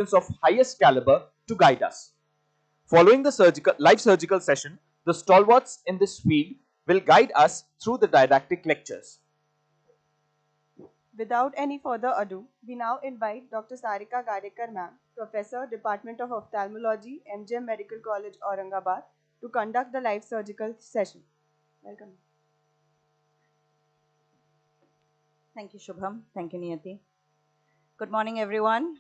of highest caliber to guide us. Following the live surgical session, the stalwarts in this field will guide us through the didactic lectures. Without any further ado, we now invite Dr. Sarika Gadekar ma'am, Professor, Department of Ophthalmology, MGM Medical College, Aurangabad, to conduct the live surgical session. Welcome. Thank you, Shubham. Thank you, Niyati. Good morning, everyone.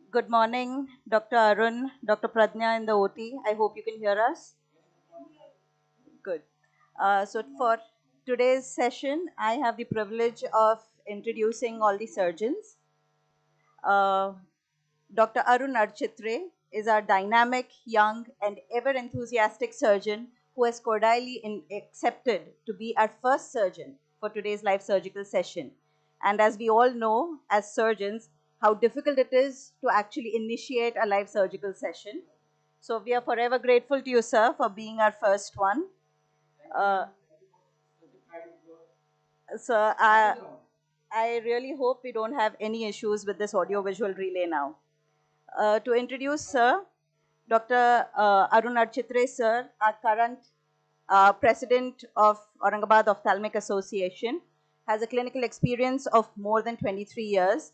Good morning, Dr. Arun, Dr. Pradnya in the OT. I hope you can hear us. Good. So for today's session, I have the privilege of introducing all the surgeons. Dr. Arun Architre is our dynamic, young, and ever enthusiastic surgeon who has cordially accepted to be our first surgeon for today's live surgical session. And as we all know, as surgeons, how difficult it is to actually initiate a live surgical session. So we are forever grateful to you, sir, for being our first one. So I really hope we don't have any issues with this audio-visual relay now. To introduce Sir, Dr. Arun Architre, sir, our current president of Aurangabad Ophthalmic Association, has a clinical experience of more than 23 years.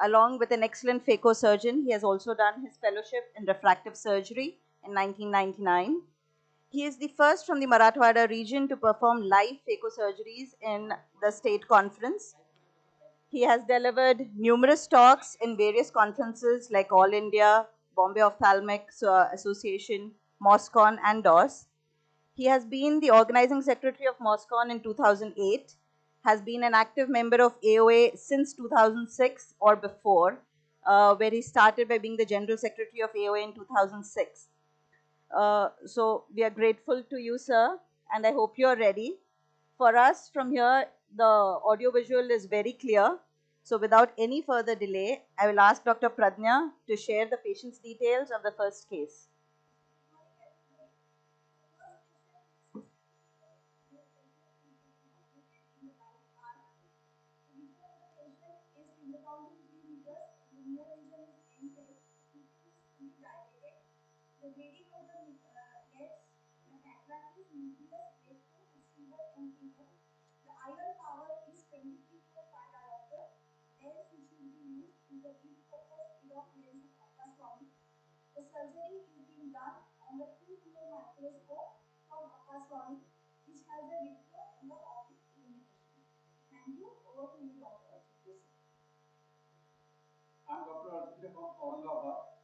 Along with an excellent phaco surgeon, he has also done his fellowship in refractive surgery in 1999. He is the first from the Marathwada region to perform live phaco surgeries in the state conference. He has delivered numerous talks in various conferences like All India, Bombay Ophthalmic Association, MOSCON, and DOS. He has been the organizing secretary of MOSCON in 2008, has been an active member of AOA since 2006 or before, where he started by being the general secretary of AOA in 2006. So we are grateful to you, sir, and I hope you are ready. For us from here, the audio-visual is very clear. So without any further delay, I will ask Dr. Pradnya to share the patient's details of the first case. The grading of the lens, the cataract is nucleus, breakthrough, receiver, and fever. The IOL power is 23.5 diopter. Lens which will be used is the bifocus EDOF lens of Ophthalmology. The surgery is being done on the 2-finger microscope from Ophthalmology, which has the vitro and the optic illumination. Thank you. Over to you, Dr. Archit. I'm Dr. Archit from Aurangabad.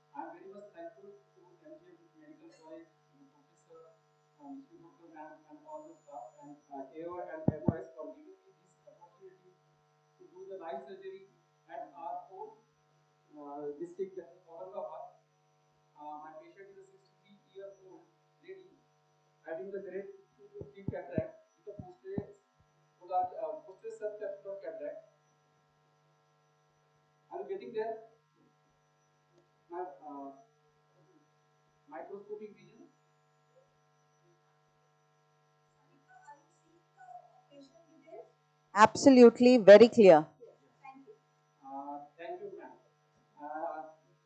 I'm very much thankful to MGM Medical College, Professor Mr. Dr. Ma'am, and all the staff, and AO and MOS for giving me this opportunity to do the live surgery at our own district, that is Aurangabad. My patient is a 63-year-old lady having the grade 2 to 3 cataract with a posterior subcapsular cataract. I'm getting there. My microscopic vision. Absolutely, very clear. Thank you, ma'am.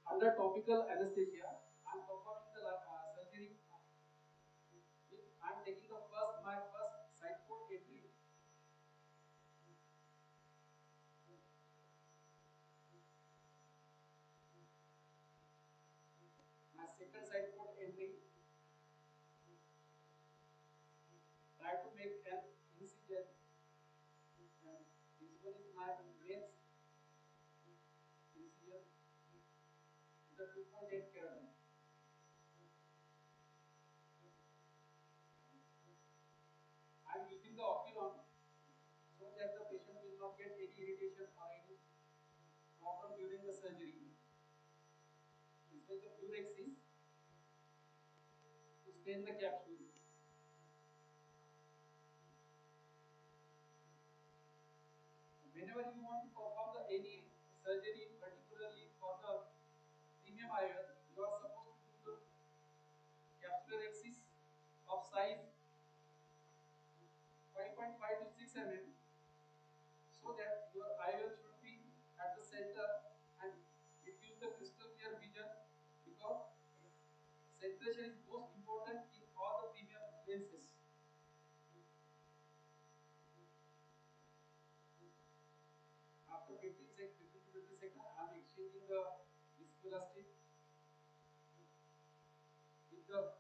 Under topical anesthesia, I'm performing the surgery. I'm taking my first side port entry. My second side port entry. Try to make an incision. And this one is my brain's incision with a 2.8 keratin. I'm using the Optilon so that the patient will not get any irritation or any problem during the surgery. This is the pleuresis to stain the capsule. Whenever you want to perform any surgery, particularly for the premium IOL, you are supposed to do the capsular axis of size 5.5 to 6 mm, so that your IOL should be at the center and 15 to 20 seconds, I am exchanging the viscoelastic with the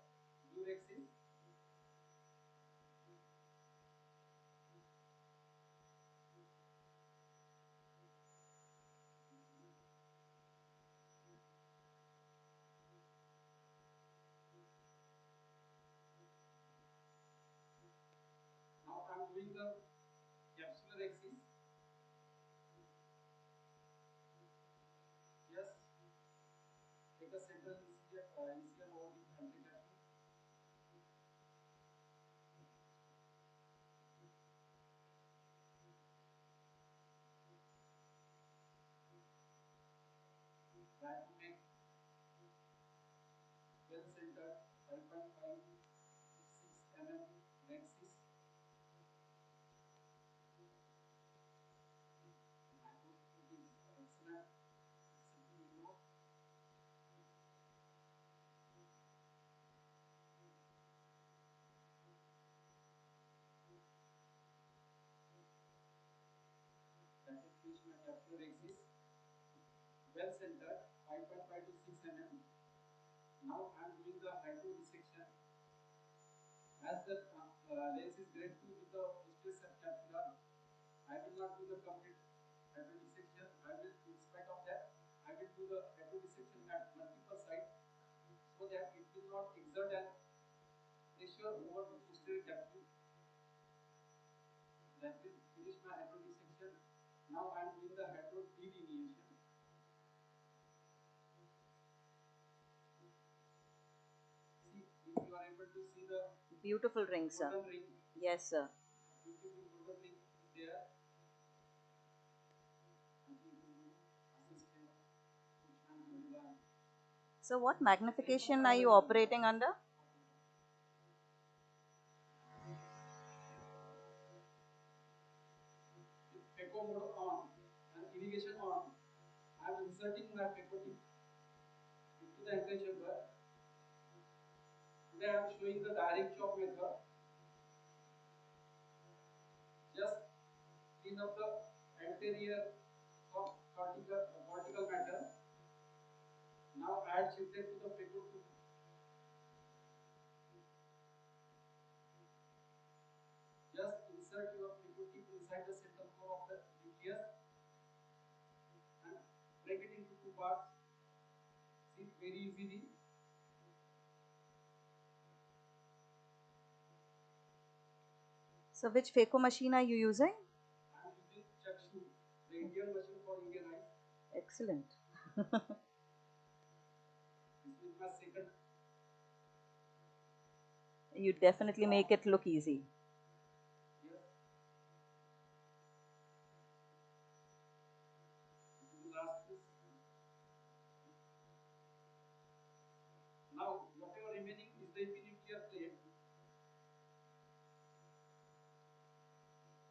durex. Now I am doing the capsular axis. Yes, take a central initial over with anti-capsule. Try to make well centered 5.5 to 6 mm lenses. Microscope is excellent. Simply ignore. That will finish my capsular axis. Well centered 5.5 to 6 mm. Now I am doing the hydro dissection. As the lens is grade 2 with the posterior subcapsular, I will not do the complete hydro dissection. I will, in spite of that, I will do the hydro dissection at multiple sites so that it will not exert an pressure over the posterior capsule. That will finish my hydro dissection. Now I am doing the hydro delineation. See, if you are able to see the beautiful ring, sir. golden ring. Yes, sir. Beautiful golden ring is there. So what magnification are you operating under? With phaco mode on and irrigation on, I am inserting my phaco tip into the anterior chamber. Today I am showing the direct chop method. Just clean up the anterior soft cortical matter. Now add shifted to the phaco tip. Just insert your phaco tip inside the central core of the nucleus and break it into two parts. See, very easily. So which phaco machine are you using? I am using Chakshu, the Indian machine for Indian eyes. Excellent. This is my second. You definitely make it look easy. Yes. This is the last piece. Now, whatever remaining is the epinuclear plate.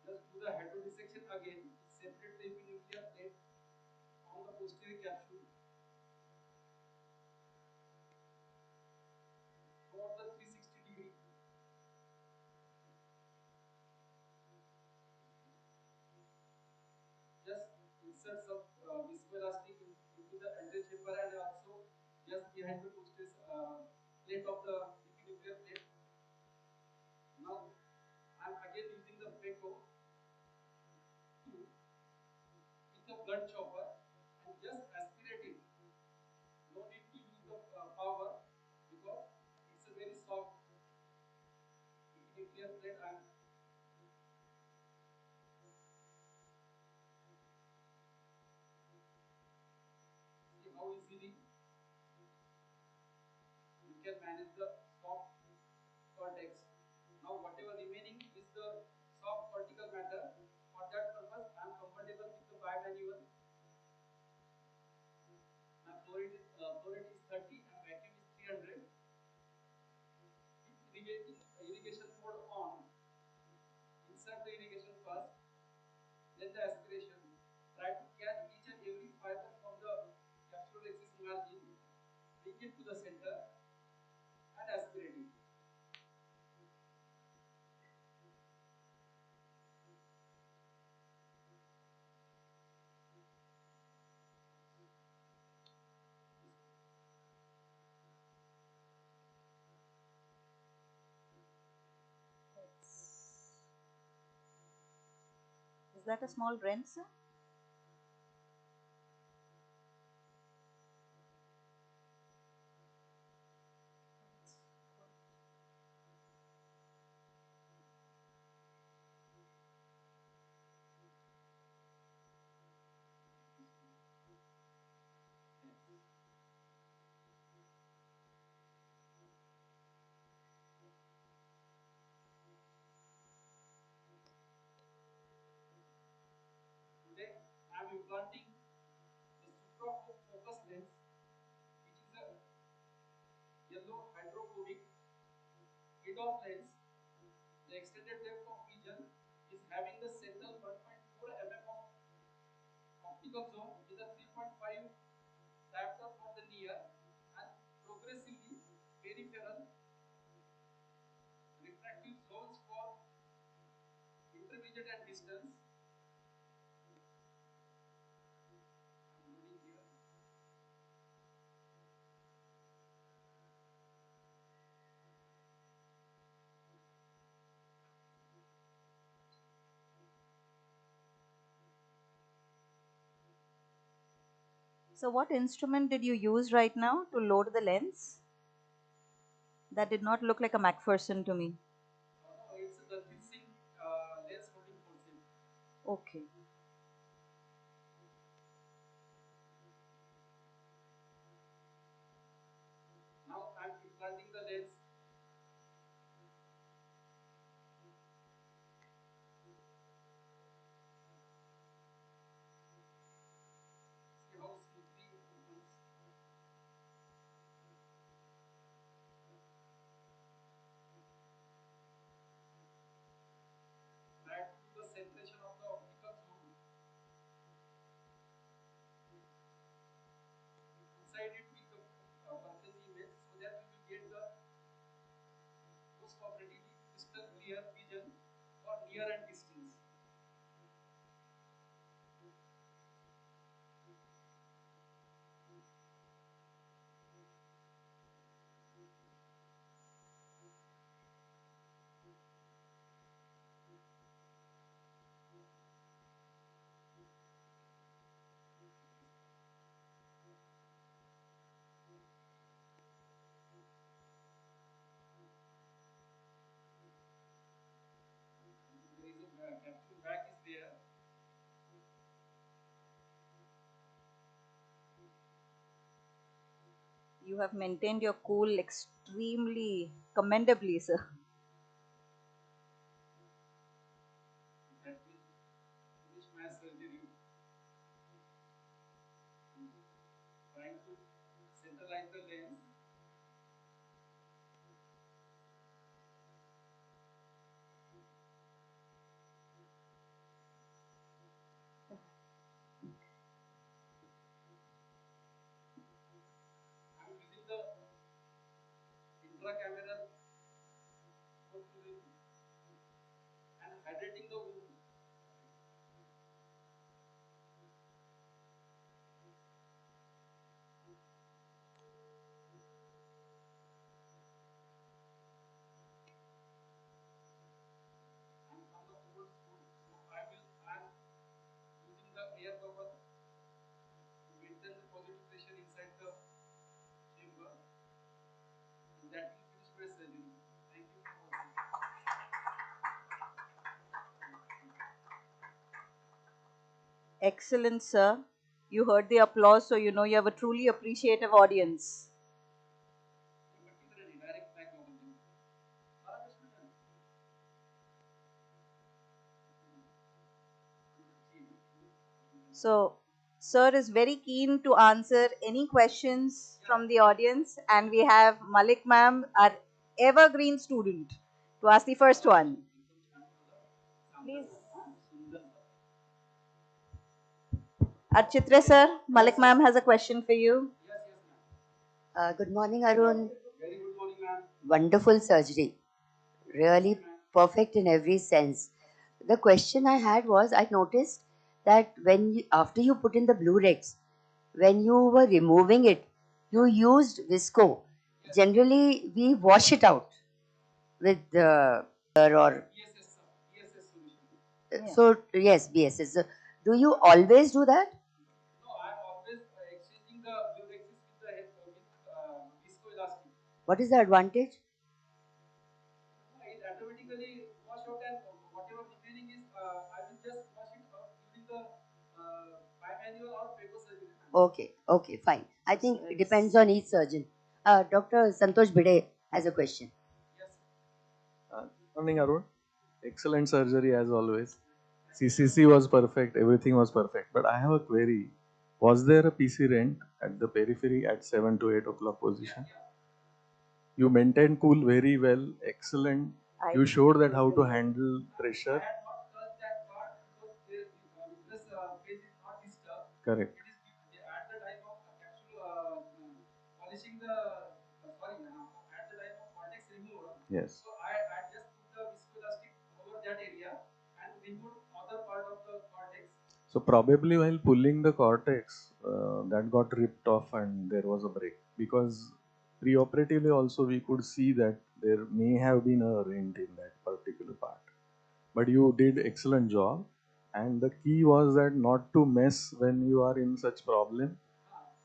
Just do the hydrodissection again. Separate the epinuclear plate on the posterior capsule. For the 360-degree. Just insert some viscoelastic into the anterior chamber and also just behind the posterior plate of the epinuclear plate. Now, I am again using the phaco to with the blood chopper and just aspirate it. No need to use the power because it's a very soft nuclear plate and see how easily you can manage the soft cortex. Now whatever remaining is the soft cortical matter. For that purpose I am comfortable with the bimanual. My flow rate is 30 and vacuum is 300. With irrigation mode on, insert the irrigation first, then the aspiration. Try to catch each and every fiber from the capsular axis margin, bring it to the center and aspirate it. Is that a small rent, sir? Today I am implanting the suprafocus lens, which is a yellow hydrophobic mid-off lens. The extended depth of vision is having the central 1.4 mm of optical zone with a 3.5 diopter for the near and progressively peripheral refractive zones for intermediate and distance. I'm loading here. So what instrument did you use right now to load the lens? That did not look like a MacPherson to me. No, it's the thin lens holding forcing. Okay. Now I'm implanting the lens. See how smoothly it opens. Back to the centration of the optical zone. Inside it with the purple image so that you will get the post-operatively crystal clear vision for near and distance. There is a capsule back is there. You have maintained your cool extremely commendably, sir. That will finish my surgery. Trying to centralize the lens. I'm using the intracameral perfusion and hydrating the wound. I'm from the old school, so I'm using the air bubble to maintain the positive pressure inside the chamber, and that will finish my surgery. Thank you for watching. Excellent, sir. You heard the applause, so you know you have a truly appreciative audience. Direct back over there. So, sir is very keen to answer any questions from the audience, and we have Malik ma'am, our evergreen student, to ask the first one. Please. Architra sir, Malik ma'am has a question for you. Yes, ma'am. Good morning, Arun. Very good morning, ma'am. Wonderful surgery. Really perfect in every sense. The question I had was I noticed that after you put in the blue Rex, when you were removing it, you used Visco. Generally, we wash it out with or ESS solution. So yes, BSS. So, do you always do that? No, I'm always exchanging the lubrexes with the viscoelastic. What is the advantage? It automatically wash out, and whatever remaining is, I will just wash it out during the bimanual or phaco surgery. Okay, okay, fine. I think it depends on each surgeon. Dr. Santosh Bide has a question. Yes. Morning, Arun. Excellent surgery as always. CCC was perfect, everything was perfect. But I have a query. Was there a PC rent at the periphery at 7 to 8 o'clock position? You maintained cool very well, excellent. You showed that how to handle pressure. I had not touched that part because this phase is not disturbed. Correct. It is at the time of capsule polishing the at the time of cortex removal. Yes. So I just put the viscoelastic over that area and removed other part of the cortex. So probably while pulling the cortex, that got ripped off and there was a break. Because preoperatively also we could see that there may have been a rent in that particular part. But you did excellent job. And the key was that not to mess when you are in such problem.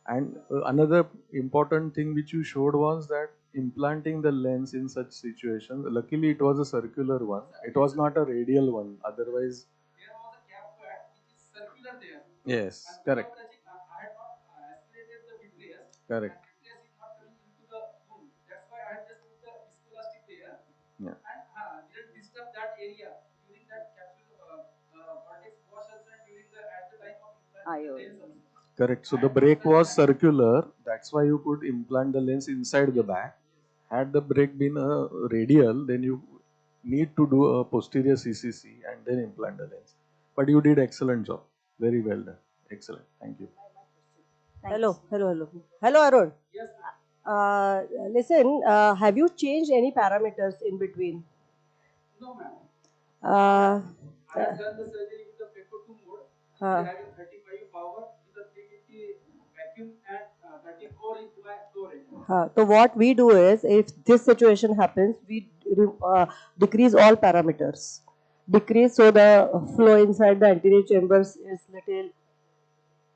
And another important thing which you showed was that implanting the lens in such situations. Luckily, it was a circular one. It was not a radial one. Otherwise, There was a cap pad which is circular there. yes, And correct, without touching, I had not aspirated the vitreous. correct. And vitreous is not coming into the wound. That's why I had just put the viscoelastic there. Yeah. And didn't disturb that area during that capsule cortex wash also, and during the at the time of implanting the lens also. Correct. So the break was circular. That's why you could implant the lens inside the back. Had the break been a radial, then you need to do a posterior CCC and then implant the lens. But you did excellent job. Very well done. Excellent. Thank you. Hello, Arun. Yes, Listen, have you changed any parameters in between? no, ma'am. Uh, I have done the surgery with the Phaco 2 mode. uh, Having 35 power with a 350 vacuum, and 34 is my flow rate. so what we do is, if this situation happens, we decrease all parameters. Decrease so the flow inside the anterior chambers is little.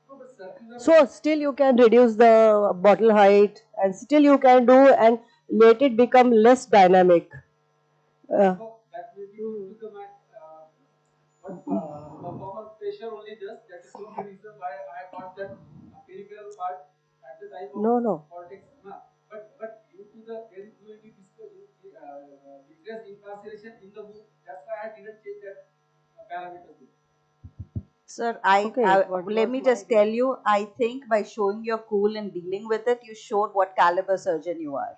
No, but circular. So still you can reduce the bottle height, and still you can do and let it become less dynamic. No, that may be due to my performance pressure only just. That is the only reason why I got that peripheral part at the time of No. cortex. But due to the there is no any vitreous incarceration in the wound. That's why I didn't change that parameter. Sir, let me just tell you, I think by showing your cool and dealing with it, you showed what caliber surgeon you are.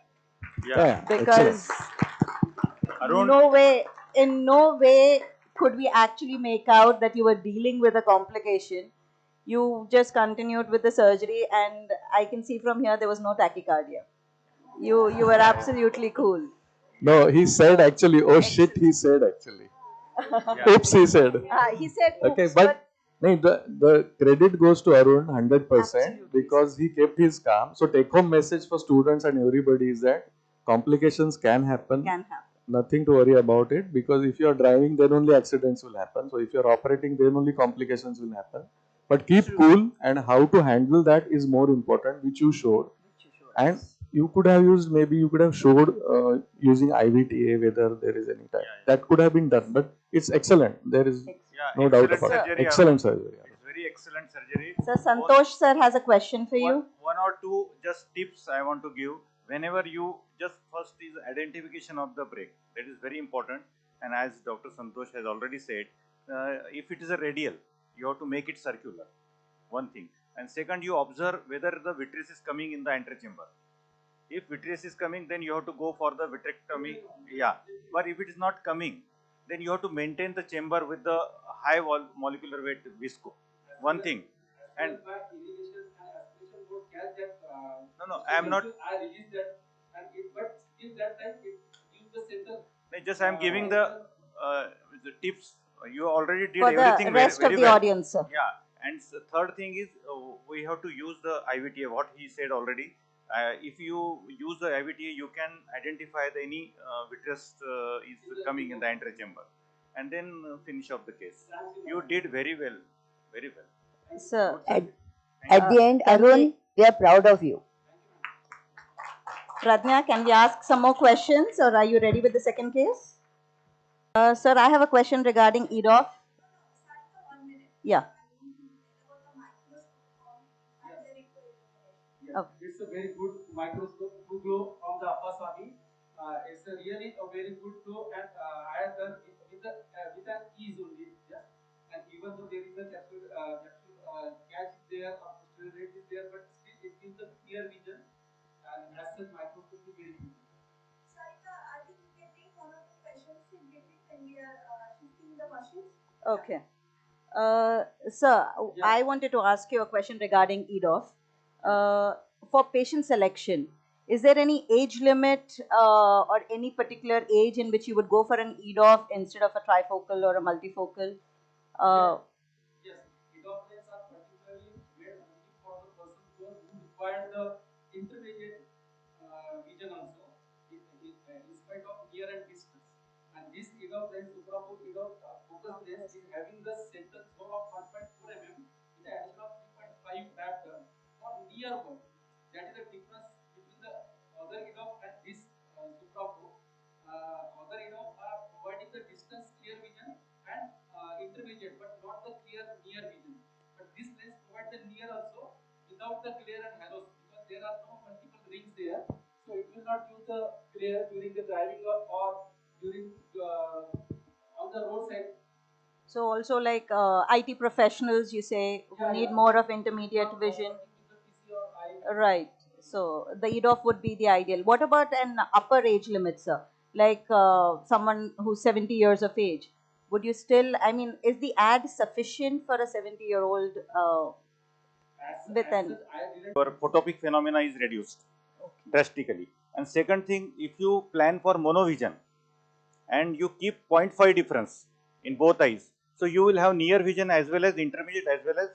Yeah. Because Arun, in no way could we actually make out that you were dealing with a complication. You just continued with the surgery, and I can see from here there was no tachycardia. You were absolutely cool. No, he said actually, oh shit, he said actually. Oops, he said. He said, Okay, oops, but no, the credit goes to Arun 100% Absolutely. because he kept his calm. So take home message for students and everybody is that complications can happen. can happen. Nothing to worry about it, because if you are driving, then only accidents will happen. So if you are operating, then only complications will happen. But keep cool, and how to handle that is more important, which you showed. And you could have used, maybe you could have showed using IVTA whether there is any type. That could have been done, but it's excellent. There is no doubt about it. Excellent surgery. It's very excellent surgery. Sir, Santosh sir has a question for you. One or two just tips I want to give. Whenever you just first is identification of the break. That is very important. And as Dr. Santosh has already said, if it is a radial, you have to make it circular. One thing. And second, you observe whether the vitreous is coming in the antechamber. If vitreous is coming, then you have to go for the vitrectomy. Yeah. But if it is not coming, then you have to maintain the chamber with the high molecular weight visco. One thing. And my irrigation and aspiration would catch that. no, I am not. I release that, but till that time it gives the center. Just I am giving the tips. You already did For everything the rest very of the well. audience, sir. Yeah. And third thing is we have to use the IVTA. What he said already. If you use the IVTA, you can identify any vitreous is coming in the antechamber. and then finish off the case. You did very well, very well. Sir, At the end, can Arun, we are proud of you. Pradnya, can we ask some more questions, or are you ready with the second case? Sir, I have a question regarding EDOF. Yeah. Yeah, it's a very good microscope to glow from the Apaswami. It's a really a very good glow, and I have done it with an ease only. Yeah, and even though there is a catch there or posterior rate is there, but still it gives the clear vision, and as such microscope is very good. Sarika, I think you can take one of the questions in between when we are shifting the questions. Okay. Sir, I wanted to ask you a question regarding EDOF. For patient selection, is there any age limit or any particular age in which you would go for an EDOF instead of a trifocal or a multifocal? Yes, EDOF lens are particularly made only for the person who require the intermediate vision also, in spite of near and distance. And this EDOF lens, suprapose EDOF focus lens, is having the center zone of 1.4 mm with an addition of 3.5 diopter for near work. That is the difference between the other EDOF and this suprapose. Other EDOF are providing the distance clear vision and intermediate, but not the clear near vision. But this lens provides the near also without the glare and halos, because there are no multiple rings there, so it will not use the glare during the driving or during on the roadside. So also like IT professionals, you say, who need more of intermediate vision. Right. So the EDOF would be the ideal. What about an upper age limit, sir? Like someone who's 70 years of age. Would you still, I mean, is the ad sufficient for a 70-year-old with an... Your photopic phenomena is reduced drastically. And second thing, if you plan for monovision and you keep 0.5 difference in both eyes, so you will have near vision as well as intermediate as well as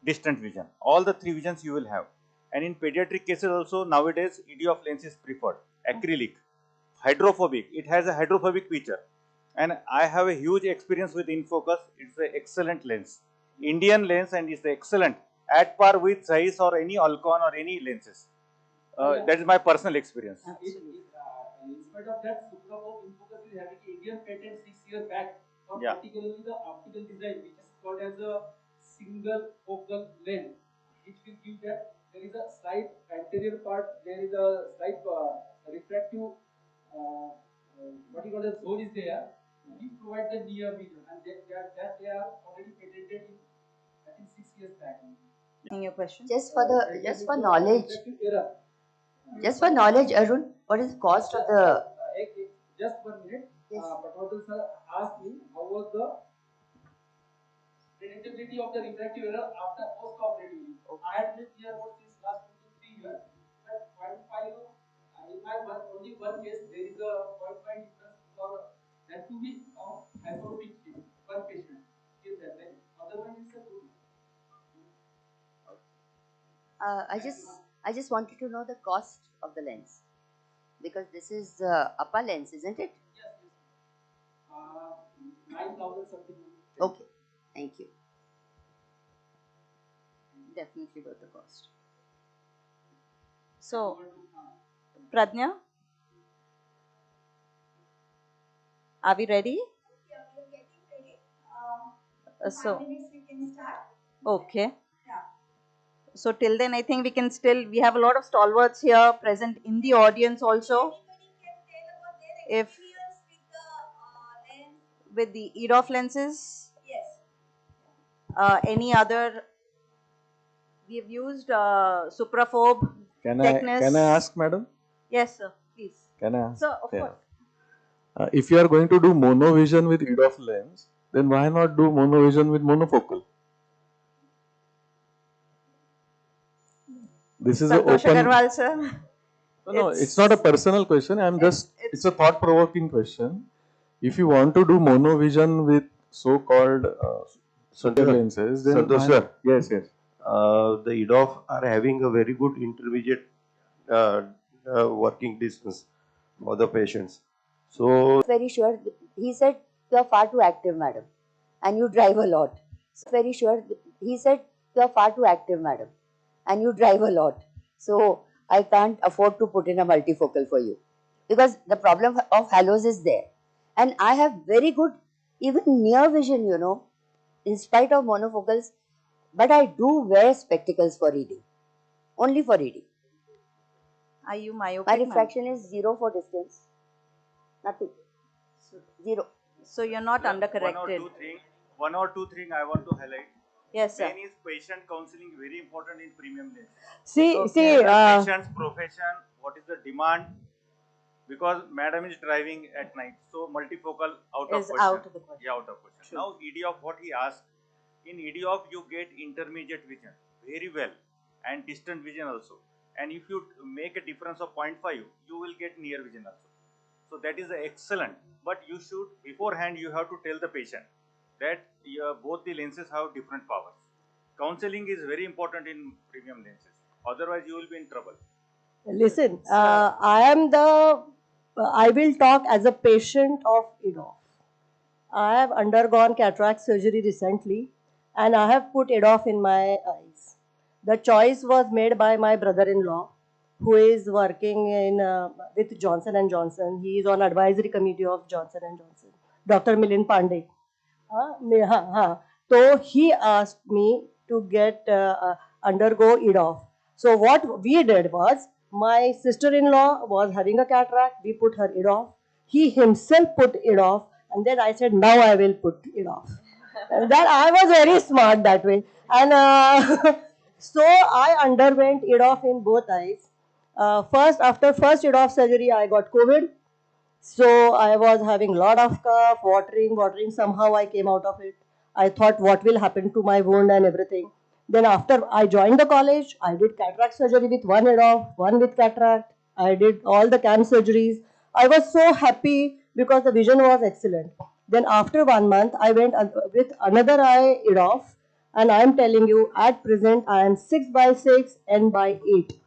distant vision. All the three visions you will have. And in pediatric cases also nowadays EDOF lens is preferred. Acrylic, hydrophobic. It has a hydrophobic feature. And I have a huge experience with InFocus. It's an excellent lens. Indian lens, and it's excellent at par with Zeiss or any Alcon or any lenses. That is my personal experience. In spite of that, suprapose InFocus is having Indian patent 6 years back for particularly the optical design, which is called as a single focal lens, which will give that there is a slight anterior part, there is a slight refractive what you call the zone is there, which provide the near vision, and that they are already patented in I think 6 years back. Your question? Just for knowledge. Just for knowledge, Arun, what is the cost of the... Just 1 minute. Yes. Patwardhan sir asked me how was the predictability of the refractive error after post-operatively. I had lived here for since last 2 to 3 years, but 0.5 in my only one case there is a 0.5 difference for that to be of hyperopic per patient. Till that time, otherwise it's a good. I just wanted to know the cost of the lens, because this is upper lens, isn't it? Yes, yes. 9,000 something. Okay, thank you. Definitely worth the cost. So, Pradnya, are we ready? Yeah, we are getting ready. So, 5 minutes we can start. okay. Yeah. So till then, I think we have a lot of stalwarts here present in the audience also. Anybody can tell about their If experience with the lens? with the EDOF lenses, Yes. any other, we've used supraphobe, Can Technis. I ask, madam? Yes, sir, please. Can I ask? Sir, of course. If you are going to do monovision with EDOF lens, then why not do monovision with monofocal? This is an Santosh open. Agarwal, sir. No, it's not a personal question. It's a thought-provoking question. If you want to do monovision with so-called lenses, then Santosh sir. Yes, yes. The EDOF are having a very good intermediate working distance for the patients. So Very sure. He said "You're far too active, madam, and you drive a lot." So very sure. He said, "You're far too active, madam, and you drive a lot. So I can't afford to put in a multifocal for you because the problem of halos is there. And I have very good, even near vision, in spite of monofocals, but I do wear spectacles for reading, only for reading. Are you myopic? My refraction is 0 for distance, nothing, 0. So you're not undercorrected. One or two thing I want to highlight. Yes, sir. Main is patient counseling, very important in premium lens. See, Patient's profession, what is the demand? Because madam is driving at night, so multifocal out of question. Out of the question. Yeah, out of question. True. Now EDOF, what he asked, in EDOF you get intermediate vision very well and distant vision also. And if you make a difference of 0.5, you will get near vision also. So that is excellent. But you should, beforehand, you have to tell the patient that both the lenses have different powers. Counseling is very important in premium lenses. Otherwise, you will be in trouble. Listen, I will talk as a patient of EDOF. I have undergone cataract surgery recently and I have put EDOF in my eyes. The choice was made by my brother-in-law who is working with Johnson & Johnson. He is on advisory committee of Johnson & Johnson. Dr. Milind Pandey. So he asked me to undergo EDOF. So what we did was, my sister-in-law was having a cataract. We put her EDOF. He himself put EDOF, and then I said, now I will put EDOF. And that I was very smart that way. And so I underwent EDOF in both eyes. After first EDOF surgery, I got COVID. So I was having a lot of cough, watering. Somehow I came out of it. I thought, what will happen to my wound and everything. Then after I joined the college, I did cataract surgery with one EDOF, one with cataract. I did all the CAM surgeries. I was so happy because the vision was excellent. Then after 1 month, I went with another eye EDOF. And I am telling you, at present, I am 6/6 and by 8.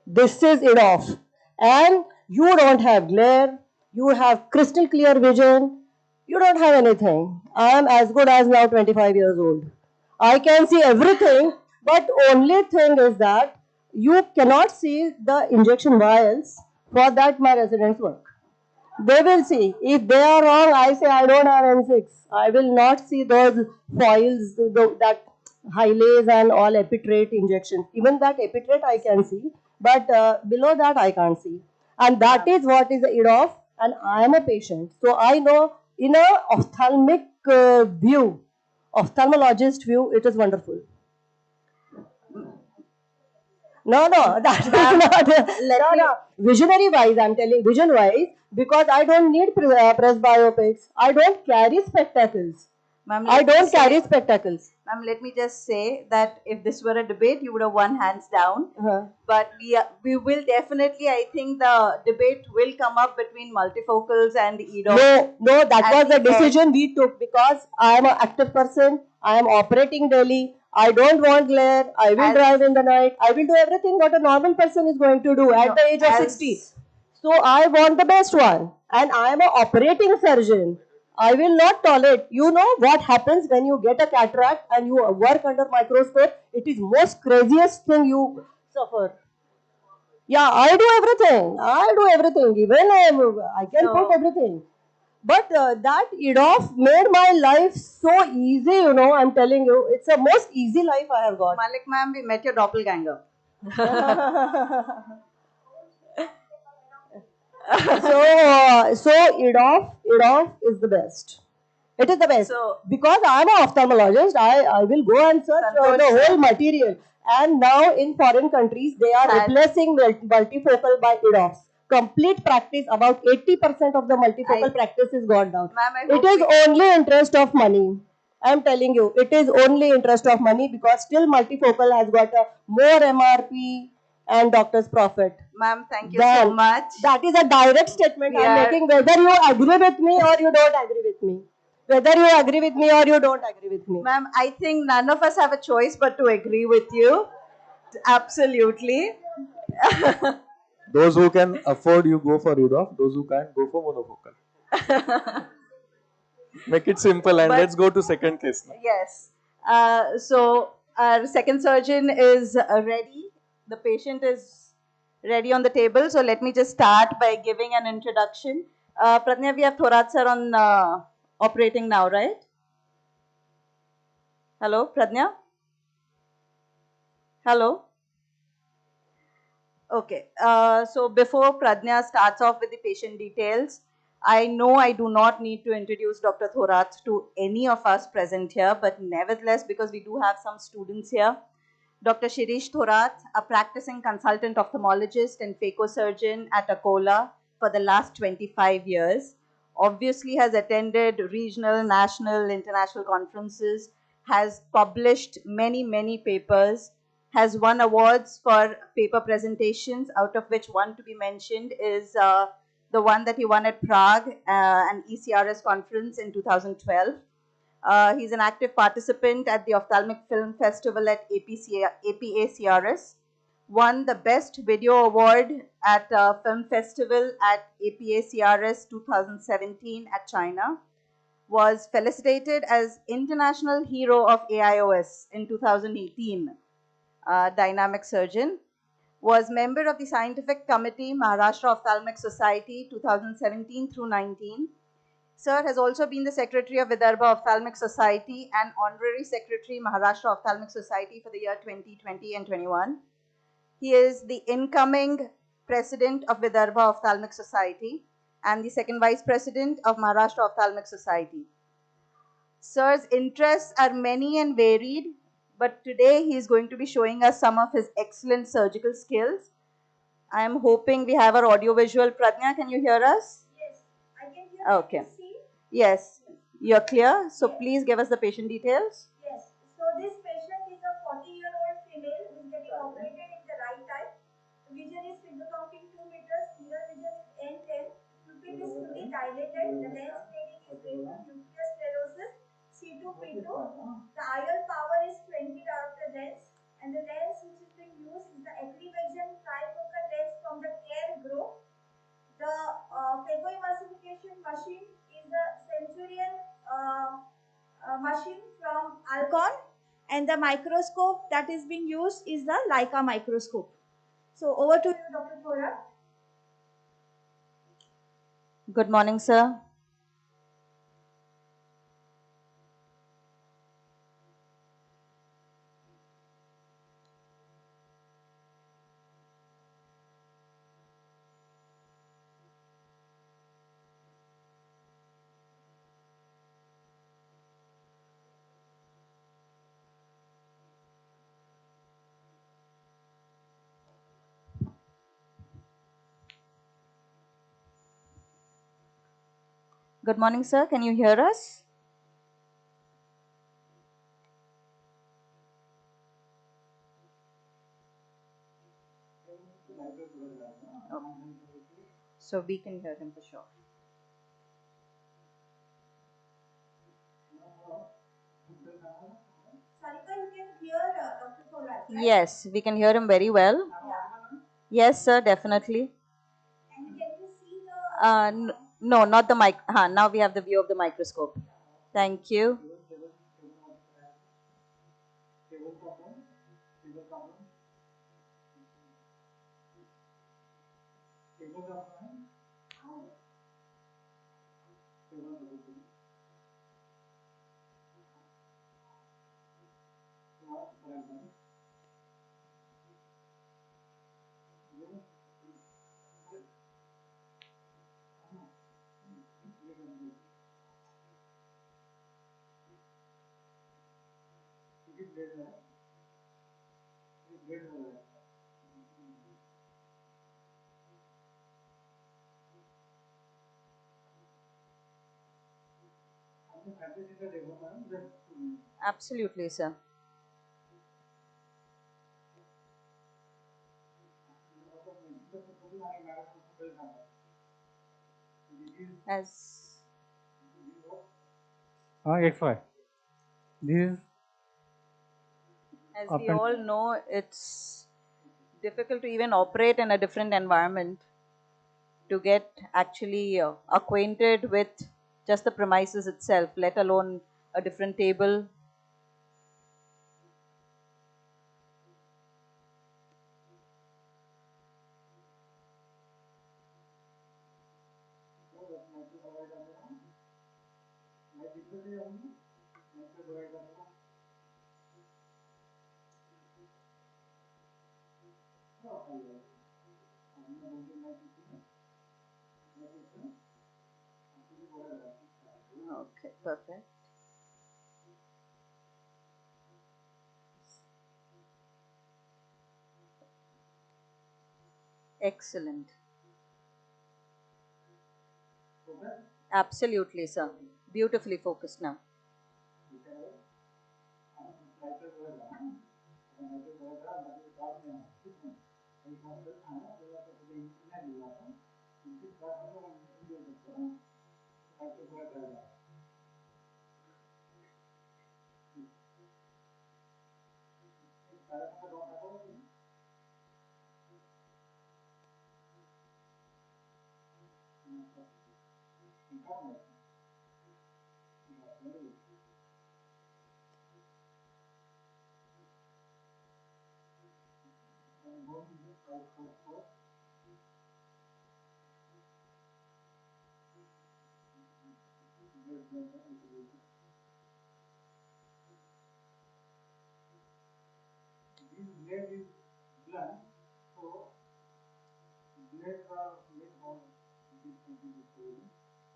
This is EDOF. And you don't have glare, you have crystal clear vision, you don't have anything. I am as good as now 25 years old. I can see everything, but only thing is that you cannot see the injection vials. For that my residents work. They will see. If they are wrong, I say I don't have N6. I will not see those foils, that Hylace and all epitrate injection. Even that epitrate I can see, but below that I can't see. And that is what is the EDOF, and I am a patient. So I know in a ophthalmic view, ophthalmologist view, it is wonderful. No, that is not. Visionary wise, I'm telling vision wise, because I don't need presbyopics. I don't carry spectacles. I don't carry spectacles. Ma'am, let me just say that if this were a debate, you would have won hands down. But we will definitely, I think the debate will come up between multifocals and EDOF. No, that was the decision we took because I am an active person. I am operating daily. I don't want glare. I will drive in the night. I will do everything what a normal person is going to do at the age of 60. So I want the best one. And I am an operating surgeon. I will not tolerate. You know what happens when you get a cataract and you work under microscope? It is most craziest thing you suffer. Yeah, I do everything. Even I can put everything. But that EDOF made my life so easy, I'm telling you. It's the most easy life I have got. Malik ma'am, we met your doppelganger. So EDOF is the best. It is the best. So, because I am an ophthalmologist, I will go and search the whole material. And now in foreign countries, they are replacing multifocal by EDOFs. Complete practice, about 80% of the multifocal practice is gone down. It is only interest of money. I am telling you, it is only interest of money because still multifocal has got a more MRP and doctor's profit. Ma'am, thank you so much. That is a direct statement I am making, whether you agree with me or you don't agree with me. Whether you agree with me or you don't agree with me. Ma'am, I think none of us have a choice but to agree with you. Absolutely. Those who can afford, you go for EDOF. Those who can't, go for monofocal. Make it simple and But- let's go to second case. Yes. So our second surgeon is ready. The patient is ready on the table. So let me just start by giving an introduction. Pradnya, we have Thorat sir on operating now, right? Hello, Pradnya? Hello? Okay. So before Pradnya starts off with the patient details, I know I do not need to introduce Dr. Thorat to any of us present here, but nevertheless, because we do have some students here, Dr. Shirish Thorat, a practicing consultant ophthalmologist and phacosurgeon at Akola for the last 25 years, obviously has attended regional, national, international conferences, has published many papers, has won awards for paper presentations, out of which one to be mentioned is the one that he won at Prague, an ECRS conference in 2012. He's an active participant at the Ophthalmic Film Festival at APACRS, won the Best Video Award at Film Festival at APACRS 2017 at China, was felicitated as International Hero of AIOS in 2018, dynamic surgeon, was member of the Scientific Committee, Maharashtra Ophthalmic Society 2017 through 19. Sir has also been the Secretary of Vidarbha Ophthalmic Society and Honorary Secretary, Maharashtra Ophthalmic Society for the year 2020 and 21. He is the incoming President of Vidarbha Ophthalmic Society and the second Vice President of Maharashtra Ophthalmic Society. Sir's interests are many and varied, but today he is going to be showing us some of his excellent surgical skills. I am hoping we have our audio-visual. Pradnya, can you hear us? Yes, I can hear. Okay. Can you see? Yes, you're clear. So please give us the patient details. Yes. So this patient is a 40-year-old female who is getting operated in the right eye. Vision is finger counting 2 meters. Near vision is N10. Pupil is fully dilated. The lens fading is due to nuclear sclerosis, C2P2. The IOL power is 20 diopter lens, and the lens which is being used is the Equivision trifocal lens from the Care Group. The phacoemulsification machine is a Centurion machine from Alcon, and the microscope that is being used is the Leica microscope. So over to you, Dr. Thorat. Good morning, sir. Good morning, sir. Can you hear us? Okay. So we can hear him for sure. Sarika, you can hear Dr. Thorat, right? Yes, we can hear him very well. Yes, sir, definitely. And can you see the... No, not the mic. Now we have the view of the microscope. Thank you. Absolutely, sir. As XY. This is we all know, it's difficult to even operate in a different environment, to get actually acquainted with just the premises itself, let alone a different table. Okay, perfect. Excellent. Absolutely, sir. Beautifully focused now.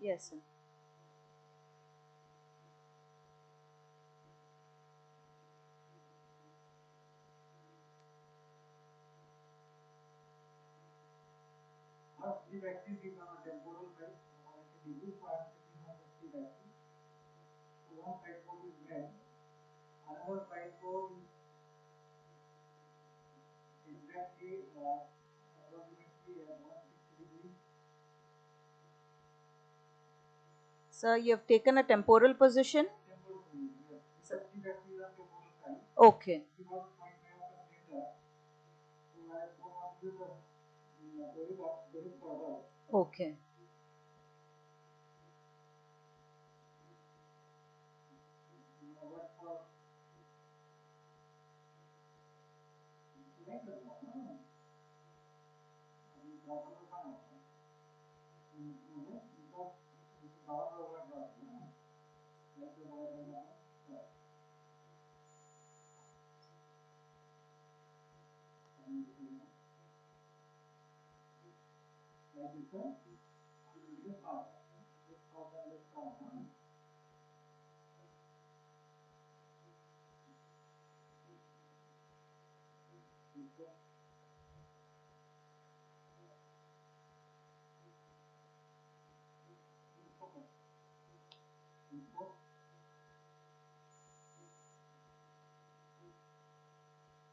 Yes, sir. Sir, you have taken a temporal position? Okay. Okay.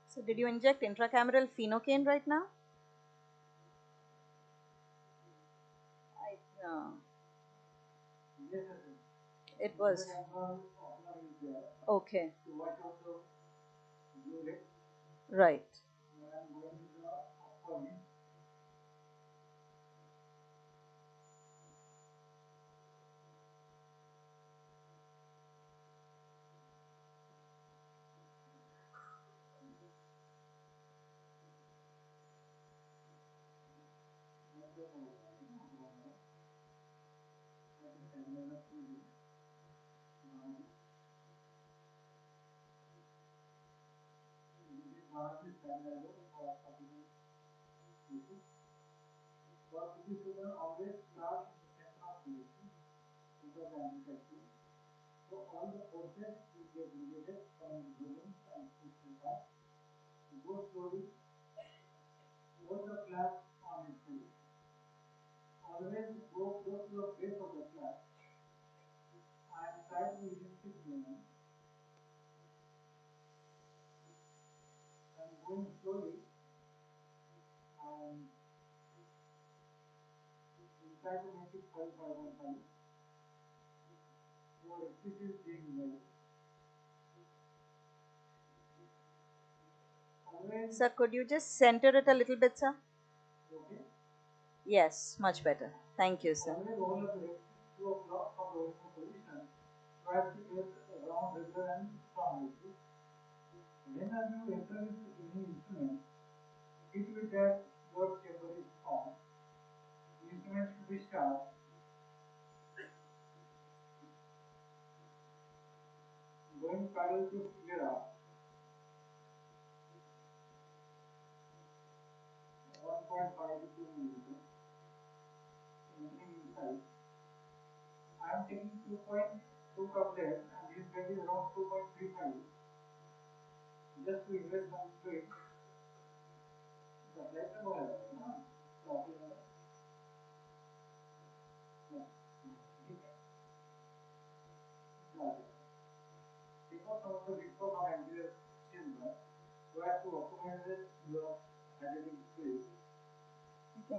So, did you inject intracameral phenocaine right now? It was. Okay. Right. Sir, could you just center it a little bit, sir? Yes, much better. Thank you, sir. 2 o'clock from the original position so as to get round, regular and strong axis. Whenever you enter with any instrument, it will that your chamber is on. The instrument should be sharp. Going parallel to sclera, 1.5 to 2 millimeters. Entering inside, I am taking 2.2 cup left and this bed is around 2.35. Just to invest some fluid. The flat no है ना, copy है ना, ठीक है, because of the recto from anterior chamber, so as to optimize your hydraulic fluid.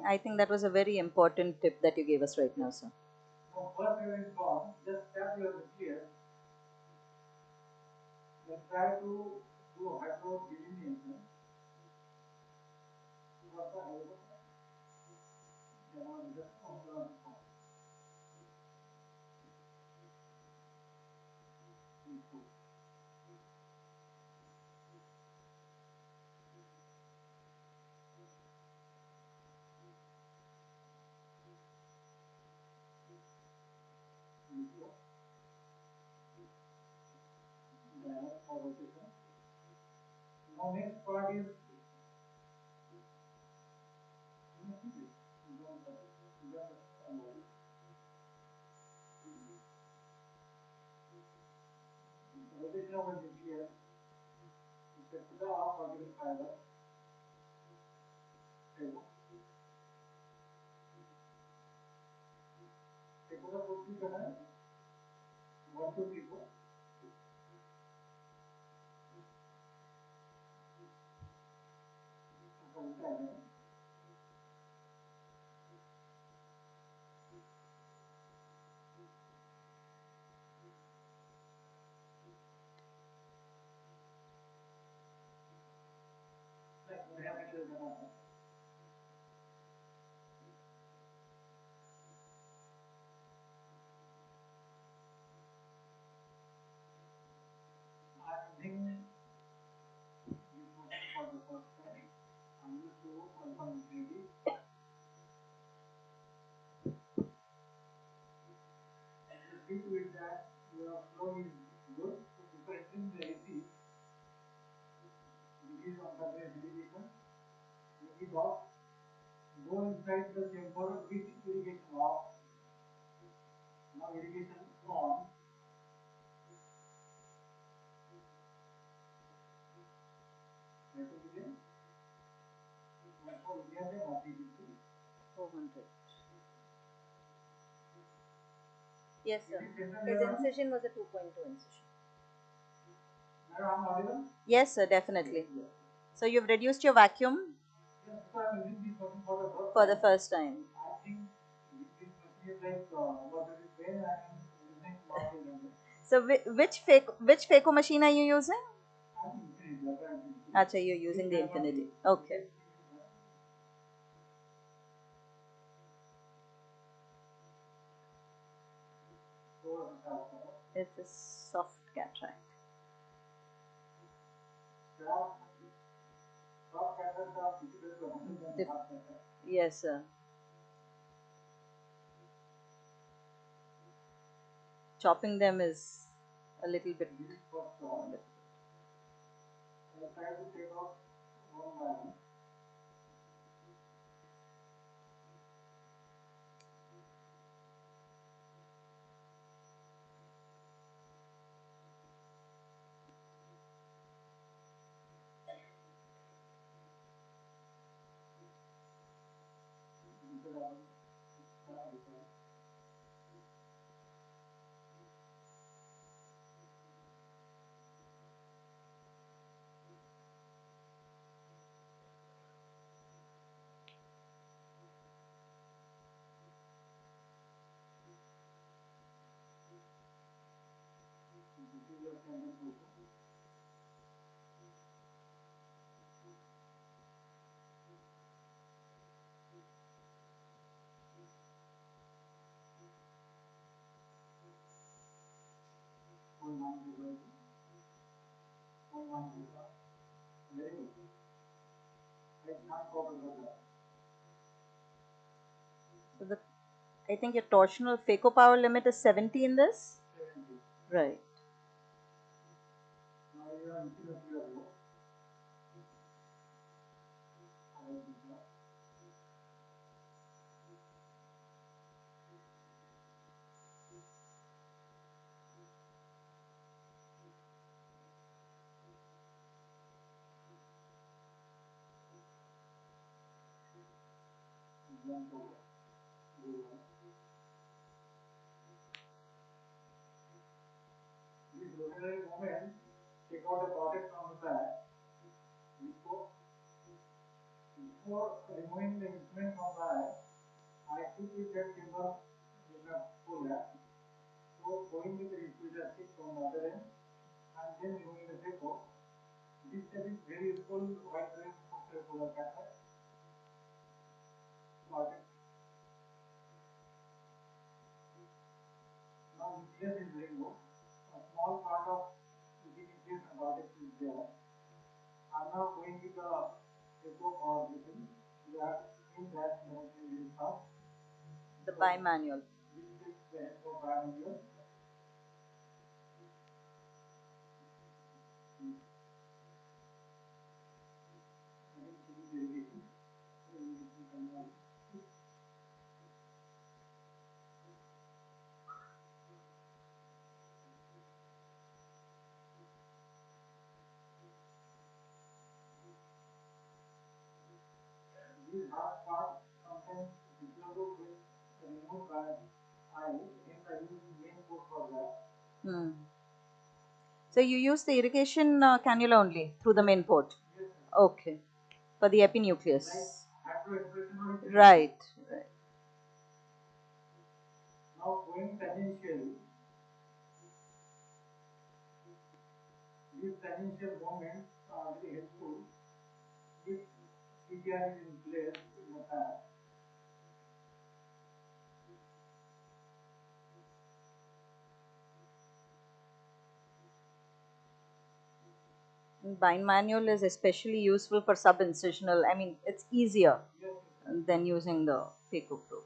I think that was a very important tip that you gave us right now, sir. Now, first you is gone, just tap your nucleus and try to do hydro delineation. What the hell? Now next part is rotation of the nucleus. Put the half particle fiber. Take the put the 1 to 3 4. I think this machine for the first time. I'm used to confirm ready. See to it that your flow is good. So before entering the AC, release on the irrigation, make it off, go inside the chamber with irrigation off. Now irrigation on. Let it begin. For India, they are 400. Yes, sir. His incision was a 2.2 incision. Yes, sir, definitely. So you've reduced your vacuum for the first time. I think this machine is like what it is there and using long. So which phaco machine are you using? Acha, you're using the Infinity. Okay. It's a soft cataract. Yes, sir. Chopping them is a little bit difficult. Try to take out one by one. Very good. I can't forget that. So I think your torsional phaco power limit is 70 in this? 70. Right. Now you are infinitely low. This rotary movement, take out the cortex from the back. Before removing the instrument from the eye, I quickly check timber in the full air. So going with the diffuser stick from the other end and then removing the phaco. This step is very useful while doing post-refractive cataract. Now nucleus is removed. A small part of nucleus and cortex is there. I'm now going with the phaco or vision. You have seen that very fast. The bimanual. This is the help of bimanual. These hard parts sometimes difficult with removed by eye, hence I use main code for that. So you use the irrigation cannula only through the main port? Yes, okay. For the epinucleus? like hydroexpression or right. Now going tangential, these tangential movements are very helpful if CTR is in place in the past. Bimanual is especially useful for sub-incisional. I mean, it's easier than using the phaco probe.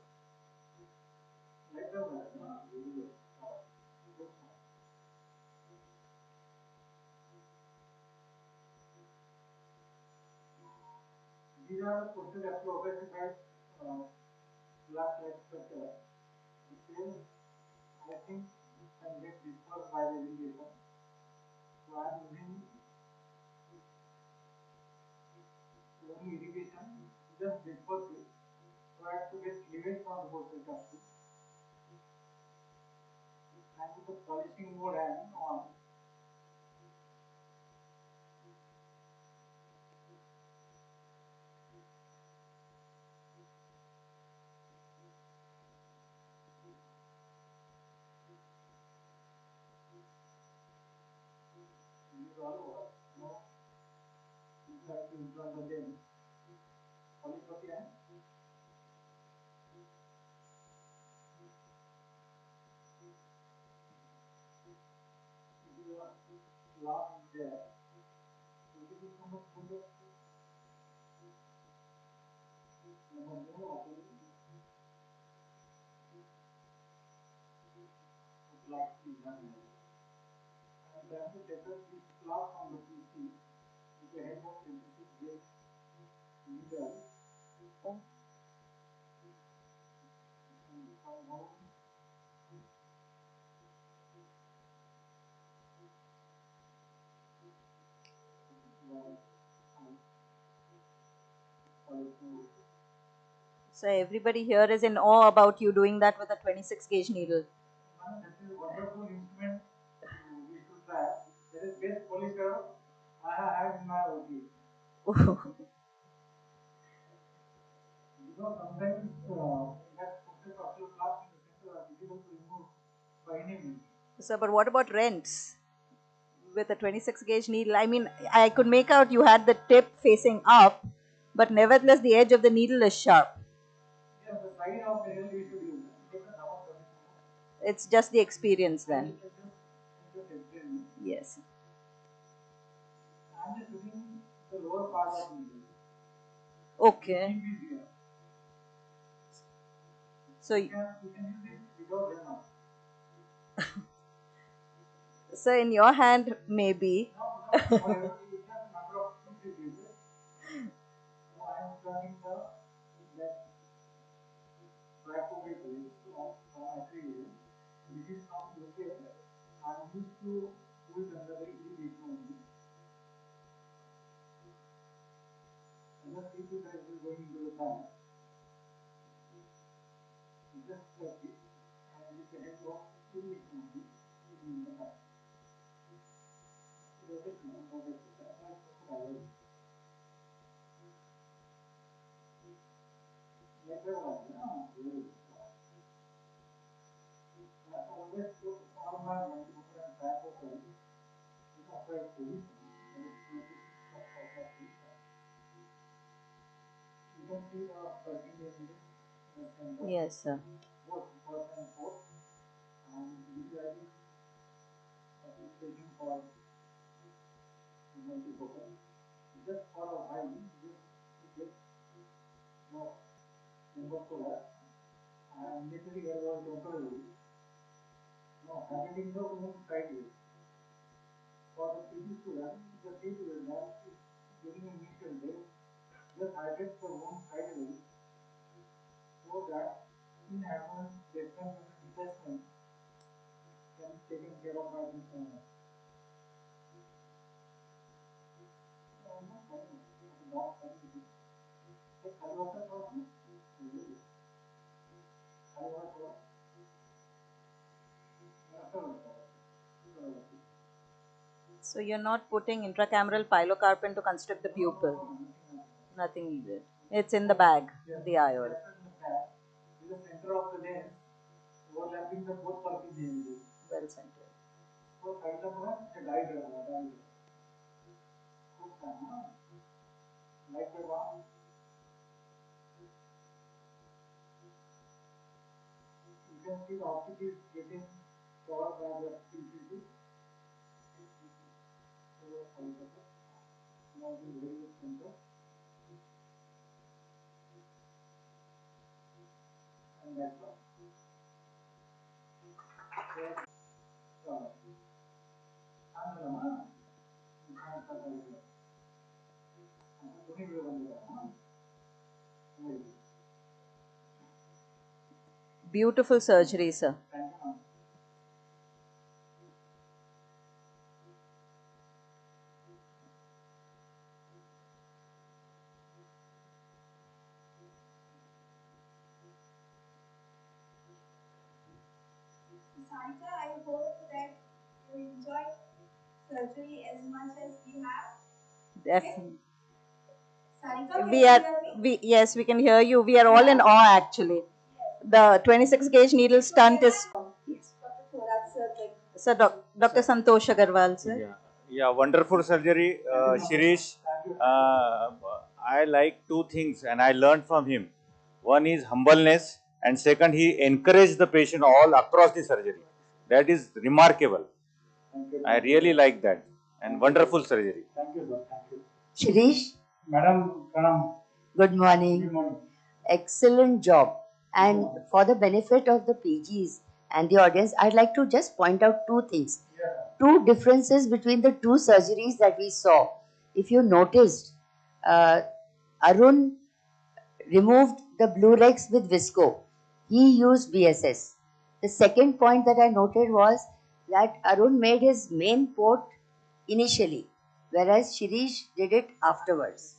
These are the procedures actually operated by glass like structure. The same, I think, can get dispersed by the irrigation. So I am using only irrigation, just disperse it. So I have to get cleavage from the post-refractive. And with the polishing mode and on. These are all over. Now, you have to implant the lens. Polish the end. Last there. So this is so much fuller. Like and then to take up this class on the PC with the help of 26 gauge needle. And from home. So everybody here is in awe about you doing that with a 26 gauge needle. This is a wonderful instrument we should try. That is best polisher I have in my OT. Because sometimes that process of your class in the center are difficult to remove by any means. So, but what about rents? With a 26 gauge needle, I mean, I could make out you had the tip facing up, but nevertheless the edge of the needle is sharp. Yeah, the side of the needle we should use. It's just the experience then. Yes. I'm just looking the lower part of the needle. Okay. Here. So, you can use it without remote. so in your hand, maybe. No, you have number of 2 3 pieces. Now I am turning the that track over page on actually this is from UK. I'm used to do it under the irrigation only. And just see that it is going into the tank. Just like it, and with the help of irrigation only, in the tank. Always look all my multiple and track of it. You can see the perpendicular in the center. Yes, sir. Both first and fourth, and utilizing application for multifocal. Just for a while, just get intraocular and initially there was temporary. Now handling the wound sideways. For the PG student, the PG student is during initial days, just hydrate the wound sideways so that in happens different detachment can be taken care of by this owner. So you're not putting intracameral pilocarpine to construct the pupil. Nothing needed. It's in the bag, the IOL. In the center of the lens, overlapping the both perpendicular. Well centered. So kind of a guide guide. Like the one. You can see the optic is getting covered by the PCC. Now it is very center. And that's all. Beautiful surgery, sir. Sarika, I hope that you enjoy surgery as much as we have. Definitely. Sarika, We are, yes, we can hear you. We are all in awe actually. The 26 gauge needle stunt is. Dr. Thorat sir, Sir, Dr. Santosh Agarwal, sir. Yeah, wonderful surgery, Shirish. I like 2 things, and I learned from him. One is humbleness, and second, he encouraged the patient all across the surgery. That is remarkable. I really like that, and wonderful surgery. Thank you, sir. Thank you. Shirish, Madam, Pranam. good morning. Good morning. Excellent job. And for the benefit of the PGs and the audience, I'd like to just point out 2 things. Yeah. 2 differences between the 2 surgeries that we saw. If you noticed, Arun removed the blue legs with visco. He used BSS. The second point that I noted was that Arun made his main port initially, whereas Shirish did it afterwards.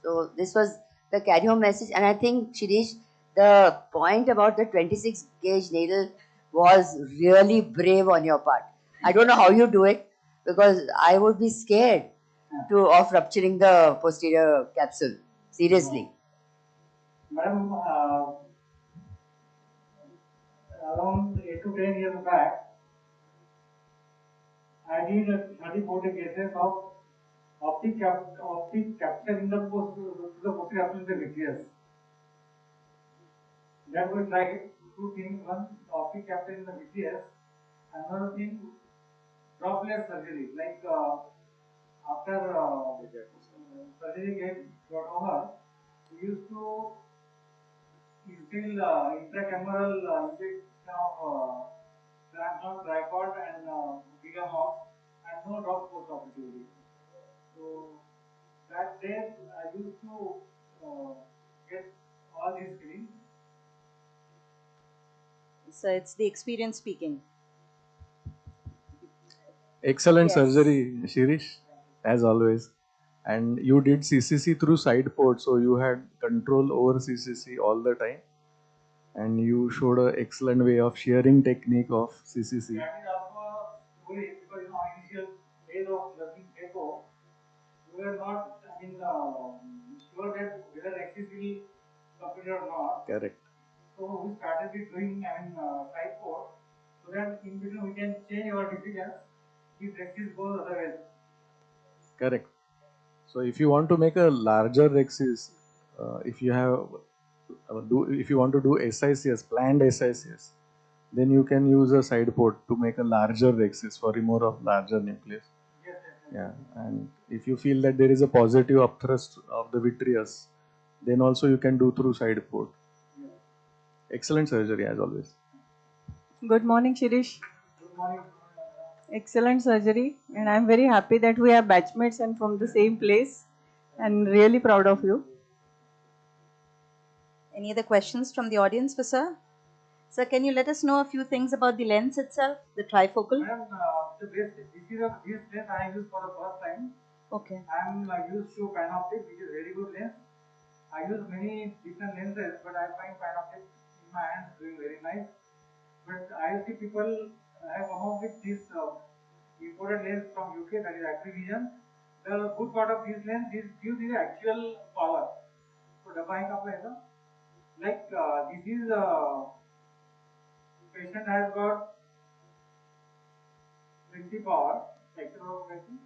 So this was the carry home message, and I think Shirish, the point about the 26 gauge needle was really brave on your part. I don't know how you do it because I would be scared of rupturing the posterior capsule. Seriously. Madam, around 8 to 10 years back, I did 30-40 cases of optic capture in the posterior capsule in the vitreous. That we tried 2 things. One, optic capture in the vitreous. Another thing, dropless surgery. Like after surgery got over, we used to instill intracameral injection of transdermal tripod and Vigamox and no drops post-operatively. So that day I used to get all these feelings. So it's the experience speaking. Excellent Yes. surgery, Shirish, as always. And you did CCC through side port, so you had control over CCC all the time. And you showed an excellent way of sharing technique of CCC. That is also story because initial days of learning echo, we were not sure that whether axis will complete or not. Correct. So we started with doing side port so that in between we can change our decisions if axis goes other way. Correct. So if you want to make a larger axis, if you have if you want to do SICS, planned SICS, then you can use a side port to make a larger axis for removal of larger nucleus. Yes. Yeah, and if you feel that there is a positive upthrust of the vitreous, then also you can do through side port. Yeah. Excellent surgery as always. Good morning, Shirish. Good morning. Excellent surgery, and I'm very happy that we are batchmates and from the same place, and really proud of you. Any other questions from the audience for sir? Sir, can you let us know a few things about the lens itself, the trifocal? Madam, this lens I use for the first time. Okay. I am used to Panoptic, which is very good lens. I use many different lenses, but I find Panoptic in my hands doing very nice. But I see people have come up with this imported lens from UK, that is Activision. The good part of this lens is gives the actual power. So डब्बा का पैसा, like this is patient has got 20 power, actual patient.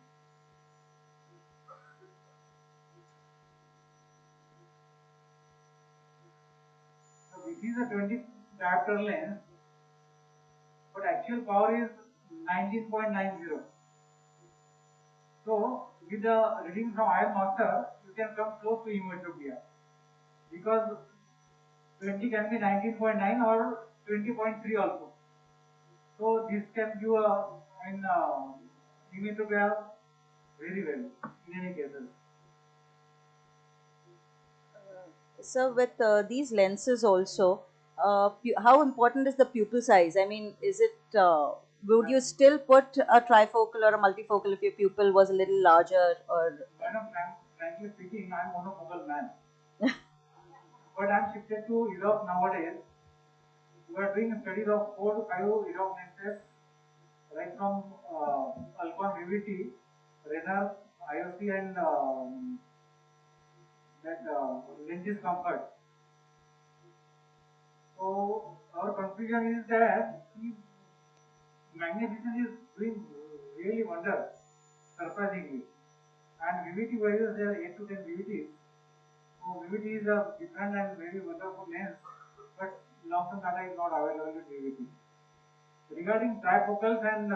So this is a 20 diopter lens, but actual power is 19.90. So with the reading from IOL master, you can come close to hematopia because 20 can be 19.9 or 20.3 also. So this can give a hematopia very well in any cases. So with these lenses also, how important is the pupil size? I mean, is it, would you still put a trifocal or a multifocal if your pupil was a little larger or? Madam, frankly speaking, I am monofocal man. But I am shifted to Europe nowadays. We are doing studies of 4 to 5 Europe lenses, right from Alcon VVT, Renner, IOC and that lenses comfort. So our conclusion is that magnificence is doing really wonders, surprisingly. And VVT wise, there are 8 to 10 VVTs. So VVT is a different and very wonderful lens, but long-term data is not available with VVT. Regarding trifocals and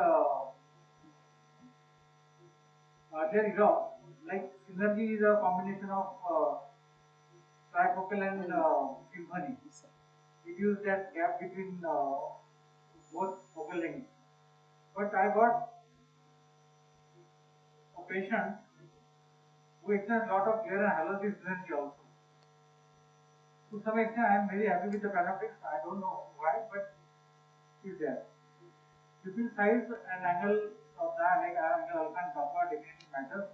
earlier Europe, like synergy is a combination of trifocal and symphony. Reduce that gap between both focal lengths. But I got a patient who experienced a lot of glare and halosis synergy also. To some extent, I am very happy with the panoptics. I don't know why, but it is there. Pupil size and angle of the eye, like angle alpha and kappa, definitely matters,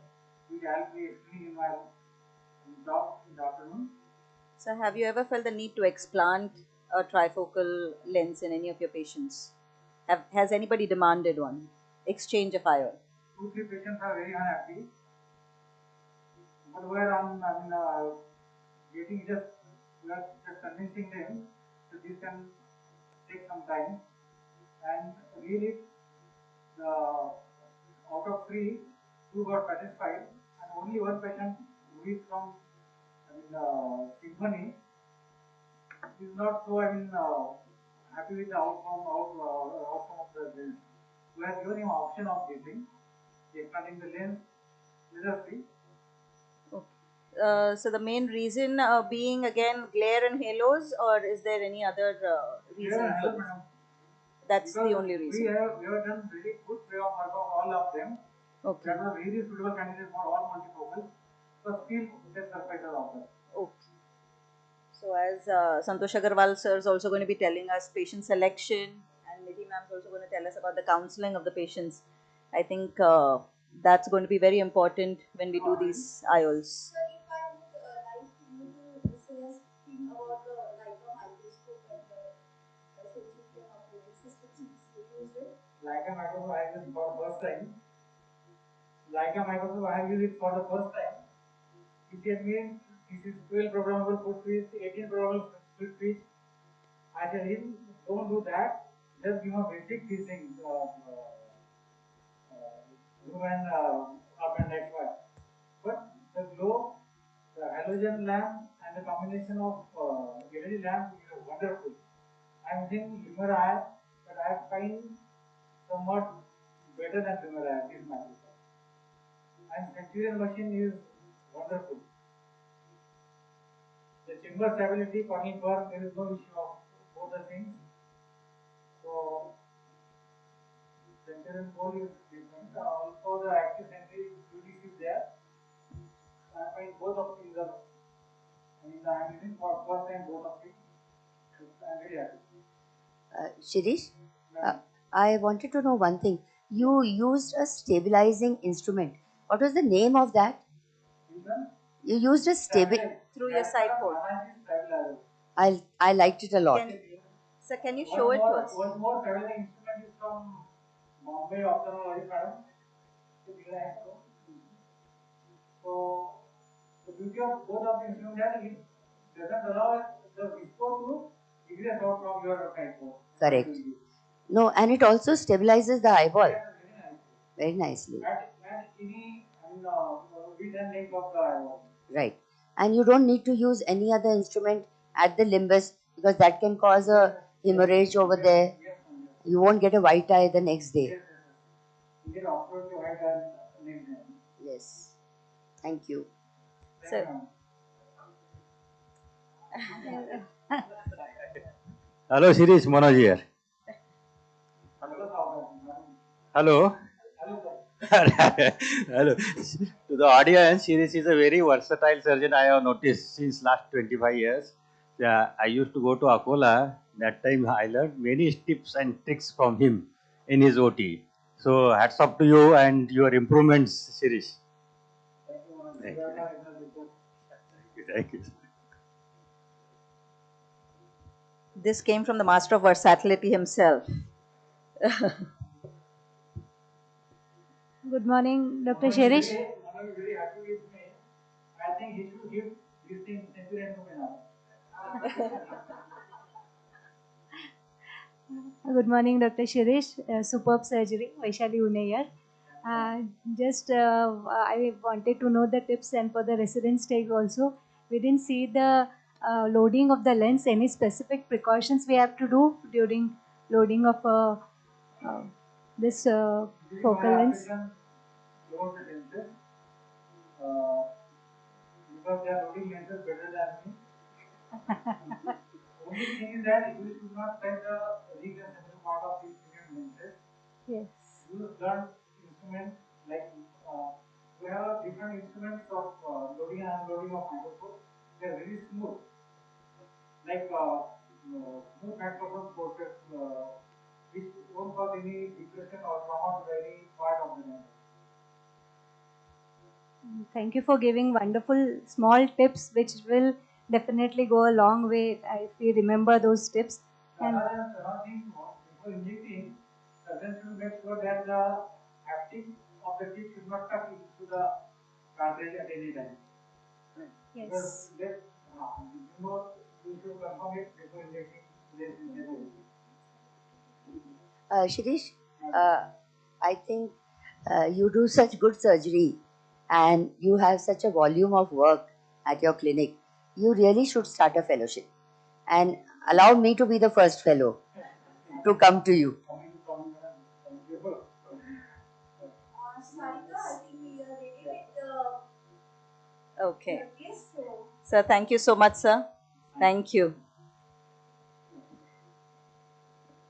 which I will be explaining in my talk in the afternoon. So have you ever felt the need to explant a trifocal lens in any of your patients? Has anybody demanded one? Exchange of IOL? 2-3 patients are very unhappy, but where getting just we are just convincing them that this can take some time, and really out of 3, 2 got satisfied, and only one patient who is from Symphony is not so happy with the outcome of the lens. We have given him option of getting, expanding the lens, laser free. So the main reason being again glare and halos, or is there any other reason for this? That's the only reason. We have done really good pre-op work on all of them. Okay. That was very suitable candidate for all multifocals. So still get suspected of them. Okay. So as Santosh Agarwal sir is also going to be telling us patient selection, and Nidhi ma'am is also going to tell us about the counseling of the patients. I think that's going to be very important when we do these IOLs. Sir, if I would like you to say a thing about the Leica microscope and the sensitivity and operating systems you used it. Leica microscope I used for the first time. Leica microscope I have used it for the first time. It can mean this is 12 programmable foot switch, 18 programmable foot switch. I tell him, don't do that. Just give a basic thing. Human up and next one. But the globe, the halogen lamp, and the combination of LED lamp is wonderful. I am using Lumira eye, but I find somewhat better than Lumira eye. This microscope. And Centurion machine is wonderful. The chamber stability, corneal burn, there is no issue of both the things. So Centurion pole is different. Also the active century duties is there. I find both of these are, I am using for first time both of these. I am very happy. Shirish, I wanted to know one thing. You used a stabilizing instrument. What was the name of that? You used a Through your side port. I liked it a lot. Sir, can you show it to us? One more stabilizing instrument is from Bombay Ophthalmology, madam. So the beauty of both of the instruments is it doesn't allow the visco to egress out from your side port. Correct. No, and it also stabilizes the eyeball very nicely. At any width and length of the eyeball. Right. And you don't need to use any other instrument at the limbus because that can cause a hemorrhage over there. You won't get a white eye the next day. You get absolutely white eye next day. Yes. Thank you. Sir. Hello, Shirish, Manoj here. Hello. Hello. To the audience, Shirish is a very versatile surgeon I have noticed since last 25 years. Yeah, I used to go to Akola. That time I learned many tips and tricks from him in his OT. So hats off to you and your improvements, Shirish. Thank you. Thank you. This came from the master of versatility himself. Good morning, Dr. Shirish. I am very happy with me. I think he should give this thing Centurion to me now. Good morning, Dr. Shirish. Superb surgery, Vaishali Une here. I wanted to know the tips and for the residence take also. We didn't see the loading of the lens. Any specific precautions we have to do during loading of this focal lens? Load the lenses because they are loading lenses better than me. Only thing is that you should not touch the reclassification part of these premium lenses. Yes. You learn instruments like we have different instruments of loading and unloading of microscope. They are very smooth, like smooth microscope process, which won't cause any depression or trauma to any part of the lens. Thank you for giving wonderful small tips, which will definitely go a long way if we remember those tips. And another thing, before injecting, surgeon should make sure that the haptic of the tip should not touch into the cartridge at any time. Yes. Because you should confirm it before injecting. Shirish, I think you do such good surgery and you have such a volume of work at your clinic. You really should start a fellowship and allow me to be the first fellow to come to you. Okay. Sir, thank you so much, sir. Thank you.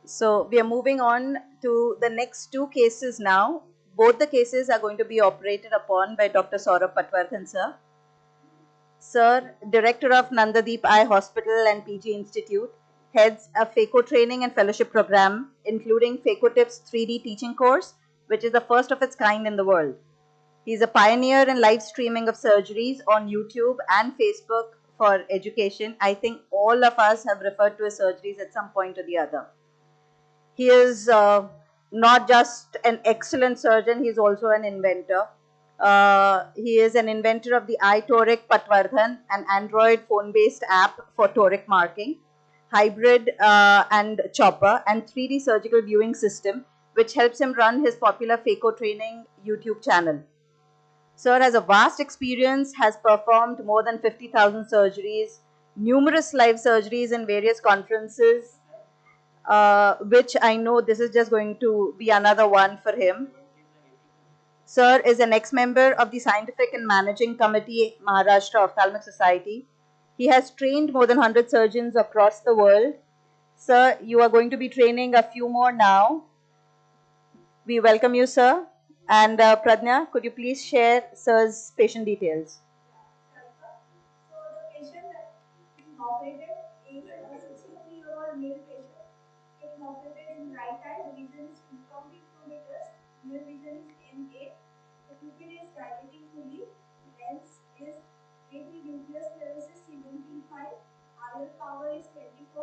So we are moving on to the next two cases now. Both the cases are going to be operated upon by Dr. Saurabh Patwardhan, sir. Sir, Director of Nandadeep Eye Hospital and PG Institute, heads a phaco training and fellowship program, including phacotips 3D teaching course, which is the first of its kind in the world. He's a pioneer in live streaming of surgeries on YouTube and Facebook for education. I think all of us have referred to his surgeries at some point or the other. He is not just an excellent surgeon, he is also an inventor. He is an inventor of the iToric Patwardhan, an Android phone-based app for toric marking, hybrid and chopper, and 3D surgical viewing system, which helps him run his popular phaco training YouTube channel. Sir has a vast experience, has performed more than 50,000 surgeries, numerous live surgeries in various conferences, which I know this is just going to be another one for him. Sir is an ex-member of the Scientific and Managing Committee, Maharashtra Ophthalmic Society. He has trained more than 100 surgeons across the world. Sir, you are going to be training a few more now. We welcome you, sir. And Pradnya, could you please share Sir's patient details? So the patient that being operated is a 63-year-old male patient getting operated in right eye. The vision is 2.2 meters. Near vision is N8. The pupil is dilating fully. Lens is 80 nucleus fluorescence 75. IOL power is 24.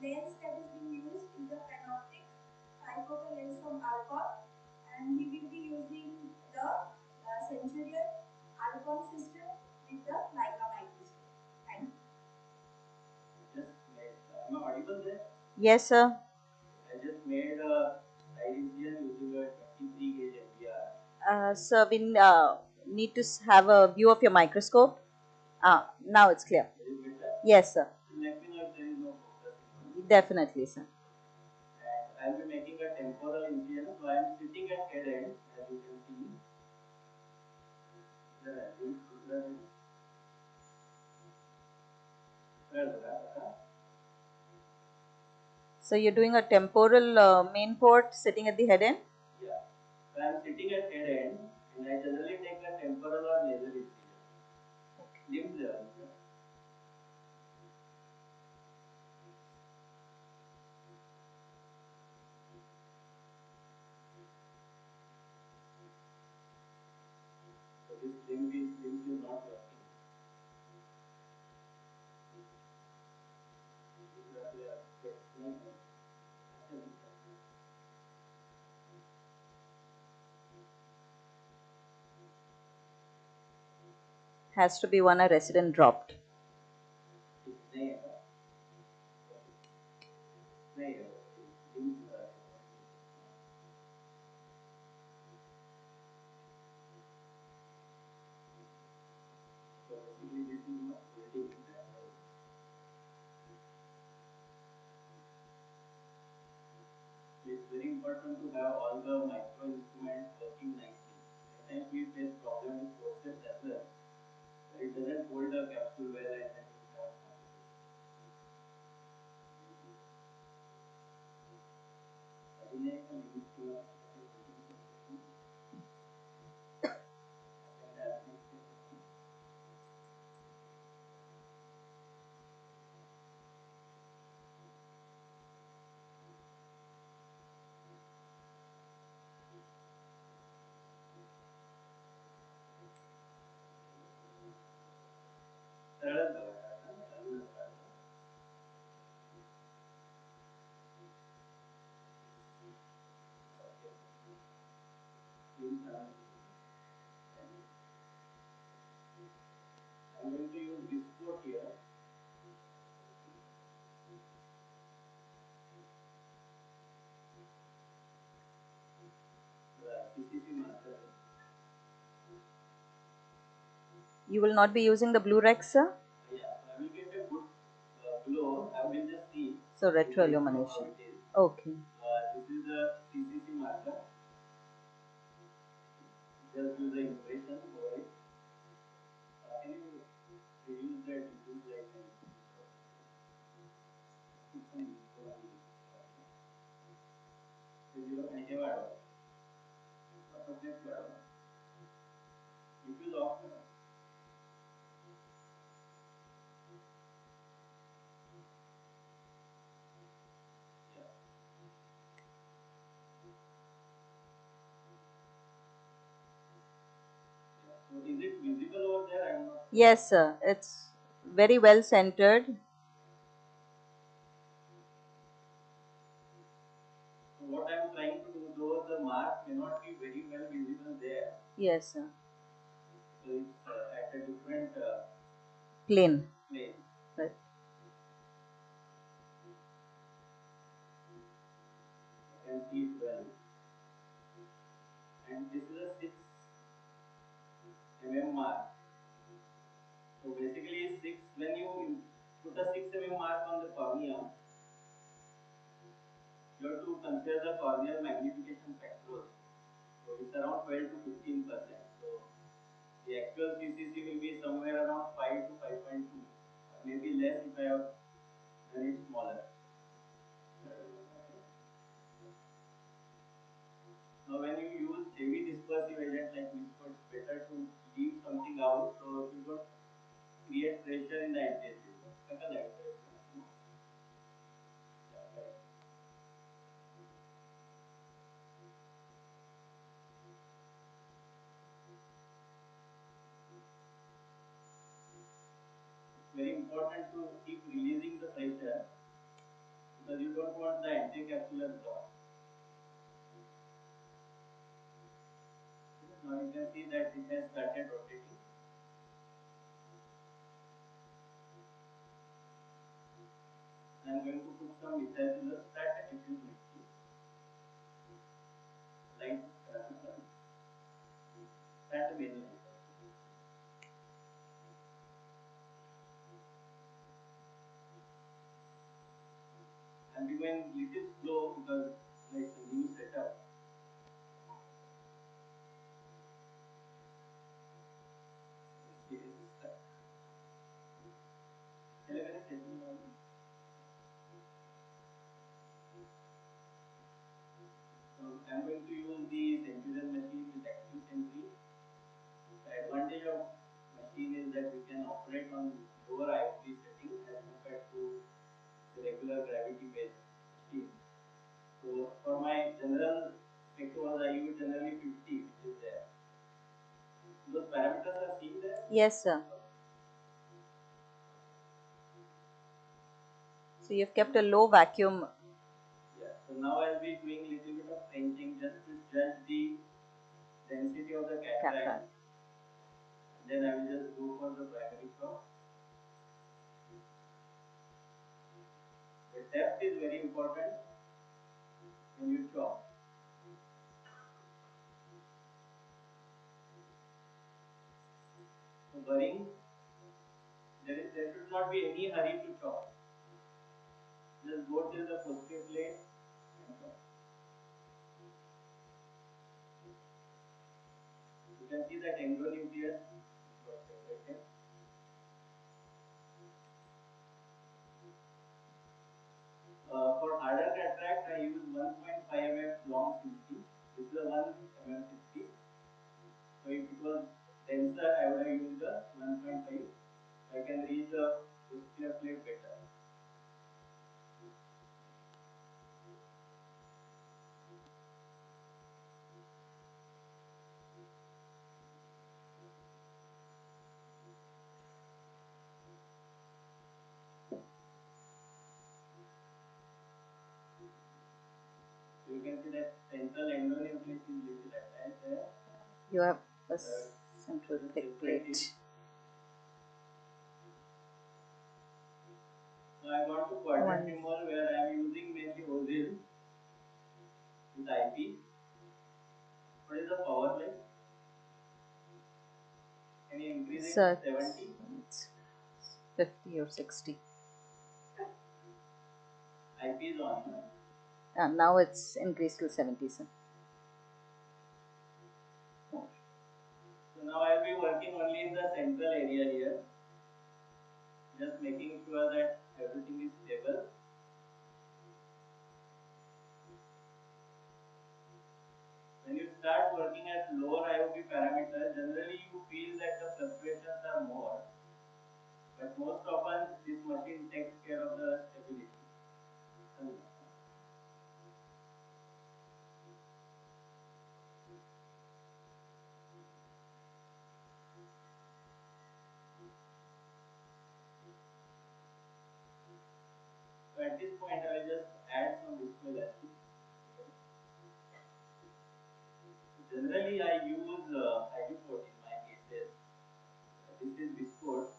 Lens that is being used is a panoptic trifocal lens from Alcon, and we will be using the Centurion Alcon system with the Leica microscope. Thank you. Am I audible there? Yes, sir. I just made a Iridian using a 23 gauge MBR. Sir, we need to have a view of your microscope. Now it's clear. Is it better? Yes, sir. Let me know if there is no focus. Definitely, sir. And I'll be making a temporal incision, so I'm sitting at head end, as you can see. So you're doing a temporal main port sitting at the head end? Yeah. So I'm sitting at head end, and I generally take a temporal or nasal incision. Limbs level. So this limb is not working. Has to be one a resident dropped. It's very important to have all the micro instruments working nicely. Sometimes we face problem with process as well. It doesn't hold the capsule well and then you have I'm going to use this port here. The CCC master. You will not be using the blue Rex, sir? Yeah, I will get a good glow. I will just see. So retroillumination. Okay. This is the CCC marker. Just do the impression for it. Can Is it visible over there? I am not. Yes, sir. It's very well centered. So what I am trying to do, though the mark may not be very well visible there. Yes, sir. So it's at a different Plane. plane. Right. I can see it well. And this is a 6 mm mark. So basically 6, when you put a 6 mm mark on the cornea, you have to consider the corneal magnification factor. So it's around 12 to 15%. So the actual CCC will be somewhere around 5 to 5.2, or maybe less if I have done it smaller. Now when you use heavy dispersive agent like Misco, it's better to leave something out so you don't create pressure in the anterior. Very important to keep releasing the pressure because you don't want the anticapsular block. Now you can see that it has started rotating. I am going to put some methyl start if you light start the main light. I am going little slow because it's a new setup. I am going to use the centurion machine with active sentry. The advantage of machine is that we can operate on lower IOP setting as compared to the regular gravity based machine. So for my general spectrum, I use generally 50, which is there. Those parameters are seen there? Yes, sir. So you've kept a low vacuum. Yeah. So now I'll be doing little bit of painting just to judge the density of the cataract. Then I will just go for the primary crop. The depth is very important when you chop. So burring, there should not be any hurry to chop. Just go till the posterior plane and chop. You can see that endonucleus got separated. For harder cataract, I use 1.5 mm long CC. This is a 1 mm CC. So if it was denser, I would have used a 1.5. I can reach the posterior plate better. So you can see that central endonucleus is little attached there. You have a central thick plate. Now I want to quadrant removal where I am using mainly ozil with IP. What is the power like? Can you increase it to 70? 50 or 60. IP is on. Now it's increased to 70, sir. So now I will be working only in the central area here. Just making sure that everything is stable. working at lower IOP parameters, generally you feel that the fluctuations are more, but most often this machine takes care of the stability. So at this point, I will just add some viscoelastic. Generally, I use hydrophobe in my cases. This is viscose.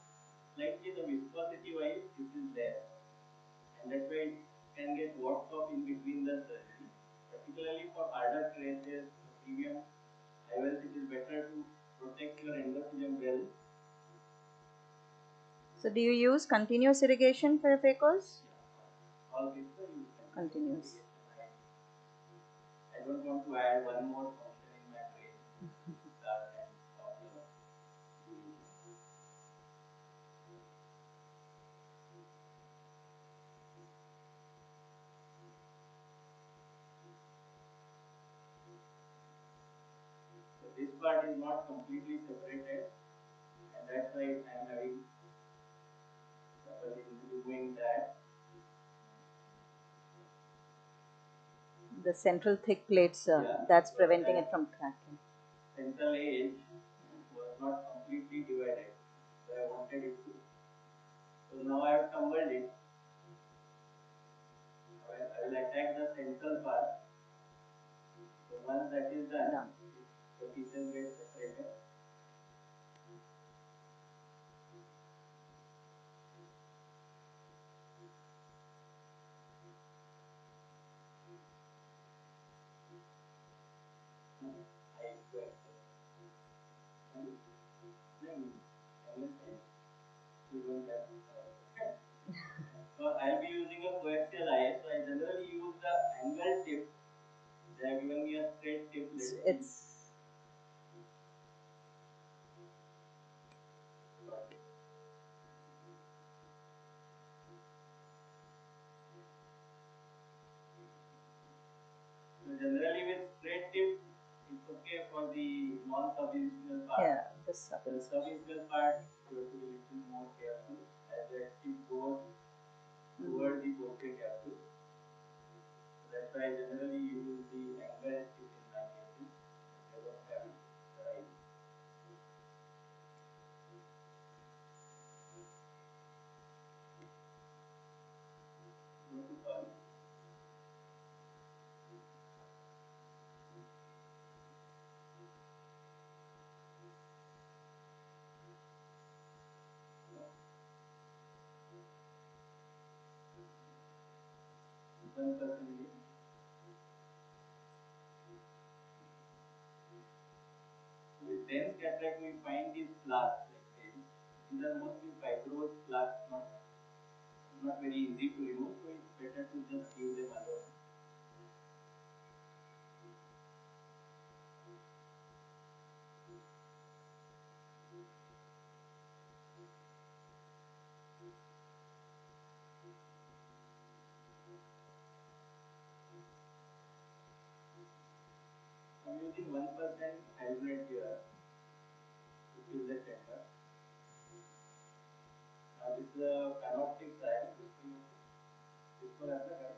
Slightly the viscosity wise, this is less, and that's why it can get washed off in between the surgery. Particularly for harder cases, premium IOLs, it is better to protect your endophysium well. So do you use continuous irrigation for your phaco's? All this use continuous. I don't want to add one more function in my brain. So this part is not completely separated, and that's why I am having trouble in removing that. The central thick plates, that's preventing it from cracking. Central edge was not completely divided, so I wanted it to. So now I have tumbled it. I will attack the central part. So once that is done, the pieces get separated. So I'll be using a coaxial eye. So I generally use the angle tip. They have given me a straight tip. It's so generally with straight tip, it's okay for the non-subinsular part. Yeah, the subinsular part, you have to be a little more careful as the tip goes toward the posterior capsule. So that's why I generally use the angle tip in my cases. I don't have it right. Go to call. With dense cataract, we find these plaques like this. These are mostly fibrous plaques, not very easy to remove, so it's better to just leave them alone. I'm using 1% hybrid here to fill the chamber. Now this is a panoptic side. This will apply.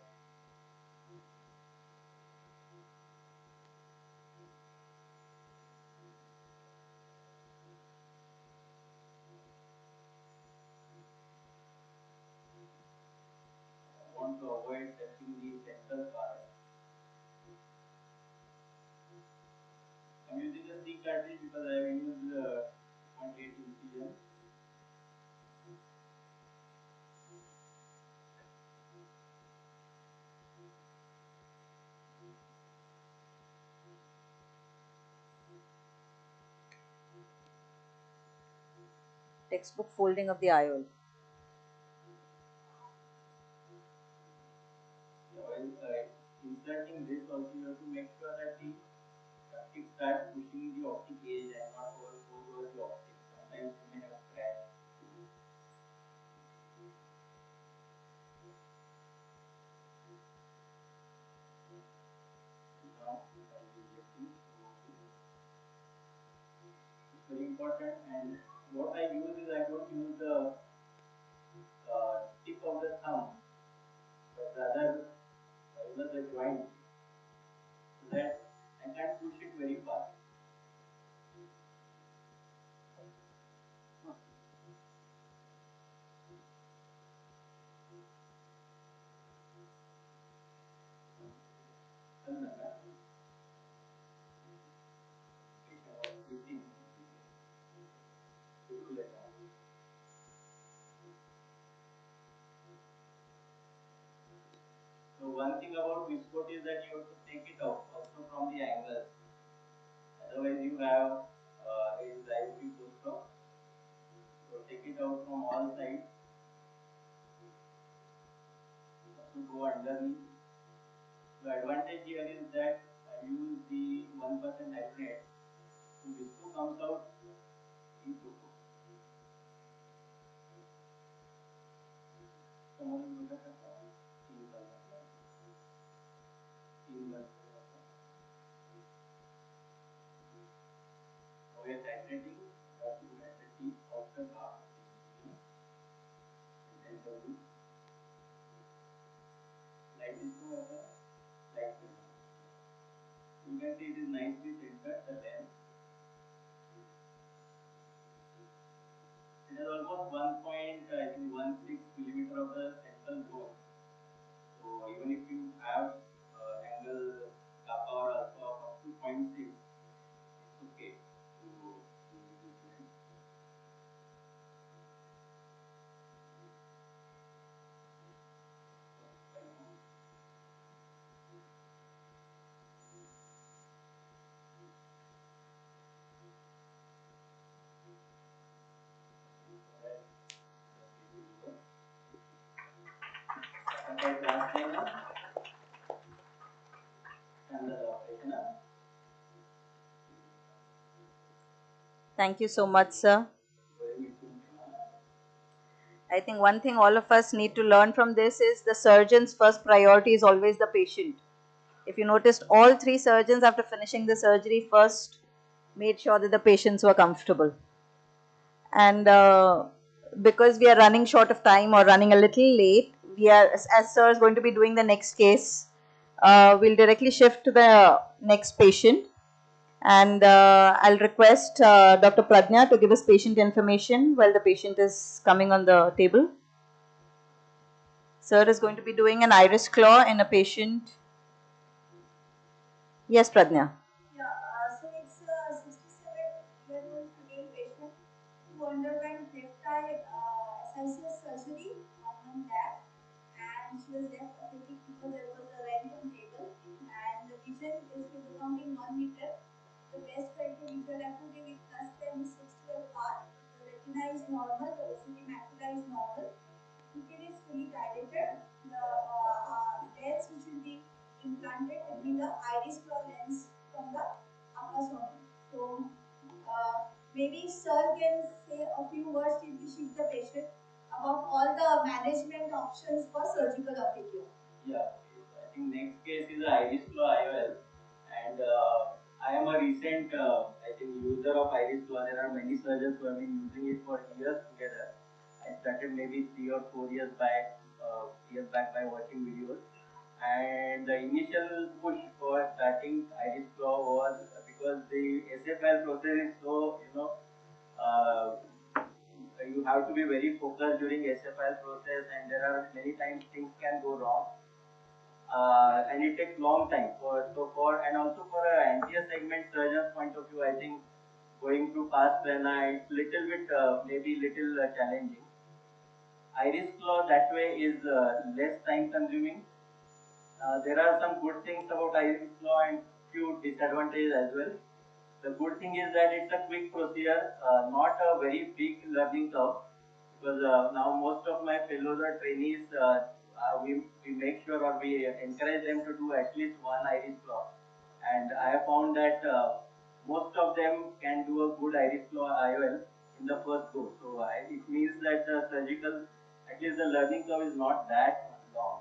I want to avoid touching the central part. I'm using a C cartridge because I have used 0.8 incision. textbook folding of the IOL. While inserting this also, you have to make sure that the optic starts pushing the optic edge and not over the optic. Sometimes you may have scratch. Now I'll be lifting. important. And what I use is I don't use the tip of the thumb, but rather the joint, so that I can't push it very fast. So one thing about viscosity is that you have to take it out also from the angles. Otherwise you have is IOP post-op. So take it out from all sides. Also go underneath. The advantage here is that I use the 1% hydrogen. So visco comes out in Coco. We are titrating at the tip of the bar. And the root. Light is no other. Light will not. You can see it is nicely centered, the lens. It is almost 1.16 millimeter of the central bone. So even if you have angle kappa or alpha of up to 0.6, it's okay to use this lens. Thank you so much, sir. I think one thing all of us need to learn from this is the surgeon's first priority is always the patient. If you noticed, all three surgeons after finishing the surgery first made sure that the patients were comfortable. And because we are running short of time or running a little late, we are, as sir is going to be doing the next case, we'll directly shift to the next patient. And I'll request Dr. Pradnya to give us patient information while the patient is coming on the table. Sir is going to be doing an iris claw in a patient. Yes, Pradnya. So it's a 67-year-old female patient who underwent left eye essential surgery 1 month back, and she was left aphakic because there was a random table, and the vision is becoming non-meter. The best way to visual acuity with plus 10 is 6 to 12 part. The retina is normal, the OCT macula is normal. Pupil is fully dilated. The lens which will be implanted will be the iris claw lens from the upper sonnet. So maybe sir can say a few words to shift the patient about all the management options for surgical aphakia. Yeah, I think next case is iris claw IOL, and I am a recent user of iris claw. There are many surgeons who have been using it for years together. I started maybe 3 or 4 years back by watching videos. And the initial push for starting iris claw was because the SFL process is so, uh, you have to be very focused during SFL process, and there are many times things can go wrong. And it takes long time and also for an anterior segment surgeon's point of view, I think going through past plana, it's little bit maybe little challenging. Iris claw that way is less time consuming. There are some good things about iris claw and few disadvantages as well. The good thing is that it's a quick procedure, not a very big learning curve, because now most of my fellows or trainees, we make sure or we encourage them to do at least one iris claw. And I have found that most of them can do a good iris claw IOL in the first go. So it means that the surgical, at least the learning curve is not that long.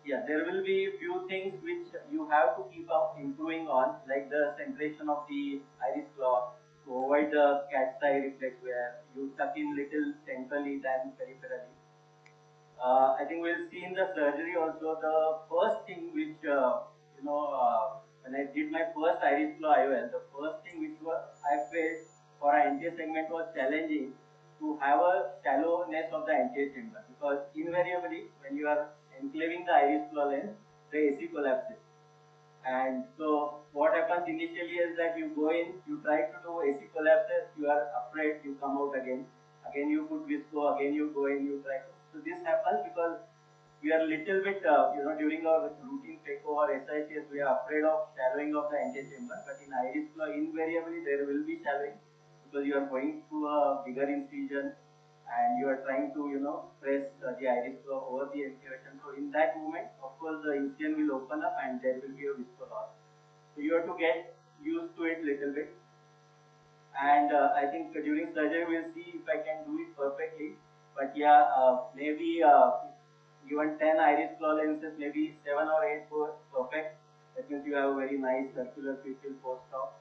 Yeah, there will be few things which you have to keep up improving on, like the centration of the iris claw, to avoid the cat's eye reflex where you tuck in little centrally than peripherally. I think we'll see in the surgery also the first thing which, when I did my first iris flow IOL, the first thing which I felt for an anterior segment was challenging to have a shallowness of the anterior chamber, because invariably when you are enclaving the iris flow lens, the AC collapses. And so what happens initially is that you go in, you try to do AC collapses, you are afraid, you come out again you put visco, again you go in, you try to. So this happens because we are little bit, during our routine phaco or SICS, we are afraid of shallowing of the anterior chamber, but in iris flow, invariably there will be shallowing because you are going through a bigger incision and you are trying to, press the iris flow over the enclavation. So in that moment, of course, the incision will open up and there will be a visco loss. So you have to get used to it little bit. And I think during surgery we'll see if I can do it perfectly. But yeah, maybe given 10 iris flow lenses, maybe 7 or 8 go perfect. That means you have a very nice circular pupil post-op.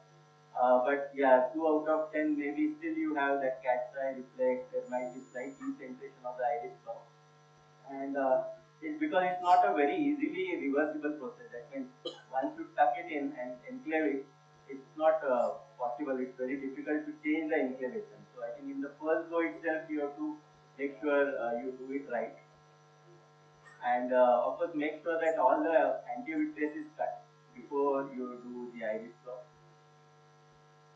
But yeah, 2 out of 10, maybe still you have that cat's eye reflex. There might be slight decentration of the iris flow. And it's because it's not a very easily reversible process. That means once you tuck it in and enclave it, it's not possible. It's very difficult to change the enclavation. So I think in the first go itself, you have to make sure you do it right. And of course, make sure that all the antivitreous is cut before you do the iris flow.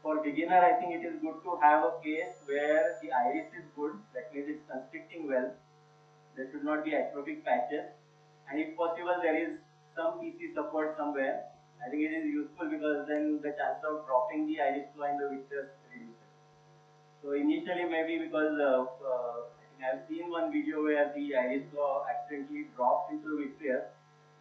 For beginner, I think it is good to have a case where the iris is good. That means it's constricting well. There should not be atrophic patches, and if possible there is some PC support somewhere. I think it is useful because then the chance of dropping the iris flow in the vitreous reduces. So initially maybe because I think I have seen one video where the iris flow accidentally dropped into the vitreous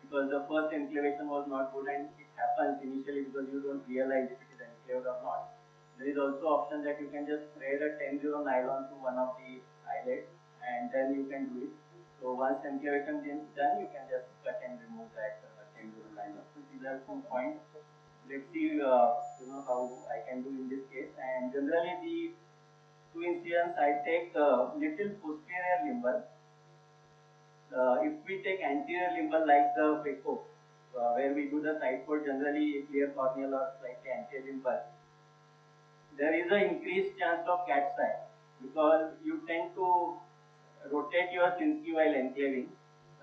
because the first enclavation was not good, and it happens initially because you don't realize if it is enclaved or not. There is also option that you can just thread a 10-0 nylon to one of the eyelids and then you can do it. So once enclavation is done, you can just cut and remove that 10-0 nylon. So these are 2 points. Let's see how I can do in this case. And generally the 2 incisions I take little posterior limbal. If we take anterior limbal like the phaco, where we do the side port, generally clear corneal or slightly anterior limbal, there is an increased chance of cat's eye because you tend to rotate your Sinski while enclaving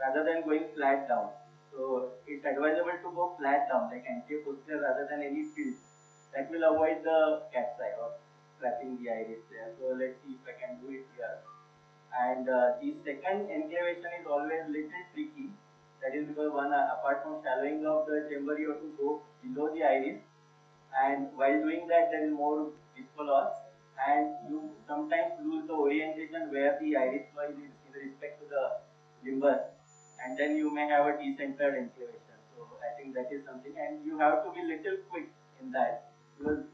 rather than going flat down. So it's advisable to go flat down, like anterior posterior rather than any tilt. That will avoid the cat's eye or trapping the iris there. So let's see if I can do it here. And the second enclavation is always little tricky. That is because one, apart from shallowing of the chamber, you have to go below the iris, and while doing that there is more visco loss, and you sometimes lose the orientation where the iris flow is with respect to the limbus, and then you may have a decentered enclavation. So I think that is something, and you have to be little quick in that because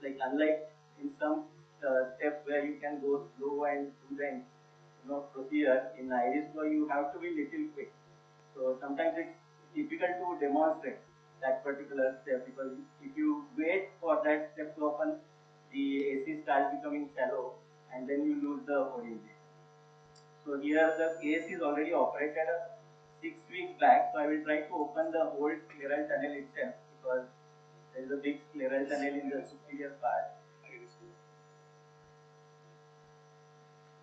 like unlike in some steps where you can go slow and do the procedure, in iris flow you have to be little quick. So sometimes it's difficult to demonstrate that particular step because if you wait for that step to open, the AC starts becoming shallow and then you lose the orientation. So here the case is already operated 6 weeks back, so I will try to open the whole scleral tunnel itself because there is a big scleral tunnel in the superior part.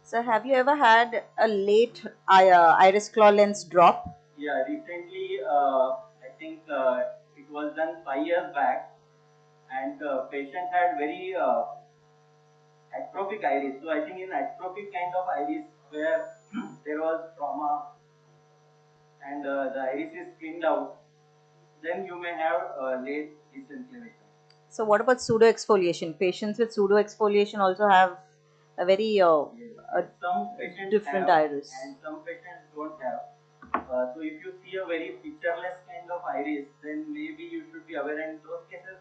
Sir, have you ever had a late iris claw lens drop? Yeah, recently I think it was done 5 years back, and patient had very atrophic iris. So I think in atrophic kind of iris where there was trauma and the iris is cleaned out, then you may have late disenclavation. So what about pseudo exfoliation? Patients with pseudo exfoliation also have a very some patients different have, iris. and some patients don't have. So if you see a very featureless kind of iris, then maybe you should be aware. In those cases,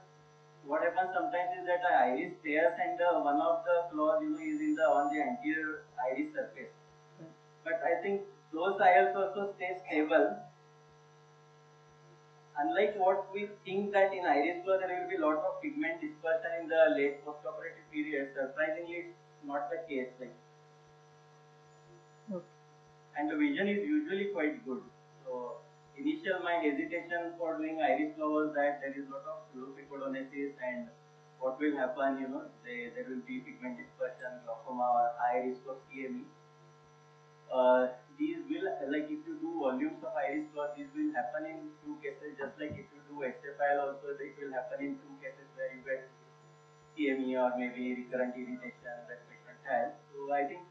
what happens sometimes is that the iris tears and one of the claws, is in on the anterior iris surface. But I think those IOLs also stay stable. unlike what we think that in iris flow there will be a lot of pigment dispersion in the late postoperative period, surprisingly it's not the case. Like, and the vision is usually quite good. So initial my hesitation for doing iris flow was that there is a lot of pseudopicodonesis and what will happen, there will be pigment dispersion, glaucoma or high risk of CME. These will, like if you do volumes of iris flow, these will happen in two cases, just like if you do SFIL also, it will happen in two cases where you get CME or maybe recurrent irritation that patient has. So I think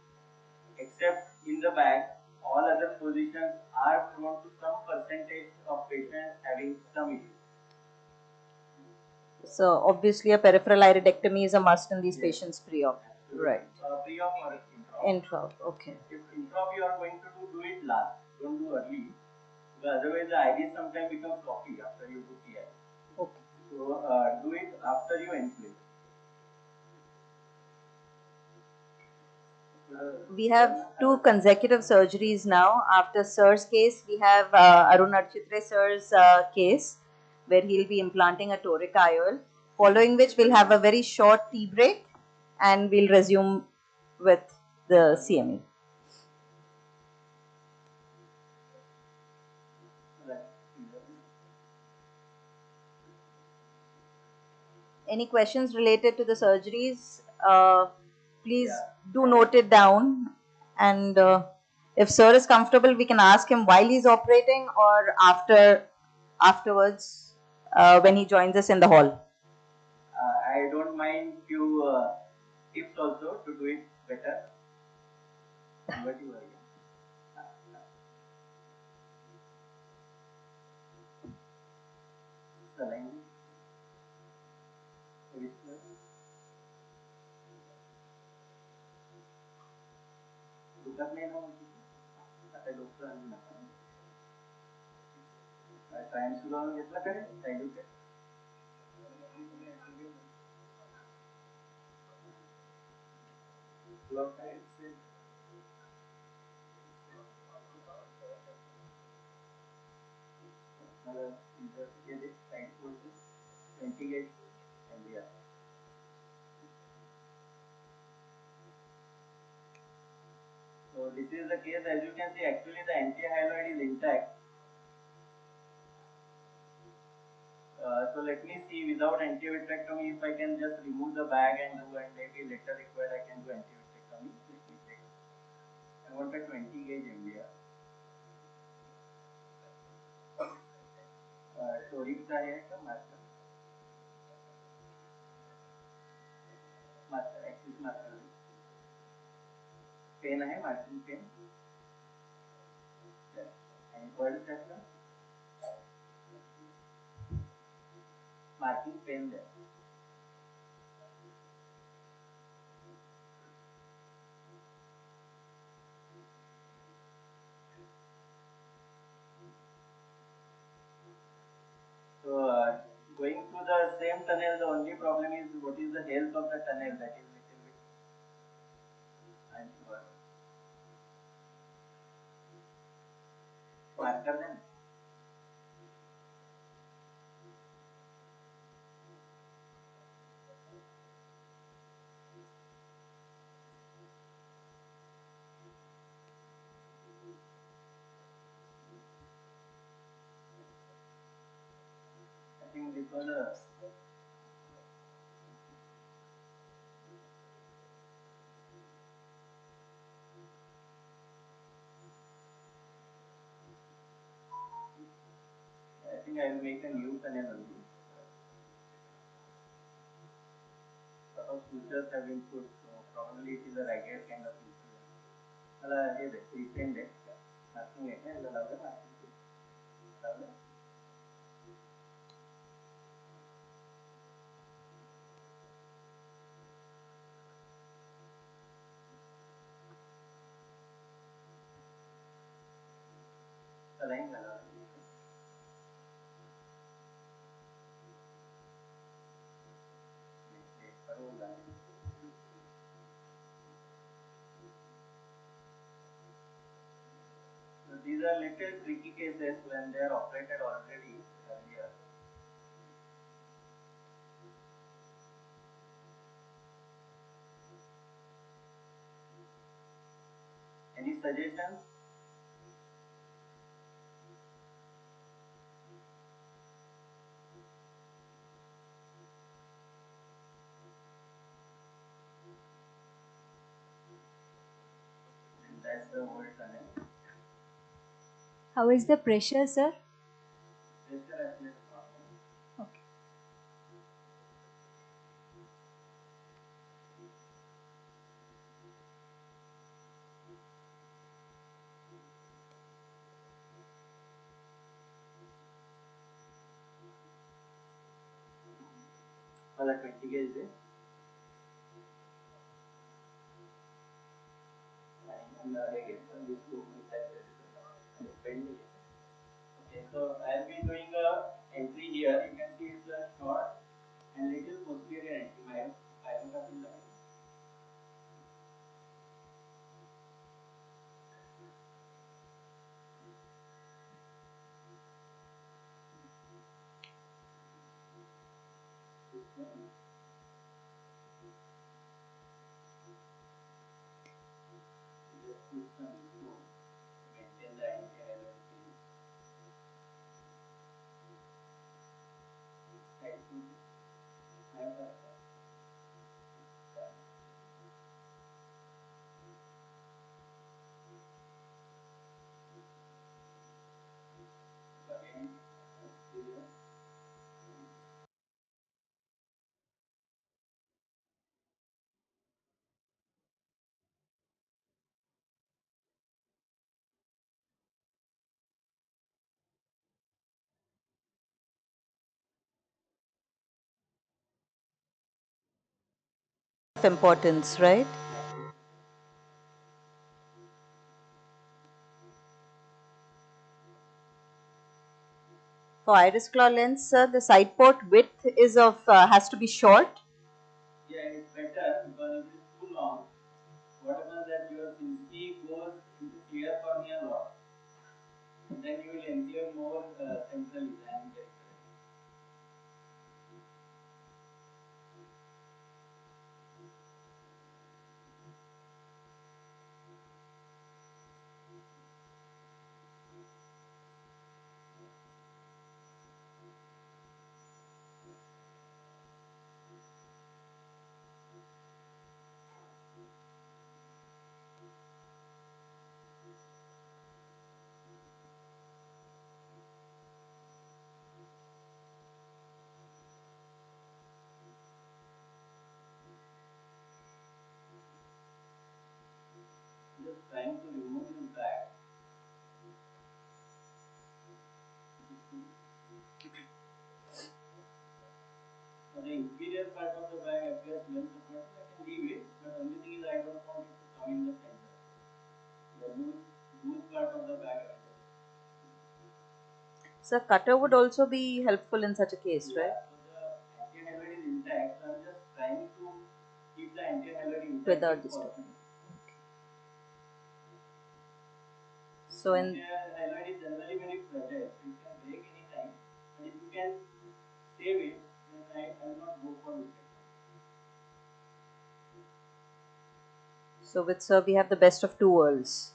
except in the back, all other positions are prone to some percentage of patients having some issue. So obviously a peripheral iridectomy is a must in these patients pre-op. Right. Pre-op or intra-op. Okay. If intra-op you are going to do it last, don't do early. Because otherwise the iris sometimes becomes floppy after you do PI. Okay. So do it after you inflate. We have two consecutive surgeries now. After Sir's case, we have Arun Architre Sir's case, where he'll be implanting a toric IOL, following which we'll have a very short tea break and we'll resume with the CME. Any questions related to the surgeries? Please do note it down, and if sir is comfortable, we can ask him while he's operating or afterwards when he joins us in the hall. I don't mind few tips also to do it better. What you are So this is the case. As you can see, actually the anti-hyaloid is intact. So let me see without anti-vitrectomy if I can just remove the bag and do, and maybe later required I can do anti-vitrectomy. Let me check. I want a 20 gauge MDR. Toric का है क्या marker? Marker, axis marker. Pen है marking pen. And what is that? Marking pen there. So going through the same tunnel, the only problem is what is the health of the tunnel, that is little bit unsure. Marker then. I think this was a I think I will make a new tunnel only. Lot of sutures have been put, so probably it is a ragged kind of instrument. It is recent it. Nothing like that. So these these are little tricky cases when they are operated already earlier. Any suggestions? And that's the whole tunnel. How is the pressure, sir? Pressure actually is normal. Okay. For the 20 gauge day. And again, these two okay, so I'll be doing a entry here. You can see it's a short and little posterior anti-myopathy line. Just put some to maintain the anti-myopathy. Of importance, right? For iris claw lens, sir, the side port width is of has to be short. Yeah, it's better because if it's too long, what happens that your synapse goes into clear cornea lot, and then you will ensure more centrally than peripherally. Just trying to remove this bag. So the inferior part of the bag appears well supported. I can leave it, but only thing is I don't want it to come in the center. The loose part of the bag. So cutter would also be helpful in such a case, right? So the anti-hyaloid is intact. So I'm just trying to keep the anti-hyaloid intact Without disturbing. So in anti-hyaloid is generally very fragile. So it can break any time. But if you can save it, then I will not go for it. So with sir, we have the best of two worlds,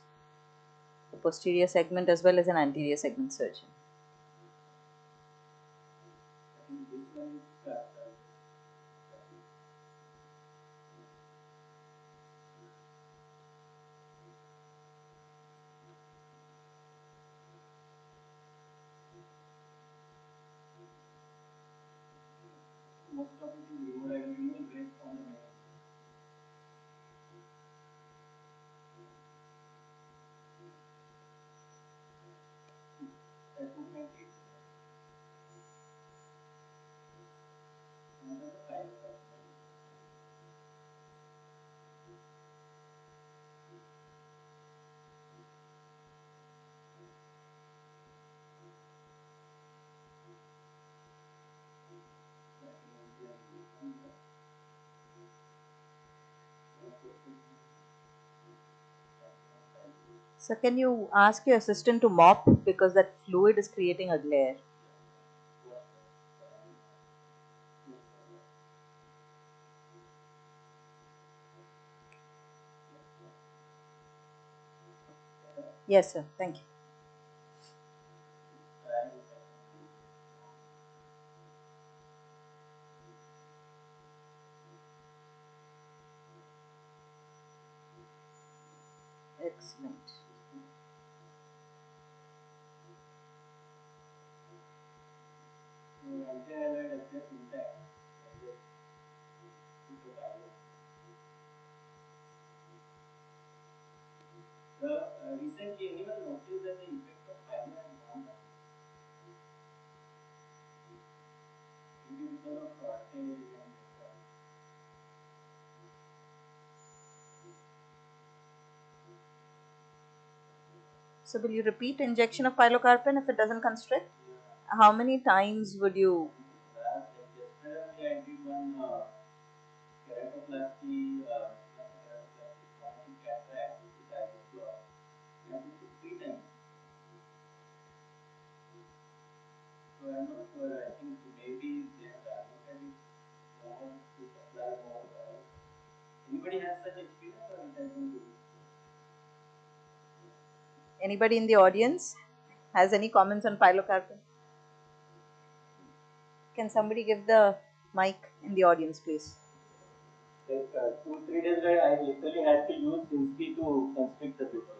a posterior segment as well as an anterior segment surgeon. I think this one is cut. Most of it is removed. I will remove rest on the main. I put my teeth under the file. So can you ask your assistant to mop because that fluid is creating a glare? Yes, sir. Thank you. Excellent. Recently, anyone noticed that the effect of fiber has gone down? Maybe because of shortage and So will you repeat injection of pilocarpine if it doesn't constrict? How many times would you? yesterday I did one keratoplasty, not keratoplasty, traumatic cataract with iris block. I took it 3 times. So I'm not sure. I think maybe they have advocated more to supply more. Anybody has such experience or it has been good? Anybody in the audience has any comments on pilocarpine? Can somebody give the mic in the audience, please? Like 2-3 days later, I literally had to use Sinsky to constrict the pupil.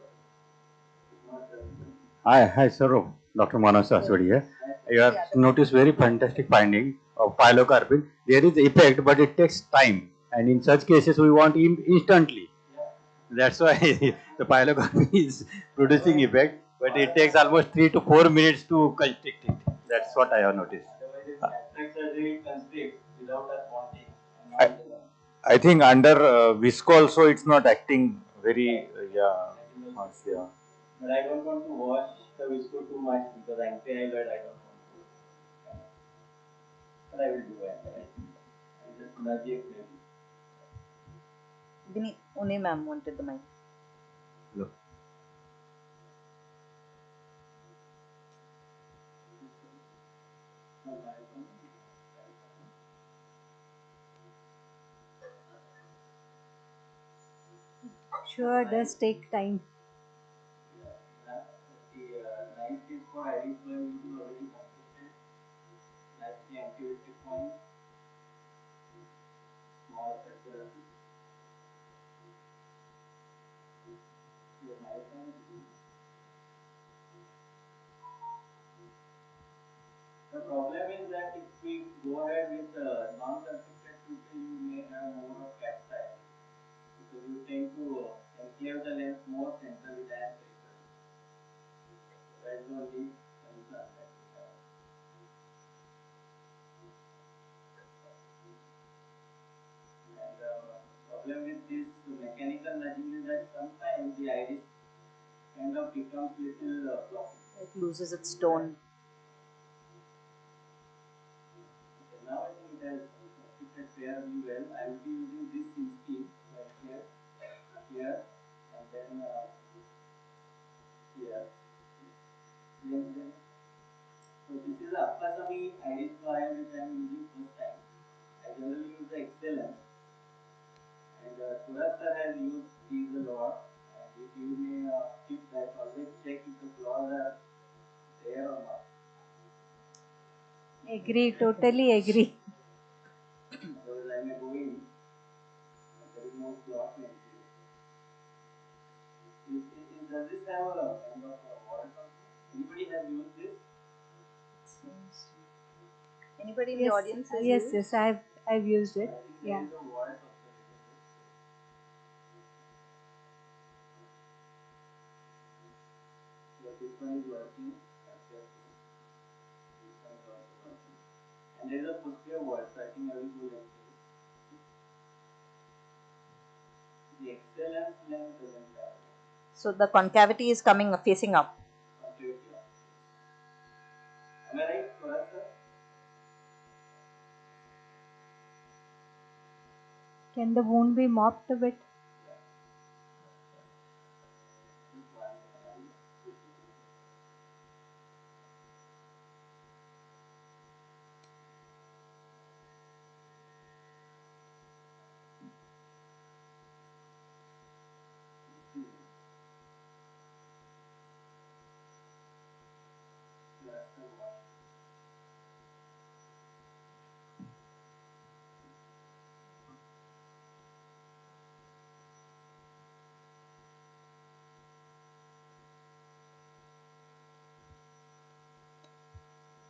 Hi, sir. Dr. Manas Aswadi here. You have noticed very fantastic finding of pilocarpine. There is effect, but it takes time. And in such cases, we want instantly. That's why the pilocarpine is producing effect, but it takes almost 3 to 4 minutes to constrict it. That's what I have noticed. Cataract surgery constricts without us wanting. I think under visco also it's not acting very much. Yeah. But I don't want to wash the visco too much because anti-hyaloid I don't want to. But I will do it. I'll just nudge it maybe. Only ma'am wanted the mic. Look. Sure, does take time. The 9 is for iris flow you already completed. That's the anti-visitive point. Small circular. The problem is that if we go ahead with non-constricted pupil, you may have more of cat style because you tend to enclave the lens more centrally than peripherally. That is the only concern that we have. And the problem with this mechanical nudging is that sometimes the iris kind of becomes little blocky. It loses its tone. Now I think it has fitted fairly well. I will be using this Sinsky right here, and then here. So this is the Ophthalmology iris IOL which I am using first time. I generally use the excellence, and Suraj sir has used these a lot, and he gave me a tip that always check if the flaws are there or not. Agree, totally agree. Otherwise I may go in, there is no flaw to ensure. Does this have a kind of a wall? Anybody has used this? Anybody in Yes, the audience has yes, used? yes, I've used it. Yeah. There is a wall also. So this one is working. This one is also working. And there is a posterior wall, so I think I will go like this. The excellence lens doesn't have. So the concavity is coming facing up. Concavity up. Am I right, Suraj sir? Can the wound be mopped a bit?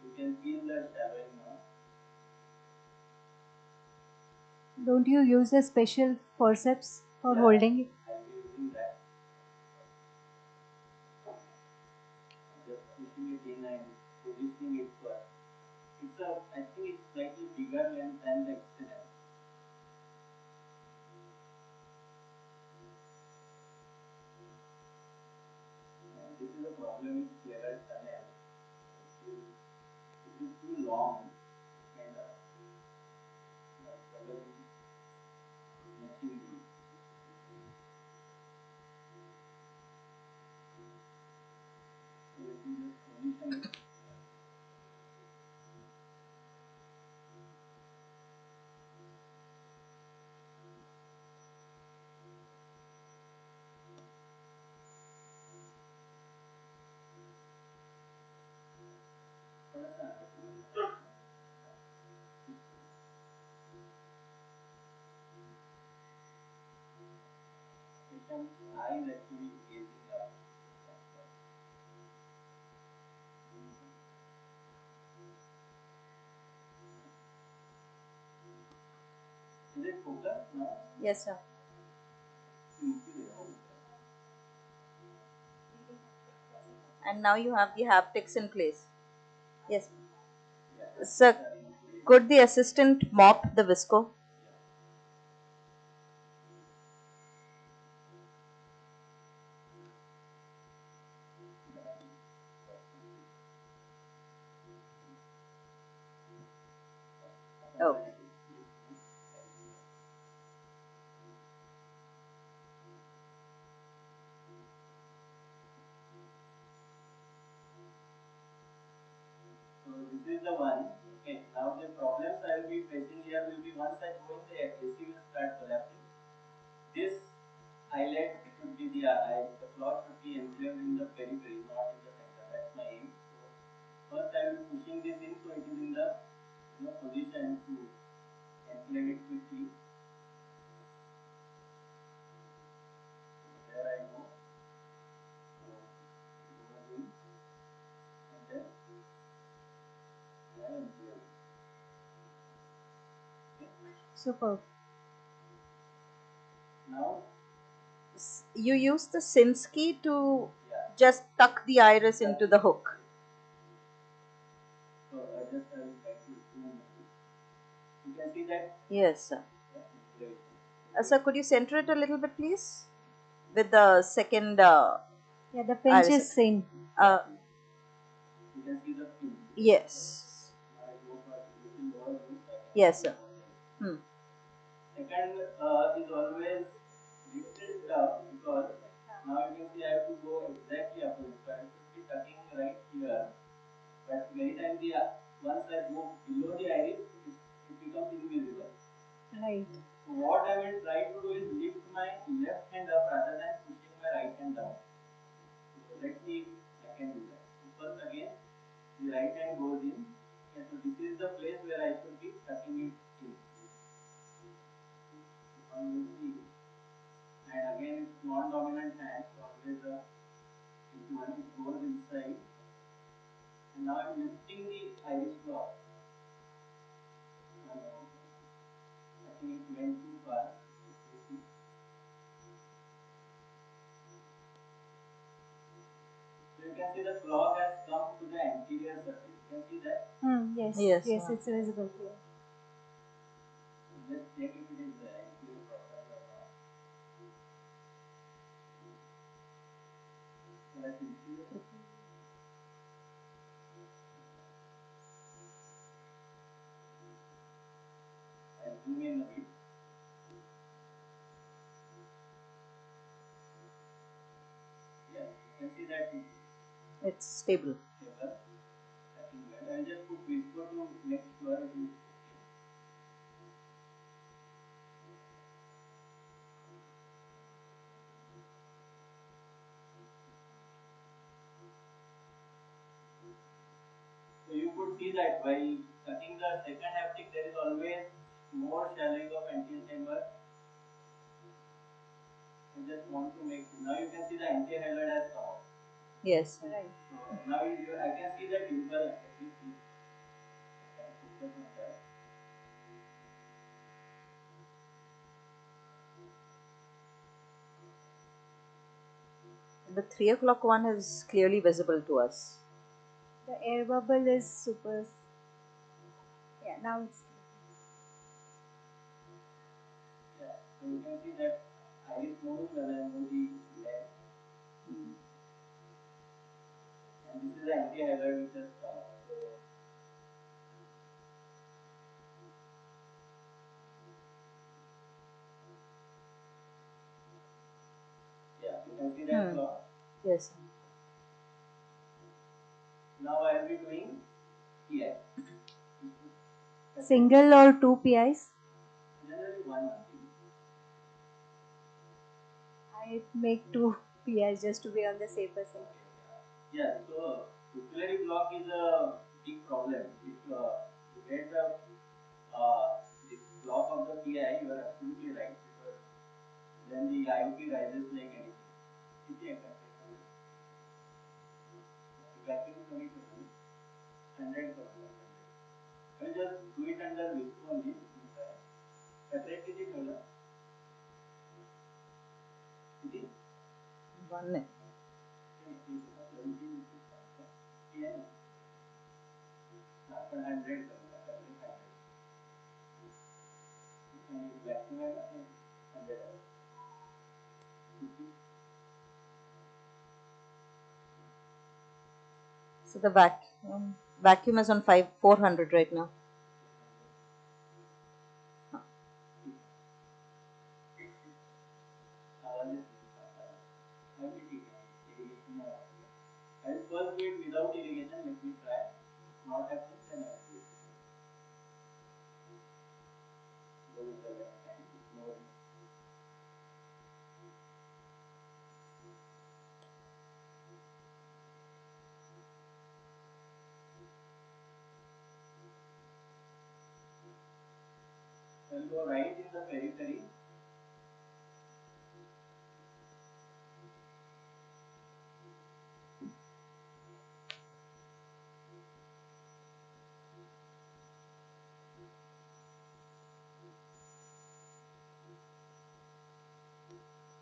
You can feel the shadowing now. Don't you use a special forceps for holding it? I'll be using that. Just pushing it in and positioning it first. I think it's slightly bigger length than the external. And this is a problem with clearer tunnel. It is too long and trouble matching the. So let me just position it. Patient's eyes actually gazing up. Is it focused now? Yes, sir. And now you have the haptics in place. Yes. Sir, could the assistant mop the visco? Okay. So this is the one. Okay. Now the problems I will be facing here will be once I go in the AC will start collapsing. This eyelid should be the eye. The cloth should be enclaved in the periphery, not in the center. That's my aim. So first I will be pushing this in so it is in the position to enclave it quickly. So there I go. So it goes in and then I enclave it. Superb. Now You use the Sinsky to just tuck the iris into the hook. So I just I will try to zoom it. You can see that. Yes, sir. Sir, could you center it a little bit, please? With the second. Yeah, the pinch iris. is seen. You can see the pinch. Yes. Yes, sir. Second is always little tough because now you can see I have to go exactly opposite. So I should be tucking right here. But many times once I go below the iris, it becomes invisible. Right. So what I will try to do is lift my left hand up rather than pushing my right hand down. So let's see if I can do that. So first again, the right hand goes in. Okay, so this is the place where I should be tucking it in. And again, it's non-dominant hand, so always if one it goes inside. And now I'm lifting the iris cloth. I think it went too far. So you can see the cloth has come to the anterior surface. You can see that? Yes. Yes. Yes, it's visible here. Let's check if it is anterior properly or not. So that's inferior. I'll zoom in a bit. Yeah, you can see that it's stable. I'll just put visco to make sure it is could see that while cutting the second haptic, there is always more shallowing of anterior chamber. I just want to make, now you can see the anti-hyaloid has come out. Yes. Right. So now I can see the dimple. Let me see. I can focus on that. The 3 o'clock one is clearly visible to us. The air bubble is super. Yeah, now it's. Yeah, so you can see that iris moves when I move the lens. And this is the anti-hyaloid which has come out. So yeah, you can see that flaw. Yes. Now I will be doing PI. Single or 2 PIs? Generally one. I make 2 PIs just to be on the safer side. Yeah, so pupillary block is a big problem. If you get the this block of the PI, you are absolutely right, because then the IOP rises like anything. Vacuum coming to 100%. I will just do it under this only. Separate it color. One. Yeah. 100. Vacuum 100. So the vacuum is on 400 right now. I will first do it without irrigation. Let me try. Not happening, then I will do it. Go with the left hand. Ignore it. I will go right in the periphery.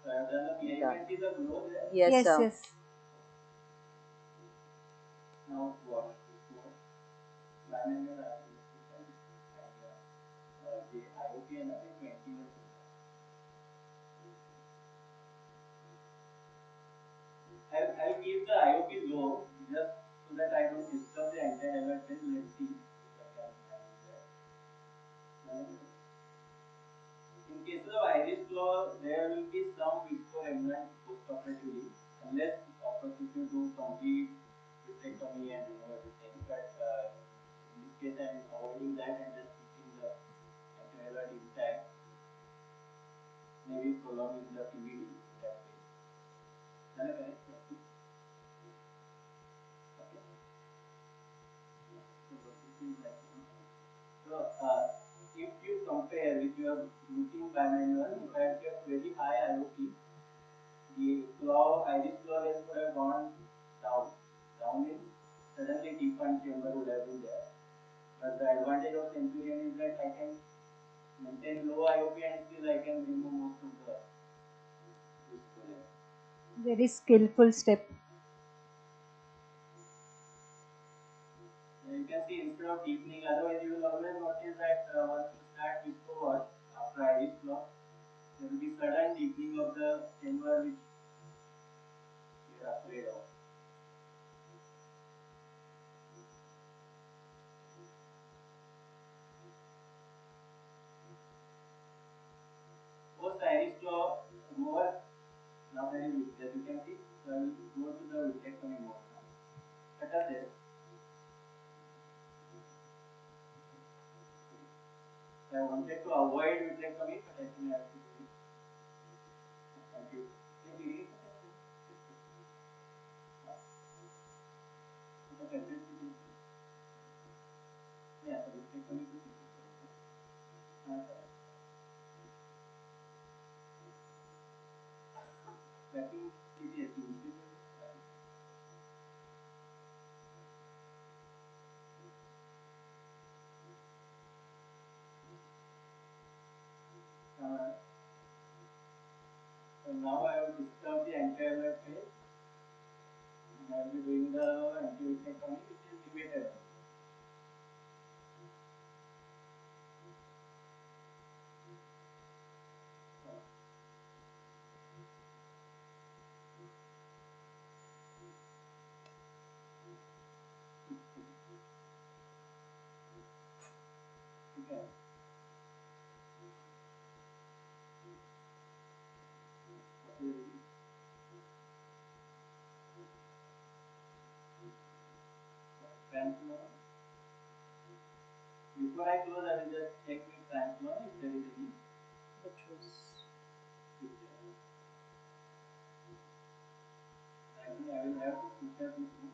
So I have done a PI. You can see the glow there? Yes, sir. Yes. Now wash before. Bimanual application and the IOP and the 20 years. I'll keep the IOP low just so that I don't disturb the anti-hyaloid. Let's see if I can manage that. In case of iris flaw, there will be some visco remnant post-operatively, unless if you do complete vitrectomy and remove everything. But in this case, I am avoiding that and just keeping the anti-hyaloid intact. Maybe prolonging the PVD that way. Okay. So, if you compare with your routine bimanual, if I had kept very high IOP, the iris flaw length would have gone down. Down means suddenly defined chamber would have been there. But the advantage of Centurion is that I can maintain low IOP and still I can remove most of the visco length. Very skillful step. You can see instead of deepening, otherwise you will always notice that once you start visco wash after iris flaw, there will be sudden deepening of the chamber which you are afraid of. Post iris flaw more, now there is as you can see, so I will go to the vitrectomy mode now. Cut us there. I wanted to avoid vitrectomy, but I think I have to do it. Thank you. working seriously. So now I have disturbed the entire page. And I will be doing the anti-vitrectomy, which is limited. Okay. Transfer. Before I close, I will just check with transfer if there is any. I think I will have to prepare this one.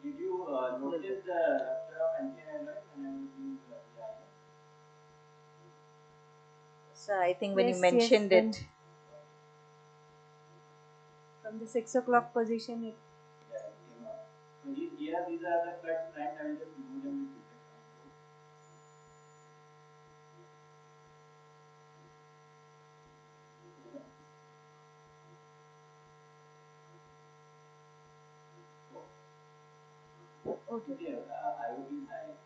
Did you notice the rupture of anti-hyaloid when I was doing the eye? So I think when you Yes, mentioned yes, it, from the 6 o'clock position, it Yeah, it came up. So these are the cuts, and I will just remove them with this. Okay, IOD high.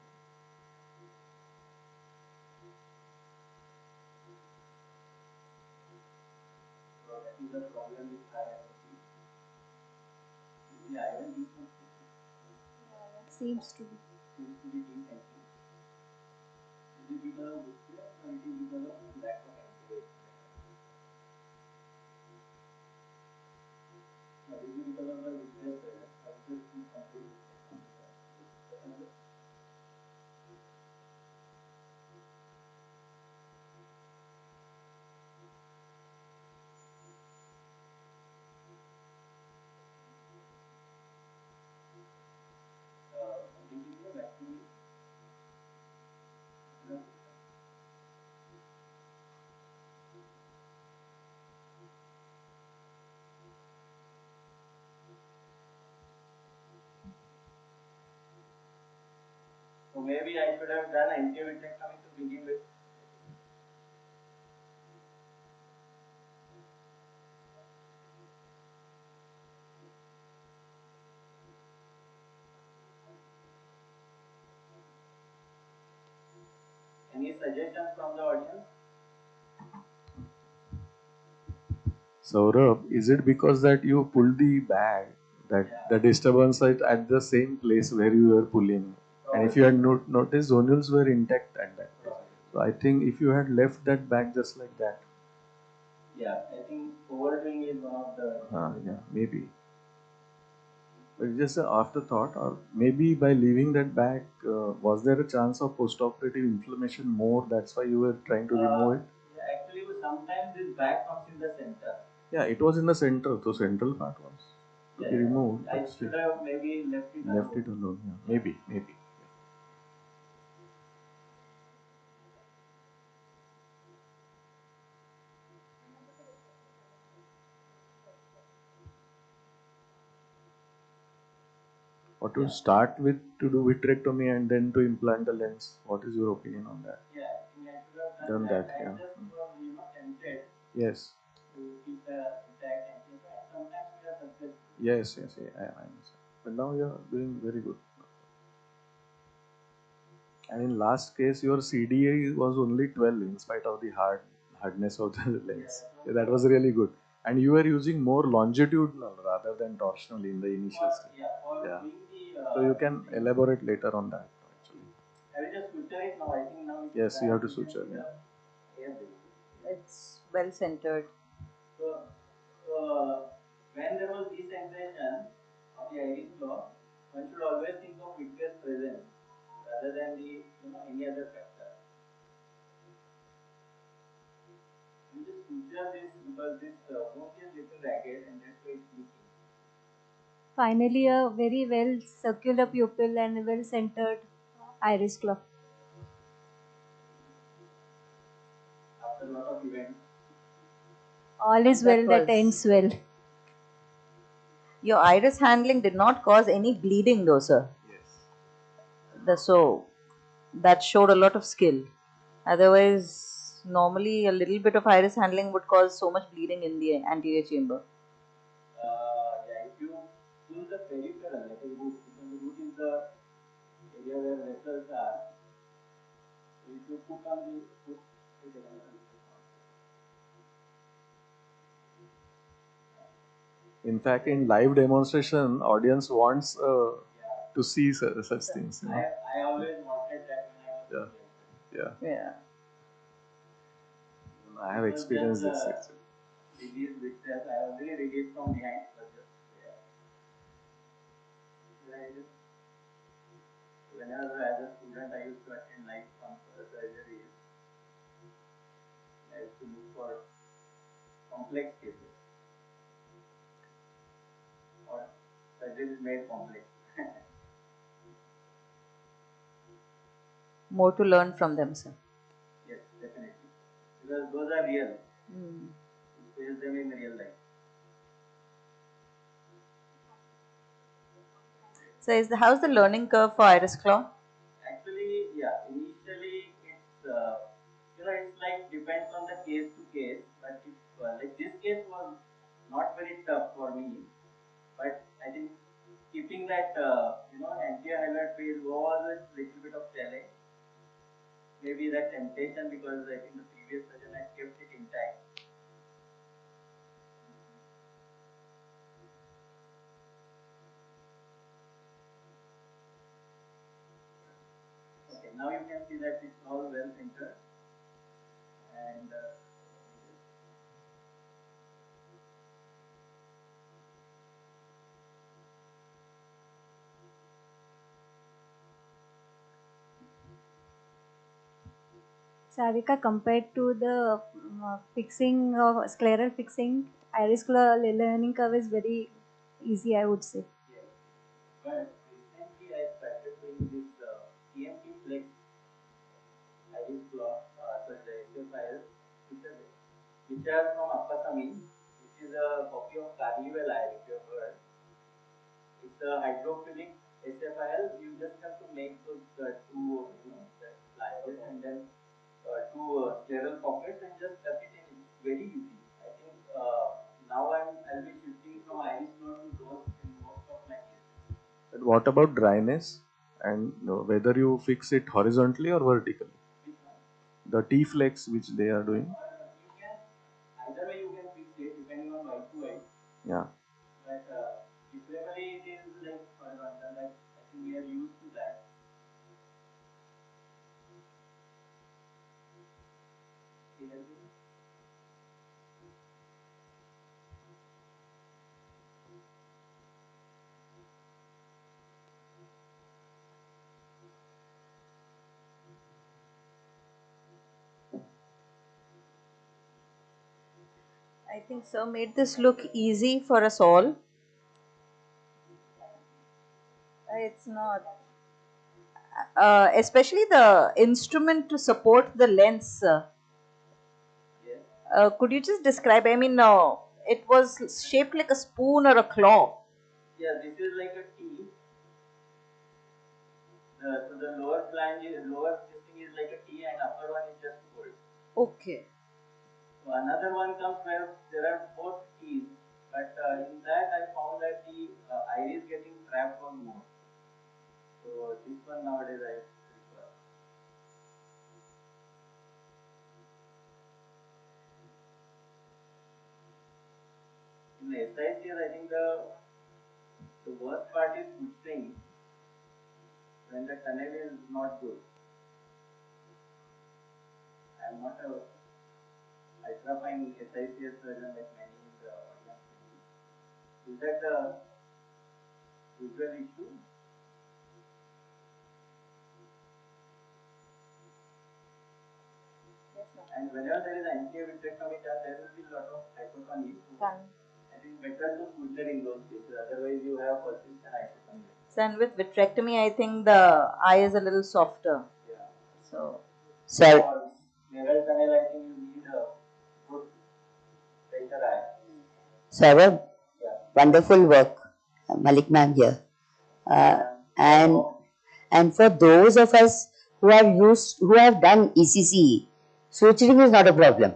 So that is the problem with high IOD. The IOD seems to be. seems to be decent. Is it because of weakness or it is because of lack of anti-weight? No, this is because of the weakness present. I will just do complete weakness. So maybe I should have done anti-vitrectomy to begin with. Any suggestions from the audience? Saurabh, is it because that you pulled the bag that the disturbance is at the same place where you were pulling? And if you had noticed, zonules were intact at that place. So I think if you had left that bag just like that. Yeah, I think overdoing is one of the. Yeah, maybe. But it's just an afterthought, or maybe by leaving that bag, was there a chance of post-operative inflammation more? That's why you were trying to remove it? Yeah, actually, sometimes this bag comes in the center. Yeah, it was in the center, so central part was to be removed. I should have maybe left it alone. Left it alone, yeah. Maybe. Or to start with to do vitrectomy and then to implant the lens. What is your opinion on that? Yeah, I think I should have Done that, I yeah. just tempted Yes. to keep the intact and sometimes we are successful. Yes, I understand. But now you are doing very good. And in last case, your CDA was only 12 in spite of the hardness of the lens. Yeah, that was really good. And you were using more longitudinal rather than torsional in the initial stage. Yeah. So you can elaborate later on that actually. I will just suture it now. I think now. Yes, you have to suture. Yeah. it's well centered. So, when there was decentration of the iris flaw, one should always think of vitreous presence rather than the any other factor. just this because this bone is little ragged and that's why it's leaking. Finally, a very well circular pupil and well centered iris claw. After a lot of events. All is well that ends well. Your iris handling did not cause any bleeding though, sir. Yes. So that showed a lot of skill. Otherwise, normally a little bit of iris handling would cause so much bleeding in the anterior chamber. Yeah, if you pull the peripheral, like a root, because the root is the area where vessels are. So if you put on the foot, In fact, in live demonstration, audience wants to see such things. You know? I always wanted that when I was yeah. I have experienced this actually. Release witness. I already released from behind. Whenever as a student I used to attend live surgeries, I used to look for complex cases or surgeries made complex. More to learn from them, sir. Yes, definitely. Because those are real. You face them in real life. So, how's the learning curve for iris claw? Actually, yeah. Initially, it's it's like depends on the case to case. But if like this case was not very tough for me, but I think keeping that anti-highlight phase was a little bit of challenge. Maybe that temptation because I think the previous surgeon had kept it intact. Okay, now you can see that it's all well centered and Sarika, compared to the fixing of scleral fixing, iris claw learning curve is very easy, I would say. yes. But recently I started doing this CME flex iris claw, sorry, the SFIL, which are from Ophthalmology, which is a copy of Carnival eye, if you have heard. It's a hydrophilic SFIL. You just have to make those two, pliers and then two sterile pockets and just tuck it in. It's very easy. I think now I'll be shifting from iris claw to those in most of my cases. But what about dryness and whether you fix it horizontally or vertically? The T-flex which they are doing. You can either way you can fix it depending on eye to eye. Yeah. But usually it is like horizontal. Like I think we are used to that. I think sir made this look easy for us all. It's not. Especially the instrument to support the lens. Could you just describe? I mean, it was shaped like a spoon or a claw. Yeah, this is like a T. So the lower flange, lower this thing is like a T, and upper one is just hold. Okay. So another one comes where there are both T's, but in that I found that the iris getting trapped on more. So this one nowadays I prefer. In the SICs, I think the worst part is pushing when the tunnel is not good. I am not a ultrafine SICS surgeon like many in the audience. Is that a usual issue? And whenever there is anterior vitrectomy done, there will be a lot of hypertony. So I think better to suture in those cases. Otherwise, you have persistent hypertony. So, and with vitrectomy, I think the eye is a little softer. Yeah. So, Nasal tunnel, I think you need a good pressure eye. Saurabh, wonderful work, Malik ma'am here. And for those of us who have done ECCE, suturing is not a problem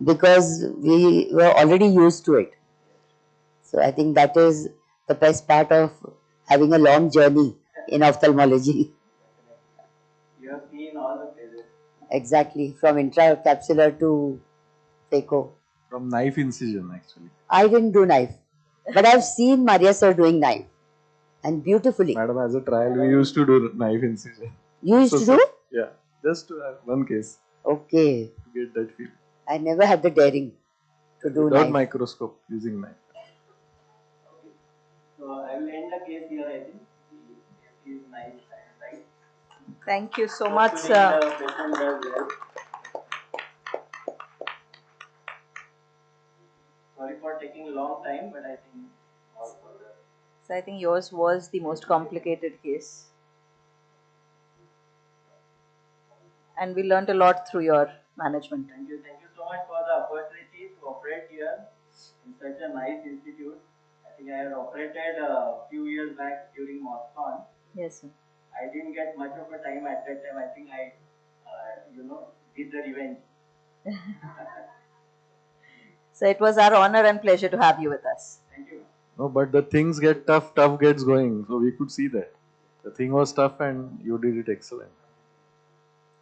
because we were already used to it. So I think that is the best part of having a long journey in ophthalmology. You have seen all the phases. Exactly, from intracapsular to phaco. From knife incision, actually. I didn't do knife, but I've seen Maria sir doing knife, and beautifully. Madam, as a trial, we used to do knife incision. You used to do? Yeah, just to have one case. Okay. To get that feel. I never had the daring to do Without knife. microscope, using knife. So I will end the case here, I think. The case is nice and right. Thank you so Hopefully much, sir. the patient does well. Sorry for taking a long time, but I think all for the. So I think yours was the most complicated case. And we learned a lot through your management. Thank you so much for the opportunity to operate here in such a nice institute. I think I had operated a few years back during Moscon. Yes, sir. I didn't get much of a time at that time. I think I, did the revenge. So it was our honor and pleasure to have you with us. Thank you. No, but the things get tough, tough gets going. So we could see that. The thing was tough and you did it excellent.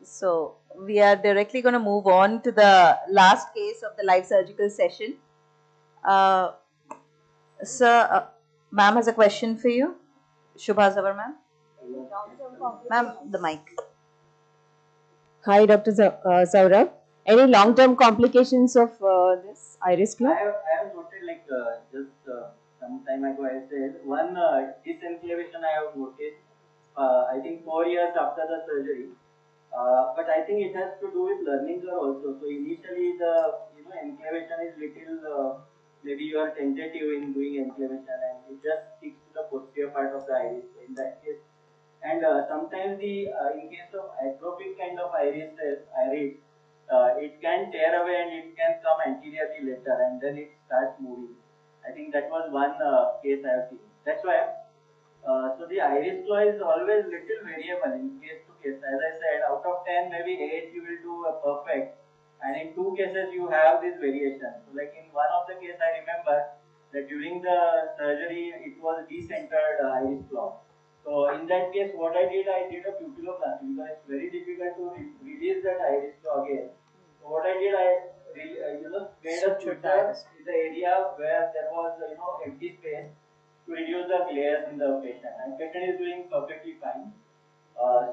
So we are directly going to move on to the last case of the live surgical session. Sir, ma'am has a question for you. Shubha Zawar, ma'am. Ma'am, the mic. Hi, Dr. Saurabh. Any long-term complications of this iris I club? have noted some time ago I said one disenclavation I have noticed. I think 4 years after the surgery. But I think it has to do with learning curve also. So initially the enclavation is little maybe you are tentative in doing enclavation and it just sticks to the posterior part of the iris. So in that case, and sometimes in case of atrophic kind of iris, it can tear away and it can come anteriorly later and then it starts moving. I think that was one case I have seen. That's why. So the iris flow is always little variable in case to case. As I said, out of 10, maybe 8 you will do a perfect, and in 2 cases you have this variation. So like in one of the case I remember that during the surgery it was decentered iris flow. So in that case, what I did a pupilloplasty because it's very difficult to release that iris flow again. So what I did, made a suture in the area where there was empty space to reduce the glares in the patient, and patient is doing perfectly fine.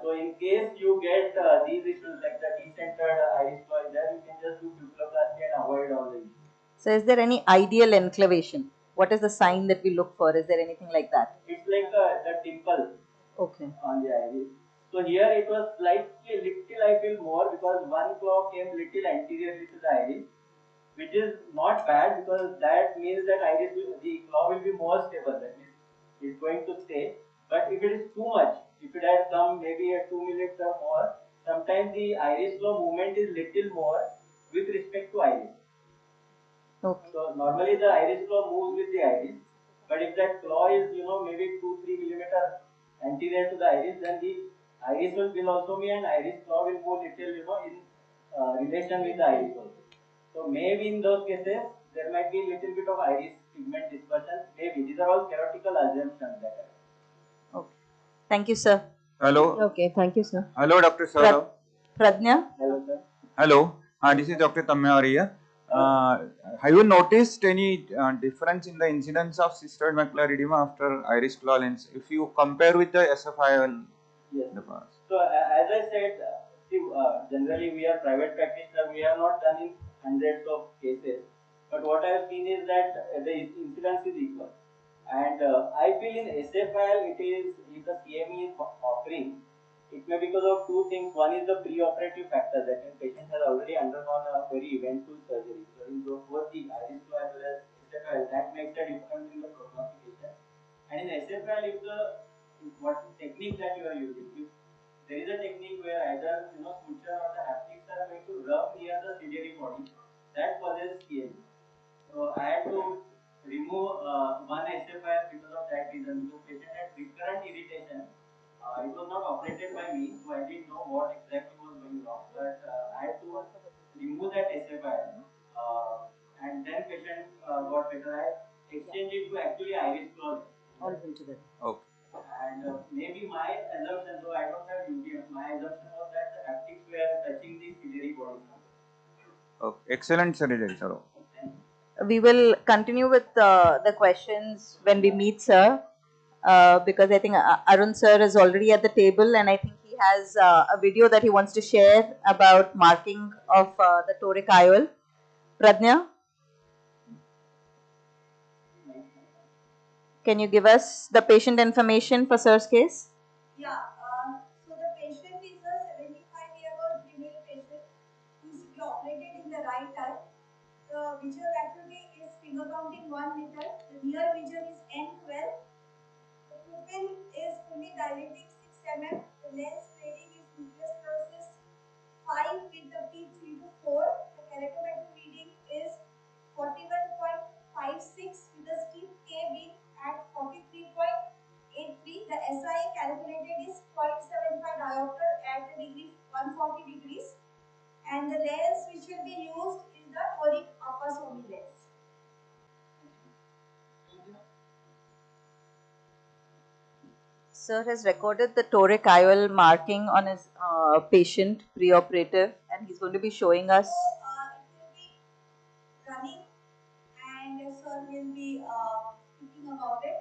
So in case you get these issues like the decentered iris flow there, you can just do pupilloplasty and avoid all the issues. So is there any ideal enclavation? What is the sign that we look for? Is there anything like that? It's like the dimple on the iris. So here it was slightly little I feel more because one claw came little anteriorly to the iris, which is not bad because that means that the claw will be more stable. That means it's going to stay. But if it is too much, if it has come maybe a 2 minutes or more, sometimes the iris flow movement is little more with respect to iris. Okay. So normally the iris claw moves with the iris, but if that claw is maybe 2-3 millimeter anterior to the iris, then the iris will also be and iris claw will move little in relation with the iris also. So maybe in those cases there might be a little bit of iris pigment dispersion. Maybe these are all theoretical assumptions that are. Okay. Thank you, sir. Hello. Okay, thank you, sir. Hello, Dr. Saurabh. Pradnya. Hello, sir. Hello. This is Dr. Tamyawari here. Have you noticed any difference in the incidence of cystoid macular edema after iris claw lens if you compare with the SFIOL? Yes. So as I said, generally we are private practitioner. We have not done in hundreds of cases, but what I have seen is that the incidence is equal. And I feel in SFIL it is if the CME is offering, It may be because of two things. One is the pre-operative factor, that when patient has already undergone a very eventful surgery. So in both the iris flow as well as SFL, that makes a difference in the prognostication. And in SFL, if what technique that you are using, if there is a technique where either suture or the haptics are going to rub near the ciliary body, that causes CME. So I had to remove one SFI because of that reason, because patient had recurrent irritation. It was not operated by me, so I didn't know what exactly was going wrong. But I had to remove that SFI, and then patient got better. I exchanged it to actually iris close. All together. Okay. And maybe my assumption, though I don't have UTM, my assumption was that the haptics were touching the ciliary body. Okay. Excellent surgery, sir. We will continue with the questions when we meet sir, because I think Arun sir is already at the table, and I think he has a video that he wants to share about marking of the toric IOL. Pradnya, can you give us the patient information for sir's case? Yeah, so the patient is a 75-year-old female patient who is to be operated in the right eye. The visual acuity is finger counting 1 meter. The near vision is N12. The pupil is fully dilating 6 mm. The lens rating is nucleus process 5 with the P 3 to 4. The keratometric reading is 41.56 with the steep K being at 43.83. The SI calculated is 0.75 diopter at the degree 140 degrees. And the lens which will be used is the toric apasoni lens. Sir has recorded the toric IOL marking on his patient preoperative, and he's going to be showing us. It will be running, and sir will be speaking about it.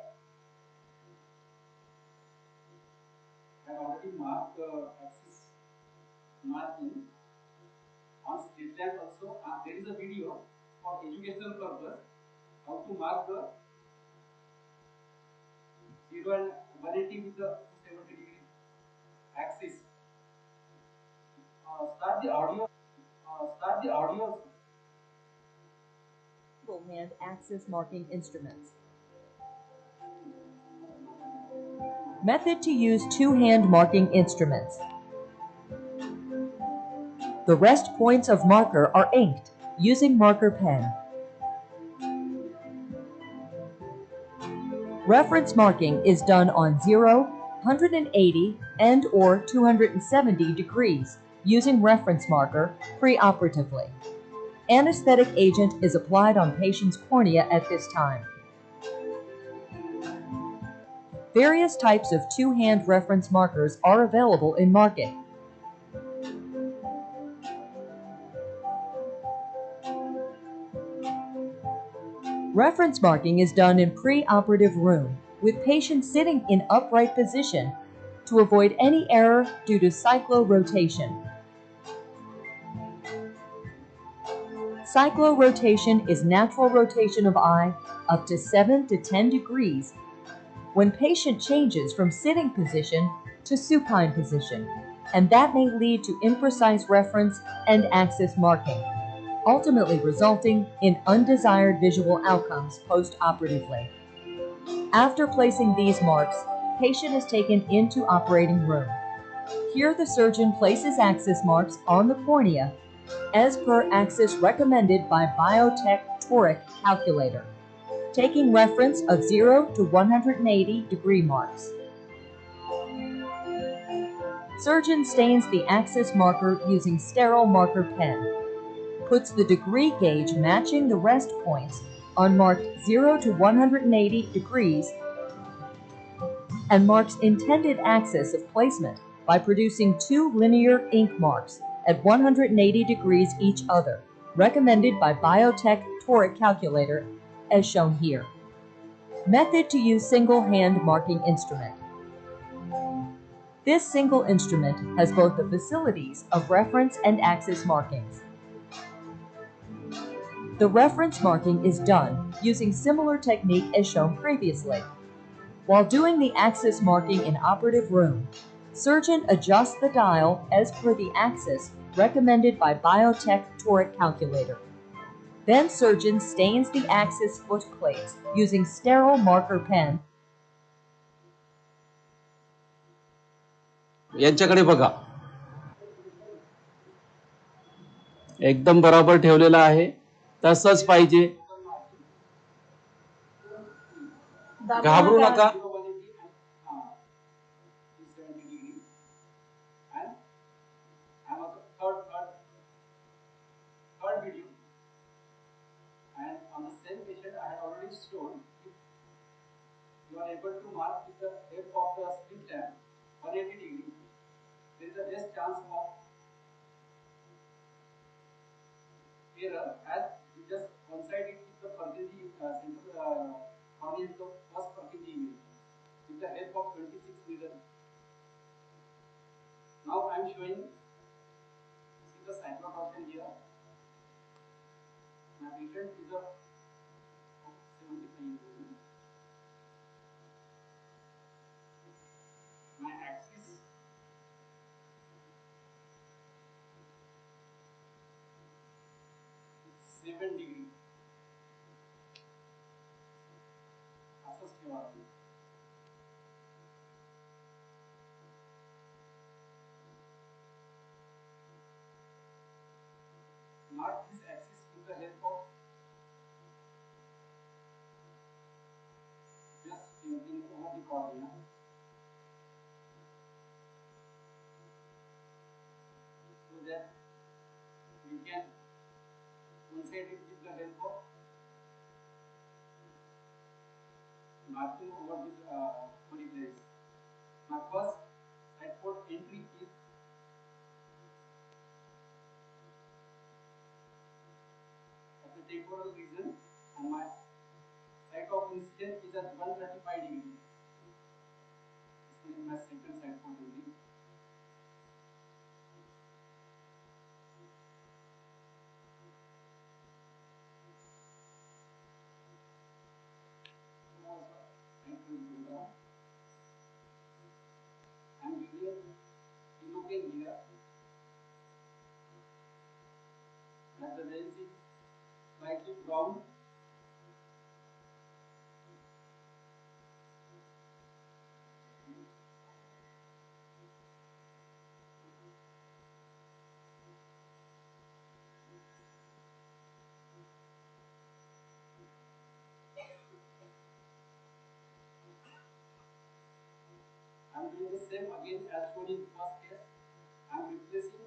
I have already marked the axis marking on slit lamp also. There is a video for educational purpose how to mark the 0 and 180 with the 270 degree axis. Start the audio. Hand axis marking instruments. Method to use two-hand marking instruments. The rest points of marker are inked using marker pen. Reference marking is done on 0, 180, and or 270 degrees using reference marker preoperatively. Anesthetic agent is applied on patient's cornea at this time. Various types of two-hand reference markers are available in market. Reference marking is done in pre-operative room with patient sitting in upright position to avoid any error due to cyclorotation. Cyclorotation is natural rotation of eye up to 7 to 10 degrees when patient changes from sitting position to supine position, and that may lead to imprecise reference and axis marking, ultimately resulting in undesired visual outcomes post-operatively. After placing these marks, patient is taken into operating room. Here the surgeon places axis marks on the cornea as per axis recommended by Biotech toric calculator, taking reference of 0 to 180 degree marks. Surgeon stains the axis marker using sterile marker pen, puts the degree gauge matching the rest points on marked 0 to 180 degrees, and marks intended axis of placement by producing 2 linear ink marks at 180 degrees each other, recommended by Biotech toric calculator, as shown here. Method to use single hand marking instrument. This single instrument has both the facilities of reference and axis markings. The reference marking is done using similar technique as shown previously. While doing the axis marking in operative room, Surgeon adjusts the dial as per the axis recommended by Biotech toric calculator. Then surgeon stains the axis foot plates using sterile marker pen. यांच्याकडे बघा, एकदम बरोबर ठेवलेला आहे, तसंच पाहिजे, घाबरू नका. Third video, and on the same patient I had already shown, if you are able to mark with the help of the split lamp 180 degree, there is a less chance of error as you just coincide it with the Purkinje central cornea to first Purkinje image with the help of 26 mirror. Now I am showing, see the cyclotorsion here. My patient is a 75 years old. My axis is 7 degree. असंच ठेवा आपण. Mark this axis with the help of just painting over the cornea. So that we can coincide it with the help of marking over this body place. My first side port entry is at the temporal region, and my site of incidence is at 135 degree. This is my second side port entry. I'm using looking here that the lens is slightly brown. I'm doing the same again as shown in the first case. I'm replacing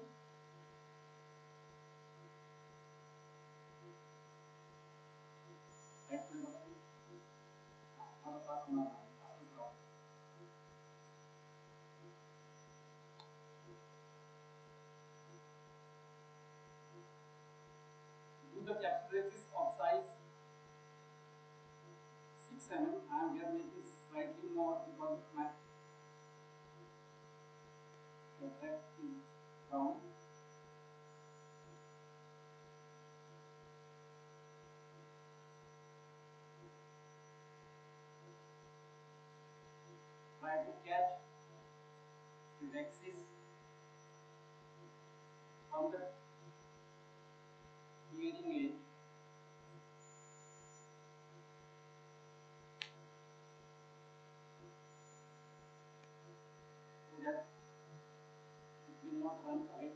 do the capsularis of size 6 mm. I am here making slightly more because my cataract is round. Try to catch the axis from the leading edge. So that it will not run away.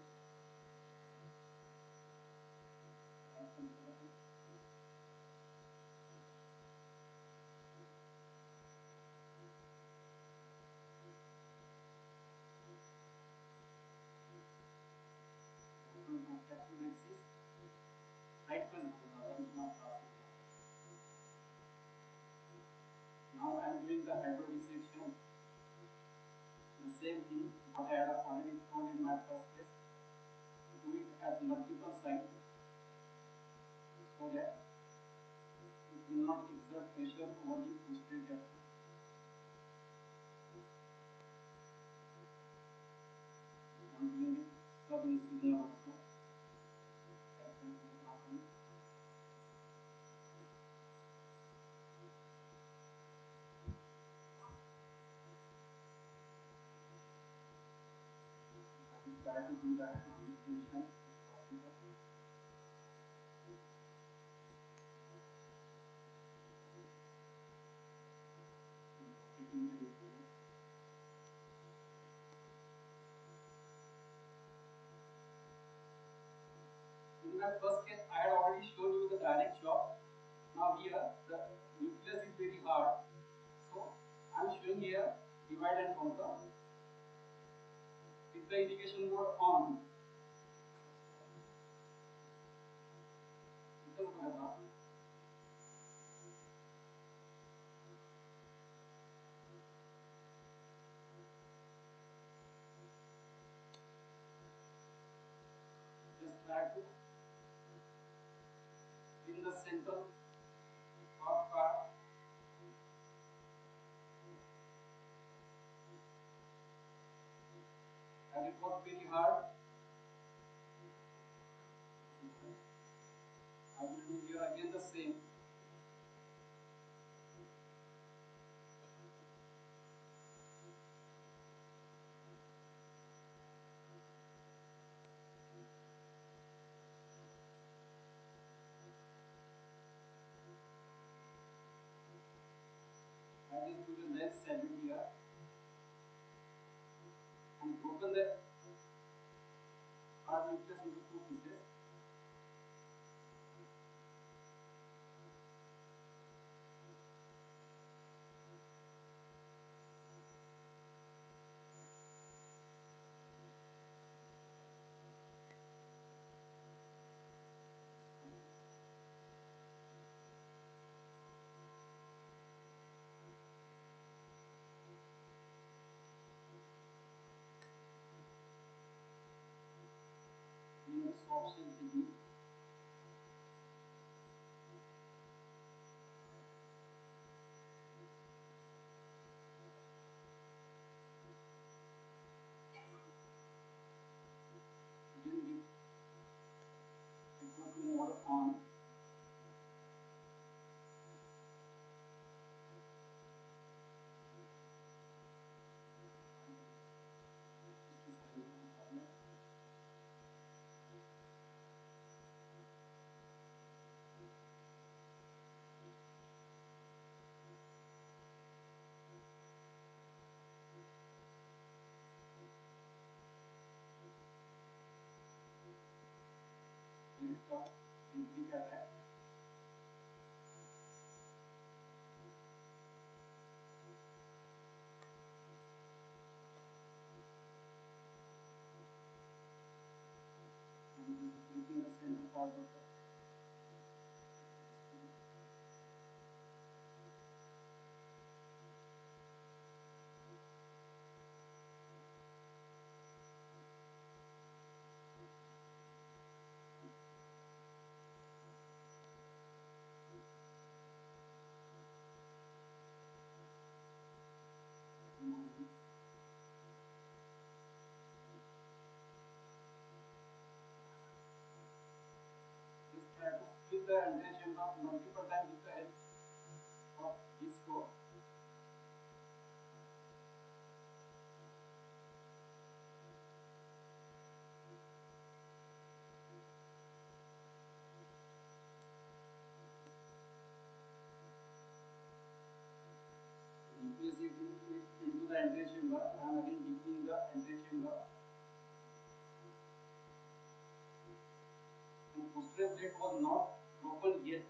Now I am doing the hydro dissection. The same thing what I had already shown in my first case. Do it at multiple sites so that it will not exert pressure over the posterior capsule. I am doing it sub-incisional also. try to do that distribution if possible. In my first case, I had already shown you the direct shot. Now here, the nucleus is very hard. So, I am showing here divide and conquer. With the irrigation mode on, just try to in the center top part, and it was very hard. I will do here again the same. I just do the left segment here and broken the hard nucleus into two pieces. In the soft shell technique. Again with equal mode on. In the center part of the just try to split the entire chamber multiple times with the help of this core. Nucleus is into the entire chamber. I am again deepening the entire chamber. And posterior plate was not broken yet.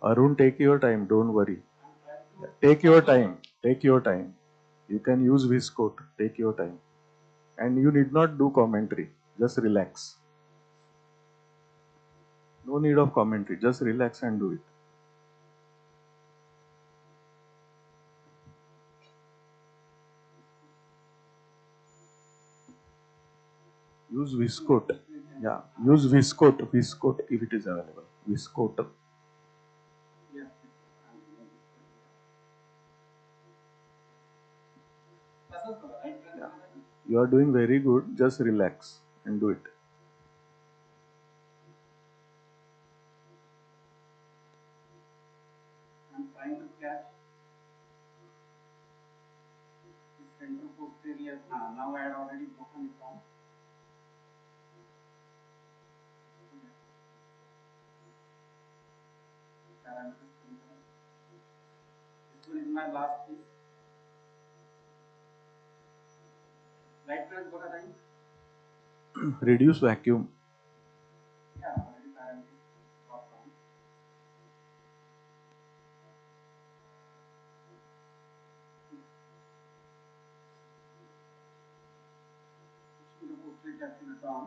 Arun, take your time. Don't worry. Take your time. Take your time. You can use viscoat. Take your time. And you need not do commentary. Just relax. No need of commentary. Just relax and do it. Use viscoat. Yeah, use viscoat. Viscoat if it is available. Viscoat. Yeah. Yeah. You are doing very good. Just relax and do it. I'm trying to catch the central posterior. Now I had already broken it down. This one is my last piece. Light press बघा ताई. Reduce vacuum. Yeah, already parenthesis dropped down. Pushing the posterior capsule down.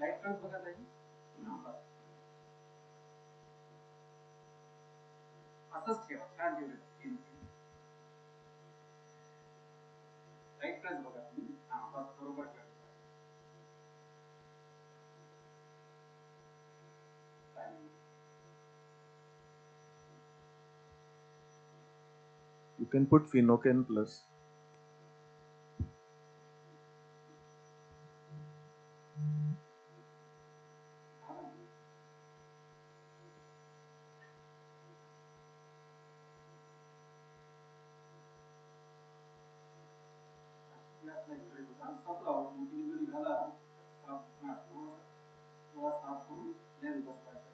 Light press बघा ताई. असंच ठेवा. छान ठेवलं. Light press बघा तुम्ही. बस बरोबर ठेवा. You can put Phenocan plus. संपला डिलिव्हरी झाला थोडा साफ करून lens बसवायचा.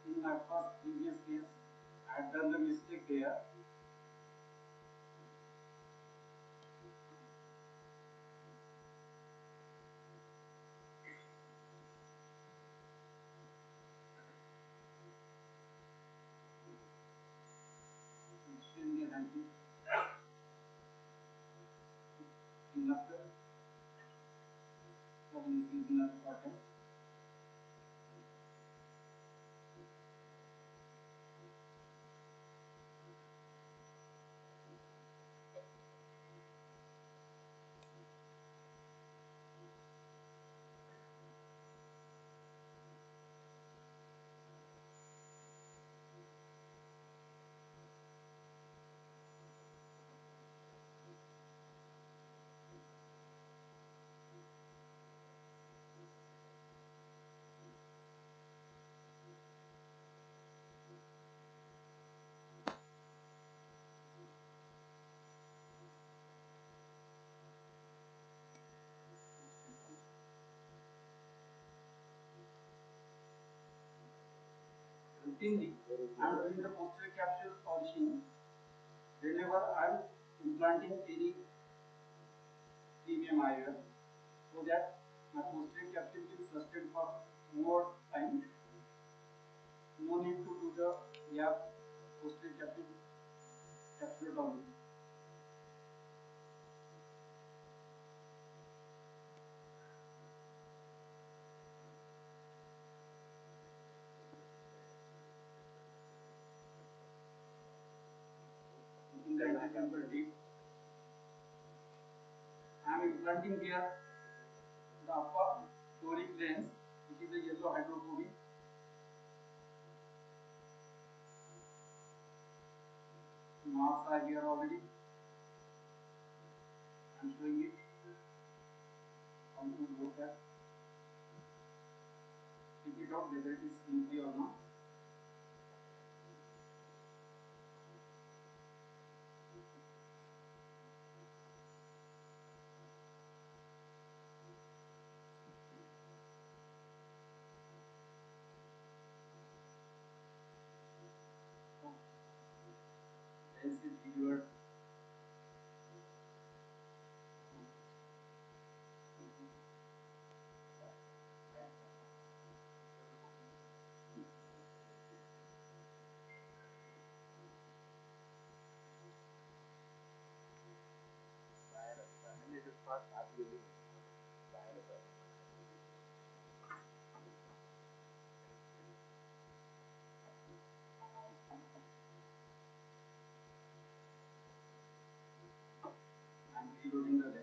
In my first previous case, I had done the mistake there. Extremely happy. Enough for increasing the importance. Routinely, I am doing the posterior capsule polishing whenever I am implanting any premium IOL, so that my posterior capsule will sustain for more time. No need to do the posterior capsule down. In the example deep, I am implanting here the upper toric lens, which is a yellow hydrophobic. Marks are here already. I am showing it. How to look at. delivered. I'm reloading the lens.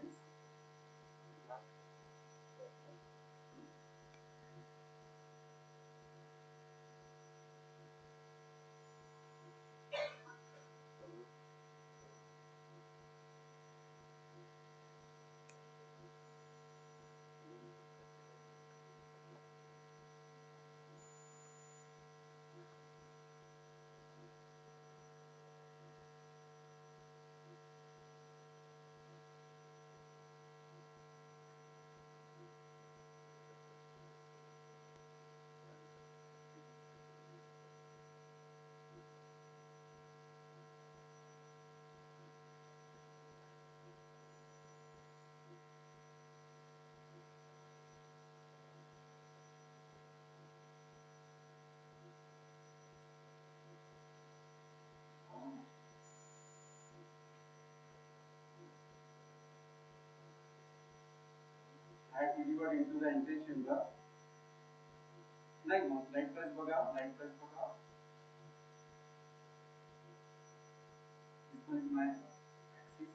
I delivered into the entry chamber. Like light press बघा, light press बघा. This one is my axis.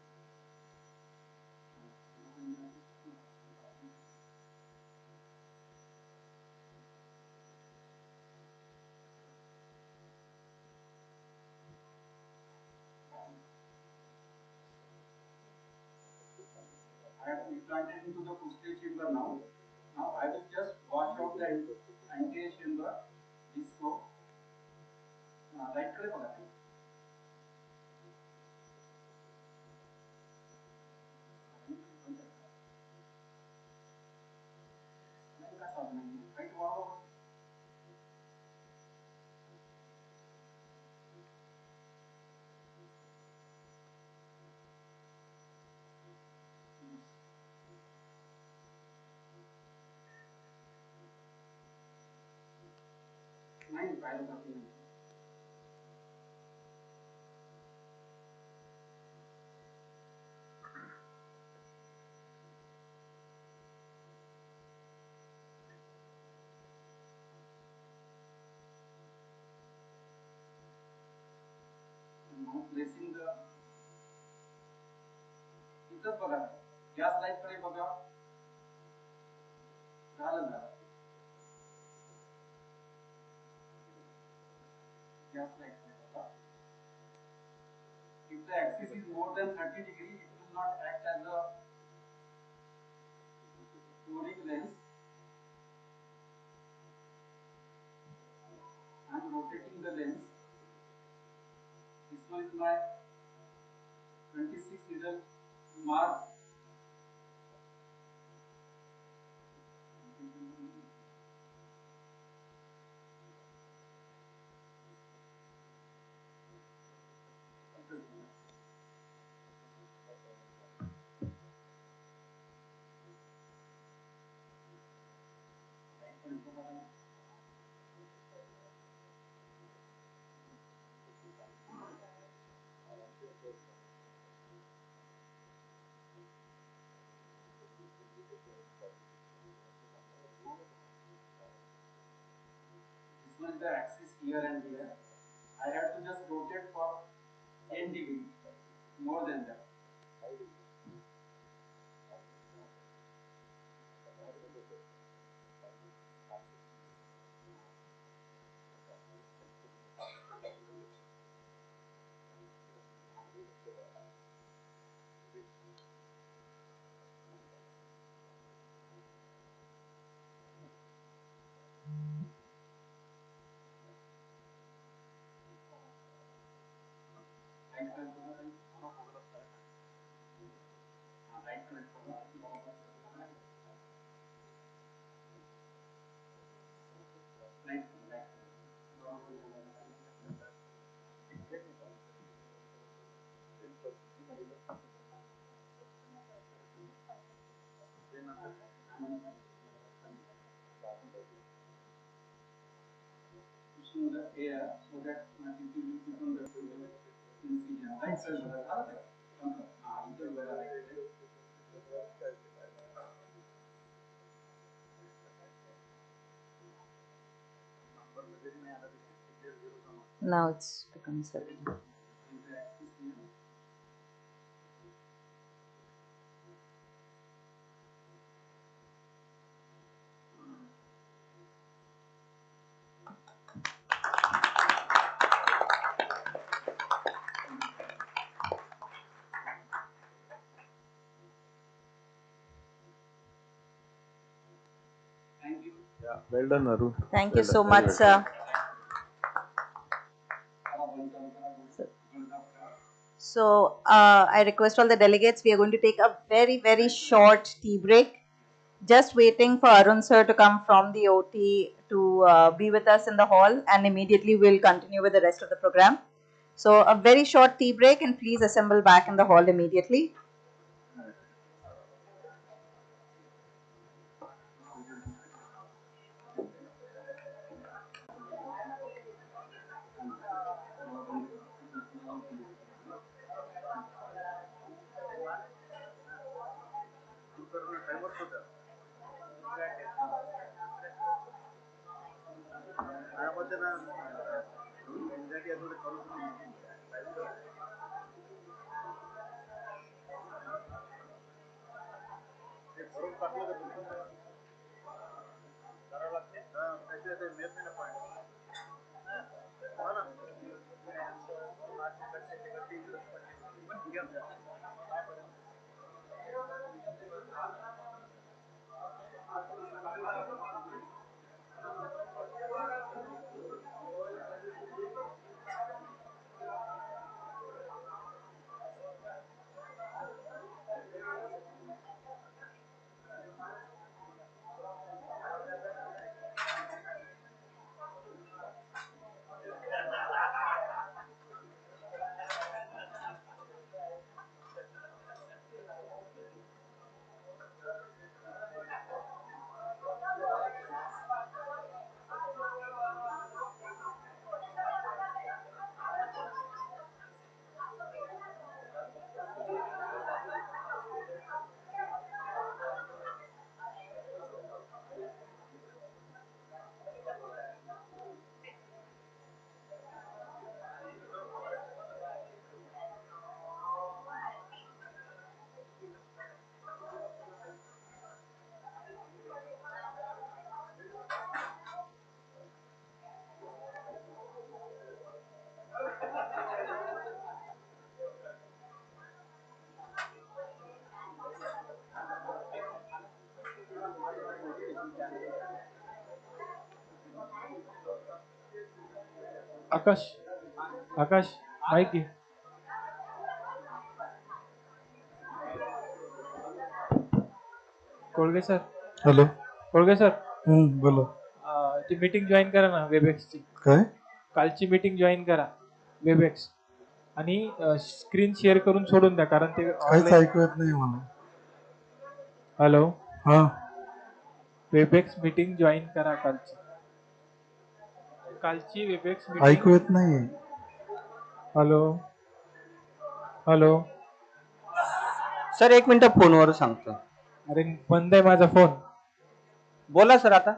I have implanted into the posterior chamber now. Now I will just wash out the anterior chamber. This go. Light कडे बघा. नाही का चालू नाही. Height वाढवा. नाही पाहिलं जात नाही. Now placing the इथंच बघा. गॅस लाईट कडे बघा. झालं झालं. Gap like that. If the axis is more than 30 degrees, it will not act as a toric lens. I am rotating the lens. This one is my 26 needle mark. This one is the axis here and here. I have to just rotate for 10 degrees, more than that. air so that it will become the incision, right? Now it's become certain. Thank you. Yeah, well done, Arun. Thank Well you so done, very much, well sir. So I request all the delegates, we are going to take a very, very short tea break. Just waiting for Arun sir to come from the OT to be with us in the hall, and immediately we'll continue with the rest of the program. So a very short tea break, and please assemble back in the hall immediately. Akash Akash mike घे. Kolge sir. Hello. Kolge sir. बोला. ती meeting join करा ना वेबएक्सची. काय? कालची meeting join करा WebEx आणि स्क्रीन शेअर करून सोडून द्या कारण ते काहीच ऐकू येत नाही मला. हॅलो. हा. वेबएक्स मीटिंग जॉईन करा कालची. कालची वेबएक्स मीटिंग ऐकू येत नाही. हॅलो. हॅलो. सर 1 मिनिट फोनवर सांगतो. अरे बंद आहे माझा फोन. बोला सर आता.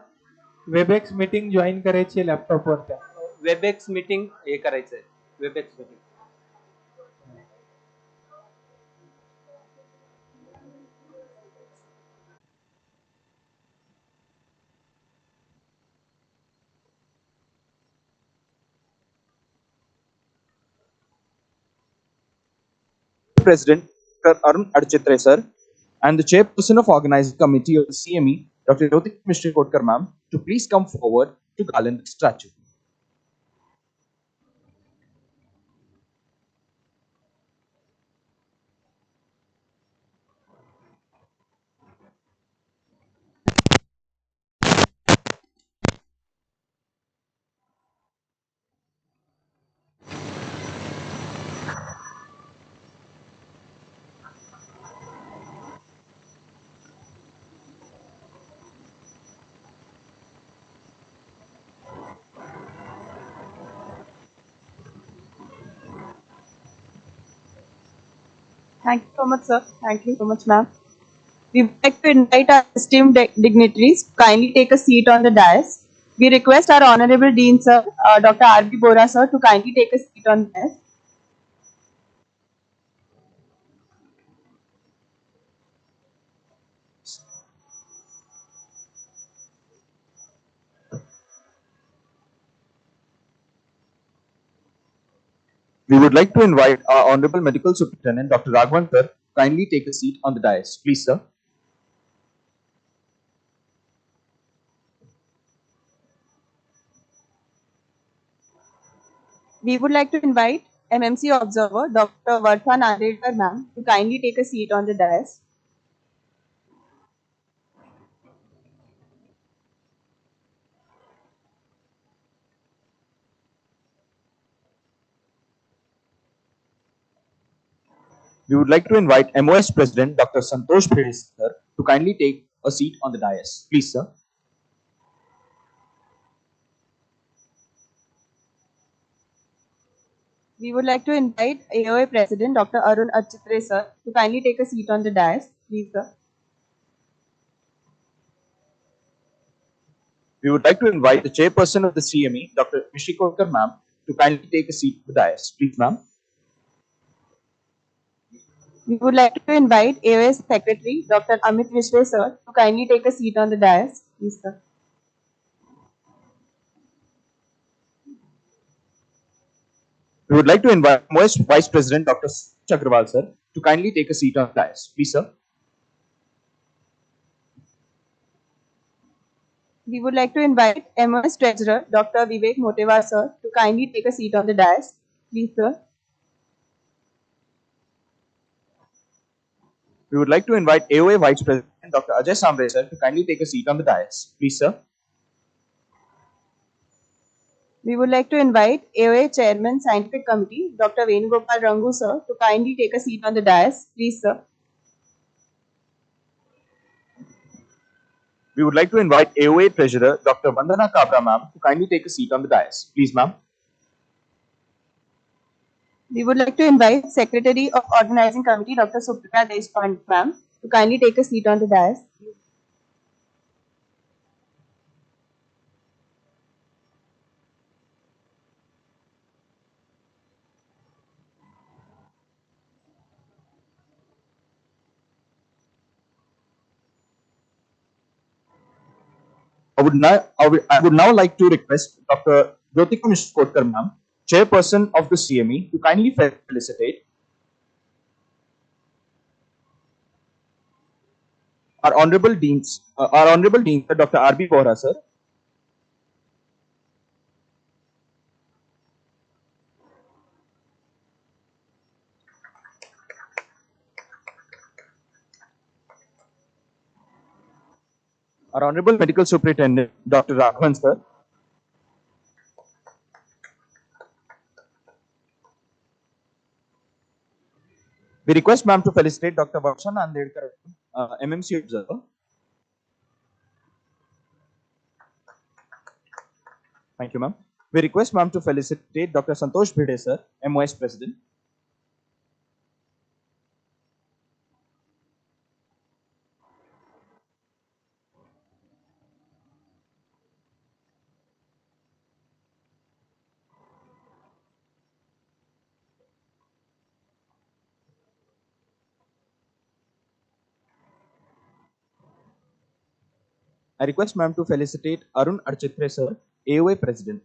वेबएक्स मीटिंग जॉईन करायची लॅपटॉपवर त्या. वेबएक्स मीटिंग हे करायचंय. Webex meeting. President Dr. Arun sir, and the chairperson of organizing committee of the CME, Dr. Dyotan ma'am, to please come forward to garland the statue. Thank you so much, sir. Thank you so much, ma'am. We would like to invite our esteemed dignitaries to kindly take a seat on the dais. We request our Honorable Dean, sir, Dr. R.B. Bora, sir, to kindly take a seat on the dais. We would like to invite our Honorable Medical Superintendent, Dr. Raghavan, sir, kindly take a seat on the dais. Please, sir. We would like to invite MMC observer, Dr. Vartha Nandedkar, ma'am, to kindly take a seat on the dais. We would like to invite MOS President, Dr. Santosh Bhede, sir, to kindly take a seat on the dais. Please, sir. We would like to invite AOA President, Dr. Arun Architre, sir, to kindly take a seat on the dais. Please, sir. We would like to invite the Chairperson of the CME, Dr. Mishri Kotkar, ma'am, to kindly take a seat on the dais. Please, ma'am. We would like to invite AOS Secretary, Dr. Amit Vishwe, sir, to kindly take a seat on the dais. Please, sir. We would like to invite MOS Vice President, Dr. Chagrawal, sir, to kindly take a seat on the dais. Please, sir. We would like to invite MOS Treasurer, Dr. Vivek Motewar, sir, to kindly take a seat on the dais. Please, sir. We would like to invite AOA Vice President, Dr. Ajay Samre, sir, to kindly take a seat on the dais. Please, sir. We would like to invite AOA Chairman, Scientific Committee, Dr. Venugopal Rangu, sir, to kindly take a seat on the dais. Please, sir. We would like to invite AOA Treasurer, Dr. Vandana Kabra, ma'am, to kindly take a seat on the dais. Please, ma'am. We would like to invite Secretary of Organizing Committee, Dr. Suprita Deshpande, ma'am, to kindly take a seat on the dais. I would now like to request Dr. Jyotika Kotkar, ma'am, Chairperson of the CME, to kindly felicitate our Honorable Deans, Dr. R.B. Bohra, sir, our Honorable Medical Superintendent, Dr. Raghavan, sir. We request ma'am to felicitate Dr. Varsha Nandedkar, MMC observer. Thank you, ma'am. We request ma'am to felicitate Dr. Santosh Bhede, sir, MOS President. I request ma'am to felicitate Arun Architre, sir, AOA President.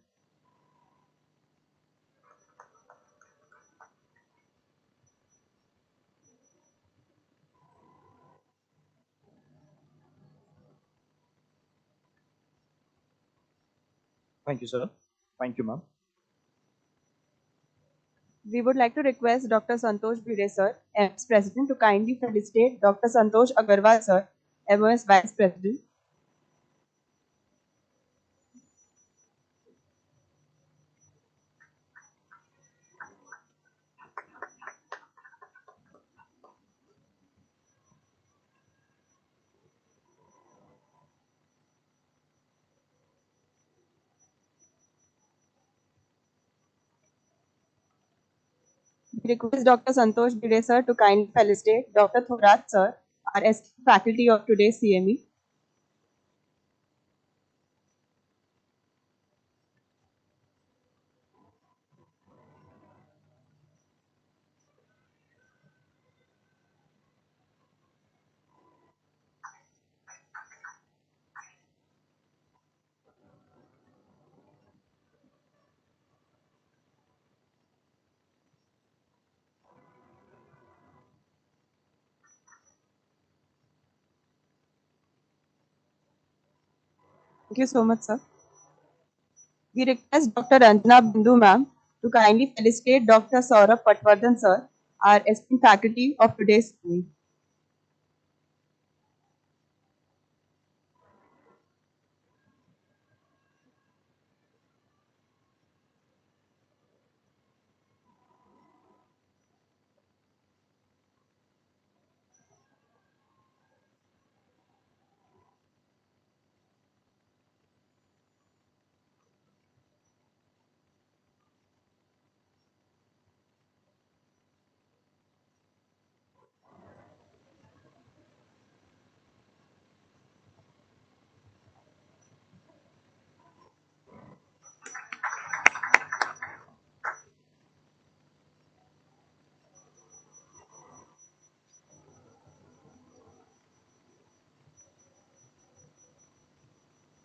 Thank you, sir. Thank you, ma'am. We would like to request Dr. Santosh Bhide, sir, MOS President, to kindly felicitate Dr. Santosh Agarwal, sir, MOS Vice President. We request Dr. Santosh Bide sir to kindly felicitate Dr. Thorat sir, our esteemed faculty of today's CME. Thank you so much, sir. We request Dr. Ranjana Bindu ma'am to kindly felicitate Dr. Saurabh Patwardhan sir, our esteemed faculty of today's CME.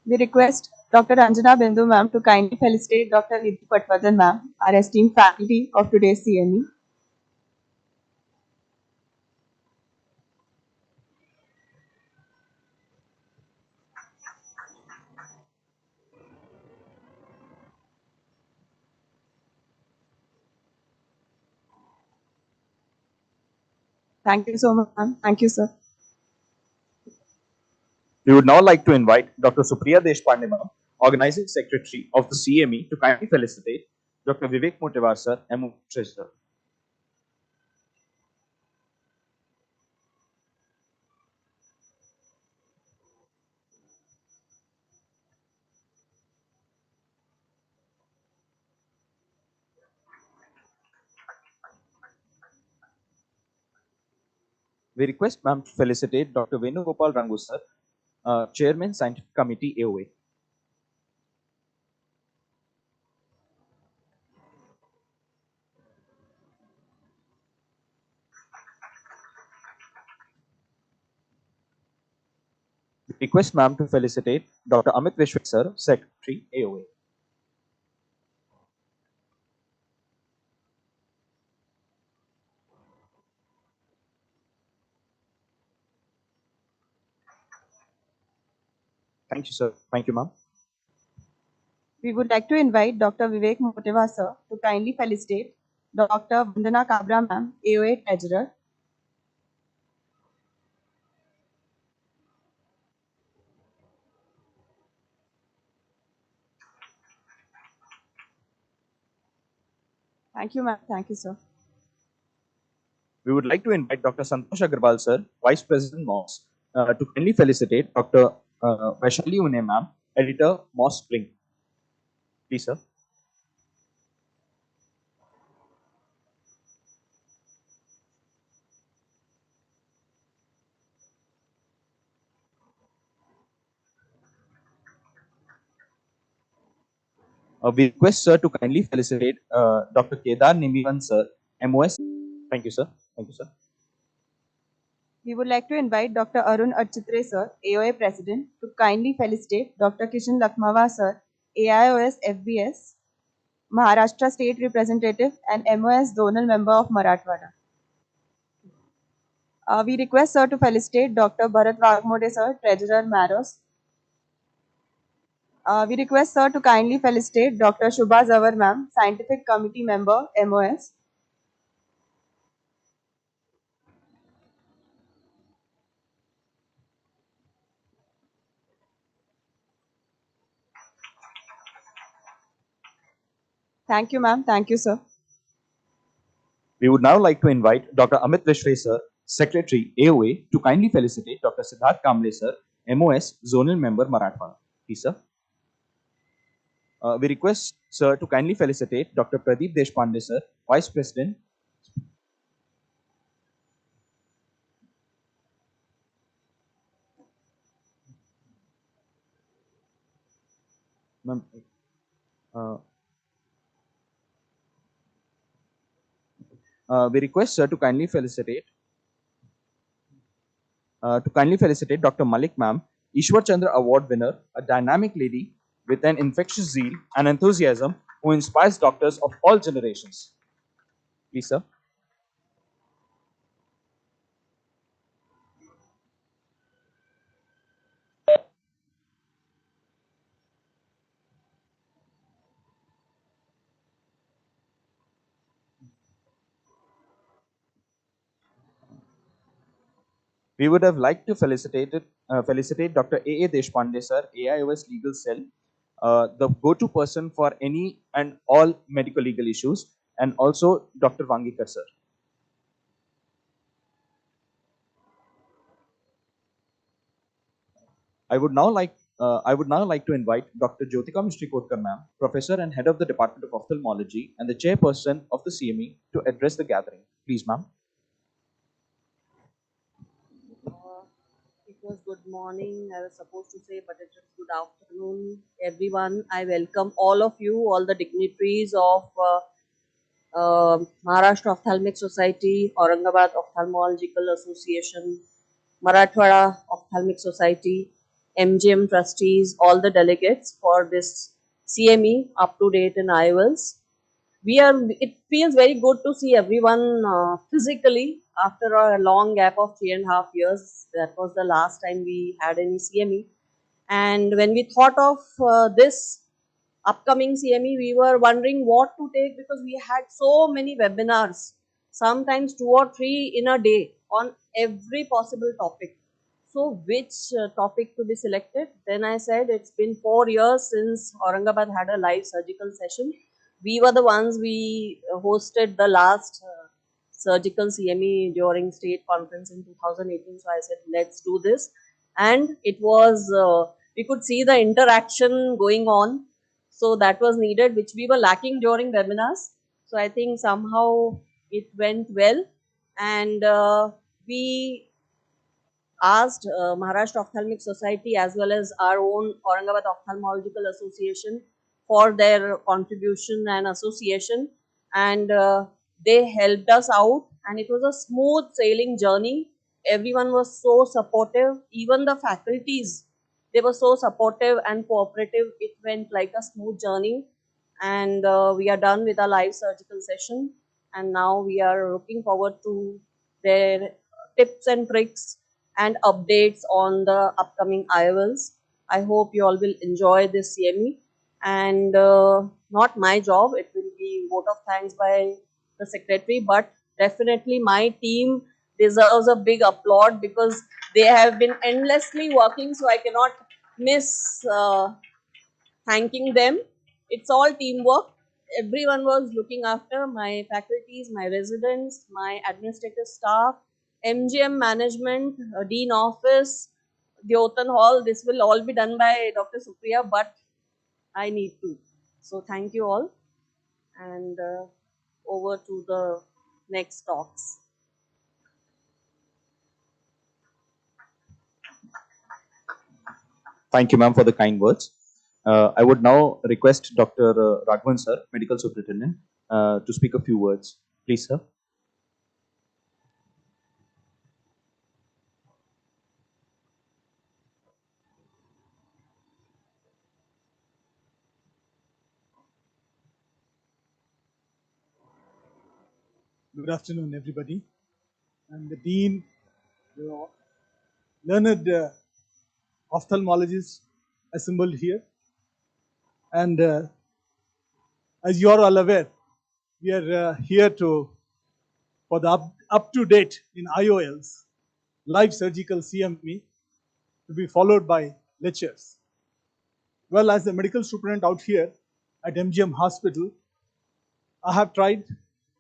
We request Dr. Ranjana Bindu ma'am to kindly felicitate Dr. Nidhi Patwardhan ma'am, our esteemed faculty of today's CME. Thank you so much, ma'am. Thank you, sir. We would now like to invite Dr. Supriya Deshpande ma'am, Organizing Secretary of the CME, to kindly felicitate Dr. Vivek Motivar sir, MO Treasurer. We request ma'am to felicitate Dr. Venugopal Rangu sir, Chairman Scientific Committee AOA. We request ma'am to felicitate Dr. Amit Vishwe sir, Secretary AOA. Thank you, sir. Thank you, ma'am. We would like to invite Dr. Vivek Motiva sir to kindly felicitate Dr. Vandana Kabra ma'am, AOA Treasurer. Thank you, ma'am. Thank you, sir. We would like to invite Dr. Santosh Agarwal sir, Vice President MOS, to kindly felicitate Dr. Vaishali Une ma'am, Editor MOS Spring. Please, sir. We request sir to kindly felicitate Dr. Kedar Nimivan sir, MOS. Thank you, sir. Thank you, sir. We would like to invite Dr. Arun Architre sir, AOA President, to kindly felicitate Dr. Kishan Lakhmawa sir, AIOS FBS, Maharashtra State Representative and MOS Zonal Member of Marathwada. We request sir to felicitate Dr. Bharat Wagmode sir, Treasurer Maros. We request sir to kindly felicitate Dr. Shubha Zawar ma'am, Scientific Committee Member, MOS. Thank you, ma'am. Thank you, sir. We would now like to invite Dr. Amit Vishwe sir, Secretary AOA, to kindly felicitate Dr. Siddharth Kamble sir, MOS Zonal Member Marathwada. Please, sir. We request sir to kindly felicitate Dr. Pradeep Deshpande sir, Vice President Uh, we request sir to kindly felicitate Dr. Malik ma'am, Ishwar Chandra Award winner, a dynamic lady with an infectious zeal and enthusiasm who inspires doctors of all generations. Please, sir. We would have liked to felicitate Dr. A. Deshpande, sir, AIOS Legal Cell, the go-to person for any and all medical legal issues, and also Dr. Vangikar, sir. I would now like to invite Dr. Jyotika Mishtrikotkar, ma'am, Professor and Head of the Department of Ophthalmology and the Chairperson of the CME, to address the gathering. Please, ma'am. It was good morning, I was supposed to say, but it was good afternoon, everyone. I welcome all of you, all the dignitaries of Maharashtra Ophthalmic Society, Aurangabad Ophthalmological Association, Marathwada Ophthalmic Society, MGM trustees, all the delegates for this CME up to date in IOLS. It feels very good to see everyone physically after a long gap of 3.5 years. That was the last time we had any CME. And when we thought of this upcoming CME, we were wondering what to take because we had so many webinars, sometimes 2 or 3 in a day on every possible topic. So which topic to be selected? Then I said it's been 4 years since Aurangabad had a live surgical session. We were the ones we hosted the last surgical CME during state conference in 2018. So I said, let's do this. And it was, we could see the interaction going on. So that was needed, which we were lacking during webinars. So I think somehow it went well. And we asked Maharashtra Ophthalmic Society as well as our own Aurangabad Ophthalmological Association for their contribution and association, and they helped us out, and it was a smooth sailing journey. Everyone was so supportive, even the faculties, they were so supportive and cooperative. It went like a smooth journey, and we are done with our live surgical session, and now we are looking forward to their tips and tricks and updates on the upcoming IOLs. I hope you all will enjoy this CME, and not my job, it will be vote of thanks by the secretary, but definitely my team deserves a big applaud because they have been endlessly working, so I cannot miss thanking them. It's all teamwork. Everyone was looking after my faculties, my residents, my administrative staff, MGM management, dean office, Dyotan hall. This will all be done by Dr. Supriya, but I need to. So thank you all, and over to the next talks. Thank you, ma'am, for the kind words. I would now request Dr. Raghavan, sir, Medical Superintendent, to speak a few words. Please, sir. Good afternoon, everybody. I'm the Dean, the learned ophthalmologists assembled here. And as you are all aware, we are here for the up-to-date in IOLs, live surgical CME, to be followed by lectures. Well, as the medical superintendent out here at MGM Hospital, I have tried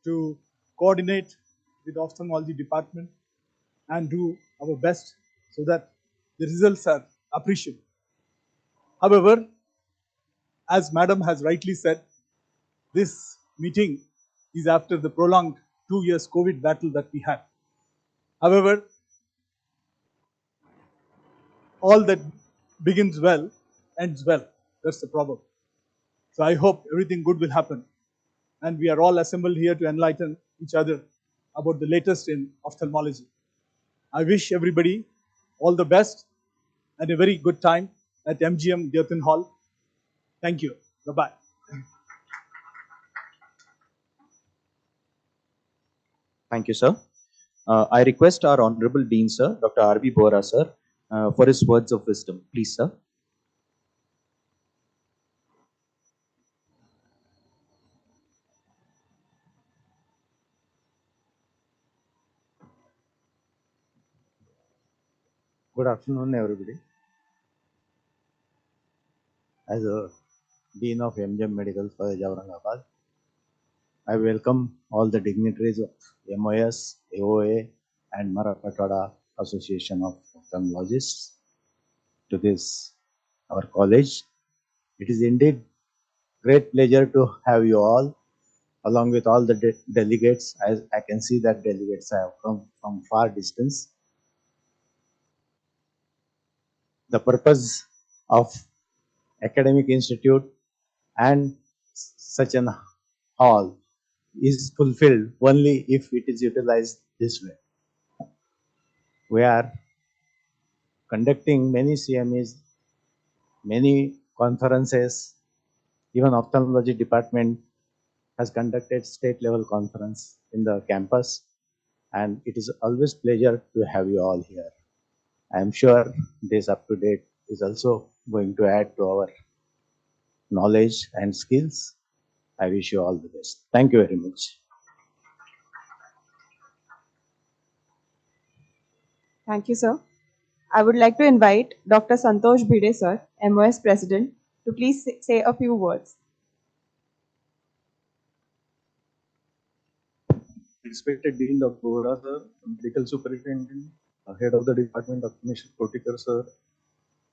to coordinate with the ophthalmology department and do our best so that the results are appreciable. However, as Madam has rightly said, this meeting is after the prolonged 2 years COVID battle that we had. However, all that begins well ends well. That's the problem. So I hope everything good will happen. And we are all assembled here to enlighten each other about the latest in ophthalmology. I wish everybody all the best and a very good time at MGM Dyotan Hall. Thank you. Bye-bye. Thank you, sir. I request our Honorable Dean, sir, Dr. R.B. Bora, sir, for his words of wisdom. Please, sir. Good afternoon, everybody. As a Dean of MGM Medical College, Aurangabad, I welcome all the dignitaries of MOS, AOA, and Maharashtra Association of Ophthalmologists to this our college. It is indeed great pleasure to have you all, along with all the delegates. As I can see that delegates have come from far distance. The purpose of academic institute and such an hall is fulfilled only if it is utilized this way. We are conducting many CMEs, many conferences. Even ophthalmology department has conducted state level conference in the campus, and it is always pleasure to have you all here. I am sure this up to date is also going to add to our knowledge and skills. I wish you all the best. Thank you very much. Thank you, sir. I would like to invite Dr. Santosh Bhide, sir, MOS President, to please say a few words. Respected Dean Dr. Bora, sir, Medical Superintendent, Head of the Department of Mr. Kotikar, sir,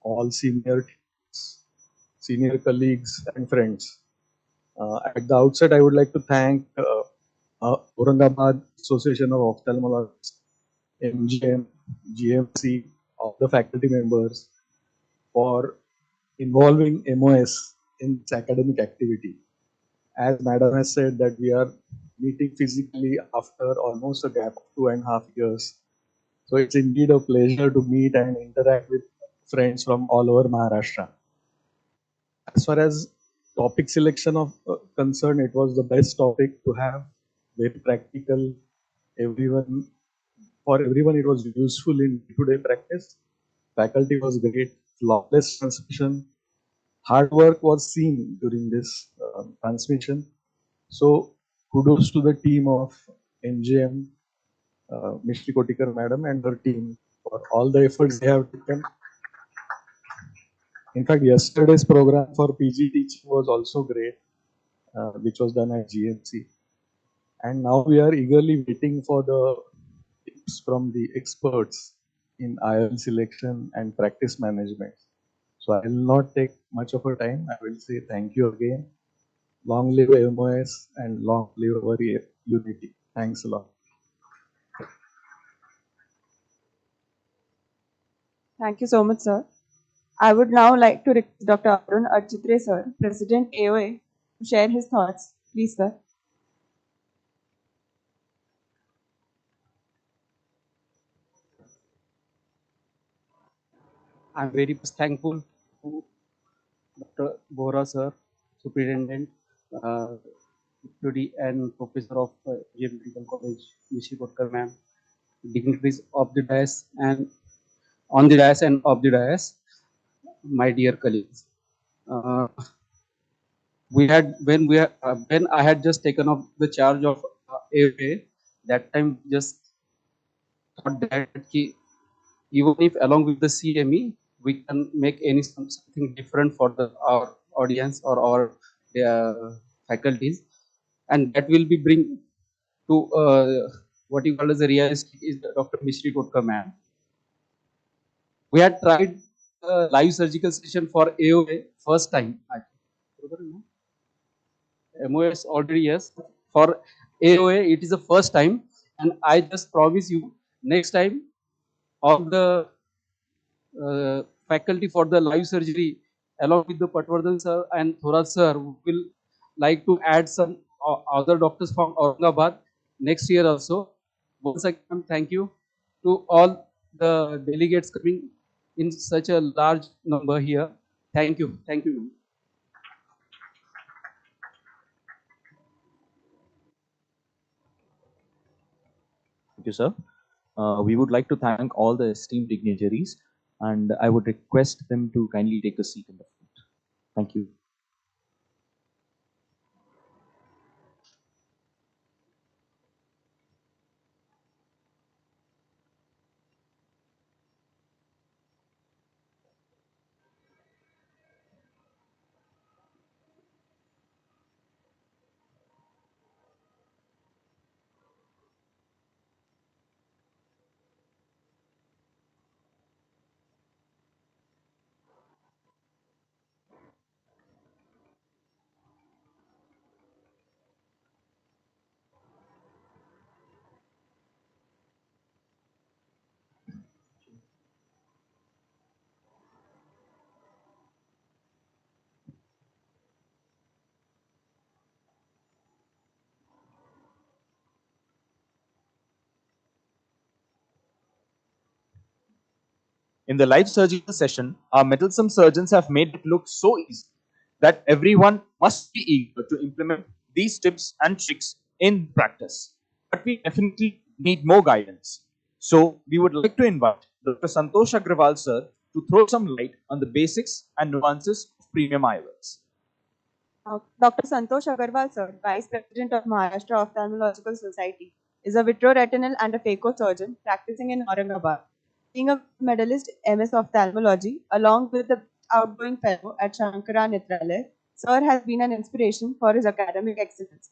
all senior colleagues and friends. At the outset, I would like to thank Aurangabad Association of Ophthalmologists, MGM, GMC, all the faculty members for involving MOS in its academic activity. As Madam has said that we are meeting physically after almost a gap of 2.5 years. So it's indeed a pleasure to meet and interact with friends from all over Maharashtra. As far as topic selection of concern, it was the best topic to have, very practical. For everyone, it was useful in day-to-day practice. Faculty was great, flawless transmission. Hard work was seen during this transmission. So kudos to the team of MGM, Mr. Kotikar Madam and her team for all the efforts they have taken. In fact, yesterday's program for PG teaching was also great, which was done at GMC. And now we are eagerly waiting for the tips from the experts in IOL selection and practice management. So I will not take much of your time. I will say thank you again. Long live MOS and long live our unity. Thanks a lot. Thank you so much, sir. I would now like to request Dr. Arun Architre, sir, President AOA, to share his thoughts. Please, sir. I'm very much thankful to Dr. Bora, sir, Superintendent, Deputy and Professor of GM Medical College, Mr. Kotkar ma'am, dignitaries of the dais and on the dais and of the dais, my dear colleagues. When I had just taken up the charge of AFA, that time just thought that even if along with the CME, we can make something different for our audience or our faculties, and that will be bring to what you call as a realistic is Dr. Mishri Kotka ma'am. We had tried live surgical session for AOA first time. MOS already yes. For AOA, it is the first time, and I just promise you next time all the faculty for the live surgery along with the Patwardhan sir and Thorat sir, we will like to add some other doctors from Aurangabad next year also. Once again, thank you to all the delegates coming in such a large number here. Thank you. Thank you. Thank you, sir. We would like to thank all the esteemed dignitaries, and I would request them to kindly take a seat in the front. Thank you. In the live surgical session, our meddlesome surgeons have made it look so easy that everyone must be eager to implement these tips and tricks in practice. But we definitely need more guidance. So we would like to invite Dr. Santosh Agrawal sir to throw some light on the basics and nuances of premium IOLs. Dr. Santosh Agarwal, sir, Vice President of Maharashtra Ophthalmological Society, is a vitreoretinal and a phaco-surgeon practicing in Aurangabad. Being a medalist MS Ophthalmology, along with the outgoing fellow at Shankara Netralaya, sir has been an inspiration for his academic excellence.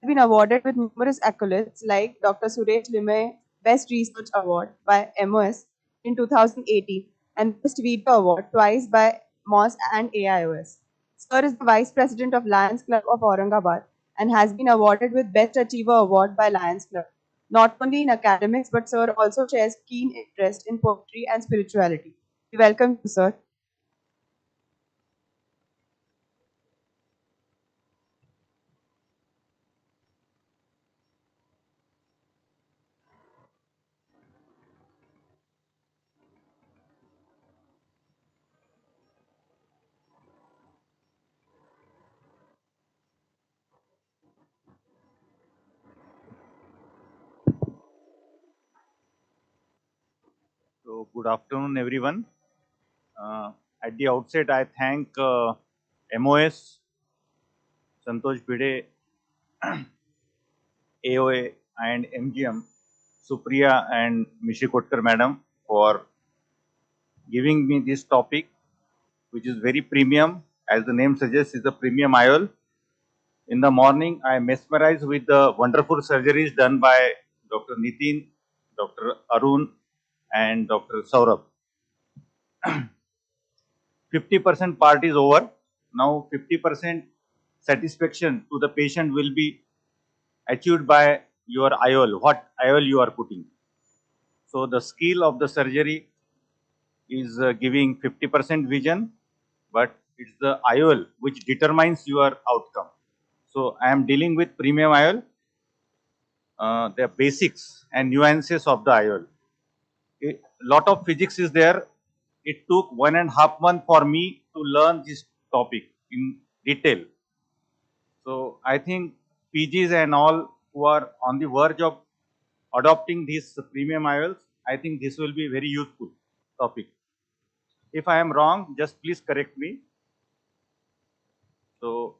He has been awarded with numerous accolades like Dr. Suresh Limay Best Research Award by MOS in 2018 and Best Video Award twice by MOS and AIOS. Sir is the Vice President of Lions Club of Aurangabad and has been awarded with Best Achiever Award by Lions Club. Not only in academics, but Sir also shares keen interest in poetry and spirituality. We welcome you, Sir. So, good afternoon, everyone. At the outset, I thank MOS, Santosh Bide, AOA, and MGM, Supriya and Mishi Kotkar madam for giving me this topic, which is very premium. As the name suggests, is a premium IOL. In the morning, I am mesmerized with the wonderful surgeries done by Dr. Nitin, Dr. Arun, and Dr. Saurabh. 50% part is over. Now 50% satisfaction to the patient will be achieved by your IOL, what IOL you are putting. So the skill of the surgery is giving 50% vision, but it's the IOL which determines your outcome. So I am dealing with premium IOL, the basics and nuances of the IOL. A lot of physics is there. It took 1.5 months for me to learn this topic in detail. So I think PGs and all who are on the verge of adopting these premium IOLs, I think this will be very useful topic. If I am wrong, just please correct me. So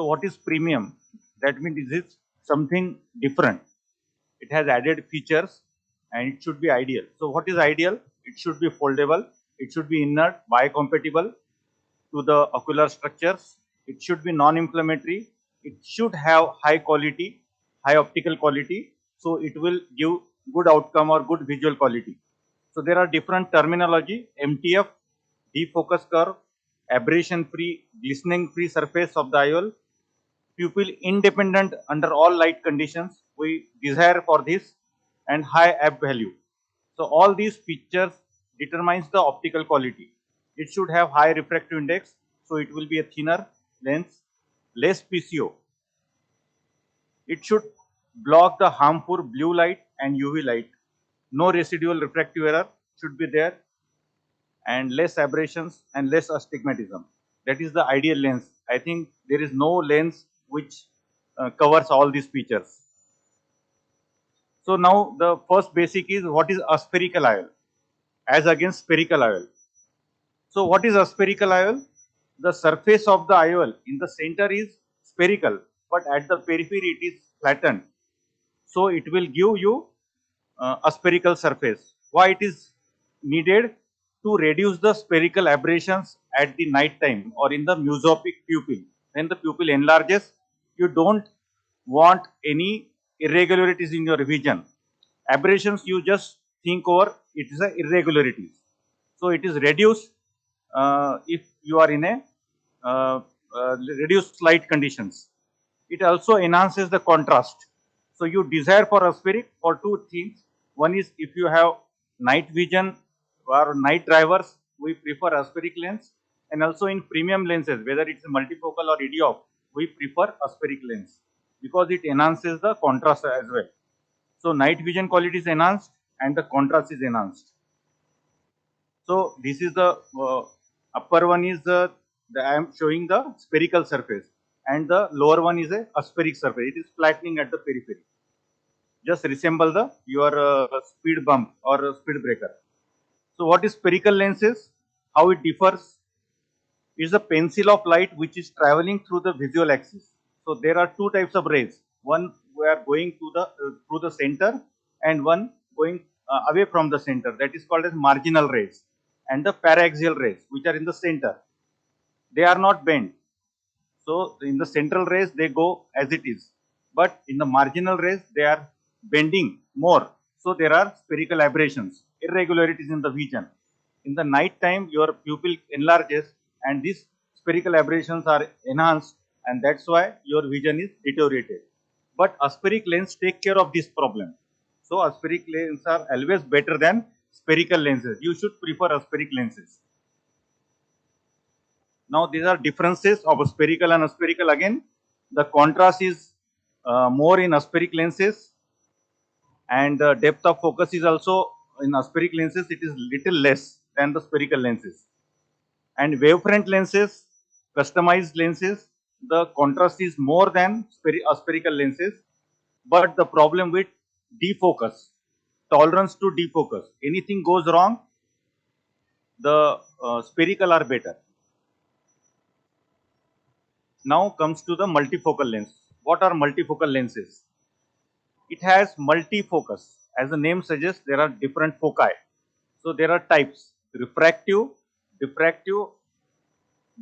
So what is premium? That means this is something different. It has added features and it should be ideal. So what is ideal? It should be foldable. It should be inert, biocompatible to the ocular structures. It should be non-inflammatory. It should have high quality, high optical quality. So it will give good outcome or good visual quality. So there are different terminology: MTF, defocus curve, aberration free, glistening free surface of the IOL, pupil independent under all light conditions. We desire for this, and high ab value. So all these features determines the optical quality. It should have high refractive index, so it will be a thinner lens, less PCO. It should block the harmful blue light and UV light. No residual refractive error should be there, and less aberrations and less astigmatism. That is the ideal lens. I think there is no lens which covers all these features. So now the first basic is what is aspherical IOL as against spherical IOL. So what is aspherical IOL? The surface of the IOL in the center is spherical, but at the periphery it is flattened. So it will give you a spherical surface. Why it is needed? To reduce the spherical aberrations at the night time or in the myopic pupil. When the pupil enlarges, you don't want any irregularities in your vision. Aberrations you just think over, it is a irregularities. So it is reduced if you are in a reduced light conditions. It also enhances the contrast. So you desire for aspheric for two things. One is if you have night vision or night drivers, we prefer aspheric lens, and also in premium lenses, whether it's multifocal or idiop, we prefer aspheric lens because it enhances the contrast as well. So night vision quality is enhanced and the contrast is enhanced. So this is the upper one is I am showing the spherical surface, and the lower one is a aspheric surface. It is flattening at the periphery. Just resemble the your speed bump or speed breaker. So what is spherical lenses? How it differs? Is a pencil of light which is traveling through the visual axis. So there are two types of rays. One we are going to the through the center, and one going away from the center. That is called as marginal rays, and the paraxial rays which are in the center. They are not bent. So in the central rays they go as it is, but in the marginal rays they are bending more. So there are spherical aberrations, irregularities in the vision. In the night time your pupil enlarges and these spherical aberrations are enhanced, and that's why your vision is deteriorated. But aspheric lens take care of this problem. So aspheric lenses are always better than spherical lenses. You should prefer aspheric lenses. Now these are differences of spherical and aspherical. Again, the contrast is more in aspheric lenses, and the depth of focus is also in aspheric lenses. It is little less than the spherical lenses. And wavefront lenses, customized lenses, the contrast is more than aspherical lenses. But the problem with defocus, tolerance to defocus, anything goes wrong, the spherical are better. Now comes to the multifocal lens. What are multifocal lenses? It has multifocus. As the name suggests, there are different foci. So there are types: refractive, diffractive,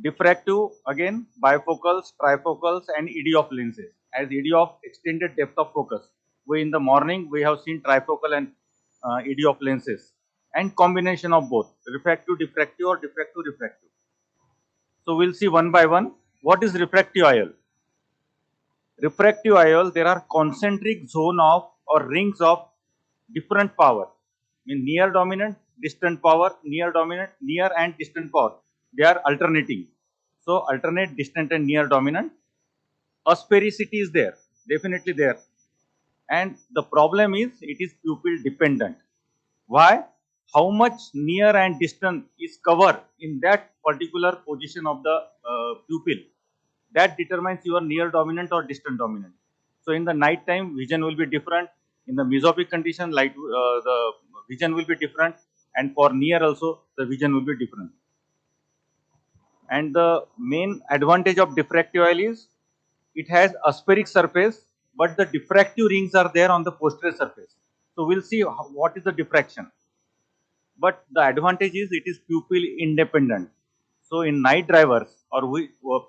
diffractive, again bifocals, trifocals, and idiop lenses. As idiop, extended depth of focus. We in the morning we have seen trifocal and idiop lenses, and combination of both refractive, diffractive, or diffractive, refractive. So we'll see one by one. What is refractive IOL? Refractive IOL, there are concentric zone of or rings of different power. In near dominant, distant power, near dominant, near and distant power. They are alternating. So alternate, distant, and near dominant. Asphericity is there, definitely there. And the problem is it is pupil dependent. Why? How much near and distant is covered in that particular position of the pupil, that determines your near dominant or distant dominant. So in the night time vision will be different. In the mesopic condition, light the vision will be different, and for near also the vision will be different. And the main advantage of diffractive IOL is it has aspheric surface, but the diffractive rings are there on the posterior surface. So we'll see what is the diffraction. But the advantage is it is pupil independent. So in night drivers or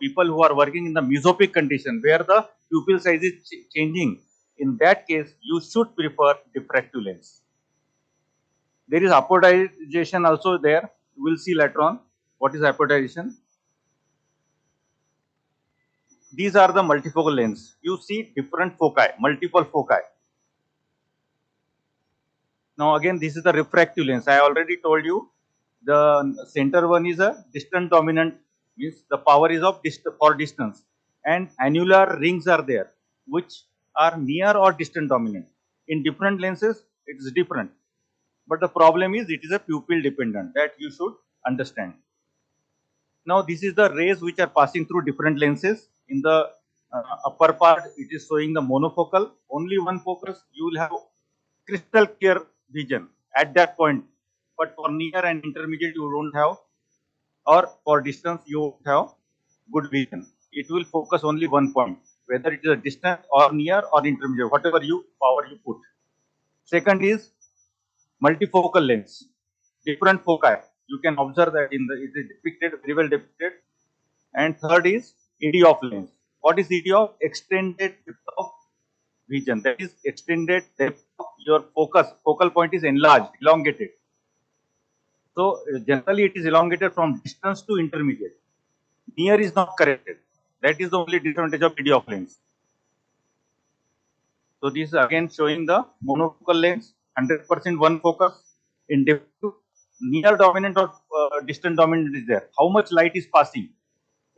people who are working in the mesopic condition where the pupil size is changing, in that case you should prefer diffractive lens. There is apodization also there. We will see later on what is apodization. These are the multifocal lens. You see different foci, multiple foci. Now again, this is the refractive lens. I already told you the center one is a distant dominant, means the power is of for distance, and annular rings are there which are near or distant dominant. In different lenses, it is different. But the problem is it is a pupil dependent, that you should understand. Now this is the rays which are passing through different lenses. In the upper part, it is showing the monofocal. Only one focus, you will have crystal clear vision at that point. But for near and intermediate, you don't have, or for distance, you won't have good vision. It will focus only one point, whether it is a distant or near or intermediate, whatever power you put. Second is multifocal lens, different foci. You can observe that it is depicted, very well depicted. And third is ED of lens. What is ED of? Extended depth of vision. That is extended depth of your focus. Focal point is enlarged, elongated. So generally it is elongated from distance to intermediate. Near is not corrected. That is the only disadvantage of ED of lens. So this is again showing the monofocal lens, 100% one focus. In near dominant or distant dominant is there. How much light is passing?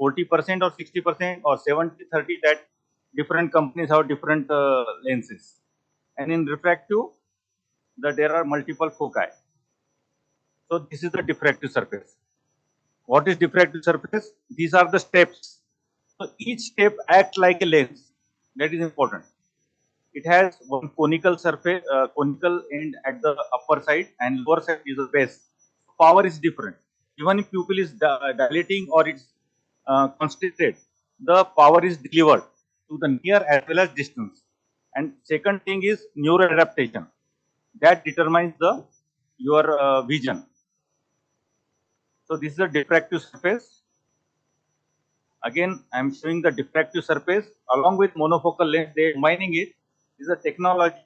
40% or 60% or 70-30, that different companies have different lenses. And in refractive, there are multiple foci. So this is the diffractive surface. What is diffractive surface? These are the steps. So each step acts like a lens. That is important. It has one conical surface, conical end at the upper side, and lower side is the base. Power is different. Even if pupil is dilating or it's constricted, the power is delivered to the near as well as distance. And second thing is neuroadaptation. That determines your vision. So this is a diffractive surface. Again, I am showing the diffractive surface along with monofocal lens. They are combining it. This is a technology.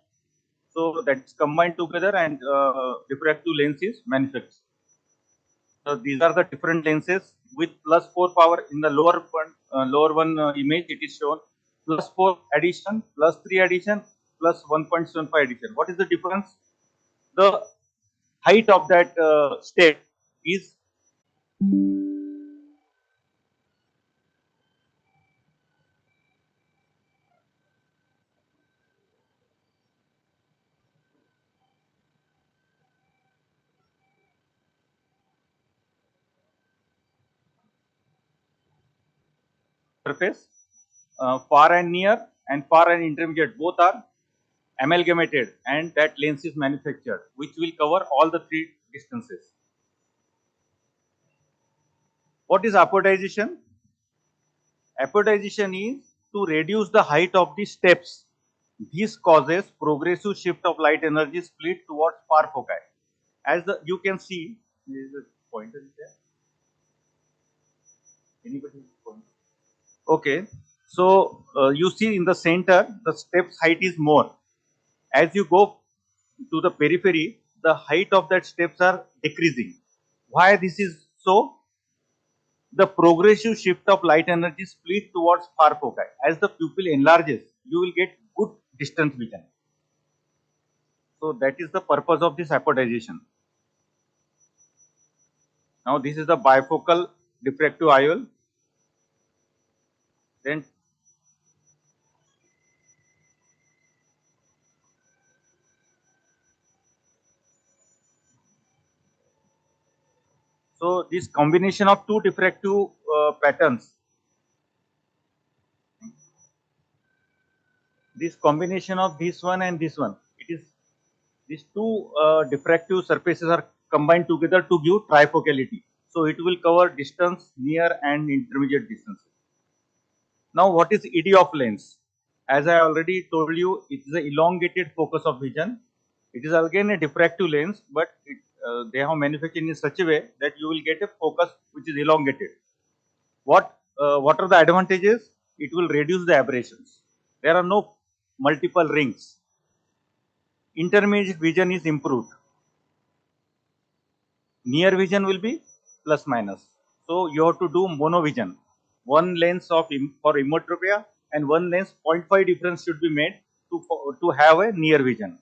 So that's combined together and diffractive lens is manufactured. So these are the different lenses with +4 power. In the lower one image, it is shown +4 addition, +3 addition, +1.75 addition. What is the difference? The height of that step is surface, far and near and far and intermediate, both are amalgamated, and that lens is manufactured, which will cover all the three distances. What is apodization? Apodization is to reduce the height of the steps. This causes progressive shift of light energy split towards far foci. As you can see, there is a pointer there. Anybody point? Okay, so you see in the center, the steps height is more. As you go to the periphery, the height of that steps are decreasing. Why this is so? The progressive shift of light energy split towards far foci. As the pupil enlarges, you will get good distance vision. So that is the purpose of this apodization. Now this is the bifocal diffractive IOL. Then so this combination of two diffractive patterns, this combination of this one and this one, it is these two diffractive surfaces are combined together to give trifocality. So it will cover distance, near and intermediate distances. Now, what is ED of lens? As I already told you, it is an elongated focus of vision. It is again a diffractive lens, but they have manufactured in such a way that you will get a focus which is elongated. What are the advantages? It will reduce the aberrations. There are no multiple rings. Intermediate vision is improved. Near vision will be plus minus. So you have to do monovision. One lens of for emmetropia and one lens 0.5 difference should be made to have a near vision.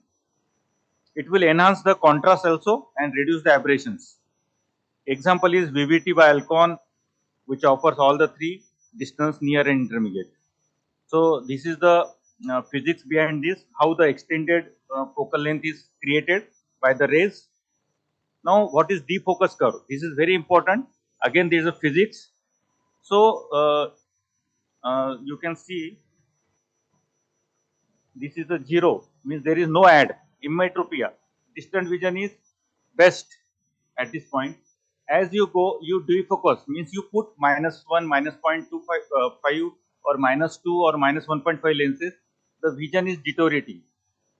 It will enhance the contrast also and reduce the aberrations. Example is VVT by Alcon, which offers all the three: distance, near and intermediate. So this is the physics behind this, how the extended focal length is created by the rays. Now, what is defocus curve? This is very important. Again, there is a physics. So you can see this is a 0, means there is no add. Emmetropia, distant vision is best at this point. As you go, you defocus, means you put -1, -0.25 or -2 or -1.5 lenses, the vision is deteriorating.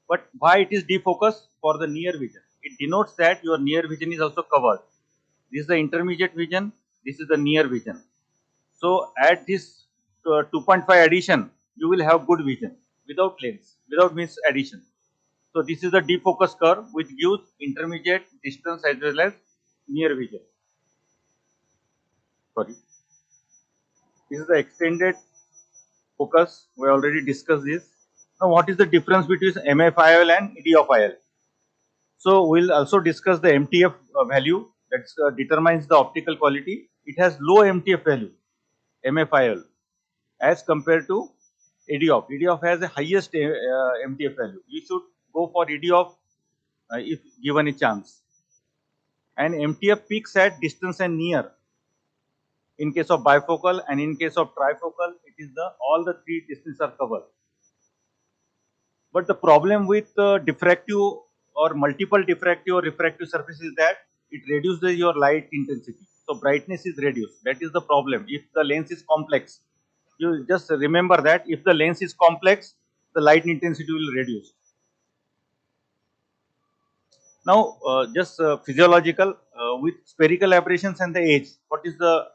But why it is defocus? For the near vision, it denotes that your near vision is also covered. This is the intermediate vision, this is the near vision. So at this 2.5 addition, you will have good vision without lens, without means addition. So this is the defocus curve which gives intermediate, distance as well as near vision. Sorry. This is the extended focus. We already discussed this. Now, what is the difference between MF-IOL and ED of IOL? So we'll also discuss the MTF value that determines the optical quality. It has low MTF value, MF-IOL, as compared to ED-OF. ED-OF has the highest MTF value. You should go for ED-OF if given a chance. And MTF peaks at distance and near. In case of bifocal and in case of trifocal, it is all the three distances are covered. But the problem with diffractive or multiple diffractive or refractive surface is that it reduces your light intensity. So brightness is reduced. That is the problem. If the lens is complex, you just remember that if the lens is complex, the light intensity will reduce. Now, just physiological with spherical aberrations and the age, what is the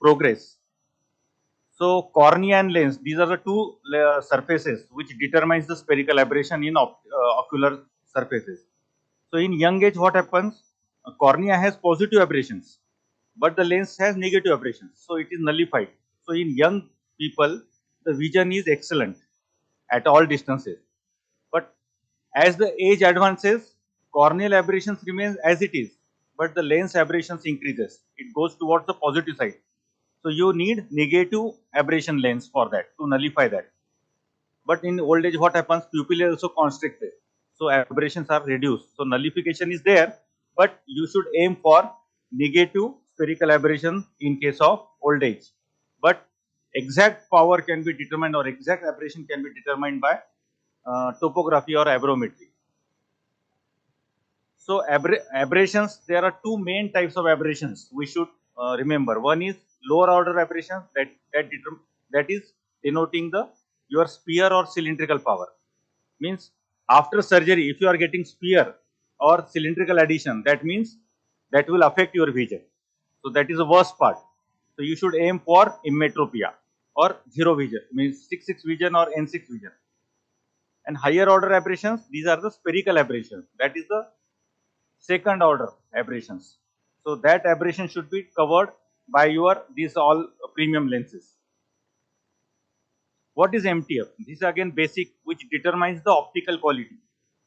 progress? So cornea and lens, these are the two surfaces which determines the spherical aberration in ocular surfaces. So in young age, what happens? Cornea has positive aberrations, but the lens has negative aberrations. So it is nullified. So in young people, the vision is excellent at all distances. But as the age advances, corneal aberrations remains as it is, but the lens aberrations increases. It goes towards the positive side. So you need negative aberration lens for that to nullify that. But in old age, what happens? Pupil is also constricted. So aberrations are reduced. So nullification is there, but you should aim for negative spherical aberration in case of old age. But exact power can be determined or exact aberration can be determined by topography or aberrometry. So aberrations, there are two main types of aberrations we should remember. One is lower order aberration that is denoting your sphere or cylindrical power. Means after surgery, if you are getting sphere or cylindrical addition, that means that will affect your vision. So that is the worst part. So you should aim for emmetropia or zero vision, means 6/6 vision or N6 vision. And higher order aberrations, these are the spherical aberrations. That is the second order aberrations. So that aberration should be covered by these all premium lenses. What is MTF? This is again basic, which determines the optical quality.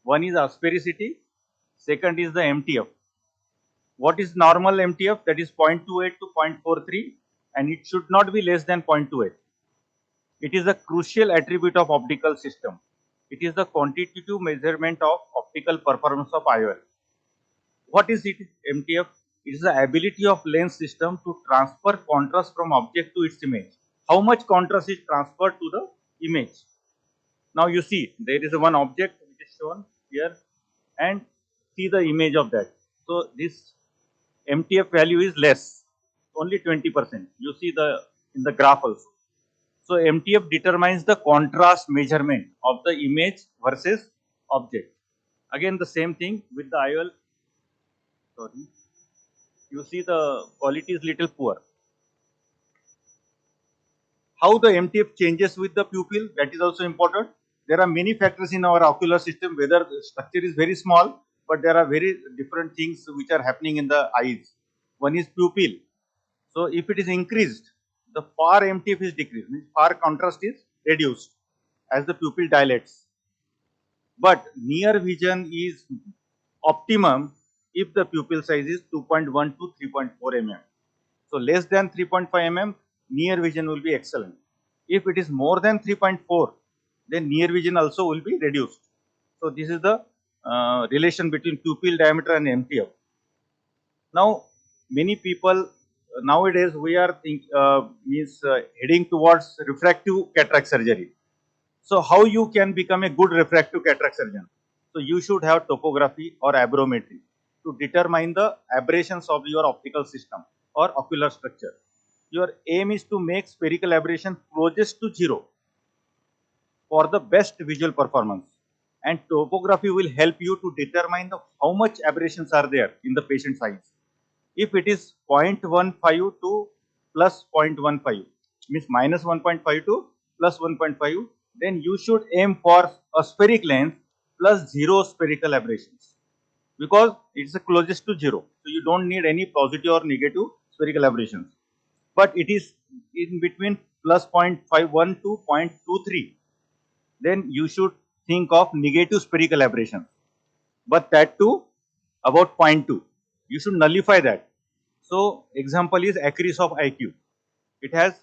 One is asphericity, second is the MTF. What is normal MTF? That is 0.28 to 0.43, and it should not be less than 0.28. It is a crucial attribute of optical system. It is the quantitative measurement of optical performance of IOL. What is it, MTF? It is the ability of lens system to transfer contrast from object to its image. How much contrast is transferred to the image? Now you see, there is one object which is shown here, and see the image of that. So this MTF value is less, only 20%. You see in the graph also. So MTF determines the contrast measurement of the image versus object. Again, the same thing with the IOL. Sorry, you see the quality is little poor. How the MTF changes with the pupil, that is also important. There are many factors in our ocular system, whether the structure is very small, but there are very different things which are happening in the eyes. One is pupil. So if it is increased, the far MTF is decreased, means far contrast is reduced as the pupil dilates. But near vision is optimum if the pupil size is 2.1 to 3.4 mm. So less than 3.5 mm, near vision will be excellent. If it is more than 3.4, then near vision also will be reduced. So this is the relation between pupil diameter and MTF. Now, many people nowadays we are heading towards refractive cataract surgery. So how you can become a good refractive cataract surgeon? So you should have topography or aberrometry to determine the aberrations of your optical system or ocular structure. Your aim is to make spherical aberration closest to zero for the best visual performance. And topography will help you to determine how much aberrations are there in the patient's eyes. If it is 0.15 to plus 0.15, means minus 1.5 to plus 1.5, then you should aim for a spheric lens plus zero spherical aberrations, because it's the closest to zero. So you don't need any positive or negative spherical aberrations. But it is in between plus 0.51 to 0.23. Then you should think of negative spherical aberration. But that too about 0.2. You should nullify that. So example is aegis of IQ. It has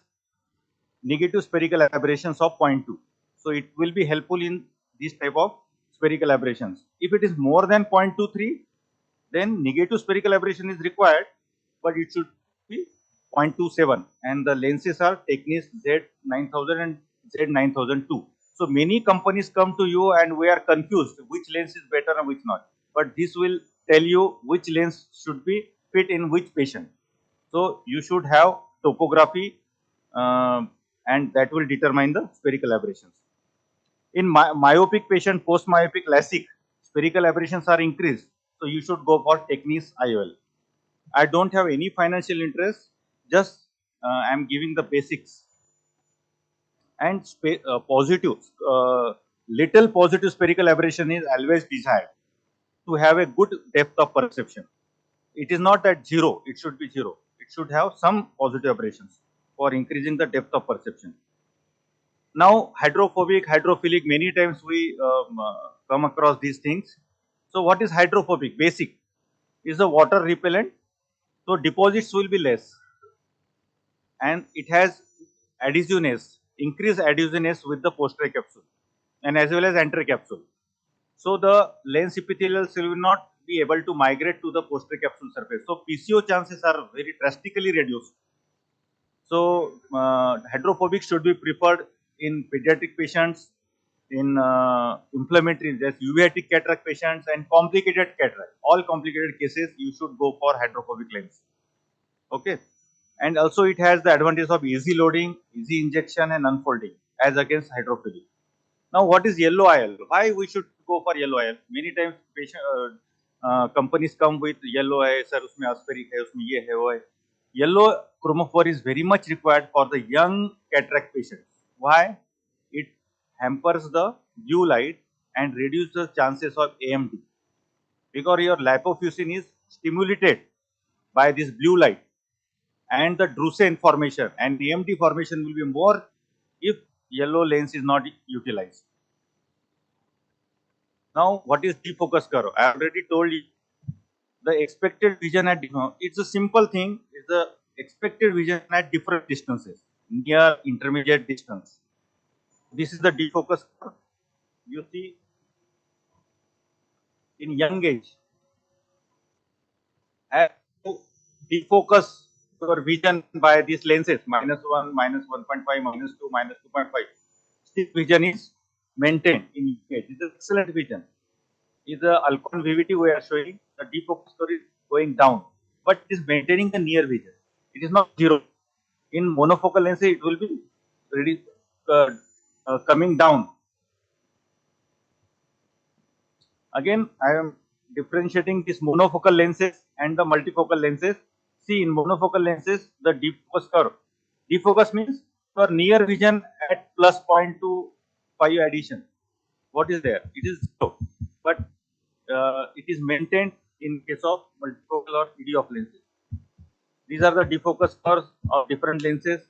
negative spherical aberrations of 0.2. So it will be helpful in this type of spherical aberrations. If it is more than 0.23, then negative spherical aberration is required, but it should be 0.27. And the lenses are Technis Z9000 and Z9002. So many companies come to you and we are confused which lens is better and which not. But this will tell you which lens should be fit in which patient. So you should have topography and that will determine the spherical aberrations. In myopic patient, post-myopic LASIK, spherical aberrations are increased. So you should go for Technis IOL. I don't have any financial interest, just I am giving the basics. And little positive spherical aberration is always desired to have a good depth of perception. It is not at zero, it should be zero. It should have some positive aberrations for increasing the depth of perception. Now, hydrophobic, hydrophilic, many times we come across these things. So what is hydrophobic? Basic. Is the water repellent, so deposits will be less. And it has adhesiveness, increased adhesiveness with the posterior capsule and as well as anterior capsule. So the lens epithelial cell will not be able to migrate to the posterior capsule surface. So PCO chances are very drastically reduced. So hydrophobic should be preferred in pediatric patients, in inflammatory, that's uveitic cataract patients and complicated cataract. All complicated cases, you should go for hydrophobic lens. Okay. And also it has the advantage of easy loading, easy injection and unfolding as against hydrophilic. Now what is yellow IOL? Why we should go for yellow IOL? Many times companies come with yellow IOL, sir, usme aspheric hai, usme ye hai, wo hai. Yellow chromophore is very much required for the young cataract patients. Why? It hampers the blue light and reduces the chances of AMD, because your lipofuscin is stimulated by this blue light and the drusen formation, and AMD formation will be more if yellow lens is not utilized. Now, what is defocus curve? I already told you the expected vision at, it's a simple thing, it's the expected vision at different distances, near, intermediate distance. This is the defocus curve. You see, in young age, as you defocus your vision by these lenses, -1, -1.5, -2, -2.5, still vision is maintained in young age. It's an excellent vision. Is the Alcon VVT we are showing, the defocus curve is going down, but it is maintaining the near vision. It is not zero. In monofocal lenses, it will be ready, coming down. Again, I am differentiating these monofocal lenses and the multifocal lenses. See, in monofocal lenses, the defocus curve. Defocus means for near vision at plus 0.25 addition. What is there? It is 0. But it is maintained in case of multifocal or ED of lenses. These are the defocus curves of different lenses.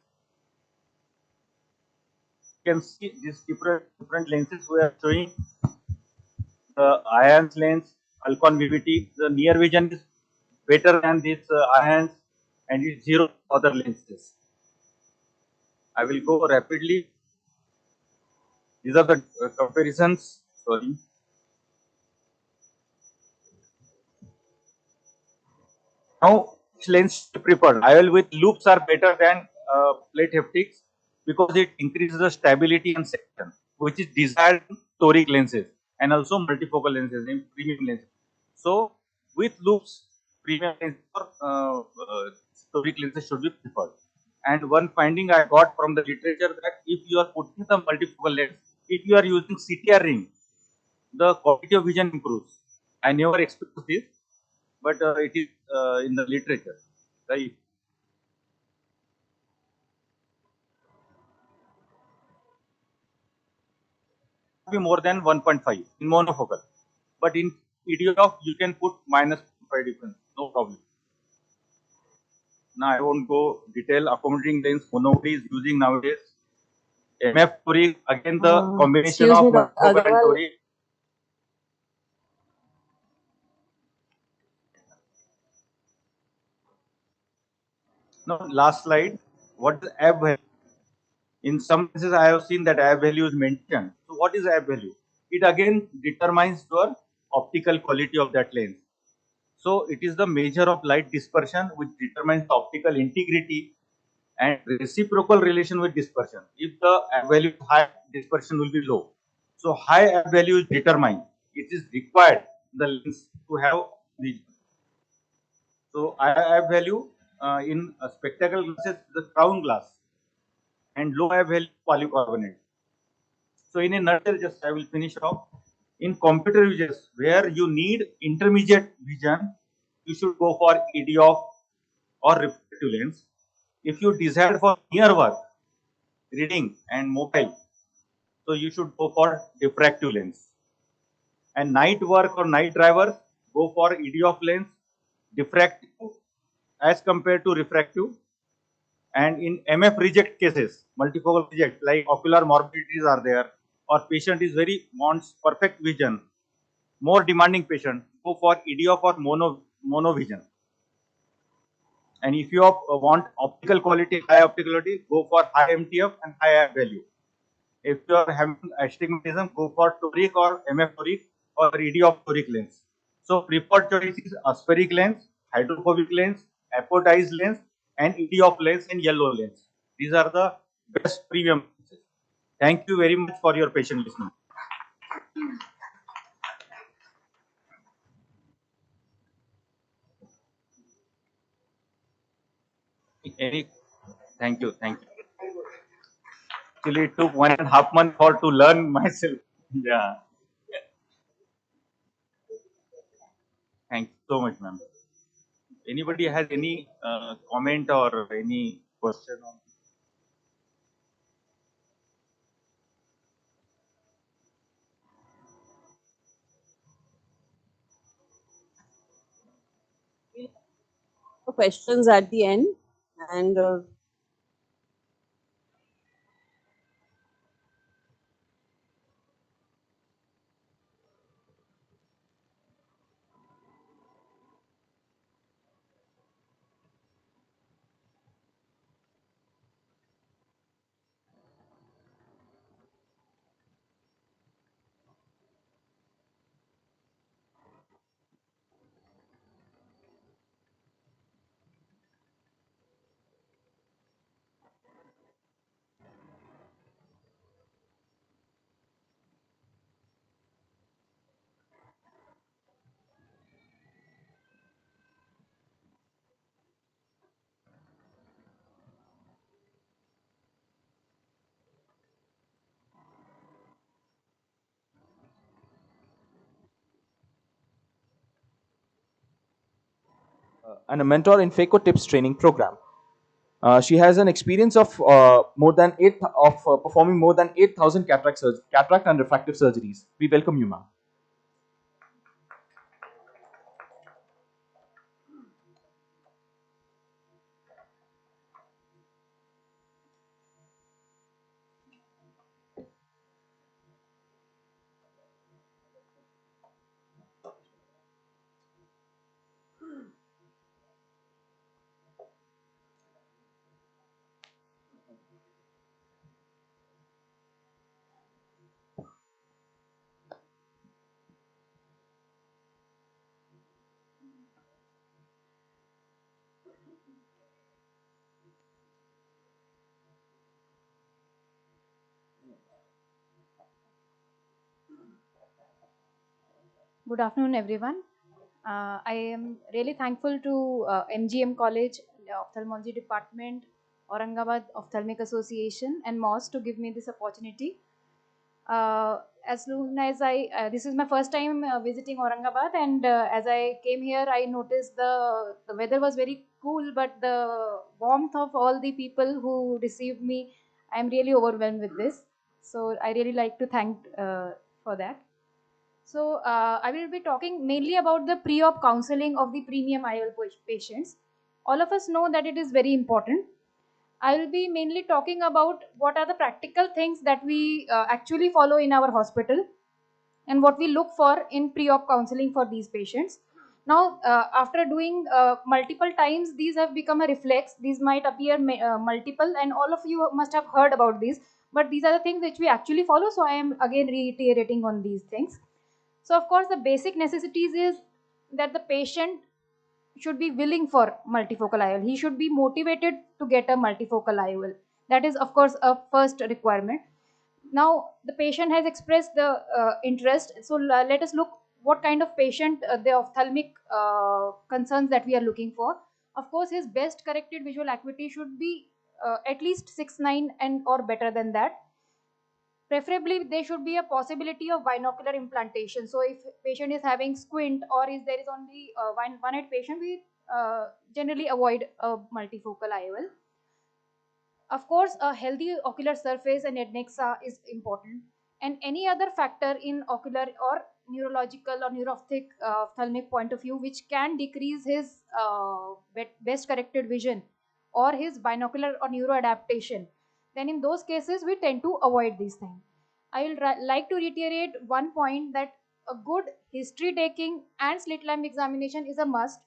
You can see these different lenses we are showing. The IONS lens, Alcon VVT, the near vision is better than these IONS and it's zero other lenses. I will go rapidly. These are the comparisons. Sorry. Now, which lens to prefer? IOL with loops are better than plate haptics because it increases the stability and section, which is desired in toric lenses and also multifocal lenses in premium lenses. So, with loops, premium lenses or toric lenses should be preferred. And one finding I got from the literature that if you are putting the multifocal lens, if you are using CTR ring, the quality of vision improves. I never experienced this, but it is in the literature, right? Be more than 1.5 in monofocal, but in EDOF you can put minus 5 difference, no problem. Now I won't go detail accommodating lens monobody is using nowadays. MF toric, again the combination Excuse of me, Dr. monofocal and Agarwal. toric. Now last slide, what is ab value? In some cases I have seen that ab value is mentioned. So what is ab value? It again determines your optical quality of that lens. So it is the measure of light dispersion which determines the optical integrity and reciprocal relation with dispersion. If the ab value is high, dispersion will be low. So high ab value is determined. It is required the lens to have vision. So ab value in spectacle glasses is the crown glass and low ab value polycarbonate. So in a nutshell, just I will finish off. In computer visions where you need intermediate vision, you should go for EDOF or refractive lens. If you desire for near work, reading and mobile, so you should go for diffractive lens. And night work or night drivers, go for EDOF lens, diffractive as compared to refractive. And in MF reject cases, multifocal reject, like ocular morbidities are there, or patient is very wants perfect vision, more demanding patient, go for EDOF or monovision. And if you want optical quality, high optical quality, go for high MTF and high ab value. If you are having astigmatism, go for toric or MF toric or EDOF toric lens. So preferred choice is aspheric lens, hydrophobic lens, apodized lens, and EDOF lens and yellow lens. These are the best premium lenses. Thank you very much for your patient listening. Any, thank you, thank you. Actually, it took 1.5 months for to learn myself. Yeah. Thank you so much, ma'am. Anybody has any comment or any question on? Questions at the end, and and a mentor in phaco tips training program. She has an experience of performing more than 8,000 cataract and refractive surgeries. We welcome you, ma'am. Good afternoon, everyone. I am really thankful to MGM College, the Ophthalmology Department, Aurangabad Ophthalmic Association, and MOS to give me this opportunity. As soon as this is my first time visiting Aurangabad, and as I came here, I noticed the weather was very cool, but the warmth of all the people who received me, I am really overwhelmed with this. So I really like to thank for that. So I will be talking mainly about the pre-op counseling of the premium IOL patients. All of us know that it is very important. I will be mainly talking about what are the practical things that we actually follow in our hospital and what we look for in pre-op counseling for these patients. Now, after doing multiple times, these have become a reflex. These might appear multiple, and all of you must have heard about these. But these are the things which we actually follow. So I am again reiterating on these things. So, of course, the basic necessities is that the patient should be willing for multifocal IOL. He should be motivated to get a multifocal IOL. That is, of course, a first requirement. Now, the patient has expressed the interest. So, let us look what kind of patient the ophthalmic concerns that we are looking for. Of course, his best corrected visual acuity should be at least 6/9 and or better than that. Preferably, there should be a possibility of binocular implantation. So, if patient is having squint or is there is only one-eyed patient, we generally avoid a multifocal IOL. Of course, a healthy ocular surface and adnexa is important, and any other factor in ocular or neurological or ophthalmic point of view which can decrease his best corrected vision or his binocular or neuroadaptation, then in those cases we tend to avoid these things. I will like to reiterate one point that a good history taking and slit lamp examination is a must.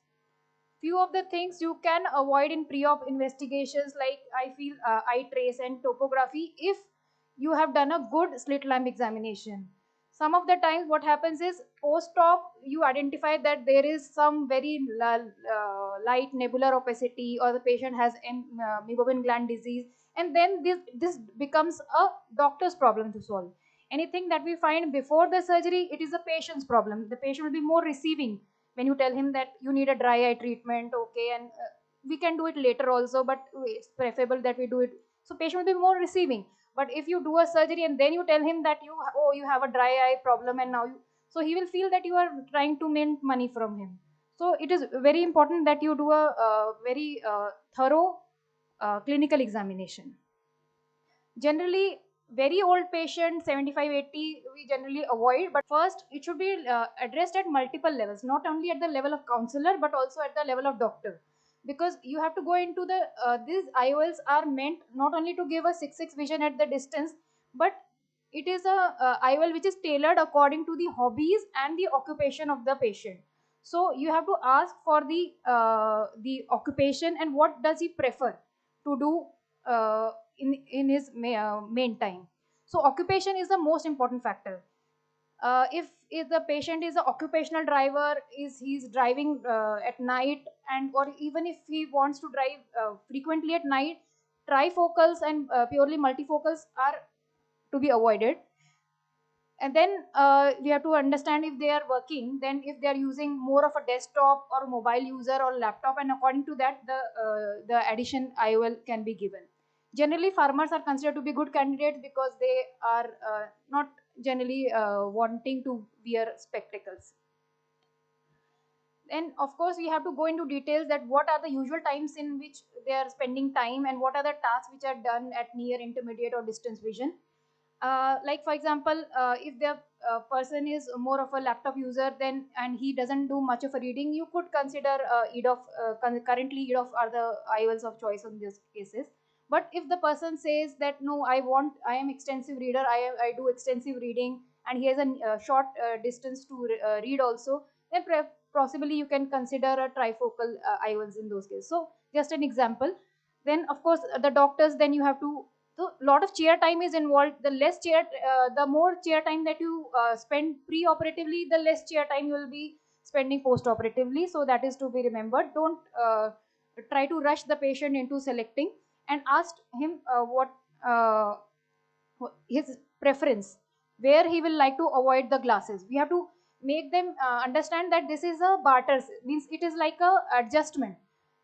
Few of the things you can avoid in pre-op investigations, like I feel eye trace and topography, if you have done a good slit lamp examination. Some of the times what happens is post-op you identify that there is some very light nebular opacity or the patient has meibomian gland disease, and then this becomes a doctor's problem to solve. Anything that we find before the surgery, it is a patient's problem. The patient will be more receiving when you tell him that you need a dry eye treatment, okay, and we can do it later also, but it's preferable that we do it. So patient will be more receiving. But if you do a surgery and then you tell him that you have a dry eye problem, and now so he will feel that you are trying to mint money from him. So it is very important that you do a very thorough clinical examination. Generally, very old patient 75-80 we generally avoid, but first it should be addressed at multiple levels, not only at the level of counselor but also at the level of doctor, because you have to go into the these IOLs are meant not only to give a 6/6 vision at the distance, but it is a IOL which is tailored according to the hobbies and the occupation of the patient. So you have to ask for the occupation and what does he prefer to do in his main time. So occupation is the most important factor. If the patient is an occupational driver, is he's driving at night, and or even if he wants to drive frequently at night, trifocals and purely multifocals are to be avoided. And then we have to understand if they are working, then if they are using more of a desktop or mobile user or laptop, and according to that the addition IOL can be given. Generally farmers are considered to be good candidates because they are not generally wanting to wear spectacles. Then of course we have to go into details that what are the usual times in which they are spending time and what are the tasks which are done at near, intermediate or distance vision. Like for example, if the person is more of a laptop user, then and he doesn't do much of a reading, you could consider EDOF. Currently EDOF are the IOLs of choice in these cases. But if the person says that no, I am extensive reader, I do extensive reading, and he has a short distance to read also, then possibly you can consider a trifocal IOLs in those cases. So just an example. Then of course the doctors, then you have to, so lot of chair time is involved. The less chair, the more chair time that you spend pre-operatively, the less chair time you will be spending post-operatively. So that is to be remembered. Don't try to rush the patient into selecting, and ask him uh, his preference, where he will like to avoid the glasses. We have to make them understand that this is a barter, means it is like a adjustment.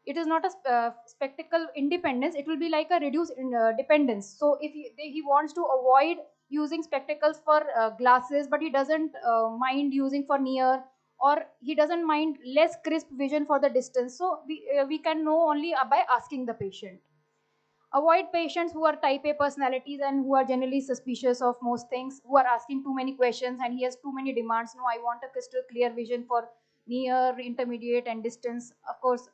It is not a spectacle independence, it will be like a reduced dependence. So if he wants to avoid using spectacles for glasses, but he doesn't mind using for near, or he doesn't mind less crisp vision for the distance, so we can know only by asking the patient. Avoid patients who are type A personalities and who are generally suspicious of most things, who are asking too many questions and he has too many demands. No, I want a crystal clear vision for near, intermediate, and distance. Of course,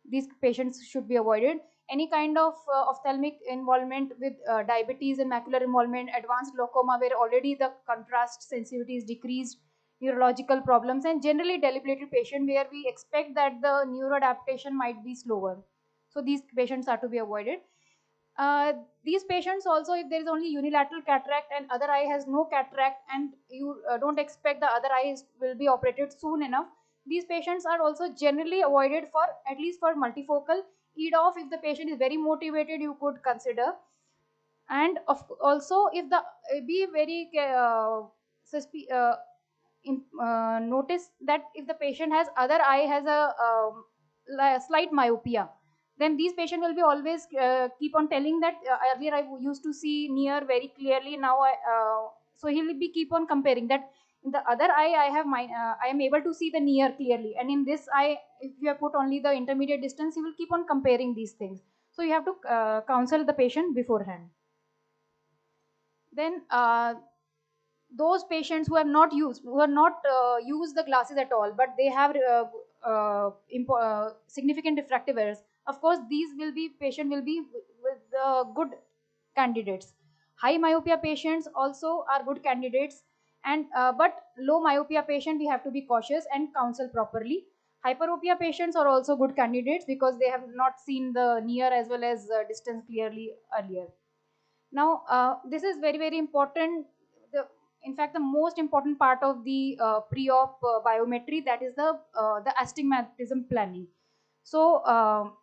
these patients should be avoided. Any kind of ophthalmic involvement with diabetes and macular involvement, advanced glaucoma where already the contrast sensitivity is decreased, neurological problems, and generally debilitated patient where we expect that the neuroadaptation might be slower. So these patients are to be avoided. These patients also, if there is only unilateral cataract and other eye has no cataract, and you don't expect the other eye will be operated soon enough, these patients are also generally avoided for at least for multifocal. EDOF, if the patient is very motivated, you could consider. And also if the be very notice that if the patient has other eye has a slight myopia, then these patient will be always keep on telling that earlier I used to see near very clearly, now so he will be keep on comparing that in the other eye I am able to see the near clearly, and in this eye if you have put only the intermediate distance, he will keep on comparing these things. So you have to counsel the patient beforehand. Then those patients who have not used the glasses at all, but they have significant refractive errors, of course these will be patient will be with the good candidates. High myopia patients also are good candidates, and but low myopia patient we have to be cautious and counsel properly. Hyperopia patients are also good candidates because they have not seen the near as well as distance clearly earlier. Now this is very very important. In fact, the most important part of the pre-op biometry, that is the astigmatism planning. So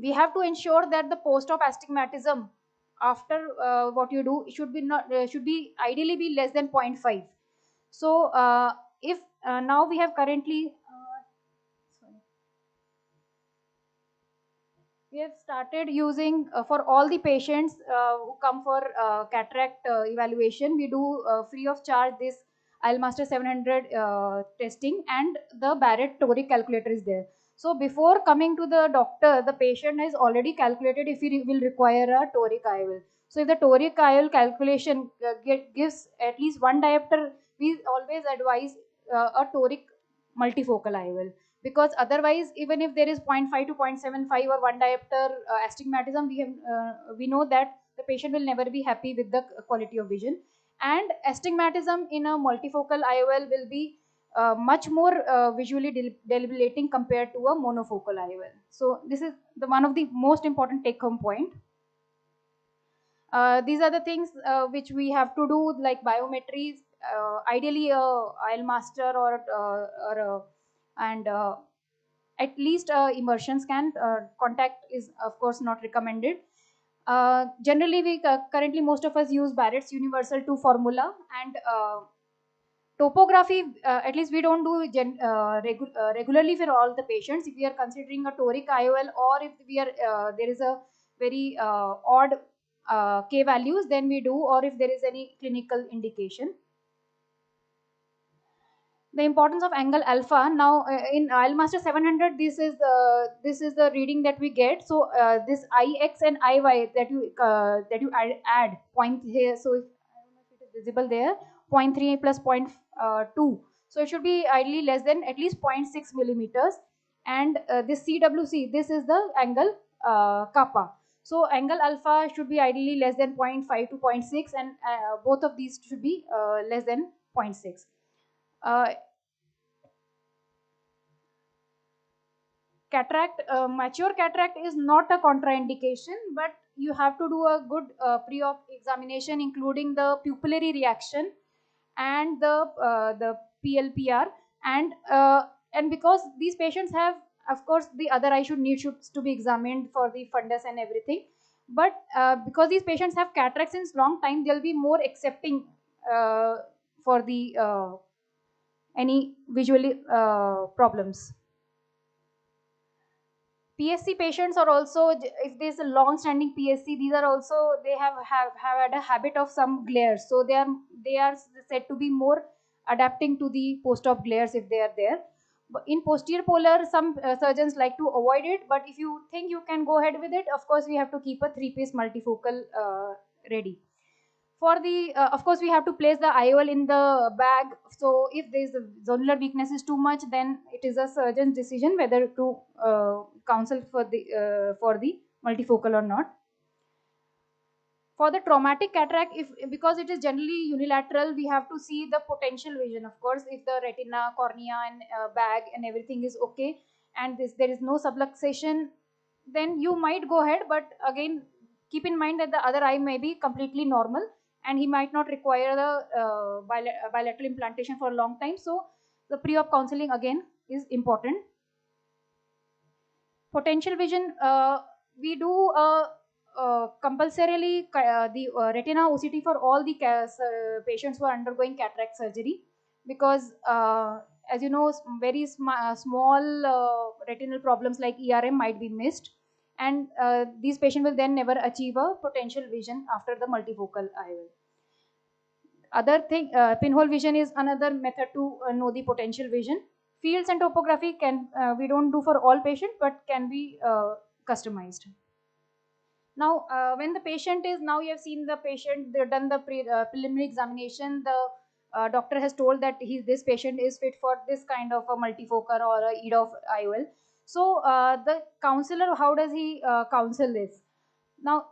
we have to ensure that the post-op astigmatism after what you do should be not should be ideally be less than 0.5. So if now we have currently we have started using for all the patients who come for cataract evaluation, we do free of charge this ILMaster 700 testing, and the Barrett toric calculator is there. So before coming to the doctor, the patient has already calculated if he will require a toric IOL. So if the toric IOL calculation gives at least one diopter, we always advise a toric multifocal IOL, because otherwise even if there is 0.5 to 0.75 or 1 diopter astigmatism, we know that the patient will never be happy with the quality of vision. And astigmatism in a multifocal IOL will be much more visually debilitating compared to a monofocal IOL. So this is the one of the most important take home point. These are the things which we have to do, like biometries, ideally ILMaster or and at least immersion scan. Contact is of course not recommended. Generally we currently most of us use Barrett's universal 2 formula, and topography at least we don't do regularly for all the patients. If we are considering a toric IOL, or if we are there is a very odd k values, then we do, or if there is any clinical indication. The importance of angle alpha. Now in IOL Master 700, this is the reading that we get. So this Ix and Iy that you add point here. So if, I don't know if it is visible there, 0.3 plus 0.2. So it should be ideally less than at least 0.6 millimeters. And this CWC, this is the angle kappa. So angle alpha should be ideally less than 0.5 to 0.6, and both of these should be less than 0.6. Cataract, mature cataract is not a contraindication, but you have to do a good pre-op examination, including the pupillary reaction and the PLPR, and because these patients have, of course, the other eye should to be examined for the fundus and everything, but because these patients have cataracts since long time, they'll be more accepting for the any visually problems. PSC patients are also, if there's a long-standing PSC, these are also, they have had a habit of some glares, so they are said to be more adapting to the post-op glares if they are there. But in posterior polar, some surgeons like to avoid it, but if you think you can go ahead with it, of course we have to keep a 3-piece multifocal ready. For the, of course, we have to place the IOL in the bag. So if there is a zonular weakness is too much, then it is a surgeon's decision whether to counsel for the multifocal or not. For the traumatic cataract, if because it is generally unilateral, we have to see the potential vision. Of course, if the retina, cornea, and bag and everything is okay, and there is no subluxation, then you might go ahead. But again, keep in mind that the other eye may be completely normal, and he might not require the bilateral implantation for a long time. So the pre-op counseling again is important. Potential vision, we do compulsorily the retina OCT for all the patients who are undergoing cataract surgery, because as you know, very small retinal problems like ERM might be missed, and these patients will then never achieve a potential vision after the multifocal IOL. Other thing, pinhole vision is another method to know the potential vision. Fields and topography can we don't do for all patients, but can be customized. Now, when the patient is, now you have seen the patient, they've done the preliminary examination, the doctor has told that this patient is fit for this kind of a multifocal or a EDOF IOL. So the counselor, how does he counsel this? Now,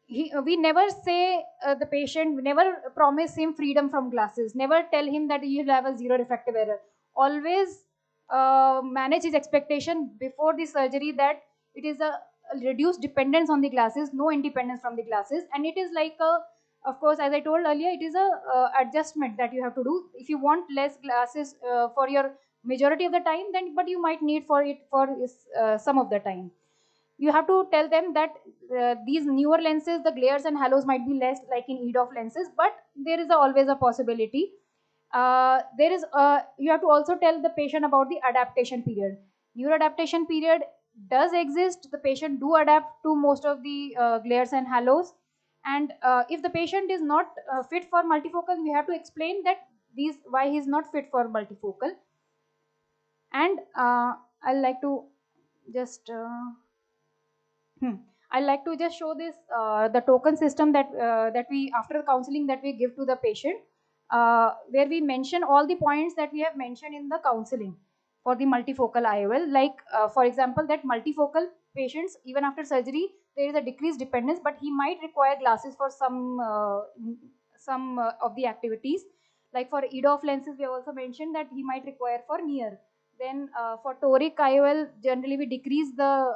we never say the patient, we never promise him freedom from glasses, never tell him that you will have a zero refractive error. Always manage his expectation before the surgery that it is a reduced dependence on the glasses, no independence from the glasses, and it is like a, of course, as I told earlier, it is a adjustment that you have to do. If you want less glasses for your majority of the time, then but you might need for it for some of the time. You have to tell them that these newer lenses, the glares and halos might be less like in EDOF lenses, but there is always a possibility. There is you have to also tell the patient about the adaptation period. Neuroadaptation period does exist. The patient do adapt to most of the glares and halos, and if the patient is not fit for multifocal, we have to explain that why he is not fit for multifocal. And I'd like to just I'd like to just show this the token system that we, after the counseling, that we give to the patient, where we mention all the points that we have mentioned in the counseling for the multifocal IOL. Like for example, that multifocal patients, even after surgery, there is a decreased dependence, but he might require glasses for some of the activities. Like for EDOF lenses, we have also mentioned that he might require for near. Then for toric IOL, generally we decrease the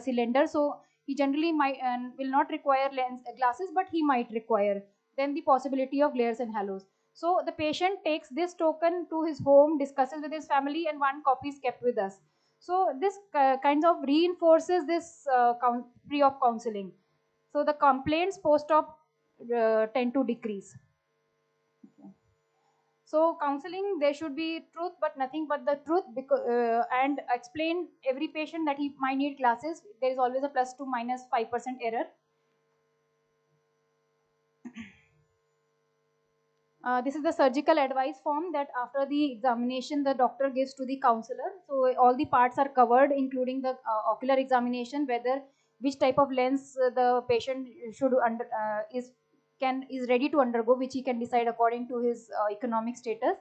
cylinder, so he generally might will not require glasses, but he might require. Then the possibility of glares and halos. So the patient takes this token to his home, discusses with his family, and one copy is kept with us. So this kind of reinforces this pre-op counseling. So the complaints post-op tend to decrease. Okay. So counseling, there should be truth, but nothing but the truth, because and explain every patient that he might need glasses. There is always a plus to minus 5% error. This is the surgical advice form that after the examination the doctor gives to the counselor. So all the parts are covered, including the ocular examination, whether which type of lens the patient should is ready to undergo, which he can decide according to his economic status,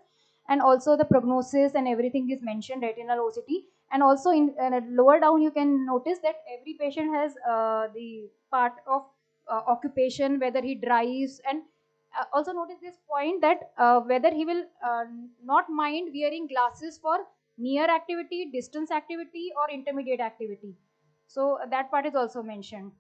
and also the prognosis and everything is mentioned, retinal OCT. And also in lower down you can notice that every patient has the part of occupation, whether he drives, and also notice this point that whether he will not mind wearing glasses for near activity, distance activity, or intermediate activity. So that part is also mentioned.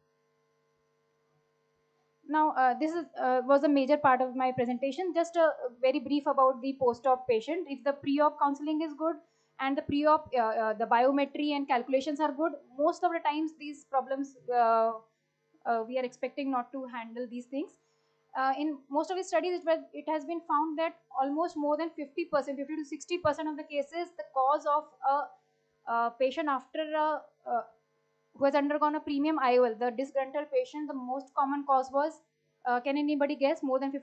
Now this is was a major part of my presentation. Just very brief about the post-op patient. If the pre-op counseling is good and the pre-op the biometry and calculations are good, most of the times these problems we are expecting not to handle these things. In most of the studies, it has been found that almost more than 50%, 50 to 60% of the cases, the cause of a patient after who has undergone a premium IOL, the disgruntled patient, the most common cause was, can anybody guess, more than 50%?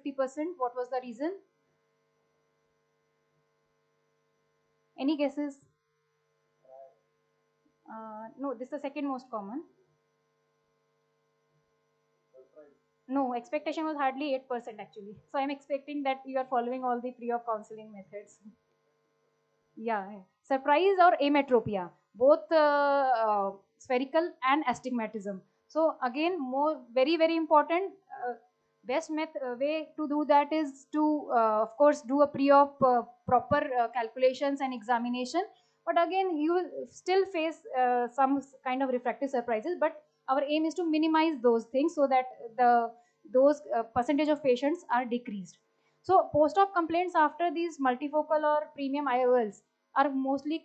What was the reason? Any guesses? No, this is the second most common. No, expectation was hardly 8% actually. So I'm expecting that you are following all the pre-op counseling methods. Yeah, surprise or ametropia, both spherical and astigmatism. So again, very important. Best way to do that is to of course do a pre-op proper calculations and examination. But again, you will still face some kind of refractive surprises. But our aim is to minimize those things so that those percentage of patients are decreased. So post-op complaints after these multifocal or premium IOLs are mostly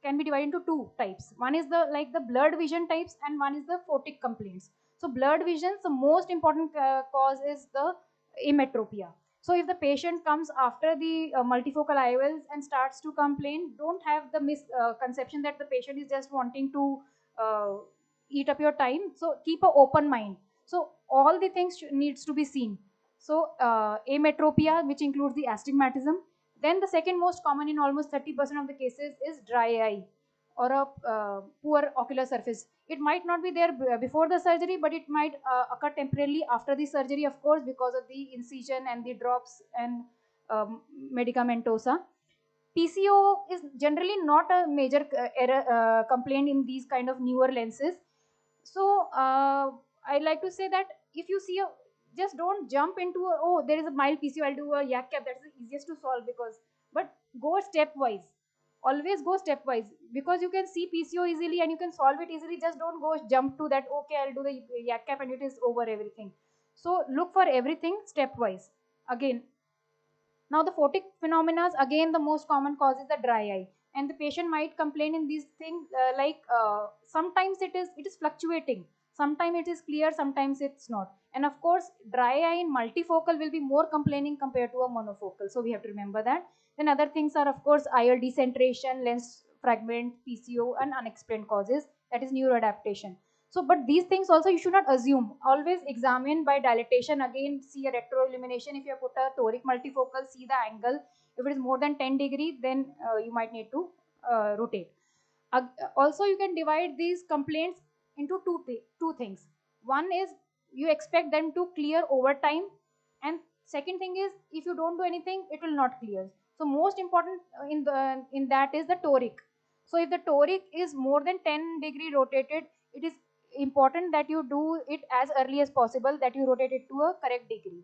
can be divided into two types. One is the like the blurred vision types, and one is the photic complaints. So blurred vision, the most important cause is the ametropia. So if the patient comes after the multifocal IOLs and starts to complain, don't have the misconception that the patient is just wanting to eat up your time. So keep an open mind. So all the things needs to be seen. So ametropia, which includes the astigmatism. Then the second most common in almost 30% of the cases is dry eye or a poor ocular surface. It might not be there before the surgery, but it might occur temporarily after the surgery, of course, because of the incision and the drops and medicamentosa. PCO is generally not a major complaint in these kind of newer lenses. So I like to say that if you see just don't jump into oh, there is a mild PCO, I'll do a yak cap. That's the easiest to solve but go stepwise. Always go stepwise, because you can see PCO easily and you can solve it easily. Just don't go jump to that. Okay, I'll do the yak cap and it is over everything. So look for everything stepwise. Again, now the photic phenomena, again the most common cause is the dry eye, and the patient might complain in these things sometimes it is fluctuating. Sometimes it is clear, sometimes it's not. And of course, dry eye in multifocal will be more complaining compared to a monofocal. So we have to remember that. Then other things are of course IOL decentration, lens fragment, PCO, and unexplained causes. That is neuroadaptation. So, but these things also you should not assume. Always examine by dilatation. Again, see a retroillumination. If you have put a toric multifocal, see the angle. If it is more than 10 degree, then you might need to rotate. Also, you can divide these complaints into two things. One is you expect them to clear over time, and second thing is if you don't do anything, it will not clear. So most important in that is the toric. So if the toric is more than 10 degree rotated, it is important that you do it as early as possible, that you rotate it to a correct degree.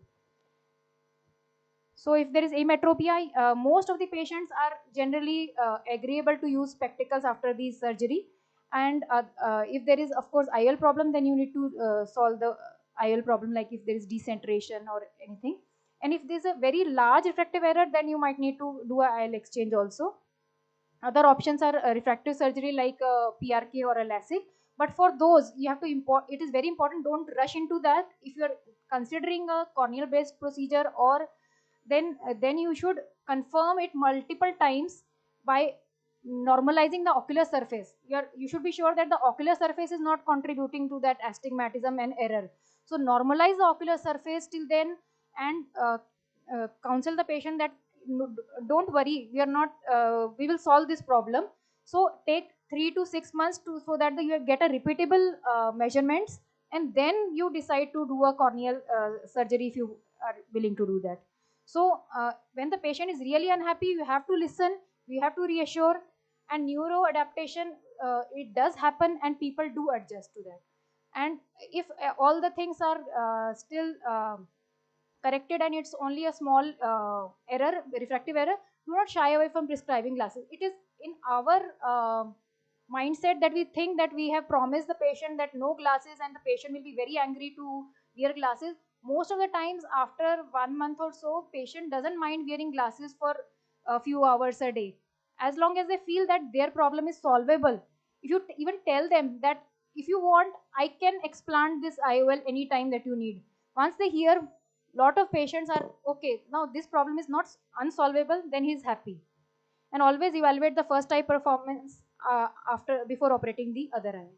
So if there is ametropia, most of the patients are generally agreeable to use spectacles after the surgery. And if there is of course IOL problem, then you need to solve the IOL problem, like if there is decentration or anything. And if there is a very large refractive error, then you might need to do a IOL exchange also. Other options are refractive surgery like PRK or a LASIK. But for those, you have to it is very important, don't rush into that. If you are considering a corneal based procedure, or then you should confirm it multiple times by normalizing the ocular surface. You should be sure that the ocular surface is not contributing to that astigmatism and error. So normalize the ocular surface till then, and counsel the patient that don't worry, we are not we will solve this problem. So take 3 to 6 months to, so that you get a repeatable measurements, and then you decide to do a corneal surgery if you are willing to do that. So when the patient is really unhappy, you have to listen, we have to reassure, and neuro adaptation, it does happen and people do adjust to that. And if all the things are still corrected and it's only a small error, refractive error, do not shy away from prescribing glasses. It is in our mindset that we think that we have promised the patient that no glasses and the patient will be very angry to wear glasses. Most of the times after 1 month or so, patient doesn't mind wearing glasses for a few hours a day, as long as they feel that their problem is solvable. If you even tell them that if you want, I can explant this IOL anytime that you need. Once they hear, lot of patients are okay, now this problem is not unsolvable, then he's happy. And always evaluate the first eye performance after before operating the other eye.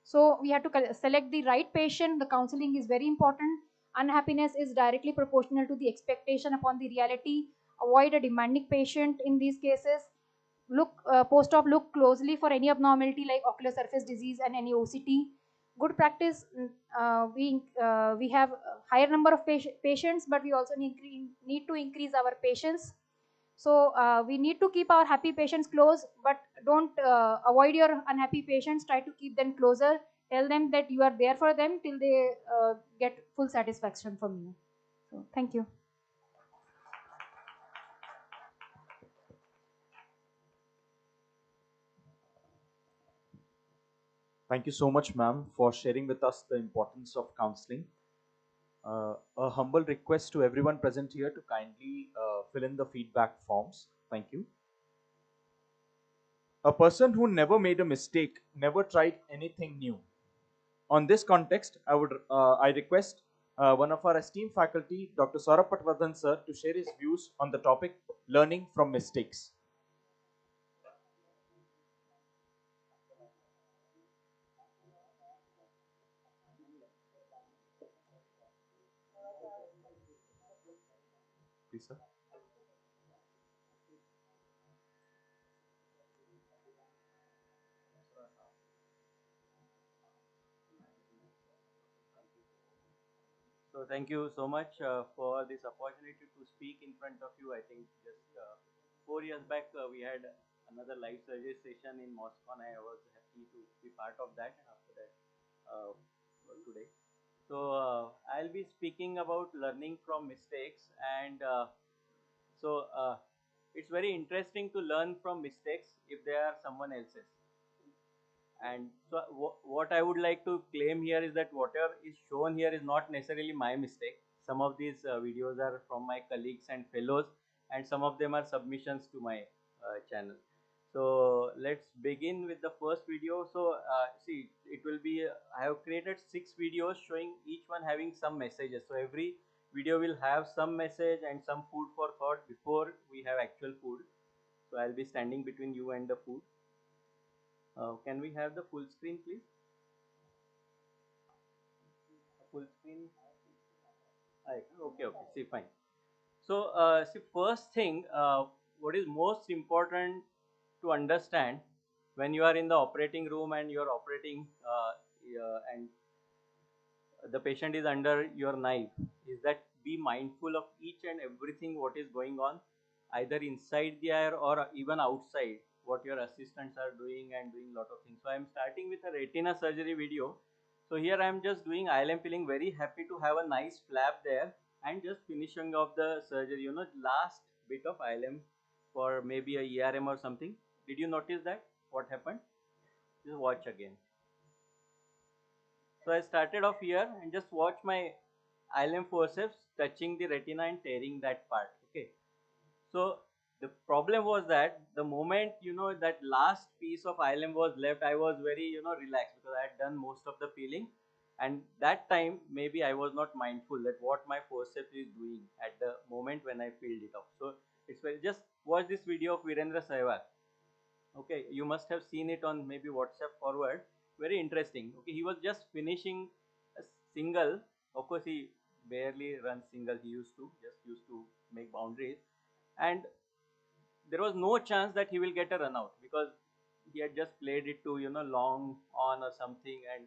So we have to select the right patient. The counseling is very important. Unhappiness is directly proportional to the expectation upon the reality. Avoid a demanding patient in these cases. Look post-op, look closely for any abnormality like ocular surface disease and any OCT. Good practice. We have a higher number of patients, but we also need to increase our patience. So we need to keep our happy patients close, but don't avoid your unhappy patients. Try to keep them closer. Tell them that you are there for them till they get full satisfaction from you. So thank you. Thank you so much, ma'am, for sharing with us the importance of counseling. A humble request to everyone present here to kindly fill in the feedback forms. Thank you. A person who never made a mistake, never tried anything new. On this context, I request one of our esteemed faculty, Dr. Saurabh Patwardhan sir, to share his views on the topic learning from mistakes. Please, sir. So thank you so much for this opportunity to speak in front of you. I think just 4 years back we had another live surgery session in Moscow, and I was happy to be part of that. And after that, today, so I'll be speaking about learning from mistakes, and it's very interesting to learn from mistakes if they are someone else's. And so what I would like to claim here is that whatever is shown here is not necessarily my mistake. Some of these videos are from my colleagues and fellows, and some of them are submissions to my channel. So let's begin with the first video. So see, it will be, I have created 6 videos showing each one having some messages. So every video will have some message and some food for thought before we have actual food. So I'll be standing between you and the food. Can we have the full screen, please? Full screen. Okay. See, fine. So, see, first thing, what is most important to understand when you are in the operating room and you are operating and the patient is under your knife is that be mindful of each and everything what is going on, either inside the eye or even outside, what your assistants are doing and doing lot of things. So I am starting with a retina surgery video. So here I am just doing ILM peeling, very happy to have a nice flap there and just finishing off the surgery, you know, last bit of ILM for maybe a ERM or something. Did you notice that? What happened? Just watch again. So I started off here and just watch my ILM forceps touching the retina and tearing that part. Okay. So the problem was that the moment, you know, that last piece of ILM was left, I was very, you know, relaxed because I had done most of the peeling. And that time, maybe I was not mindful that what my forceps is doing at the moment when I peeled it off. So it's very, just watch this video of Virendra Sehwag. Okay, you must have seen it on maybe WhatsApp forward. Very interesting. Okay, he was just finishing a single. Of course, he barely run single. He used to make boundaries, and there was no chance that he will get a run out because he had just played it to long on or something. And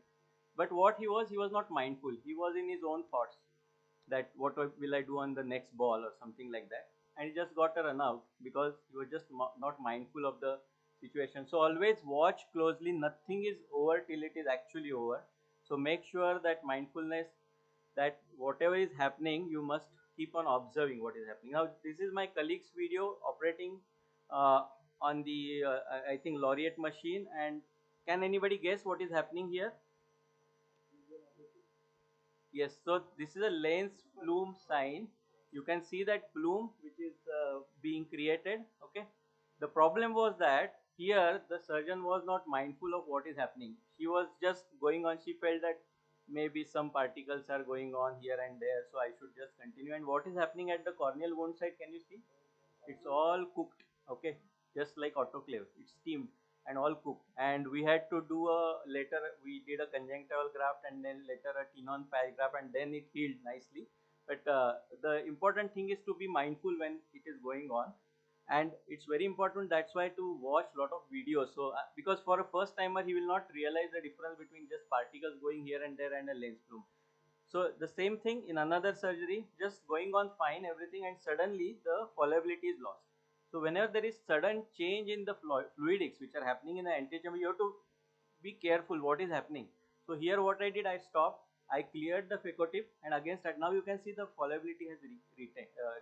but what he was not mindful. He was in his own thoughts that what will I do on the next ball or something like that, and he just got a run out because he was just not mindful of the situation. So always watch closely. Nothing is over till it is actually over. So make sure that mindfulness, that whatever is happening, you must keep on observing what is happening. Now this is my colleague's video operating uh, on the I think laureate machine. And can anybody guess what is happening here? Yes, so this is a lens plume sign. You can see that plume which is being created. Okay, the problem was that here the surgeon was not mindful of what is happening. She was just going on. She felt that maybe some particles are going on here and there, so I should just continue. And what is happening at the corneal wound site? Can you see? It's all cooked. Okay, just like autoclave, it's steamed and all cooked. And we had to do a later, we did a conjunctival graft and then later a tenon patch graft, and then it healed nicely. But the important thing is to be mindful when it is going on, and it's very important. That's why to watch a lot of videos. So because for a first timer he will not realize the difference between just particles going here and there and a lens plume. So the same thing in another surgery, just going on fine, everything, and suddenly the fallibility is lost. So whenever there is sudden change in the fluidics which are happening in the anterior chamber, you have to be careful what is happening. So here what I did, I stopped, I cleared the phaco tip, and against that now you can see the fallibility has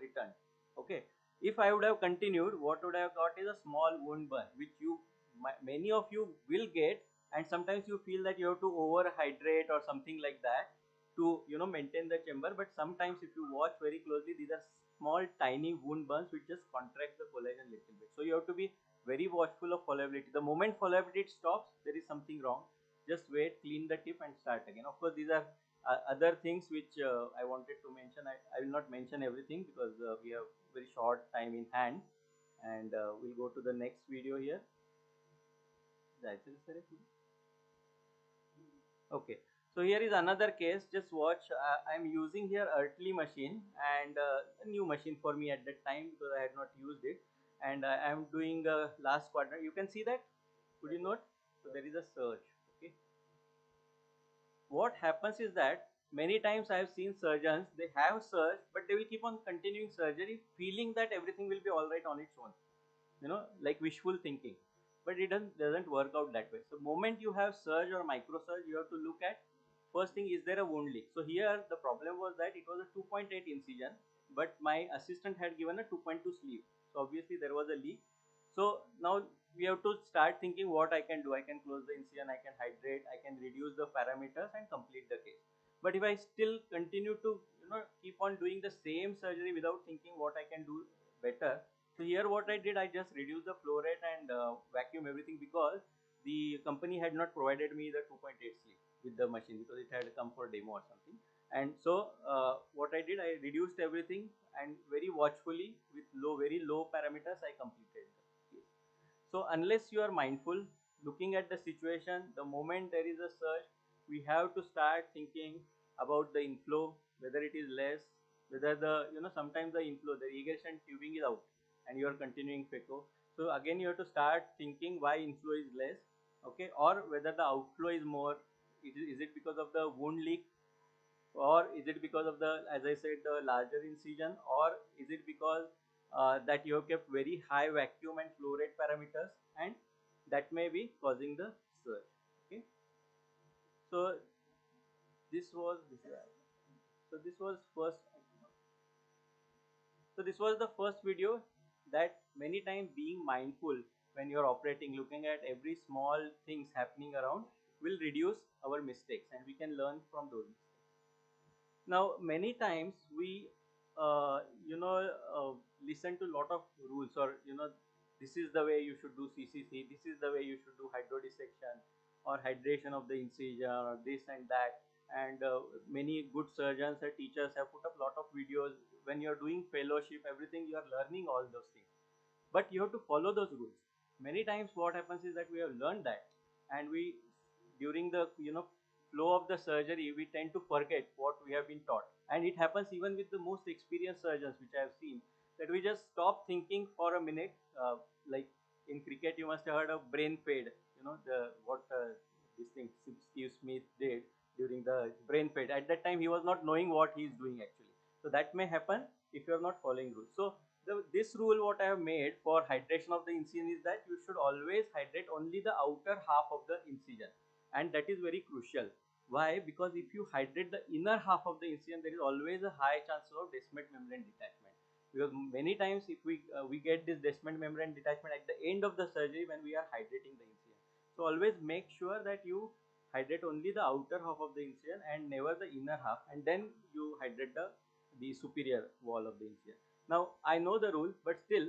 returned. Okay. If I would have continued, what would I have got is a small wound burn, which many of you will get, and sometimes you feel that you have to overhydrate or something like that to maintain the chamber. But sometimes if you watch very closely, these are small tiny wound burns which just contract the collagen little bit. So you have to be very watchful of fallibility. The moment fallibility stops, there is something wrong. Just wait, clean the tip and start again. Of course, these are other things which I wanted to mention. I will not mention everything because we have very short time in hand. And we'll go to the next video here. Okay, so here is another case. Just watch. I'm using here Earthly machine, and a new machine for me at that time because I had not used it. And I'm doing last quarter. You can see that. Could you note? So there is a surge. Okay. What happens is that many times I have seen surgeons. They have surge, but they will keep on continuing surgery, feeling that everything will be all right on its own. Like wishful thinking. But it doesn't work out that way. So moment you have surge or micro surge, you have to look at first thing, is there a wound leak? So here the problem was that it was a 2.8 incision, but my assistant had given a 2.2 sleeve. So obviously there was a leak. So now we have to start thinking what I can do. I can close the incision, I can hydrate, I can reduce the parameters and complete the case. But if I still continue to keep on doing the same surgery without thinking what I can do better, so here what I did, I just reduced the flow rate and vacuum everything because the company had not provided me the 2.8 sleeve with the machine because it had come for demo or something. And so what I did, I reduced everything and very watchfully with very low parameters, I completed the case. So unless you are mindful, looking at the situation, the moment there is a surge, we have to start thinking about the inflow, whether it is less, whether the sometimes the inflow, the irrigation tubing is out and you are continuing phaco. So again you have to start thinking why inflow is less, okay, or whether the outflow is more. Is it because of the wound leak, or is it because of the, as I said, the larger incision, or is it because that you have kept very high vacuum and flow rate parameters, and that may be causing the surge. Okay, so this was so this was first so this was the first video, that many times being mindful when you are operating, looking at every small things happening around, will reduce our mistakes and we can learn from those mistakes. Now many times we listen to a lot of rules, or this is the way you should do CCC, this is the way you should do hydrodissection or hydration of the incision or this and that. And many good surgeons and teachers have put up a lot of videos. When you're doing fellowship, everything, you are learning all those things, but you have to follow those rules. Many times what happens is that we have learned that, and we, during the flow of the surgery, we tend to forget what we have been taught. And it happens even with the most experienced surgeons, which I have seen, that we just stop thinking for a minute. Like in cricket, you must have heard of brain fade. You know, what this thing Steve Smith did during the brain fade. At that time, he was not knowing what he is doing actually. So that may happen if you are not following rules. So this rule what I have made for hydration of the incision is that you should always hydrate only the outer half of the incision, and that is very crucial. Why? Because if you hydrate the inner half of the incision, there is always a high chance of descemet membrane detachment. Because many times if we get this descemet membrane detachment at the end of the surgery when we are hydrating the incision. So always make sure that you hydrate only the outer half of the incision and never the inner half, and then you hydrate the superior wall of the incision. Now I know the rule, but still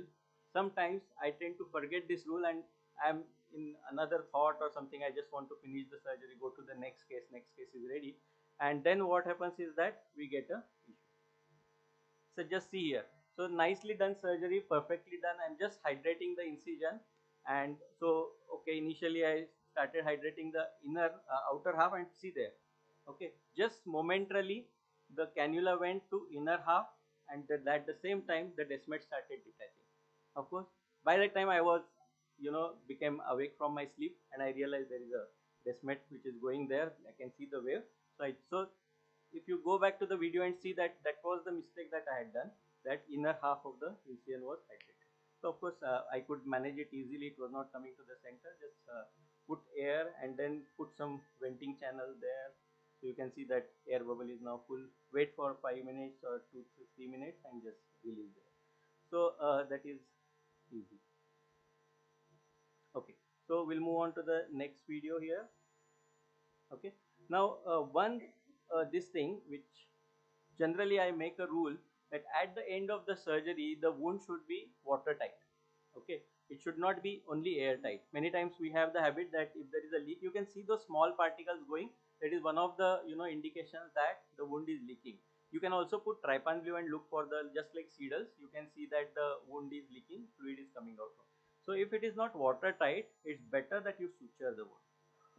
sometimes I tend to forget this rule and I'm in another thought or something. I just want to finish the surgery, go to the next case. Next case is ready, and then what happens is that we get a issue. So just see here. So nicely done surgery, perfectly done. I'm just hydrating the incision, and so okay. Initially I started hydrating the inner outer half, and see there. Okay, just momentarily the cannula went to inner half, and at the same time the descemet started detaching. Of course, by that time I was, became awake from my sleep, and I realized there is a descemet which is going there. I can see the wave. So if you go back to the video and see that that was the mistake that I had done, that inner half of the incision was hydrated. So of course I could manage it easily. It was not coming to the center. Just put air and then put some venting channel there. So you can see that air bubble is now full. Wait for 5 minutes or 2 to 3 minutes and just release it. So that is easy. Okay, so we'll move on to the next video here. Okay, now this thing which generally I make a rule that at the end of the surgery the wound should be watertight. Okay, it should not be only airtight. Many times we have the habit that if there is a leak, you can see those small particles going. That is one of the indications that the wound is leaking. You can also put trypan blue and look for the, just like seedles, you can see that the wound is leaking, fluid is coming out from. So if it is not watertight, it's better that you suture the wound.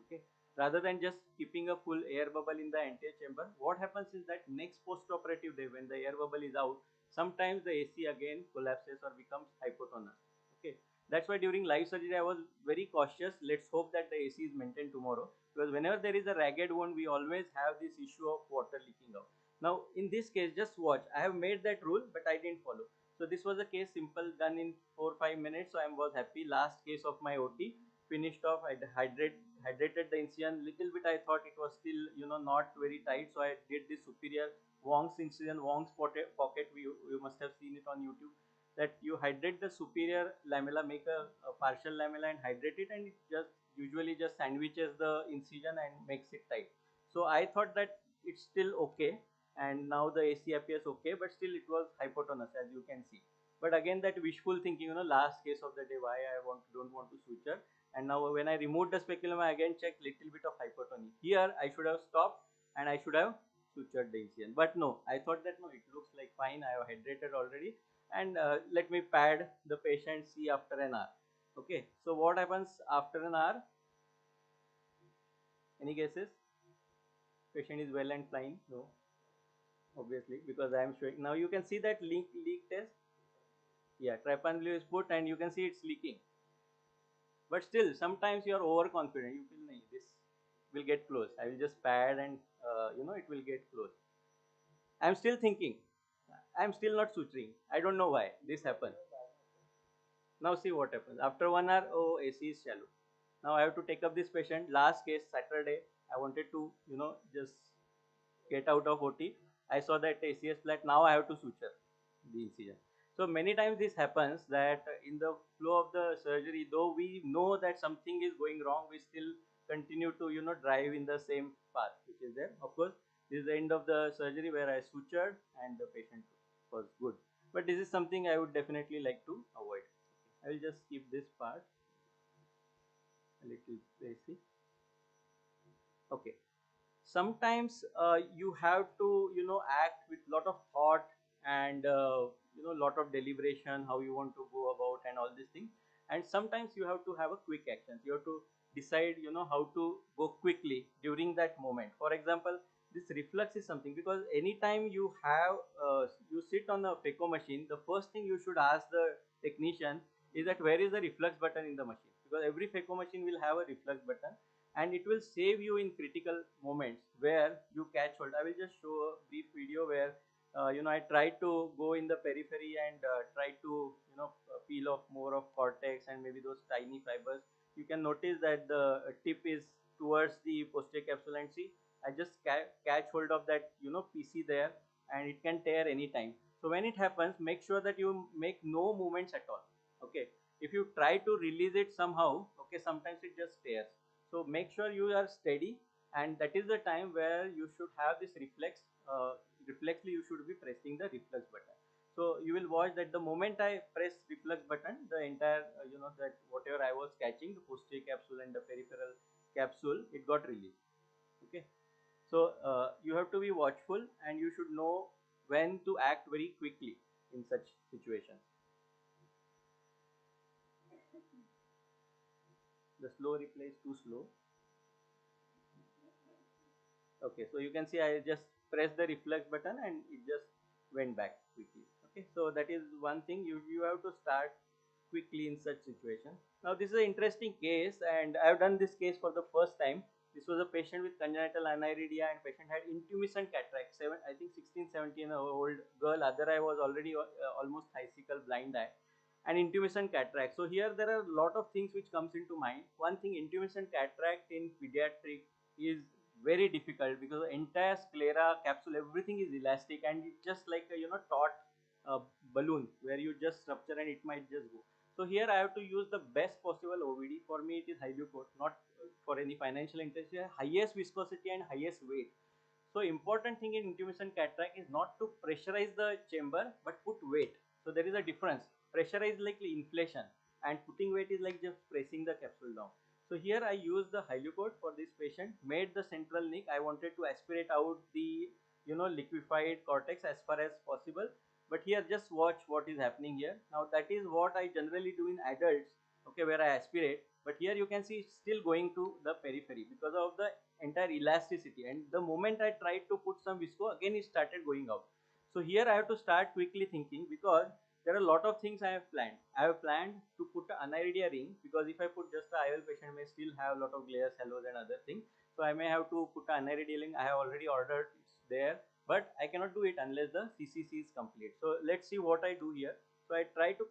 Okay, rather than just keeping a full air bubble in the anterior chamber. What happens is that next post-operative day when the air bubble is out, sometimes the AC again collapses or becomes hypotonous. Okay, that's why during live surgery I was very cautious. Let's hope that the AC is maintained tomorrow, because whenever there is a ragged wound we always have this issue of water leaking out. Now in this case, just watch, I have made that rule but I didn't follow. So this was a case, simple, done in 4-5 minutes. So I was happy. Last case of my OT, finished off. I hydrated the incision little bit. I thought it was still not very tight, so I did this superior Wong's incision, Wong's pocket. You must have seen it on YouTube, that you hydrate the superior lamella, make a partial lamella and hydrate it, and it just usually just sandwiches the incision and makes it tight. So I thought that it's still okay, and now the AC appears okay, but still it was hypotonous, as you can see. But again, that wishful thinking, last case of the day, why I don't want to suture. And now when I removed the speculum, I again checked little bit of hypotony. Here I should have stopped and I should have sutured the incision. But no, I thought that no, it looks like fine. I have hydrated already, and let me pad the patient, see after an hour. Okay, so what happens after an hour? Any guesses? Patient is well and fine. No, obviously, because I am showing. Now you can see that leak test. Yeah, trypan blue is put and you can see it's leaking. But still, sometimes you are overconfident. You feel, nahi, this will get closed. I will just pad and it will get closed. I am still thinking. I am still not suturing. I don't know why this happened. Now see what happens. After 1 hour, oh, AC is shallow. Now I have to take up this patient. Last case, Saturday, I wanted to, just get out of OT. I saw that AC is flat. Now I have to suture the incision. So many times this happens that in the flow of the surgery, though we know that something is going wrong, we still continue to drive in the same path which is there. Of course, this is the end of the surgery where I sutured and the patient was good. But this is something I would definitely like to avoid. I will just keep this part a little basic. Okay. Sometimes you have to act with lot of thought and lot of deliberation how you want to go about and all these things, and sometimes you have to have a quick action. You have to decide, how to go quickly during that moment. For example, this reflex is something, because anytime you have you sit on the phaco machine, the first thing you should ask the technician is that where is the reflex button in the machine, because every phaco machine will have a reflex button, and it will save you in critical moments where you catch hold. I will just show a brief video where I try to go in the periphery and try to peel off more of cortex and maybe those tiny fibers. You can notice that the tip is towards the posterior capsule, and see, I just catch hold of that PC there, and it can tear anytime. So when it happens, make sure that you make no movements at all. Okay, if you try to release it somehow, okay, sometimes it just tears. So make sure you are steady, and that is the time where you should have this reflex. Reflexly, you should be pressing the reflex button. So you will watch that the moment I press reflex button, the entire that whatever I was catching, the posterior capsule and the peripheral capsule, it got released. Okay, so you have to be watchful, and you should know when to act very quickly in such situations. The slow replay is too slow. Okay, so you can see I just pressed the reflex button and it just went back quickly. Okay, so that is one thing, you have to start quickly in such situation. Now this is an interesting case, and I have done this case for the first time. This was a patient with congenital aniridia, and patient had intumescent cataract, I think 16, 17-year-old girl. Other eye was already almost icicle blind eye, and intumescent cataract. So here there are a lot of things which comes into mind. One thing, intumescent cataract in pediatric is very difficult, because the entire sclera, capsule, everything is elastic, and it's just like a taut balloon where you just rupture and it might just go. So here I have to use the best possible OVD. For me it is Hylucoat, not for any financial interest. Highest viscosity and highest weight. So important thing in intumescent cataract is not to pressurize the chamber, but put weight. So there is a difference. Pressurize like inflation, and putting weight is like just pressing the capsule down. So here I used the Hylucoat for this patient, made the central nick. I wanted to aspirate out the liquefied cortex as far as possible. But here just watch what is happening here. Now that is what I generally do in adults, okay, where I aspirate. But here you can see it's still going to the periphery because of the entire elasticity. And the moment I tried to put some visco, again it started going out. So here I have to start quickly thinking, because there are a lot of things I have planned. I have planned to put an aniridia ring, because if I put just the IOL, patient may still have a lot of glares, halos and other things. So I may have to put an aniridia ring. I have already ordered, it's there, but I cannot do it unless the CCC is complete. So let's see what I do here. So I try to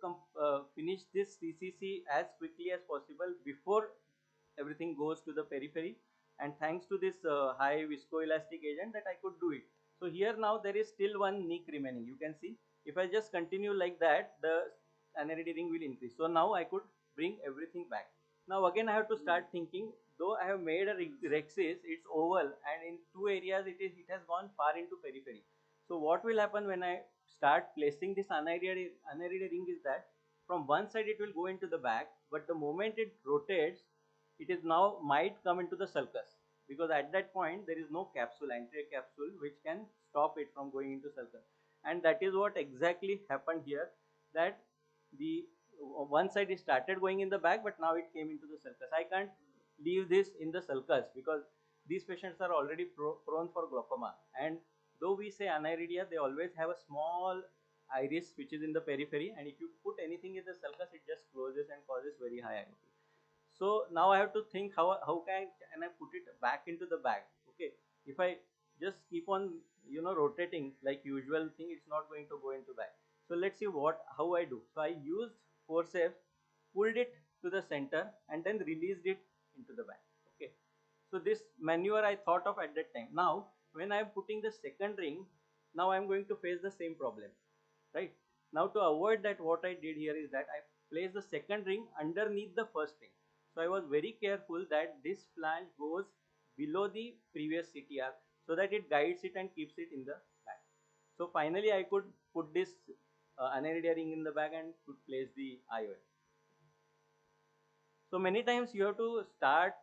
finish this CCC as quickly as possible before everything goes to the periphery, and thanks to this high viscoelastic agent that I could do it. So here now there is still one nick remaining. You can see if I just continue like that, the aniridia ring will increase. So now I could bring everything back. Now again I have to start thinking, though I have made a rexis, it's oval, and in two areas it has gone far into periphery. So what will happen when I start placing this aniridia ring is that from one side it will go into the back, but the moment it rotates, it is now might come into the sulcus, because at that point there is no capsule, anterior capsule, which can stop it from going into sulcus. And that is what exactly happened here, that the one side it started going in the back, but now it came into the sulcus. I can't leave this in the sulcus, because these patients are already prone for glaucoma, and though we say aniridia, they always have a small iris which is in the periphery, and if you put anything in the sulcus, it just closes and causes very high IOP. So now I have to think how can I put it back into the bag. Okay, if I just keep on rotating like usual thing, it's not going to go into bag. So let's see how I do. So I used forceps, pulled it to the center, and then released it into the bag. Okay, so this maneuver I thought of at that time. Now when I am putting the second ring, now I am going to face the same problem, right? Now to avoid that, what I did here is that I placed the second ring underneath the first ring. So I was very careful that this flange goes below the previous CTR, so that it guides it and keeps it in the bag. So finally I could put this aniridia ring in the bag and could place the IOL. So many times you have to start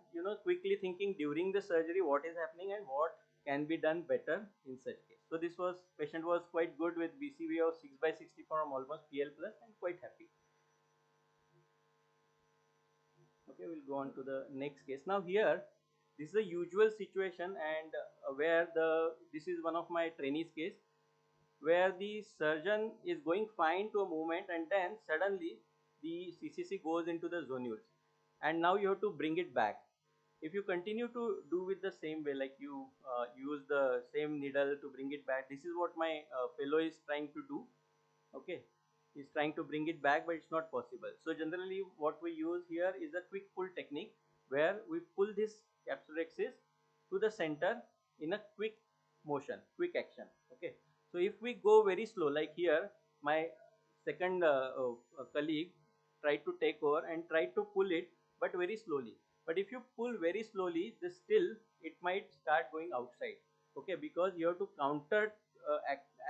quickly thinking during the surgery what is happening and what can be done better in such case. So this patient was quite good with BCV of 6/60 from almost PL plus and quite happy. Okay, we'll go on to the next case. Now here, this is a usual situation, and where this is one of my trainees case, where the surgeon is going fine to a movement, and then suddenly the CCC goes into the zonules, and now you have to bring it back. If you continue to do with the same way, like you use the same needle to bring it back, this is what my fellow is trying to do. Okay, he's trying to bring it back, but it's not possible. So generally what we use here is a quick pull technique, where we pull this capsulorhexis to the center in a quick motion, quick action. Okay, so if we go very slow, like here my second colleague tried to take over and tried to pull it, but very slowly. But if you pull very slowly, this still it might start going outside. Okay, because you have to counter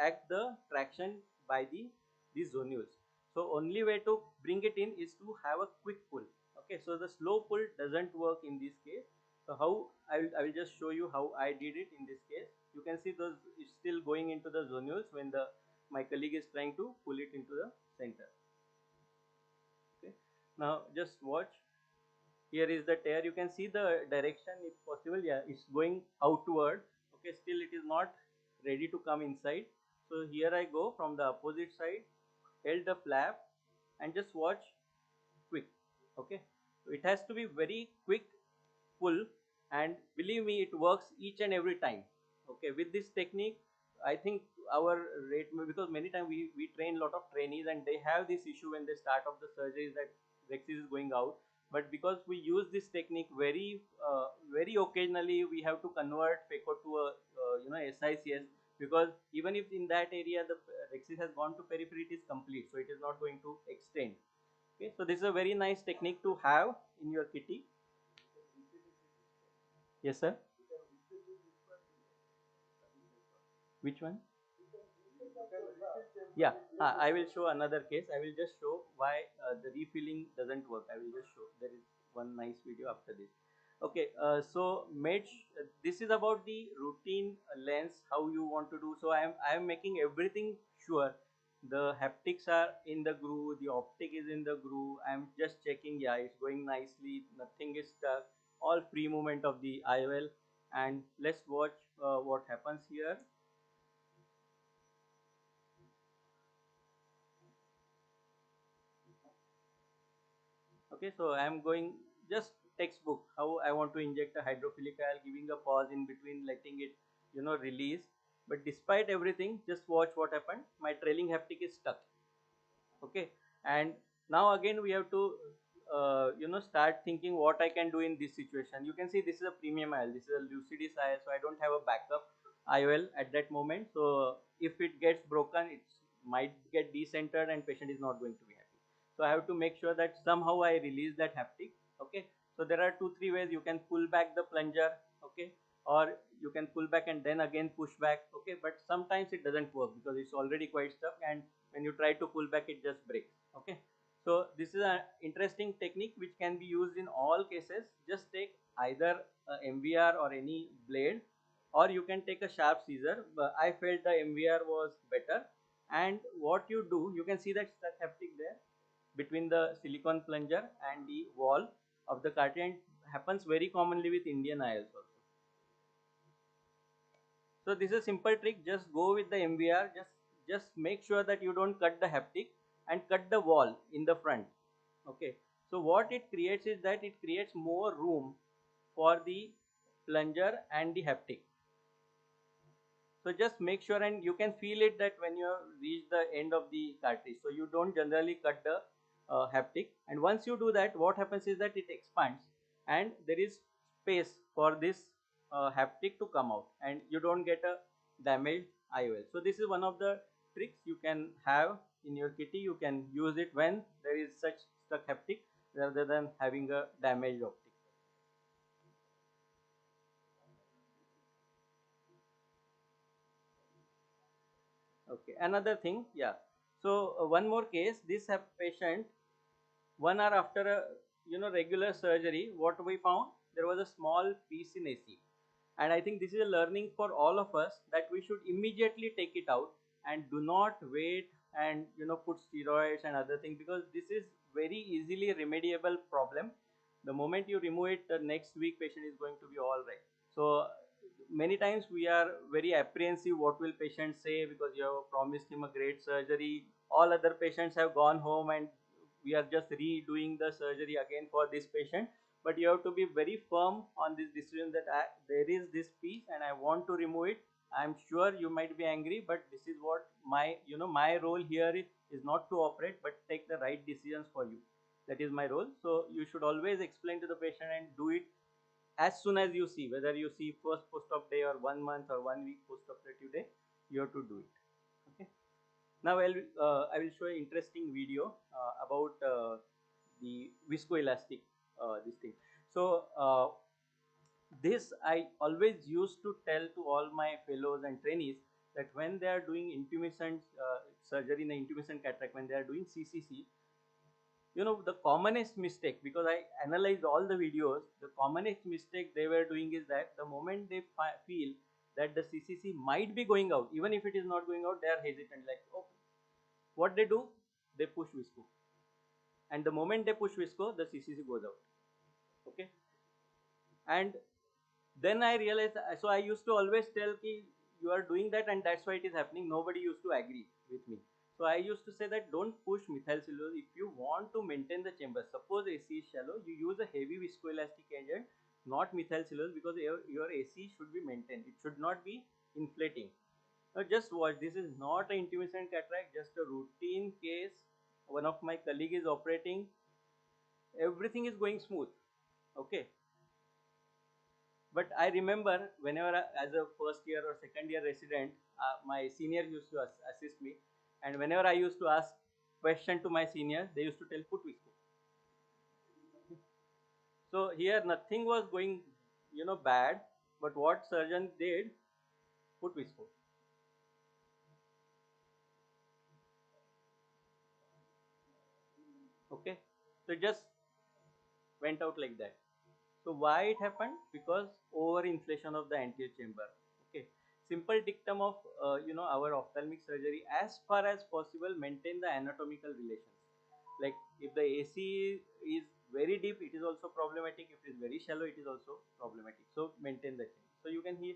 act the traction by these zonules. So only way to bring it in is to have a quick pull. Okay, so the slow pull doesn't work in this case. So how I will just show you how I did it in this case. You can see those it's still going into the zonules when my colleague is trying to pull it into the center. Okay, now just watch. Here is the tear. You can see the direction if possible. Yeah, it's going outward. Okay, still it is not ready to come inside. So here I go from the opposite side, held the flap, and just watch quick. Okay, it has to be very quick pull, and believe me, it works each and every time. Okay, with this technique, I think our rate, because many times we train a lot of trainees and they have this issue when they start off the surgeries that rhexis is going out. But because we use this technique very occasionally, we have to convert phaco to a SICS, because even if in that area the rhexis has gone to periphery, it is complete, so it is not going to extend. Okay, so this is a very nice technique to have in your kitty. Yes, sir. Which one? Yeah, I will show another case. I will just show why the refilling doesn't work. I will just show. There is one nice video after this. Okay, so this is about the routine lens, how you want to do. So I am making everything sure. The haptics are in the groove, the optic is in the groove. I am just checking, yeah, it's going nicely, nothing is stuck, all free movement of the IOL. And let's watch what happens here. Okay, so I am going just textbook how I want to inject a hydrophilic IOL, giving a pause in between, letting it release. But despite everything, just watch what happened. My trailing haptic is stuck. Okay, and now again we have to start thinking what I can do in this situation. You can see this is a premium IOL, this is a Lucidis IOL, so I don't have a backup IOL at that moment. So if it gets broken, it might get decentered and patient is not going to be happy. So I have to make sure that somehow I release that haptic. Okay, so there are 2-3 ways. You can pull back the plunger, okay, or you can pull back and then again push back. Okay, but sometimes it doesn't work because it's already quite stuck, and when you try to pull back, it just breaks. Okay, so this is an interesting technique which can be used in all cases. Just take either a MVR or any blade, or you can take a sharp scissor. But I felt the MVR was better. And what you do, you can see that stuck haptic there between the silicone plunger and the wall of the cartridge, and happens very commonly with Indian IOLs also. So this is a simple trick. Just go with the MVR. Just make sure that you don't cut the haptic and cut the wall in the front. Okay. So what it creates is that it creates more room for the plunger and the haptic. So just make sure, and you can feel it that when you reach the end of the cartridge. So you don't generally cut the haptic, and once you do that, what happens is that it expands and there is space for this haptic to come out, and you don't get a damaged IOL. So this is one of the tricks you can have in your kitty. You can use it when there is such stuck haptic rather than having a damaged optic. Okay, another thing, yeah. So one more case. This patient, 1 hour after a regular surgery, what we found, there was a small piece in AC, and I think this is a learning for all of us, that we should immediately take it out and do not wait and put steroids and other things, because this is very easily remediable problem. The moment you remove it, the next week patient is going to be all right. So many times we are very apprehensive what will patient say, because you have promised him a great surgery. All other patients have gone home and we are just redoing the surgery again for this patient. But you have to be very firm on this decision that there is this piece and I want to remove it. I'm sure you might be angry, but this is what my, my role here is not to operate, but take the right decisions for you. That is my role. So you should always explain to the patient and do it as soon as you see, whether you see first post-op day or 1 month or 1 week post-operative day, you have to do it. Okay. Now I will show an interesting video about the viscoelastic this thing. So this I always used to tell to all my fellows and trainees, that when they are doing intumescent surgery in the intumescent cataract, when they are doing CCC, the commonest mistake, because I analyzed all the videos, the commonest mistake they were doing is that the moment they feel that the CCC might be going out, even if it is not going out, they are hesitant, like, oh, what they do, they push visco, and the moment they push visco, the CCC goes out. Okay. And then I realized, so I used to always tell ki you are doing that and that's why it is happening. Nobody used to agree with me. So I used to say that don't push methylcellulose. If you want to maintain the chamber, suppose AC is shallow, you use a heavy viscoelastic agent, not methylcellulose, because your AC should be maintained. It should not be inflating. Now just watch, this is not an intumescent cataract, just a routine case. One of my colleague is operating, everything is going smooth. Okay. But I remember whenever as a first year or second year resident, my senior used to assist me, and whenever I used to ask question to my senior, they used to tell put visco. So here nothing was going, bad, but what surgeon did, put visco. Okay, so it just went out like that. So why it happened? Because overinflation of the anterior chamber. Okay, simple dictum of our ophthalmic surgery, as far as possible maintain the anatomical relations. Like if the AC is very deep, it is also problematic. If it is very shallow, it is also problematic. So maintain the change. So you can here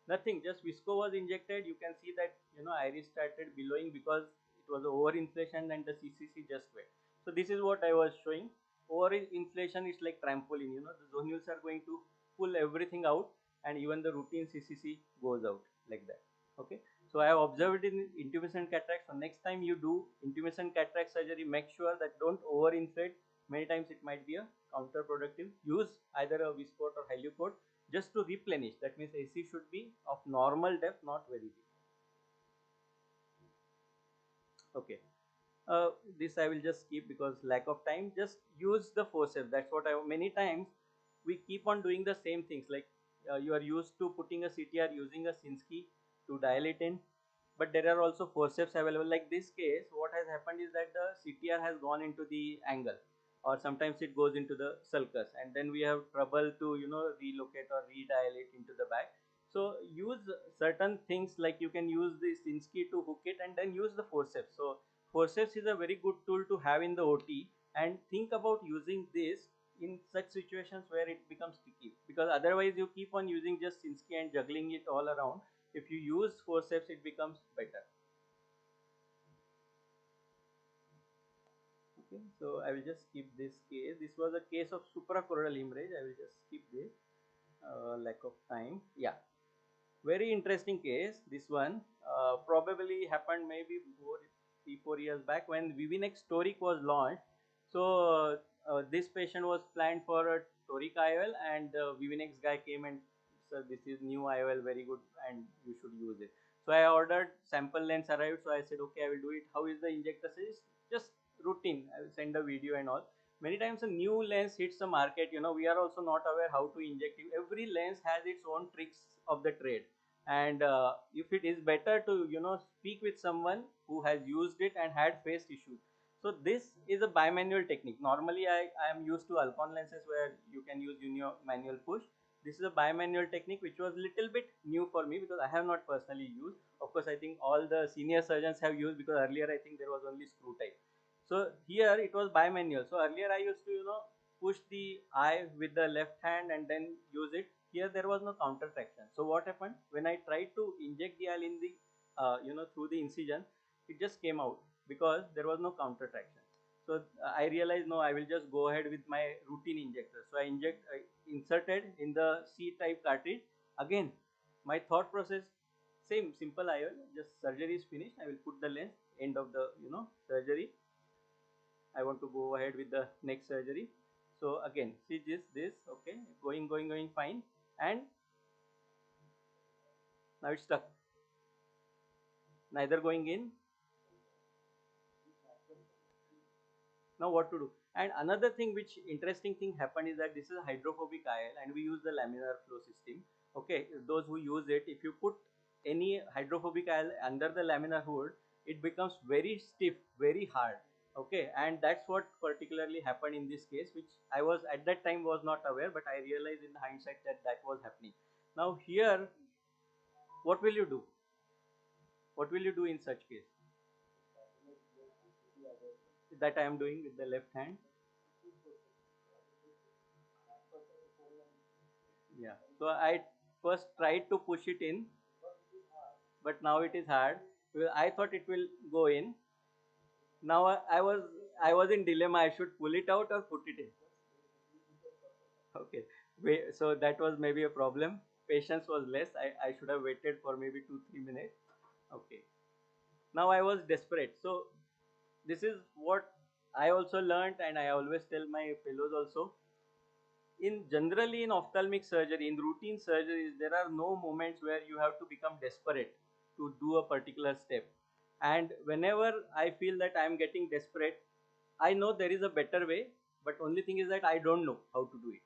nothing, just visco was injected. You can see that iris started billowing because it was overinflation and the CCC just went. So this is what I was showing. Overinflation is like trampoline, the zonules are going to pull everything out, and even the routine CCC goes out like that. Okay, so I have observed it in intumescent cataract. So next time you do intumescent cataract surgery, make sure that don't overinflate. Many times it might be a counterproductive. Use either a viscoat or hylucoat just to replenish. That means AC should be of normal depth, not very deep. Okay. This I will just skip because lack of time. Just use the forceps. That's what many times we keep on doing the same things. Like you are used to putting a CTR using a Sinskey to dilate in, but there are also forceps available. Like this case, what has happened is that the CTR has gone into the angle, or sometimes it goes into the sulcus, and then we have trouble to relocate or redilate into the back. So use certain things, like you can use the Sinskey to hook it, and then use the forceps. So forceps is a very good tool to have in the OT, and think about using this in such situations where it becomes sticky, because otherwise you keep on using just Sinskey and juggling it all around. If you use forceps, it becomes better. Okay, so I will just skip this case. This was a case of suprachoroidal hemorrhage. I will just skip this, lack of time. Yeah, very interesting case. This one probably happened maybe 3-4 years back when Vivinex Toric was launched. So this patient was planned for a Toric IOL, and the Vivinex guy came and said, this is new IOL, very good, and you should use it. So I ordered, sample lens arrived, so I said, okay, I will do it. How is the injector? Says just routine. I will send a video and all. Many times a new lens hits the market, we are also not aware how to inject it. Every lens has its own tricks of the trade, and if it is better to speak with someone who has used it and had faced issues. So this is a bimanual technique. Normally I am used to Alcon lenses where you can use manual push. This is a bimanual technique which was little bit new for me because I have not personally used. Of course, I think all the senior surgeons have used, because earlier I think there was only screw type. So here it was bimanual. So earlier I used to push the eye with the left hand and then use it. Here there was no counter traction. So what happened when I tried to inject the oil in the through the incision, it just came out because there was no counter traction. So I realized no, I will just go ahead with my routine injector. So I inserted in the C type cartridge. Again, my thought process same, simple IOL, just surgery is finished. I will put the lens, end of the surgery. I want to go ahead with the next surgery. So again, see this, okay, going fine, and now it's stuck. Neither going in. Now what to do? And another thing, which interesting thing happened is that this is a hydrophobic IOL and we use the laminar flow system. Okay, those who use it, if you put any hydrophobic IOL under the laminar hood, it becomes very stiff, very hard. Okay, and that's what particularly happened in this case, which I was at that time was not aware, but I realized in hindsight that that was happening. Now here, what will you do? What will you do in such case? That I am doing with the left hand. Yeah, so I first tried to push it in, but now it is hard. I thought it will go in. Now I was in dilemma. I should pull it out or put it in. Okay, so that was maybe a problem. Patience was less. I should have waited for maybe 2-3 minutes. Okay. Now I was desperate. So this is what I also learned, and I always tell my fellows also. Generally in ophthalmic surgery, in routine surgeries, there are no moments where you have to become desperate to do a particular step. And whenever I feel that I am getting desperate, I know there is a better way, but only thing is that I don't know how to do it,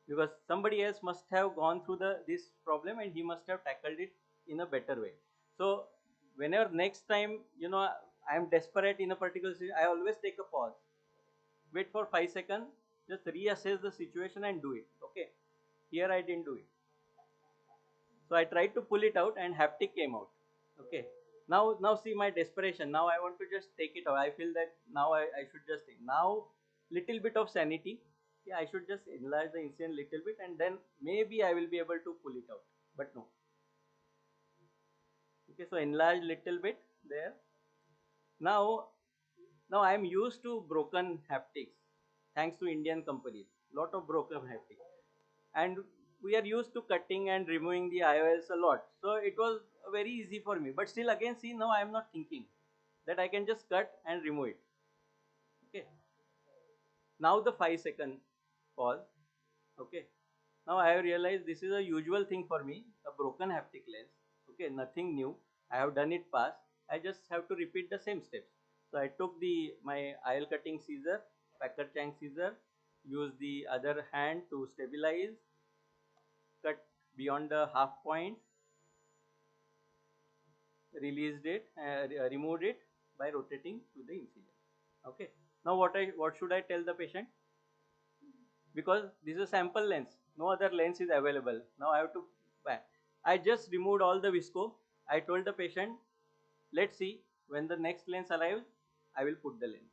because somebody else must have gone through this problem and he must have tackled it in a better way. So whenever next time I am desperate in a particular situation, I always take a pause, wait for 5 seconds, just reassess the situation and do it. Okay, here I didn't do it, so I tried to pull it out and haptic came out. Okay, now see my desperation. Now I want to just take it out. I feel that now I should just take now little bit of sanity. Yeah, I should just enlarge the incision little bit and then maybe I will be able to pull it out, but no. Okay, so enlarge little bit there. Now I am used to broken haptics, thanks to Indian companies. Lot of broken haptics, and we are used to cutting and removing the IOLs a lot. So it was very easy for me. But still, again, see, now I am not thinking that I can just cut and remove it. Okay. Now the 5-second pause. Okay. Now I have realized this is a usual thing for me, a broken haptic lens. Okay, nothing new. I have done it past. I just have to repeat the same steps. So I took my IOL cutting scissor, Packer Chang scissor, use the other hand to stabilize, cut beyond the half point, released it, removed it by rotating to the incision. Okay. Now what should I tell the patient? Because this is a sample lens, no other lens is available. Now I have to buy. I just removed all the visco. I told the patient, let's see when the next lens arrives, I will put the lens.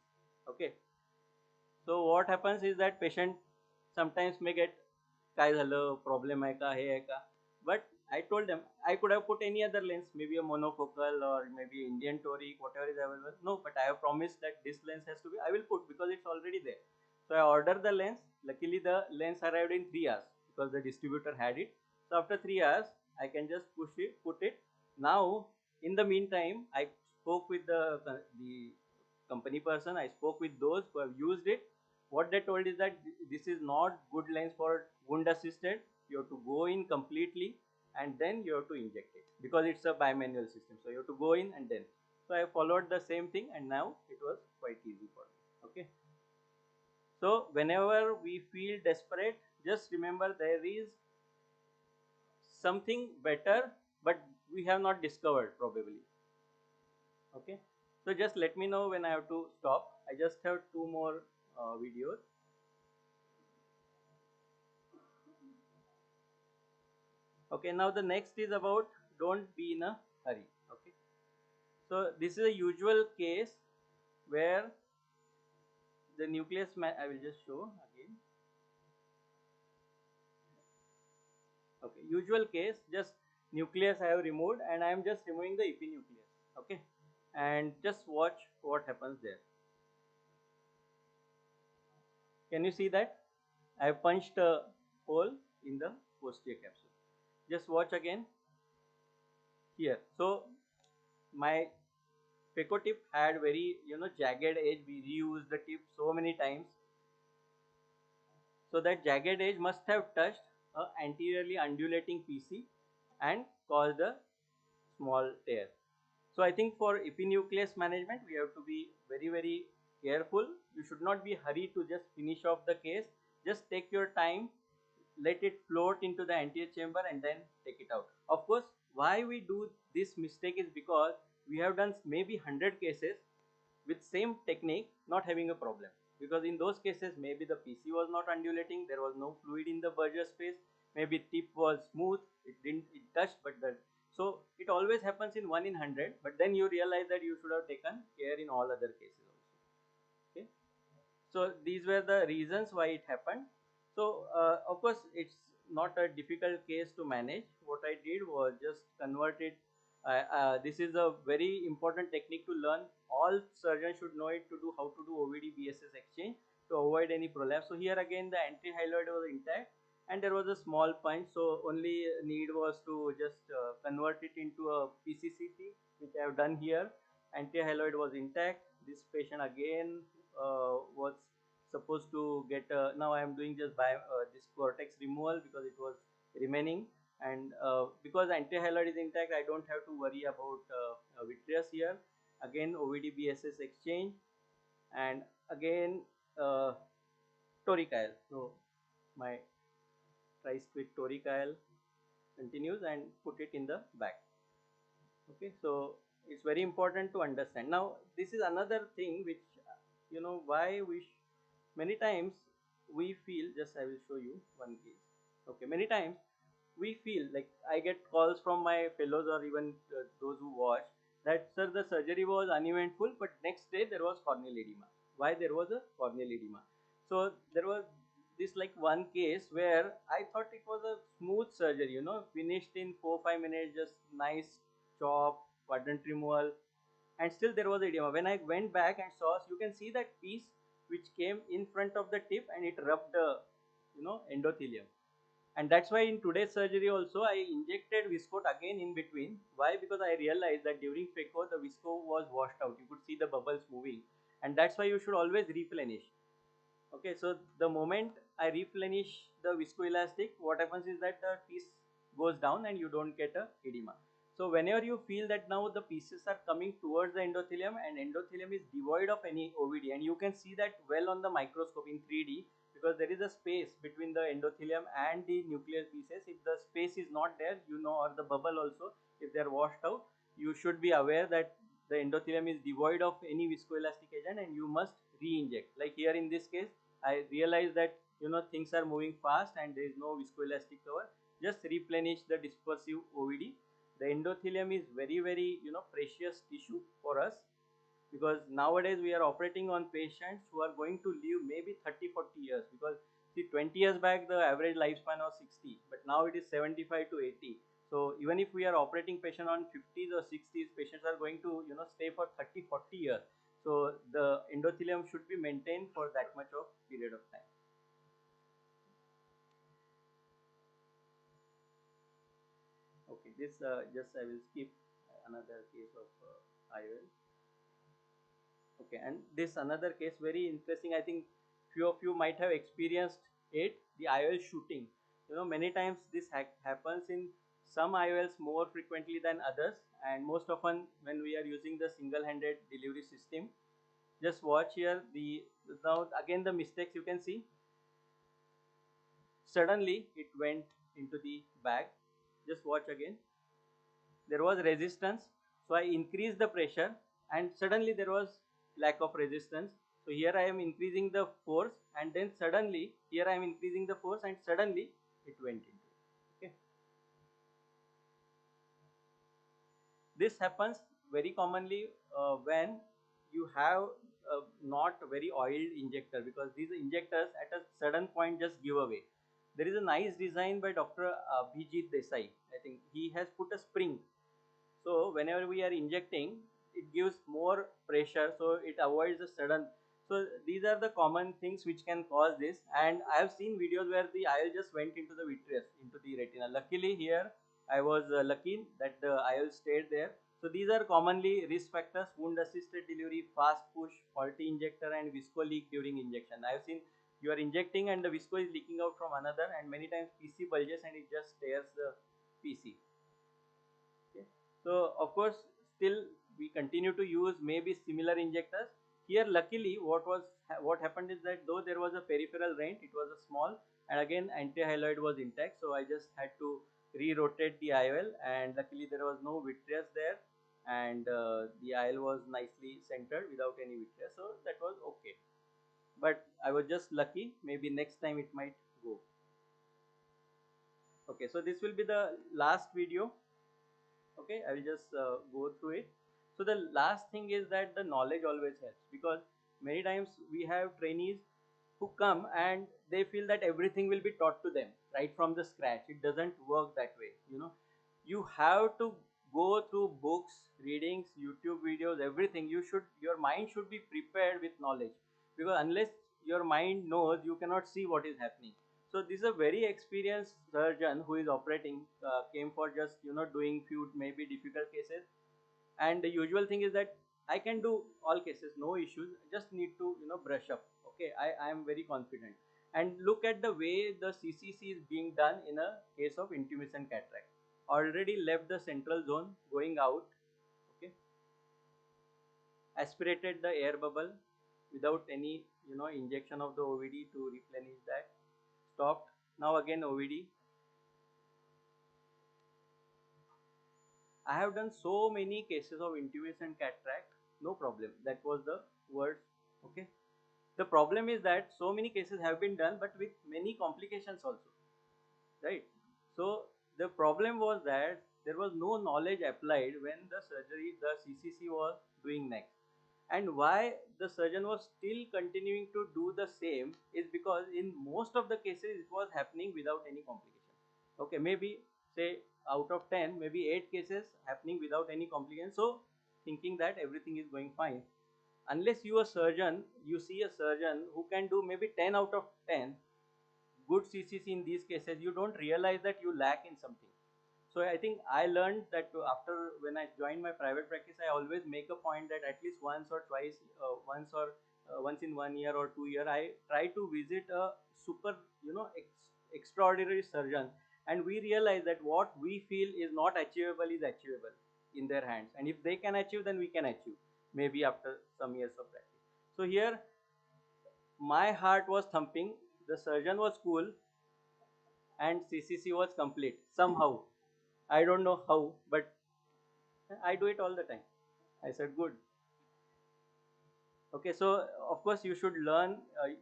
Okay. So what happens is that patient sometimes may get काय झालं, problem आहे का, हे आहे का. But I told them I could have put any other lens, maybe a monofocal or maybe Indian toric, whatever is available. No, but I have promised that this lens has to be, I will put because it's already there. So I ordered the lens. Luckily the lens arrived in 3 hours because the distributor had it. So after 3 hours, I can just put it. Now in the meantime, I spoke with the company person. I spoke with those who have used it. What they told is that this is not good lens for wound assisted. You have to go in completely and then you have to inject it because it's a bimanual system. So you have to go in and then. So I followed the same thing and now it was quite easy for me. Okay. So whenever we feel desperate, just remember there is something better, but we have not discovered probably. Okay. So just let me know when I have to stop. I just have 2 more videos. Okay, now the next is about don't be in a hurry. Okay, so this is a usual case where the nucleus, I will just show again. usual case, just nucleus I have removed and I am just removing the epinucleus. Okay, and just watch what happens there. Can you see that? I have punched a hole in the posterior capsule. Just watch again here. So my phaco tip had very jagged edge. We reused the tip so many times. So that jagged edge must have touched a anteriorly undulating PC and caused a small tear. So I think for epinucleus management, we have to be very careful. You should not be hurried to just finish off the case. Just take your time, let it float into the anterior chamber and then take it out. Of course, why we do this mistake is because we have done maybe 100 cases with same technique not having a problem, because in those cases maybe the PC was not undulating, there was no fluid in the burgess space, maybe tip was smooth, it touched, but the so it always happens in 1 in 100, but then you realize that you should have taken care in all other cases also. Okay, so these were the reasons why it happened. So of course it's not a difficult case to manage. What I did was just convert it. This is a very important technique to learn. All surgeons should know it, to do how to do OVD BSS exchange to avoid any prolapse. So here again the antihyaloid was intact and there was a small punch, so only need was to just convert it into a PCCT, which I have done here. Antihyaloid was intact. This patient again was supposed to get now I am doing just by this cortex removal because it was remaining, and because antihyaloid is intact, I don't have to worry about vitreous here. Again OVD BSS exchange, and again toricile. So my tri-squid toricile continues and put it in the back. Okay, so it's very important to understand. Now this is another thing which why we many times we feel, just I will show you one case. Okay, many times we feel like I get calls from my fellows or even those who watch that, sir, the surgery was uneventful, but next day there was corneal edema. Why there was a corneal edema? So there was this like one case where I thought it was a smooth surgery, finished in 4-5 minutes, just nice chop, quadrant removal, and still there was edema. When I went back and saw, you can see that piece which came in front of the tip and it rubbed the endothelium. And that's why in today's surgery also I injected viscoat again in between. Why? Because I realized that during phaco the visco was washed out. You could see the bubbles moving, and that's why you should always replenish. Okay, so the moment I replenish the viscoelastic, what happens is that the piece goes down and you don't get a edema. So whenever you feel that now the pieces are coming towards the endothelium and endothelium is devoid of any OVD, and you can see that well on the microscope in 3D, because there is a space between the endothelium and the nuclear pieces. If the space is not there, or the bubble also, if they are washed out, you should be aware that the endothelium is devoid of any viscoelastic agent and you must re-inject. Like here in this case, I realized that things are moving fast and there is no viscoelastic cover. Just replenish the dispersive OVD. The endothelium is very precious tissue for us, because nowadays we are operating on patients who are going to live maybe 30-40 years, because see 20 years back the average lifespan was 60, but now it is 75 to 80. So even if we are operating patient on 50s or 60s, patients are going to stay for 30-40 years. So the endothelium should be maintained for that much of period of time. Okay, this just I will skip another case of IOL. Okay, and this another case, very interesting. I think few of you might have experienced it, the IOL shooting. Many times this happens in some IOLs more frequently than others, and most often when we are using the single-handed delivery system. Just watch here, now again the mistakes you can see. Suddenly it went into the bag. Just watch again. There was resistance, so I increased the pressure and suddenly there was lack of resistance. So here I am increasing the force and then suddenly here I am increasing the force and suddenly it went into it. Okay, this happens very commonly when you have not very oiled injector, because these injectors at a certain point just give away. there is a nice design by Dr. Abhijit Desai. I think he has put a spring. So whenever we are injecting, it gives more pressure, so it avoids the sudden. So these are the common things which can cause this. And I have seen videos where the IOL just went into the vitreous, into the retina. Luckily here, I was lucky that the IOL stayed there. So these are commonly risk factors: wound assisted delivery, fast push, faulty injector, and visco leak during injection. I have seen you are injecting and the visco is leaking out from another, and many times PC bulges and it just tears the PC. Okay. So of course still we continue to use maybe similar injectors. Here luckily what happened is that though there was a peripheral rent, it was a small, and again anti-hyaloid was intact, so I just had to re-rotate the IOL, and luckily there was no vitreous there, and the IOL was nicely centered without any vitreous, so that was okay. But I was just lucky, maybe next time it might go. Okay, so this will be the last video. Okay, I will just go through it. So the last thing is that the knowledge always helps, because many times we have trainees who come and they feel that everything will be taught to them right from the scratch. It doesn't work that way. You have to go through books, readings, YouTube videos, everything. Your mind should be prepared with knowledge, because unless your mind knows, you cannot see what is happening. So this is a very experienced surgeon who is operating, came for just doing few maybe difficult cases, and the usual thing is that I can do all cases, no issues, just need to brush up. Okay, I am very confident. And look at the way the CCC is being done in a case of intumescent cataract. Already left the central zone, going out. Okay, aspirated the air bubble without any injection of the OVD to replenish that. Stopped. Now again OVD. I have done so many cases of intumescent cataract, no problem. That was the words. Okay. The problem is that so many cases have been done, but with many complications also, right? So the problem was that there was no knowledge applied when the surgery, the CCC was doing next. And why the surgeon was still continuing to do the same is because in most of the cases it was happening without any complication. Okay, maybe say out of 10, maybe 8 cases happening without any complication. So thinking that everything is going fine, unless you see a surgeon who can do maybe 10 out of 10 good CCC in these cases, you don't realize that you lack in something. So I think I learned that after when I joined my private practice, I always make a point that at least once or twice, once in 1 year or 2 year, I try to visit a super, extraordinary surgeon, and we realize that what we feel is not achievable is achievable in their hands, and if they can achieve, then we can achieve, maybe after some years of practice. So here, my heart was thumping, the surgeon was cool, and CCC was complete somehow. I don't know how, but I do it all the time. I said, good. Okay, so of course you should learn.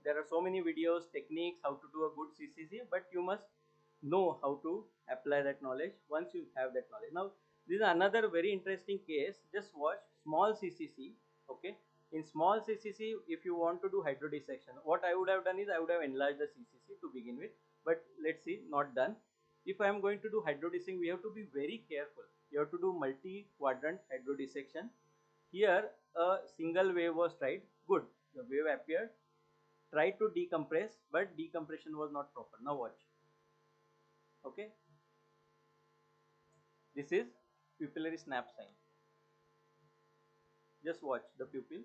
There are so many videos, techniques, how to do a good CCC, but you must know how to apply that knowledge once you have that knowledge. Now, this is another very interesting case. Just watch small CCC. Okay, in small CCC, if you want to do hydrodissection, what I would have done is I would have enlarged the CCC to begin with. But let's see, not done. If I am going to do hydrodissection, we have to be very careful. You have to do multi-quadrant hydrodissection. Here, a single wave was tried. Good, the wave appeared. Tried to decompress, but decompression was not proper. Now watch. Okay, this is pupillary snap sign. Just watch the pupil.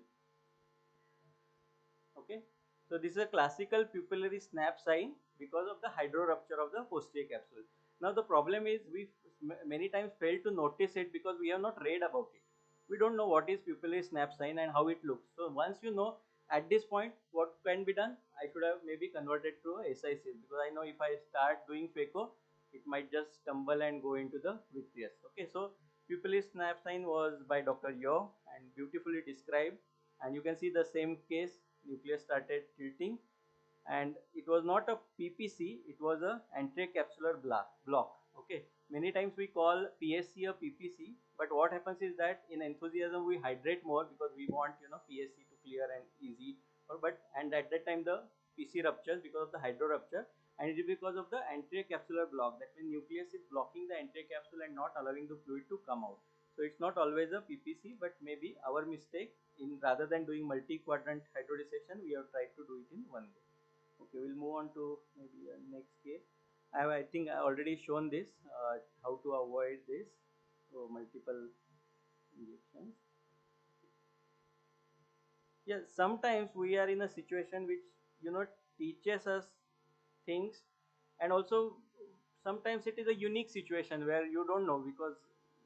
Okay, so this is a classical pupillary snap sign because of the hydrorupture of the posterior capsule. Now the problem is we many times fail to notice it because we have not read about it. We don't know what is pupillary snap sign and how it looks. So once you know at this point what can be done, I should have maybe converted to a SIC, because I know if I start doing phaco, it might just stumble and go into the vitreous. Okay, so pupillary snap sign was by Dr. Yo and beautifully described, and you can see the same case, nucleus started tilting, and it was not a PPC, it was a anterocapsular block. Okay, many times we call PSC a PPC, but what happens is that in enthusiasm we hydrate more because we want PSC to clear and easy, and at that time the PC ruptures because of the hydro rupture. and it is because of the anterior capsular block. That means nucleus is blocking the anterior capsule and not allowing the fluid to come out. So it's not always a PPC, but maybe our mistake in rather than doing multi-quadrant hydrodissection, we have tried to do it in one go. Okay, we'll move on to maybe a next case. I think I already shown this, how to avoid this, so multiple injections. Yes, sometimes we are in a situation which teaches us things, and also sometimes it is a unique situation where you don't know because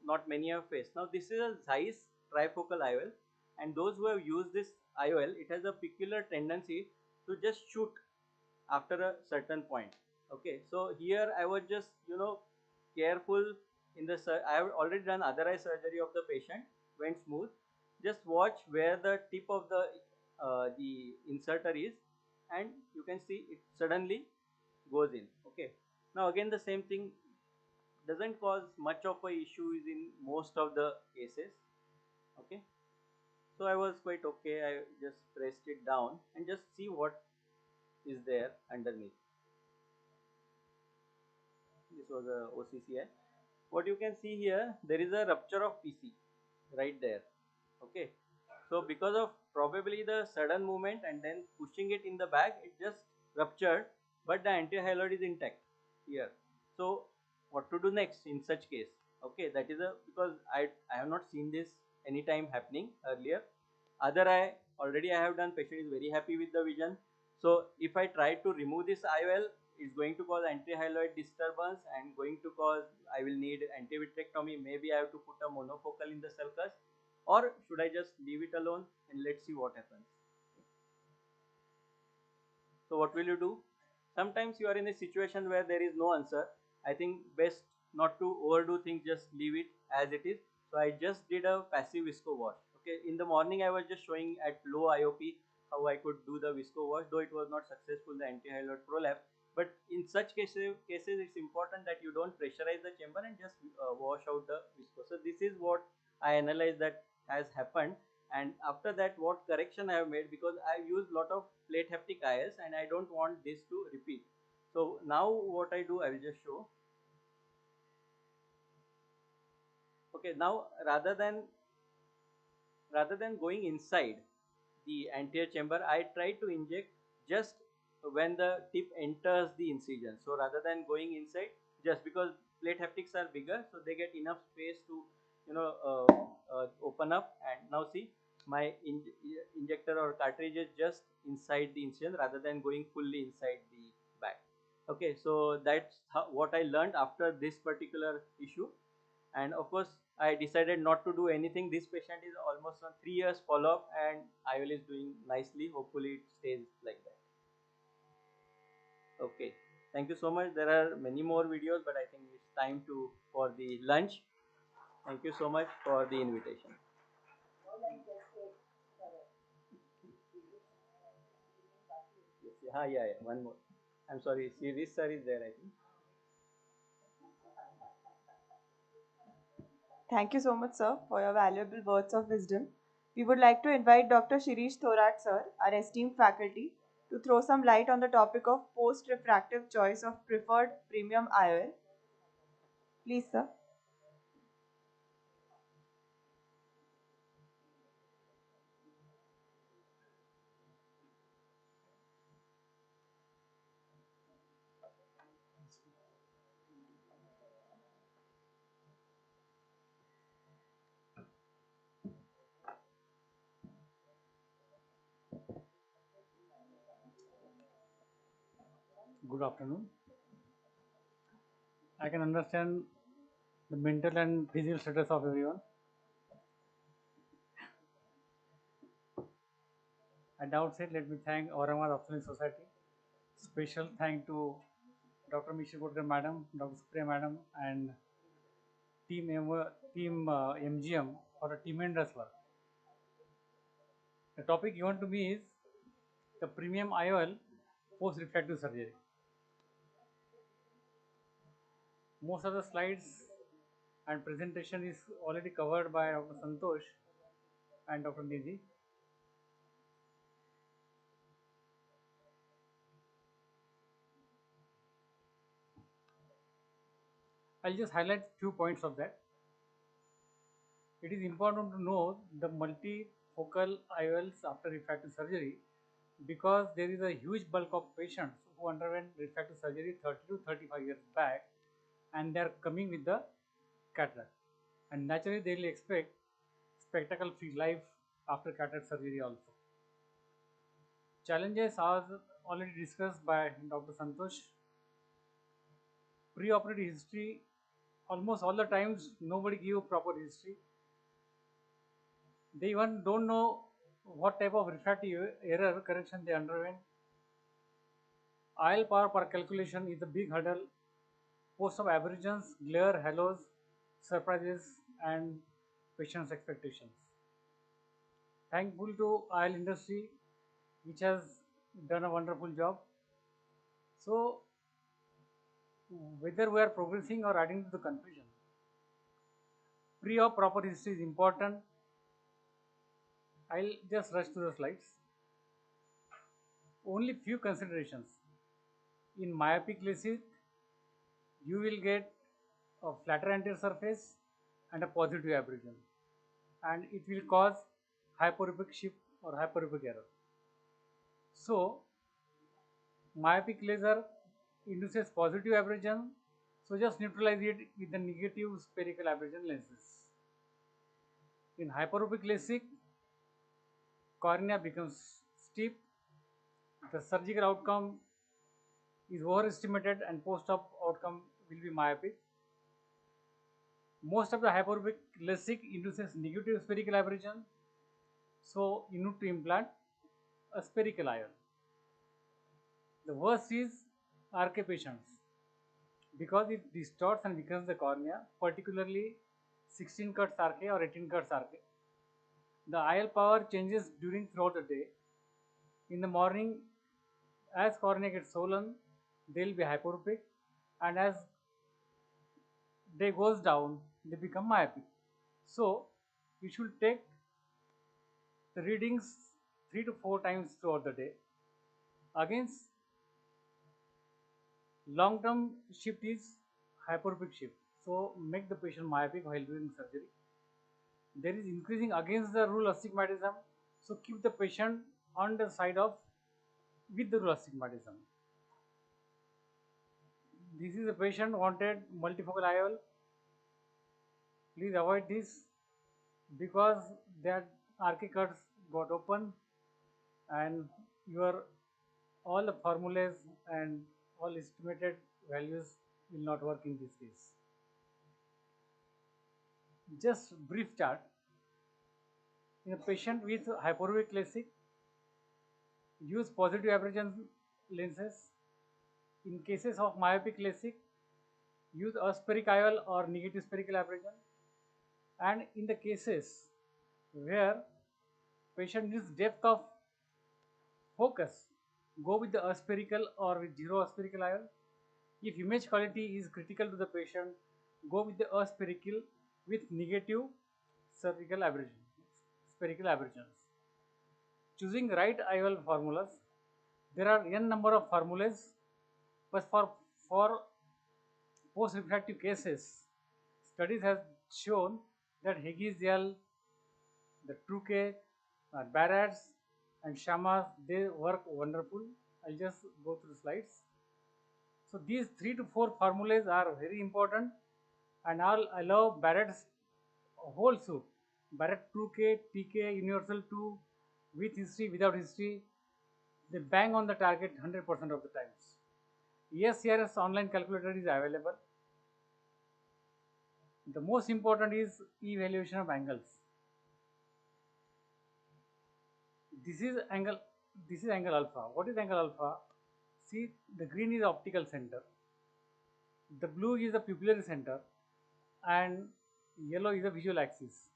not many have faced. Now this is a Zeiss trifocal IOL, and those who have used this IOL, it has a peculiar tendency to just shoot after a certain point. Okay, so here I was just careful in the I have already done other eye surgery of the patient, went smooth. Just watch where the tip of the inserter is, and you can see it suddenly goes in. Okay, now again the same thing doesn't cause much of a issue in most of the cases. Okay, so I was quite okay. I just pressed it down and just see what is there underneath. This was a OCCI. What you can see here, there is a rupture of PC right there. Okay, so because of probably the sudden movement and then pushing it in the bag, it just ruptured, but the anti-hyaloid is intact here. So what to do next in such case? Okay, that is a because I have not seen this anytime happening earlier. Other eye already I have done. Patient is very happy with the vision. So if I try to remove this IOL, it's going to cause anti-hyaloid disturbance and going to cause I will need anti-vitrectomy. Maybe I have to put a monofocal in the sulcus, or should I just leave it alone and let's see what happens. So what will you do? Sometimes you are in a situation where there is no answer. I think best not to overdo things, just leave it as it is. So I just did a passive visco wash. Okay, in the morning I was just showing at low IOP how I could do the visco wash, though it was not successful, the anti-hyaloid prolapse. But in such cases it's important that you don't pressurize the chamber and just wash out the visco. So this is what I analyzed that has happened, and after that what correction I have made, because I used lot of plate haptic IOLs and I don't want this to repeat. So now what I do, I will just show. Okay, now rather than going inside the anterior chamber, I try to inject just when the tip enters the incision. So rather than going inside, just because plate haptics are bigger, so they get enough space to open up. And now see, my injector or cartridge is just inside the incision rather than going fully inside the bag. Okay, so that's what I learned after this particular issue. And of course I decided not to do anything. This patient is almost on 3 years follow-up and IOL is doing nicely. Hopefully it stays like that. Okay, thank you so much. There are many more videos, but I think it's time for the lunch. Thank you so much for the invitation. Yes, yeah, one more. I'm sorry, Series sir is there, I think. Thank you so much, sir, for your valuable words of wisdom. We would like to invite Dr. Shirish Thorat, sir, our esteemed faculty, to throw some light on the topic of post-refractive choice of preferred premium IOL. Please, sir. Good afternoon. I can understand the mental and physical status of everyone. At the outset, let me thank Aurangabad Ophthalmic Society. Special thank to Dr. Mishra Kodkar Madam, Dr. Supriya Madam, and team MGM for a tremendous work. The topic given to me is the premium IOL post-refractive surgery. Most of the slides and presentation is already covered by Dr. Santosh and Dr. Nidhi. I'll just highlight few points of that. It is important to know the multifocal IOLs after refractive surgery because there is a huge bulk of patients who underwent refractive surgery 30 to 35 years back and they are coming with the cataract. And naturally they will expect spectacle free life after cataract surgery also. Challenges are already discussed by Dr. Santosh. Pre-operative history, almost all the times nobody give proper history. They even don't know what type of refractive error correction they underwent. IOL power per calculation is a big hurdle. Post-op aberrations, glare, halos, surprises and patient's expectations. Thankful to IOL industry which has done a wonderful job. So whether we are progressing or adding to the confusion, pre-op proper history is important. I'll just rush through the slides. Only few considerations. In myopic LASIK, you will get a flatter anterior surface and a positive aberration, and it will cause hyperopic shift or hyperopic error. So, myopic laser induces positive aberration, so just neutralize it with the negative spherical aberration lenses. In hyperopic LASIK, cornea becomes steep, the surgical outcome is overestimated and post-op outcome will be myopic. Most of the hyperopic LASIK induces negative spherical aberration, so you need to implant a spherical IOL. The worst is RK patients because it distorts and weakens the cornea, particularly 16 cuts RK or 18 cuts RK. The IOL power changes throughout the day. In the morning, as cornea gets swollen, they will be hyperopic, and as day goes down, they become myopic. So, you should take the readings 3 to 4 times throughout the day. Against long-term shift is hyperopic shift. So, make the patient myopic while doing surgery. There is increasing against the rule astigmatism. So, keep the patient on the side of with the rule astigmatism. This is a patient wanted multifocal IOL. Please avoid this because that RK cuts got open and your all the formulas and all estimated values will not work in this case. Just brief chart. In a patient with hyperopic LASIK, use positive aberration lenses. In cases of myopic LASIK, use aspheric IOL or negative spherical aberration. And in the cases where patient needs depth of focus, go with the aspherical or with zero aspherical IOL. If image quality is critical to the patient, go with the aspherical with negative spherical aberrations. Choosing right IOL formulas. There are n number of formulas, but for post-refractive cases, studies have shown that aegis, the Truque, Barrett's and Shamas, they work wonderful. I'll just go through the slides. So these 3 to 4 formulas are very important, and I'll allow Barrett's whole suit. Barrett 2K, TK, Universal 2, with history, without history, they bang on the target 100% of the times. ESCRS online calculator is available. The most important is evaluation of angles. This is angle alpha. What is angle alpha? See, the green is optical center, the blue is the pupillary center, and yellow is the visual axis.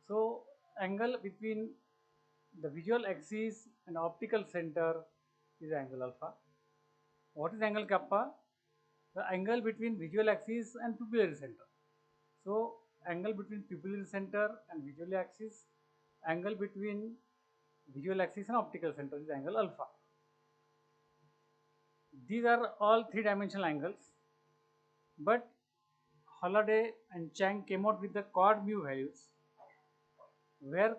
So, angle between the visual axis and optical center is angle alpha. What is angle kappa? The angle between visual axis and pupillary center. So, angle between pupillary center and visual axis, angle between visual axis and optical center is angle alpha. These are all 3-dimensional angles, but Holliday and Chang came out with the chord mu values, where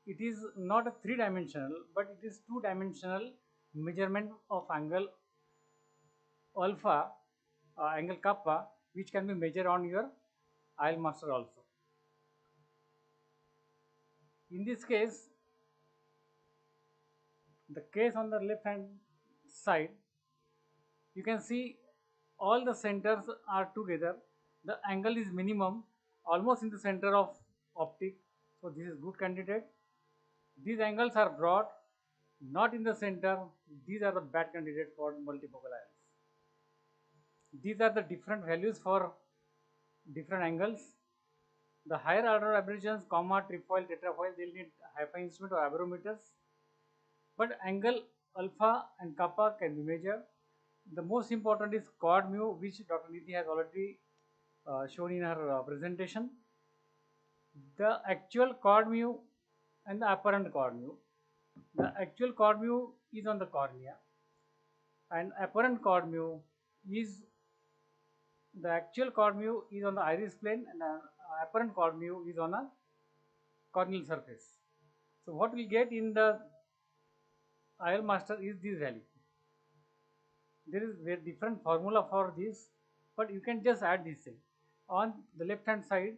it is not a three-dimensional, but it is two-dimensional measurement of angle alpha, angle kappa, which can be measured on your IOL master also. In this case, the case on the left hand side, you can see all the centers are together. The angle is minimum, almost in the center of optic. So this is good candidate. These angles are broad, not in the center. These are the bad candidates for multifocal IOLs. These are the different values for different angles. The higher order aberrations, comma, trifoil, tetrafoil, they'll need hypha instrument or aberrometers. But angle alpha and kappa can be measured. The most important is chord mu, which Dr. Nidhi has already shown in her presentation. The actual chord mu and the apparent chord mu. The actual chord mu is on the cornea, and apparent chord mu is the actual chord mu is on the iris plane, and apparent chord mu is on a corneal surface. So what we get in the IOL master is this value. There is a different formula for this, but you can just add this thing. On the left hand side,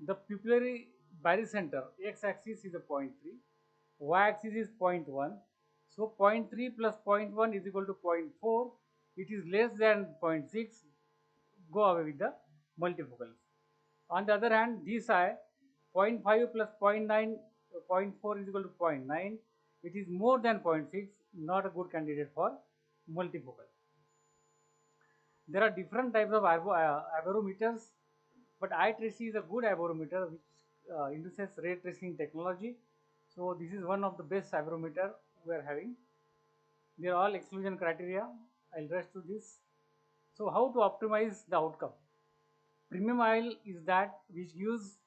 the pupillary barycenter x-axis is a 0.3, y-axis is 0.1. So 0.3 plus 0.1 is equal to 0.4. It is less than 0.6. Go away with the multifocals. On the other hand, this eye 0.5 plus 0.9, 0.4 is equal to 0.9. It is more than 0.6, not a good candidate for multifocal. There are different types of aberrometers, but eye tracing is a good aberrometer which induces ray tracing technology. So this is one of the best aberrometer we are having. They are all exclusion criteria. I'll rush to this. So how to optimize the outcome? Premium IOL is that which gives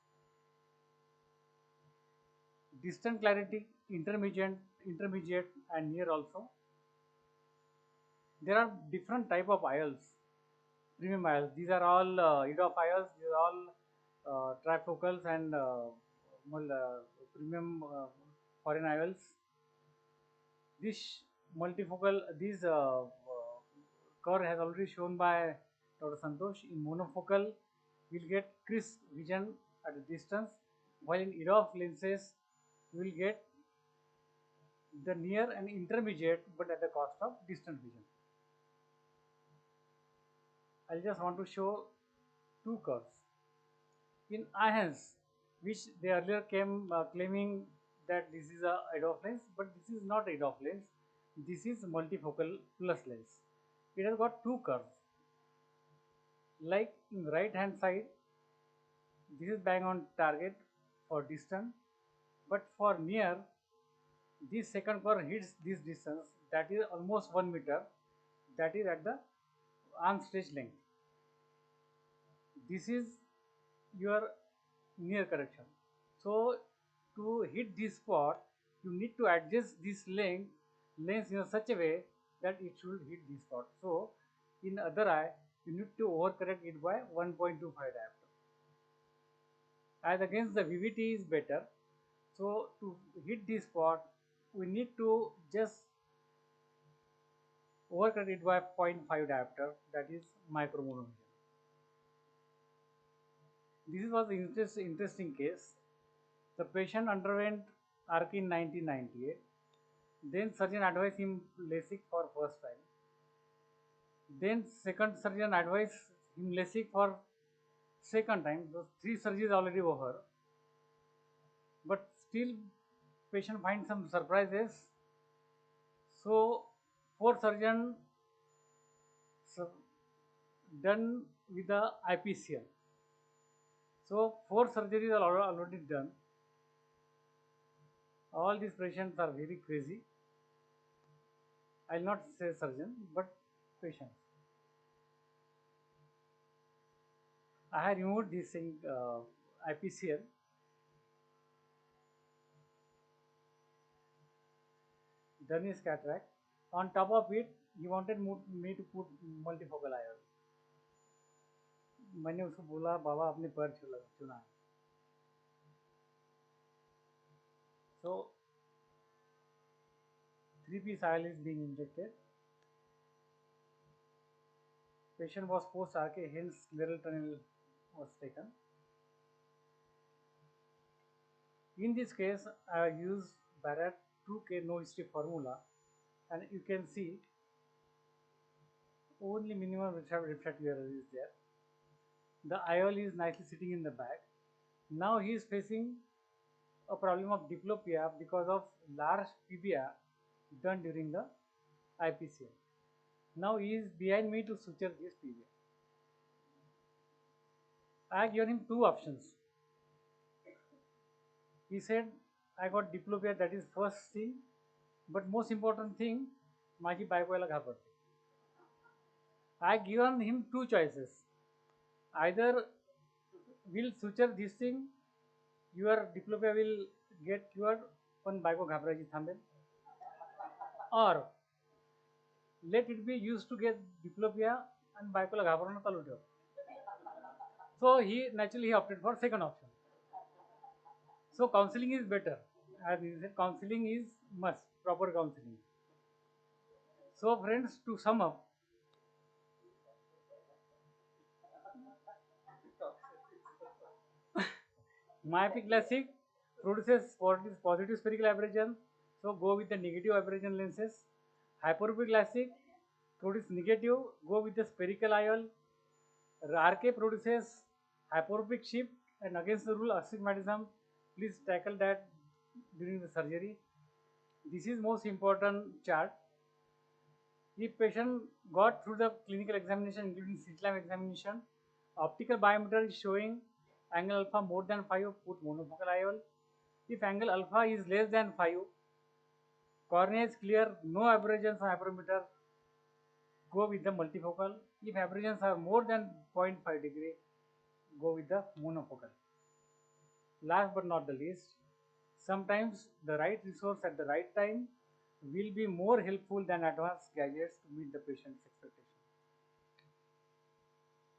distant clarity, intermediate and near also. There are different type of IOLs, premium IOLs. These are all EDOF IOLs. These are all trifocals and premium foreign IOLs. This multifocal, this curve has already shown by Dr. Santosh. In monofocal, we'll get crisp vision at a distance, while in EDOF lenses, we will get the near and intermediate, but at the cost of distant vision. I just want to show two curves. In IHANS, which they earlier came claiming that this is a EDOF lens, but this is not EDOF lens. This is multifocal plus lens. It has got two curves. Like in the right hand side, this is bang on target for distant, but for near, this second curve hits this distance, that is almost 1 meter, that is at the arm stretch length. This is your near correction. So to hit this spot, you need to adjust this lens in such a way that it should hit this spot. So in other eye, you need to overcorrect it by 1.25 diopter. As against the VVT is better. So to hit this spot, we need to just overcorrect it by 0.5 diopter, that is micromonovision. This was an interesting case. The patient underwent ARC in 1998. Then surgeon advised him LASIK for first time. Then second surgeon advised him LASIK for second time. Those 3 surgeries already over. But still patient finds some surprises. So 4th surgeon done with the IPCL. So 4 surgeries are already done. All these patients are very crazy. I will not say surgeon, but patients. I have removed this thing, IPCL. Done his cataract. On top of it, he wanted me to put multifocal IOL. मैंने उसको बोला बाबा अपने पैर चुना है. So 3-piece IOL is being injected. Patient was post RK, hence scleral tunnel was taken. In this case, I use Barrett 2K no history formula, and you can see only minimum refractive error is there. The IOL is nicely sitting in the back. Now he is facing a problem of diplopia because of large PBR done during the IPCL. Now he is behind me to suture this PBR. I have given him two options. He said, I got diplopia, that is first thing, but most important thing, माझी बायको याला घाबरते. I given him two choices. Either will suture this thing, your diplopia will get cured, पण बायको घाबरायची थांबेल. Or let it be used to get diplopia and बायकोला घाबरणं चालू ठेव. So he naturally opted for second option. So counseling is better. As he said, counseling is must, proper counseling. So friends, to sum up, myopia classic produces positive spherical aberration, so go with the negative aberration lenses. Hyperopic classic produces negative, go with the spherical IOL. RK produces hyperopic shift, and against the rule astigmatism, please tackle that during the surgery. This is most important chart. If patient got through the clinical examination, including slit-lamp examination, optical biometer is showing angle alpha more than 5, put monofocal IOL. If angle alpha is less than 5, cornea is clear, no aberrations on hyperometer, go with the multifocal. If aberrations are more than 0.5 degree, go with the monofocal. Last but not the least, sometimes the right resource at the right time will be more helpful than advanced gadgets to meet the patient's expectation.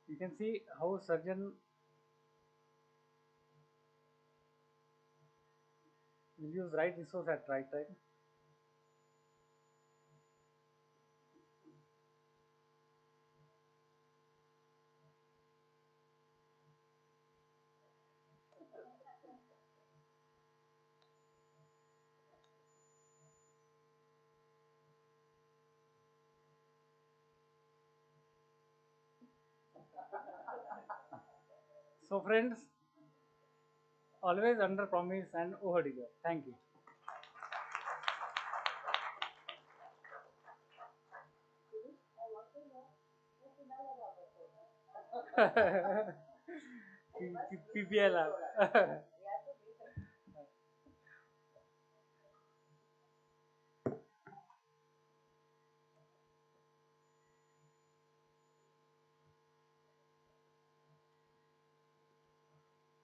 You can see how surgeon will use right resource at right time. So friends, always under promise and over deliver. Thank you. PBL.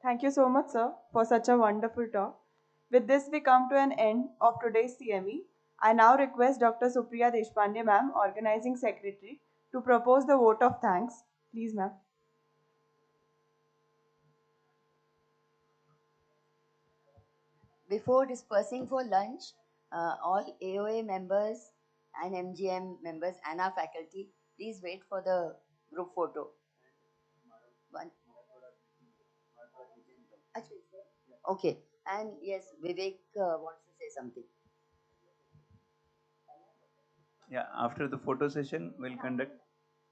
Thank you so much, sir, for such a wonderful talk. With this, we come to an end of today's CME. I now request Dr. Supriya Deshpande, ma'am, Organizing Secretary, to propose the vote of thanks. Please, ma'am. Before dispersing for lunch, all AOA members and MGM members and our faculty, please wait for the group photo. One. Okay, and yes, Vivek wants to say something. Yeah, after the photo session, we'll conduct.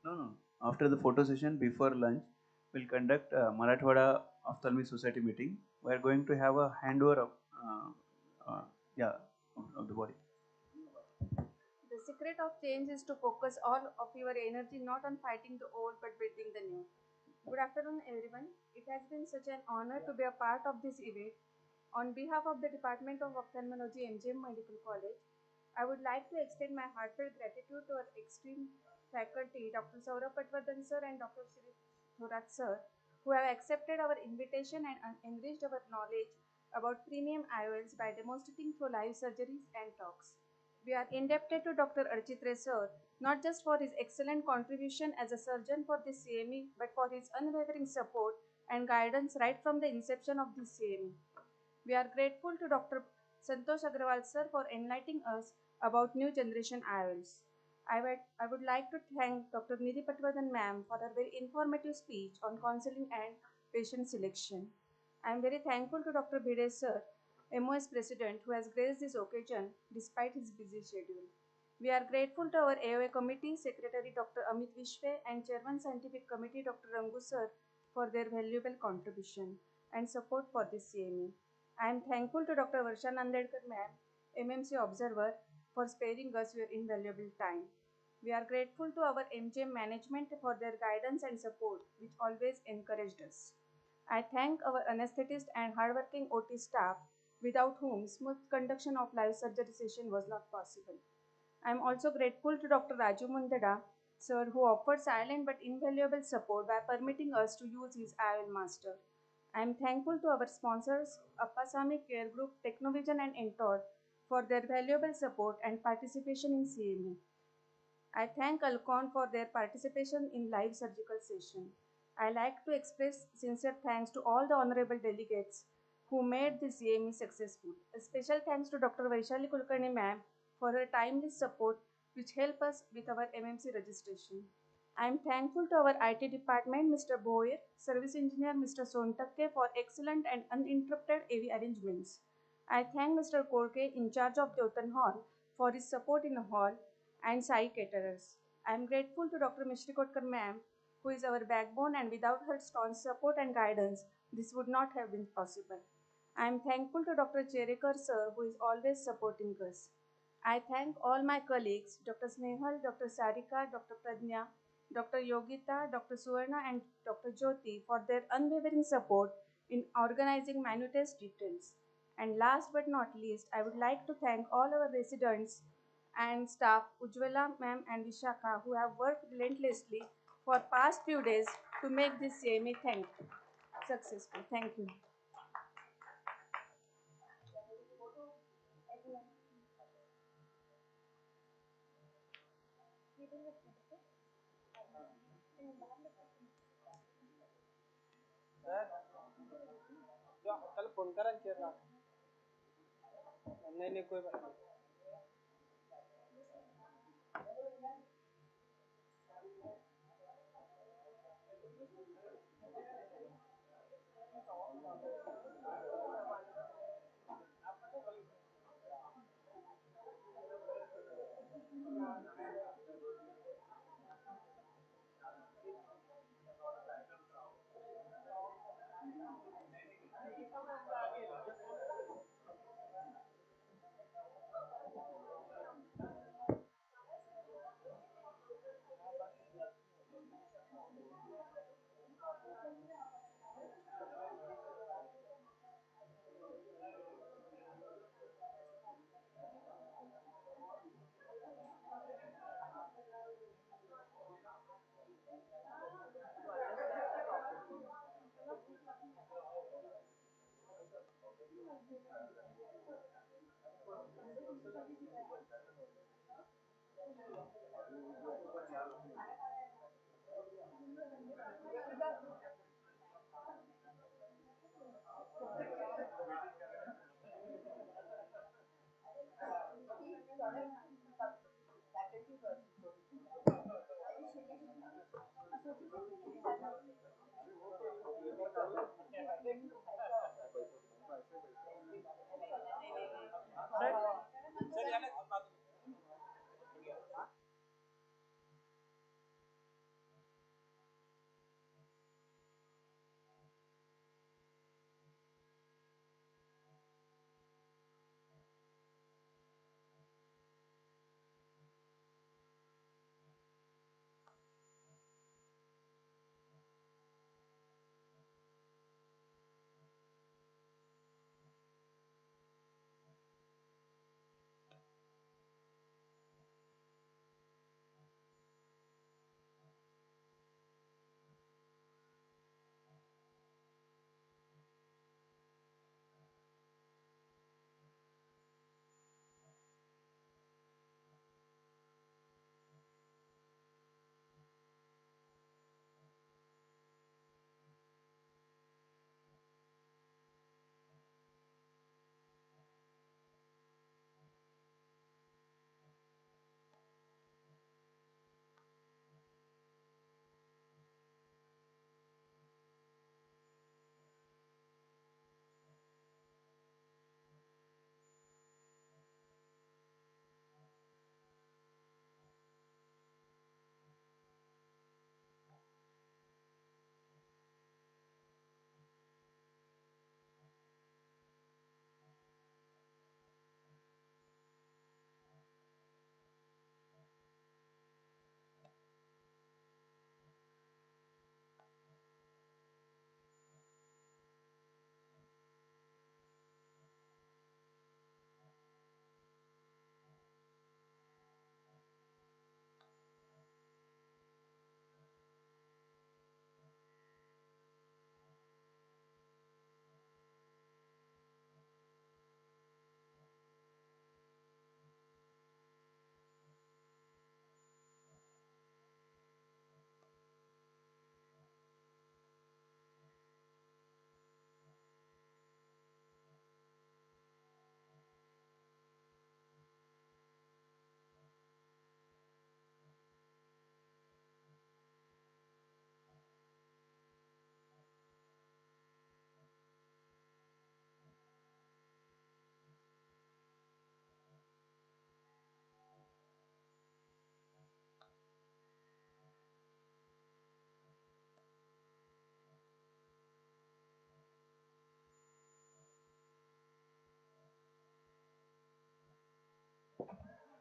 No. After the photo session, before lunch, we'll conduct a Marathwada Ophthalmic Society meeting. We are going to have a handover of, of the body. The secret of change is to focus all of your energy not on fighting the old but building the new. Good afternoon, everyone. It has been such an honor to be a part of this event. On behalf of the Department of Ophthalmology, MGM Medical College, I would like to extend my heartfelt gratitude to our esteemed faculty, Dr. Saurabh Patwardhan sir and Dr. Shri Thorat sir, who have accepted our invitation and enriched our knowledge about premium IOLs by demonstrating through live surgeries and talks. We are indebted to Dr. Architre sir, not just for his excellent contribution as a surgeon for the CME, but for his unwavering support and guidance right from the inception of the CME. We are grateful to Dr. Santosh Agrawal sir for enlightening us about new generation IOLs. I would like to thank Dr. Nidhi Patwardhan ma'am for her very informative speech on counseling and patient selection. I am very thankful to Dr. Bhide sir, MOS President, who has graced this occasion despite his busy schedule. We are grateful to our AOA Committee Secretary Dr. Amit Vishwe and Chairman Scientific Committee Dr. Rangu sir for their valuable contribution and support for this CME. I am thankful to Dr. Varsha Nandedkar ma'am, MMC Observer, for sparing us your invaluable time. We are grateful to our MGM management for their guidance and support, which always encouraged us. I thank our anesthetist and hardworking OT staff, without whom smooth conduction of live surgery session was not possible. I am also grateful to Dr. Raju Mundada, sir, who offered silent but invaluable support by permitting us to use his IOL master. I am thankful to our sponsors, Appasamy Care Group, Technovision and Entor for their valuable support and participation in CME. I thank Alcon for their participation in live surgical session. I like to express sincere thanks to all the honorable delegates who made this CME successful. A special thanks to Dr. Vaishali Kulkarni ma'am for her timely support which helped us with our MMC registration. I am thankful to our IT department, Mr. Boyer, Service Engineer Mr. Sontakke for excellent and uninterrupted AV arrangements. I thank Mr. Korke, in charge of Dyotan Hall, for his support in the hall and Sai caterers. I am grateful to Dr. Mishtrikotkar ma'am, who is our backbone, and without her staunch support and guidance, this would not have been possible. I am thankful to Dr. Cherekar sir, who is always supporting us. I thank all my colleagues, Dr. Snehal, Dr. Sarika, Dr. Pradnya, Dr. Yogita, Dr. Suvarna, and Dr. Jyoti for their unwavering support in organizing minutest details. And last but not least, I would like to thank all our residents and staff, Ujjwala ma'am and Vishakha, who have worked relentlessly for past few days to make this CME successful. Thank you. कल phone करा chair ना नहीं कोई बात नहीं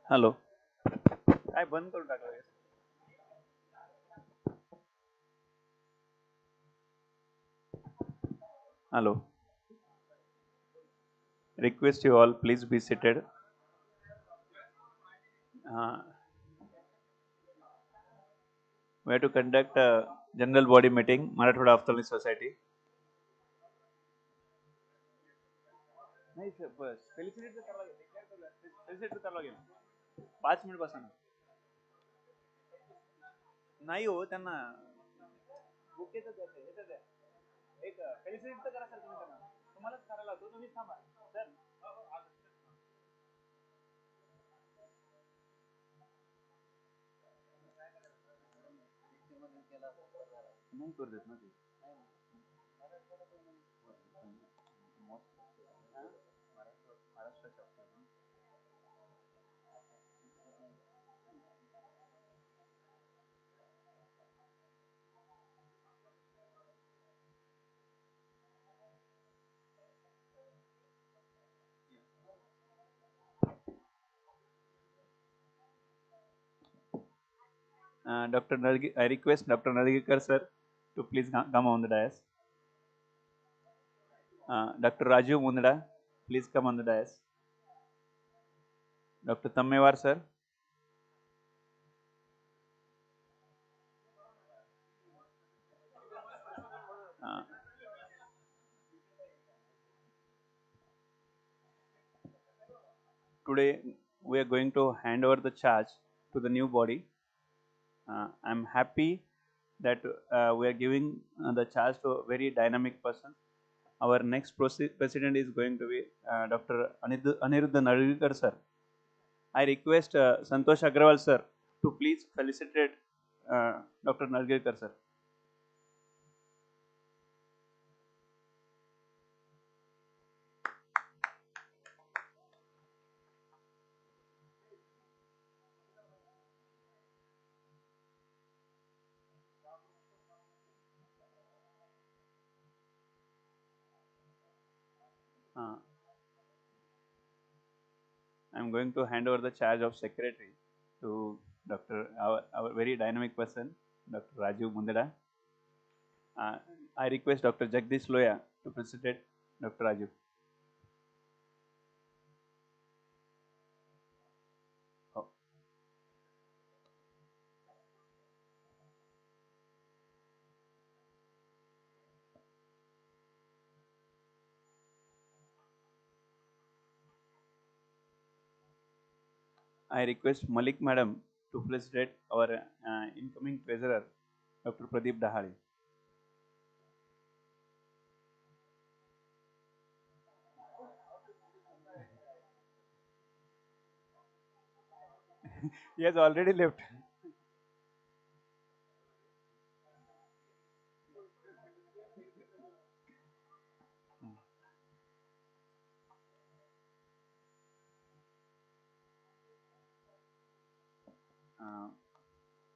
hello काय बंद करून टाकलं hello request you all please be seated we have to conduct a general body meeting Marathwada Ophthalmic Society नाही सर बस फेलिसिटेट करावं लागेल फेलिसिटेट करावं लागेल 5 मिनिट बसा ना नाही हो त्यांना बुकेचं द्यायचं हे द्या एक फेलिसिटेट तर करा सर तुम्ही त्यांना तुम्हालाच करायला होतो तुम्हीच थांबा सर नाही करू देत ना ते Dr. I request Dr. Nargekar sir to please come on the dais. Dr. Raju Mundra, please come on the dais. Dr. Tammewar sir. Today we are going to hand over the charge to the new body. I am happy that we are giving the charge to a very dynamic person. Our next president is going to be Dr. Aniruddha Nargekar sir. I request Santosh Agrawal sir to please felicitate Dr. Nargekar sir. I am going to hand over the charge of secretary to Dr. Our very dynamic person, Dr. Raju Mundra. I request Dr. Jagdish Loya to felicitate Dr. Raju. Oh. I request Malik Madam to felicitate our incoming treasurer, Dr. Pradeep Dahali. He has already left.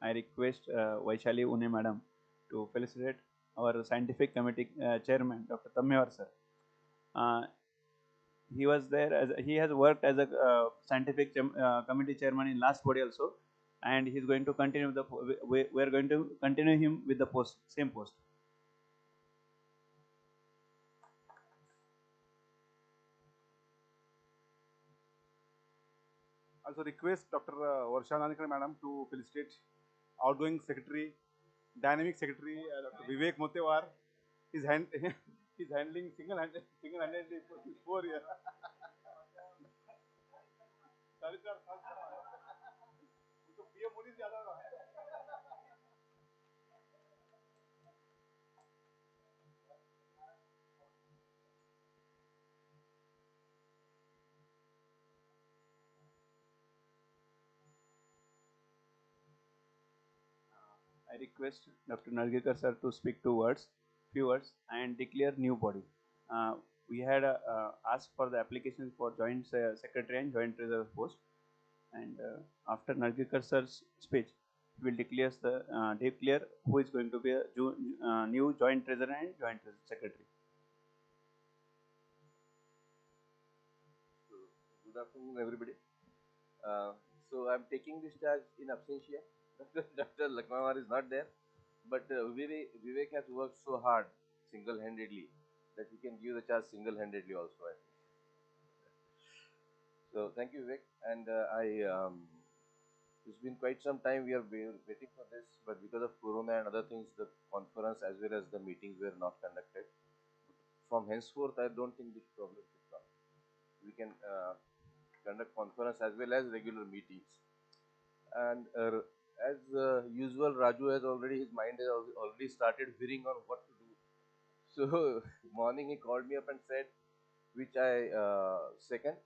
I request Vaishali Une Madam to felicitate our scientific committee chairman, Dr. Tammewar sir. He was there as he has worked as a scientific committee chairman in last body also, and he is going to continue the we are going to continue him with the post same post. Also request Dr. Varsha Nanikar Madam to felicitate outgoing secretary, dynamic secretary Dr. Vivek Motewar. He's handling single-handedly for 4 years. I request Dr. Nargekar sir to speak few words, and declare new body. We had asked for the application for joint secretary and joint treasurer post, and after Nargekar sir's speech, we will declare who is going to be a new joint treasurer and joint secretary. Good afternoon, everybody. So I'm taking this charge in absentia. Dr. Lakmawar is not there, but Vivek has worked so hard single-handedly that he can give the charge single-handedly also. I think. So thank you, Vivek. And it's been quite some time we are waiting for this, but because of Corona and other things, the conference as well as the meetings were not conducted. From henceforth, I don't think this problem should come. We can conduct conference as well as regular meetings. And as usual, Raju has already, his mind has already started whirring on what to do. So morning he called me up and said, which I second,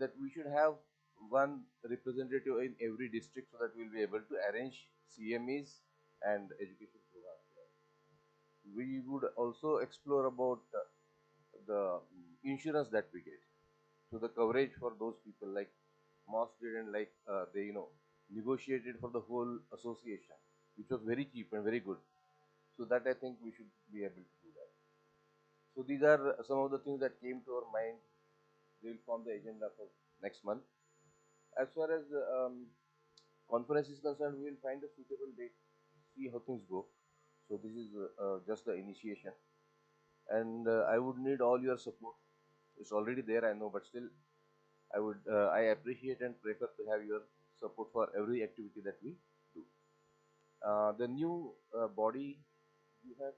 that we should have one representative in every district so that we'll be able to arrange CMEs and education programs. We would also explore about the insurance that we get. So the coverage for those people, like Moss did, and like they negotiated for the whole association, which was very cheap and very good. So that I think we should be able to do that. So these are some of the things that came to our mind. We will form the agenda for next month. As far as conference is concerned, we will find a suitable date, see how things go. So this is just the initiation, and I would need all your support. It's already there, I know, but still, I appreciate and prefer to have your support for every activity that we do. The new body, you have